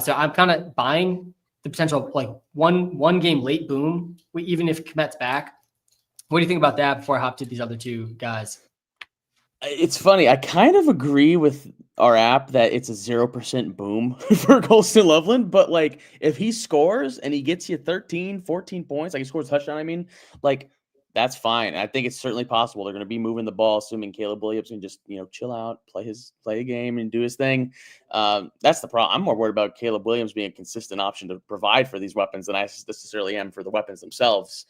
So I'm kind of buying the potential like one game late boom, even if Kmet's back. What do you think about that before I hop to these other two guys? It's funny. I kind of agree with our app that it's a 0% boom for Colston Loveland, but like if he scores and he gets you 13, 14 points, like he scores a touchdown, like that's fine. I think it's certainly possible. They're going to be moving the ball, assuming Caleb Williams can just, chill out, play a game and do his thing. That's the problem. I'm more worried about Caleb Williams being a consistent option to provide for these weapons than I necessarily am for the weapons themselves.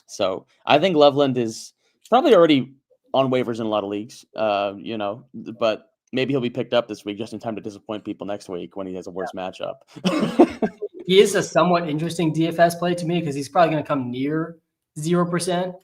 So I think Loveland is probably already on waivers in a lot of leagues, but maybe he'll be picked up this week just in time to disappoint people next week when he has a worse matchup. He is a somewhat interesting DFS play to me because he's probably going to come near 0%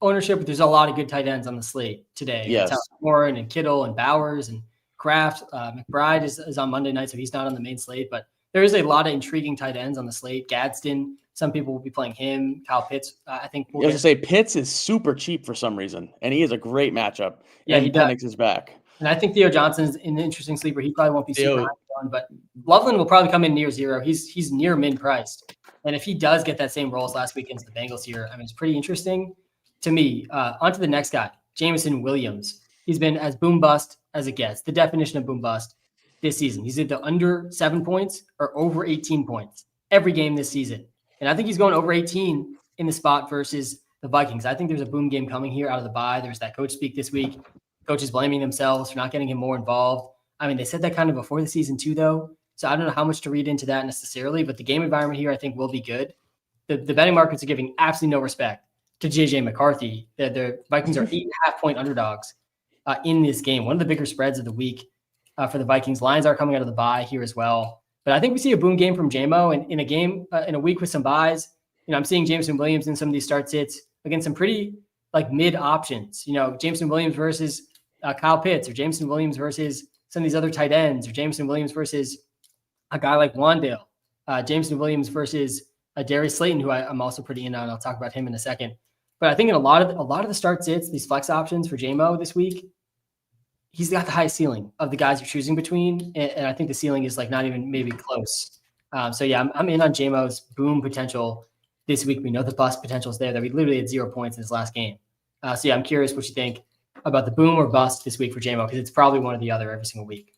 ownership, but there's a lot of good tight ends on the slate today. Yes. Warren and Kittle and Bowers and Kraft. McBride is on Monday night, so he's not on the main slate, but there is a lot of intriguing tight ends on the slate. Gadsden, some people will be playing him. Kyle Pitts, I think. I was going to say Pitts is super cheap for some reason, and he is a great matchup. Yeah, and Penix is back. And I think Theo Johnson's an interesting sleeper. He probably won't be super high on, but Loveland will probably come in near zero. He's near min priced. And if he does get that same role as last week against the Bengals here, I mean, it's pretty interesting to me. On to the next guy, Jameson Williams. He's been as boom bust as it gets, the definition of boom bust this season. He's either under 7 points or over 18 points every game this season. And I think he's going over 18 in the spot versus the Vikings. I think there's a boom game coming here out of the bye. There's that coach speak this week. Coaches blaming themselves for not getting him more involved. I mean, they said that kind of before the season too, though. So I don't know how much to read into that necessarily, but the game environment here I think will be good. The betting markets are giving absolutely no respect to JJ McCarthy. The Vikings are 8.5-point underdogs in this game. One of the bigger spreads of the week for the Vikings. Lions are coming out of the bye here as well. But I think we see a boom game from JMO, and in a game in a week with some buys, I'm seeing Jameson Williams in some of these start sits against some pretty mid options. Jameson Williams versus Kyle Pitts, or Jameson Williams versus some of these other tight ends, or Jameson Williams versus a guy like Wandale, Jameson Williams versus Darius Slayton, who I'm also pretty in on. I'll talk about him in a second. But I think in a lot of the start sits, these flex options for JMO this week, he's got the highest ceiling of the guys you're choosing between, and I think the ceiling is not even maybe close. So yeah, I'm in on JMO's boom potential this week. We know the bust potential is there. That we literally had 0 points in his last game. So yeah, I'm curious what you think about the boom or bust this week for JMO, because it's probably one or the other every single week.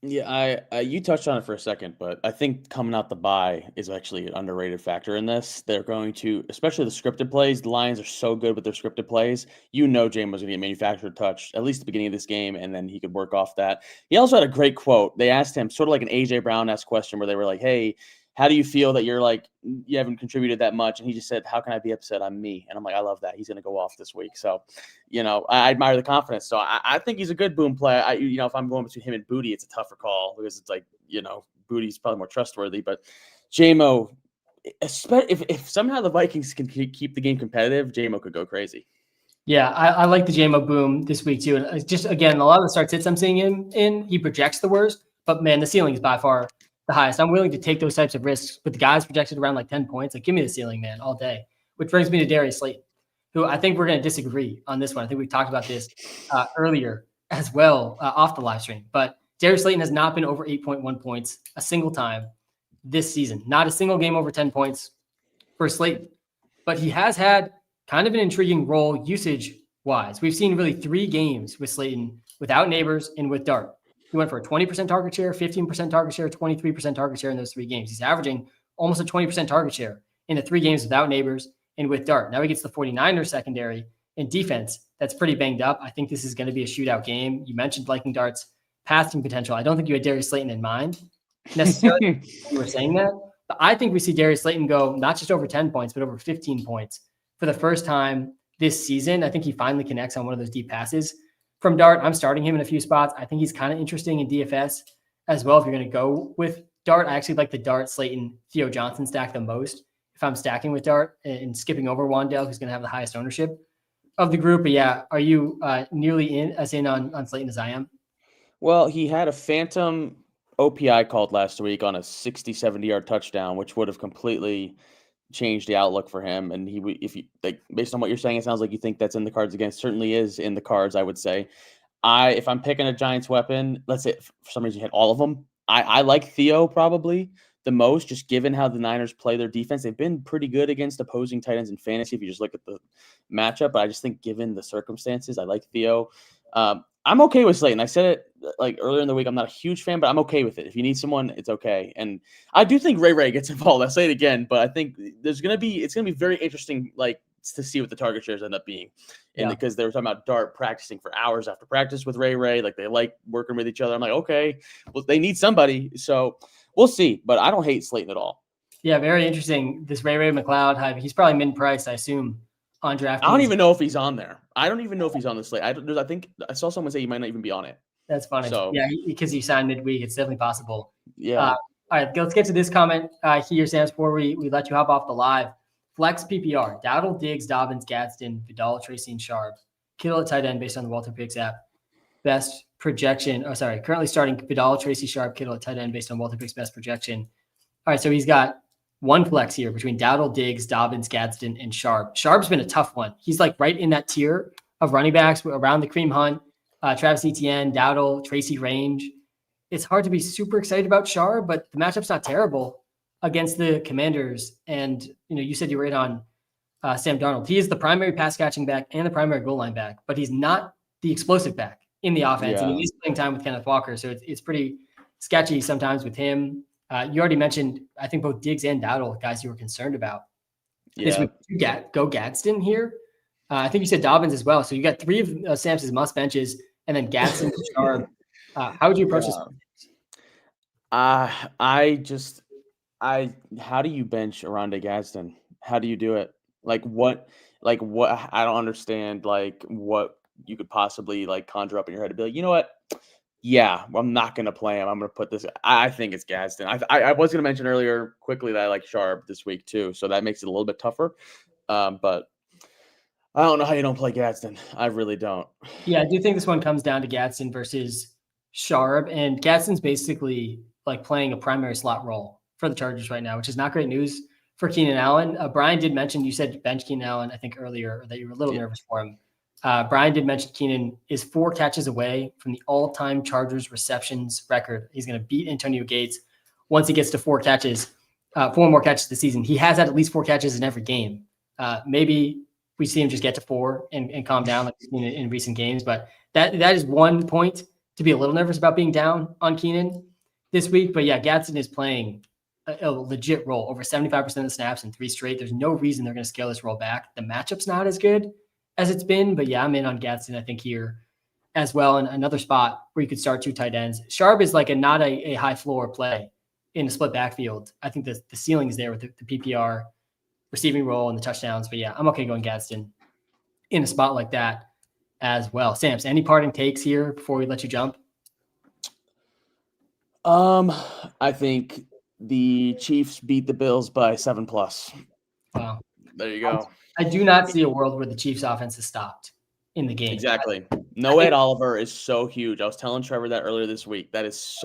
Yeah, you touched on it for a second, but I think coming out the bye is actually an underrated factor in this. They're going to, especially the scripted plays, the Lions are so good with their scripted plays. JMO's going to get manufactured touch, at least at the beginning of this game, and then he could work off that. He also had a great quote. They asked him, sort of like an A.J. Brown-esque question, where they were like, hey, how do you feel that you're you haven't contributed that much? And he just said, how can I be upset? I'm me. And I'm like, I love that. He's going to go off this week. So, I admire the confidence. So I think he's a good boom play. If I'm going between him and Booty, it's a tougher call because it's Booty's probably more trustworthy. But JMO, if somehow the Vikings can keep the game competitive, JMO could go crazy. Yeah, I like the JMO boom this week too. And just, again, a lot of the start sits I'm seeing him in, he projects the worst. But, man, the ceiling is by far the highest. I'm willing to take those types of risks, but the guys projected around 10 points. Give me the ceiling, man, all day. Which brings me to Darius Slayton, who I think we're going to disagree on this one. I think we talked about this earlier as well off the live stream. But Darius Slayton has not been over 8.1 points a single time this season. Not a single game over 10 points for Slayton. But he has had kind of an intriguing role usage-wise. We've seen really 3 games with Slayton without Neighbors and with Dart. He went for a 20% target share, 15% target share, 23% target share in those 3 games. He's averaging almost a 20% target share in the 3 games without Neighbors and with Dart. Now he gets the 49ers secondary and defense that's pretty banged up. I think this is going to be a shootout game. You mentioned liking Dart's passing potential. I don't think you had Darius Slayton in mind necessarily when you were saying that. But I think we see Darius Slayton go not just over 10 points, but over 15 points for the first time this season. I think he finally connects on one of those deep passes from Dart. I'm starting him in a few spots. I think he's kind of interesting in DFS as well. If you're going to go with Dart, I actually like the Dart, Slayton, Theo Johnson stack the most if I'm stacking with Dart and skipping over Wandale, who's going to have the highest ownership of the group. But yeah, are you nearly in on Slayton as I am? Well, he had a phantom OPI called last week on a 60, 70-yard touchdown, which would have completely changed the outlook for him. And based on what you're saying, it sounds like you think that's in the cards again. Certainly is in the cards, I would say. If I'm picking a Giants weapon, let's say for some reason you had all of them, I like Theo probably the most, just given how the Niners play their defense. They've been pretty good against opposing tight ends in fantasy if you just look at the matchup. But I just think given the circumstances, I like Theo. I'm okay with Slayton. I said it earlier in the week. I'm not a huge fan, but I'm okay with it. If you need someone, it's okay. And I do think Ray gets involved. I'll say it again, but I think it's going to be very interesting, to see what the target shares end up being. And Yeah. because they were talking about Dart practicing for hours after practice with Ray, like they like working with each other. I'm like, okay, well, they need somebody. So we'll see. But I don't hate Slayton at all. Yeah, very interesting. This Ray McLeod hype. He's probably min-priced, I assume, on DraftKings. I don't even know if he's on there. I don't even know if he's on the slate. I think I saw someone say he might not even be on it. That's funny. So yeah, because you signed midweek, it's definitely possible. yeah. All right, let's get to this comment here, Samps, before we let you hop off the live. Flex PPR, Dowdle, Diggs, Dobbins, Gadsden, Vidal, Tracy, and Sharp. Kittle at tight end based on the WalterPicks app. Best projection. Oh, sorry. Currently starting Vidal, Tracy, Sharp, Kittle at tight end based on WalterPicks best projection. All right, so he's got one flex here between Dowdle, Diggs, Dobbins, Gadsden, and Sharp. Sharp's been a tough one. He's like right in that tier of running backs around the cream hunt. Travis Etienne, Dowdle, Tracy range. It's hard to be super excited about Sharp, but the matchup's not terrible against the Commanders. And, you said you were in on Sam Darnold. He is the primary pass catching back and the primary goal line back, but he's not the explosive back in the offense. And he's playing time with Kenneth Walker. So it's pretty sketchy sometimes with him. You already mentioned, I think, both Diggs and Dowdle, guys you were concerned about. Yeah. Go Gadsden here. I think you said Dobbins as well. So you got three of Sam's must benches and then Gadsden and Sharp. How would you approach this? How do you bench Aronde Gadsden? How do you do it? What, I don't understand, what you could possibly conjure up in your head to be like, you know what? Yeah, I'm not going to play him. I'm going to put this. I think it's Gadsden. I was going to mention earlier quickly that I like Sharp this week too. So that makes it a little bit tougher. But I don't know how you don't play Gadsden. I really don't. Yeah, I do think this one comes down to Gadsden versus Sharp. And Gadsden's basically playing a primary slot role for the Chargers right now, which is not great news for Keenan Allen. Brian did mention, you said bench Keenan Allen, I think earlier, that you were a little nervous for him. Brian did mention Keenan is 4 catches away from the all-time Chargers receptions record. He's going to beat Antonio Gates once he gets to 4 more catches this season. He has had at least 4 catches in every game. Maybe we see him just get to 4 and calm down like we've seen in recent games. But that is one point to be a little nervous about being down on Keenan this week. But yeah, Gadsden is playing a legit role, over 75% of the snaps in 3 straight. There's no reason they're going to scale this role back. The matchup's not as good as it's been, but yeah, I'm in on Gadsden, I think, here as well. And another spot where you could start 2 tight ends. Sharp is not a high floor play in a split backfield. I think the ceiling is there with the PPR receiving role and the touchdowns. But yeah, I'm okay going Gadsden in a spot like that as well. Samps, any parting takes here before we let you jump? I think the Chiefs beat the Bills by 7+. Wow. There you go. I do not see a world where the Chiefs offense is stopped in the game. Exactly. Ed Oliver is so huge. I was telling Trevor that earlier this week. That is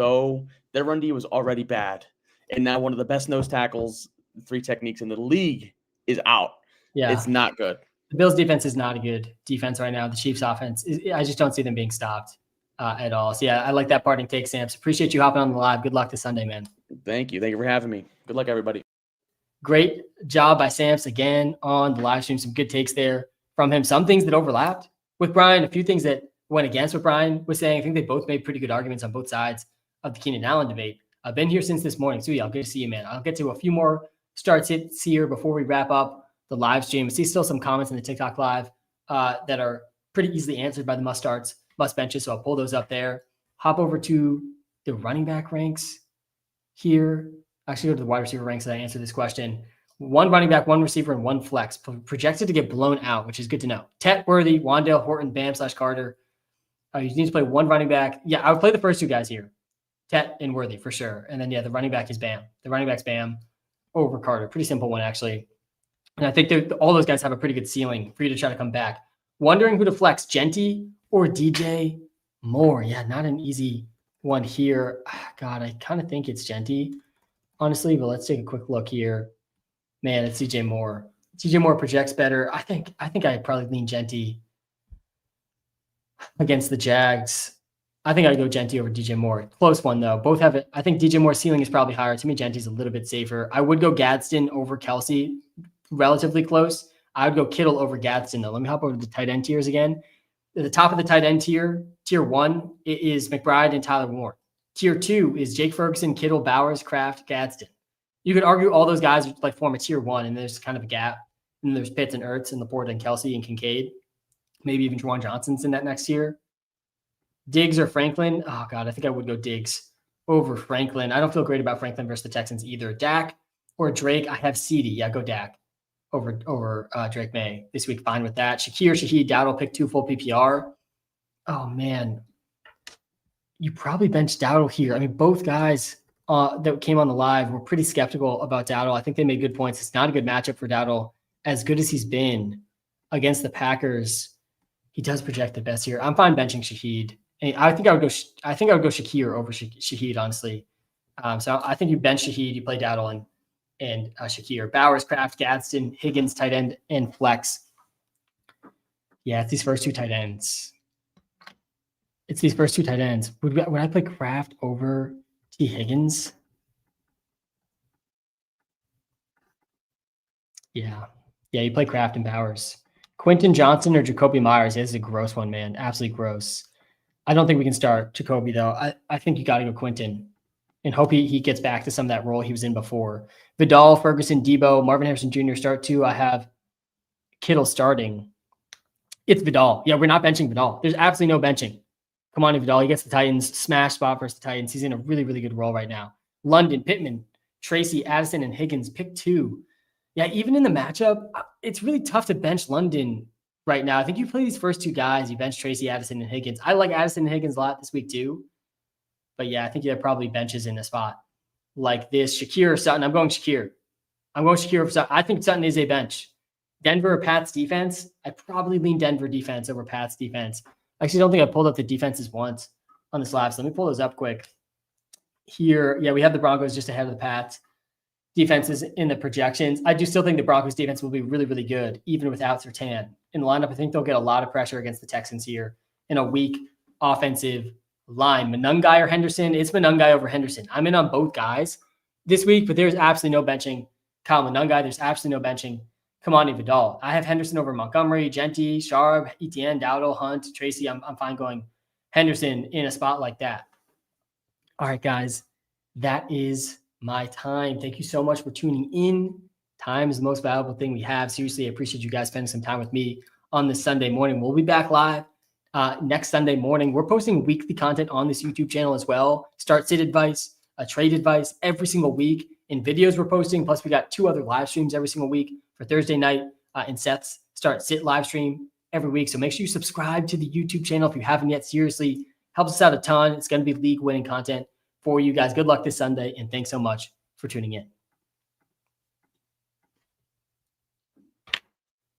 their run D was already bad. And now one of the best nose tackles, 3 techniques in the league is out. Yeah. It's not good. The Bills defense is not a good defense right now. The Chiefs offense I just don't see them being stopped at all. So yeah, I like that parting take, Samps. Appreciate you hopping on the live. Good luck this Sunday, man. Thank you. Thank you for having me. Good luck, everybody. Great job by Samps again on the live stream. Some good takes there from him. Some things that overlapped with Brian, a few things that went against what Brian was saying. I think they both made pretty good arguments on both sides of the Keenan Allen debate. I've been here since this morning. So yeah, good to see you, man. I'll get to a few more start sits here before we wrap up the live stream. I see still some comments in the TikTok live that are pretty easily answered by the must starts, must benches. So I'll pull those up there. Hop over to the running back ranks here. Actually, go to the wide receiver ranks that I answered this question. 1 running back, 1 receiver, and 1 flex. Projected to get blown out, which is good to know. Tet, Worthy, Wandale, Horton, Bam/Carter. You need to play 1 running back. Yeah, I would play the first 2 guys here. Tet and Worthy for sure. And then, yeah, the running back is Bam. The running back's Bam over Carter. Pretty simple one, actually. And I think all those guys have a pretty good ceiling for you to try to come back. Wondering who to flex, Genty or DJ Moore. Yeah, not an easy one here. God, I kind of think it's Genty, honestly, but let's take a quick look here. Man, it's DJ Moore. DJ Moore projects better. I think I'd probably lean Genty against the Jags. I think I'd go Genty over DJ Moore. Close one, though. Both have it. I think DJ Moore's ceiling is probably higher. To me, Genty's a little bit safer. I would go Gadsden over Kelsey. Relatively close. I would go Kittle over Gadsden, though. Let me hop over to the tight end tiers again. At the top of the tight end tier 1, it is McBride and Tyler Moore. Tier 2 is Jake Ferguson, Kittle, Bowers, Kraft, Gadsden. You could argue all those guys form a tier 1, and there's kind of a gap And there's Pitts and Ertz and Laporta and Kelsey and Kincaid. Maybe even Juwan Johnson's in that next year. Diggs or Franklin? Oh, God, I think I would go Diggs over Franklin. I don't feel great about Franklin versus the Texans either. Dak or Drake? I have CD. Yeah, go Dak over Drake May this week. Fine with that. Shakir, Shaheed, Dowdle, pick 2 full PPR. Oh, man. You probably bench Dowdle here. I mean, both guys that came on the live were pretty skeptical about Dowdle. I think they made good points. It's not a good matchup for Dowdle. As good as he's been against the Packers, he does project the best here. I'm fine benching Shaheed. I think I would go Shakir over Shaheed, honestly. So I think you bench Shaheed, you play Dowdle and Shakir. Bowers, Kraft, Gadsden, Higgins, tight end, and flex. Yeah, it's these first 2 tight ends. Would I play Kraft over T. Higgins? Yeah, you play Kraft and Bowers. Quentin Johnson or Jacoby Myers? Yeah, this is a gross one, man. Absolutely gross. I don't think we can start Jacoby, though. I think you got to go Quentin and hope he gets back to some of that role he was in before. Vidal, Ferguson, Debo, Marvin Harrison Jr. start 2. I have Kittle starting. It's Vidal. Yeah, we're not benching Vidal. There's absolutely no benching. Come on, Vidal. He gets the Titans. Smash spot versus the Titans. He's in a really, really good role right now. London, Pittman, Tracy, Addison, and Higgins, pick 2. Yeah, even in the matchup, it's really tough to bench London right now. I think you play these first 2 guys. You bench Tracy, Addison, and Higgins. I like Addison and Higgins a lot this week too. But yeah, I think you have probably benches in a spot like this. Shakir or Sutton. I'm going Shakir over Sutton. I think Sutton is a bench. Denver or Pats defense? I probably lean Denver defense over Pats defense. I actually don't think I pulled up the defenses once on this live. So let me pull those up quick. Here, yeah, we have the Broncos just ahead of the Pats defenses in the projections. I do still think the Broncos defense will be really, really good, even without Surtain. In the lineup, I think they'll get a lot of pressure against the Texans here in a weak offensive line. Monungai or Henderson? It's Monungai over Henderson. I'm in on both guys this week, but there's absolutely no benching Kyle Monungai. There's absolutely no benching Kamani Vidal. I have Henderson over Montgomery, Genty, Sharp, Etienne, Dowdle, Hunt, Tracy. I'm fine going Henderson in a spot like that. All right, guys, that is my time. Thank you so much for tuning in. Time is the most valuable thing we have. Seriously, I appreciate you guys spending some time with me on this Sunday morning. We'll be back live next Sunday morning. We're posting weekly content on this YouTube channel as well. Start sit advice, trade advice every single week in videos we're posting. Plus, we got 2 other live streams every single week for Thursday night and Seth's start sit live stream every week. So make sure you subscribe to the YouTube channel if you haven't yet. Seriously, helps us out a ton. It's going to be league winning content for you guys. Good luck this Sunday, and thanks so much for tuning in.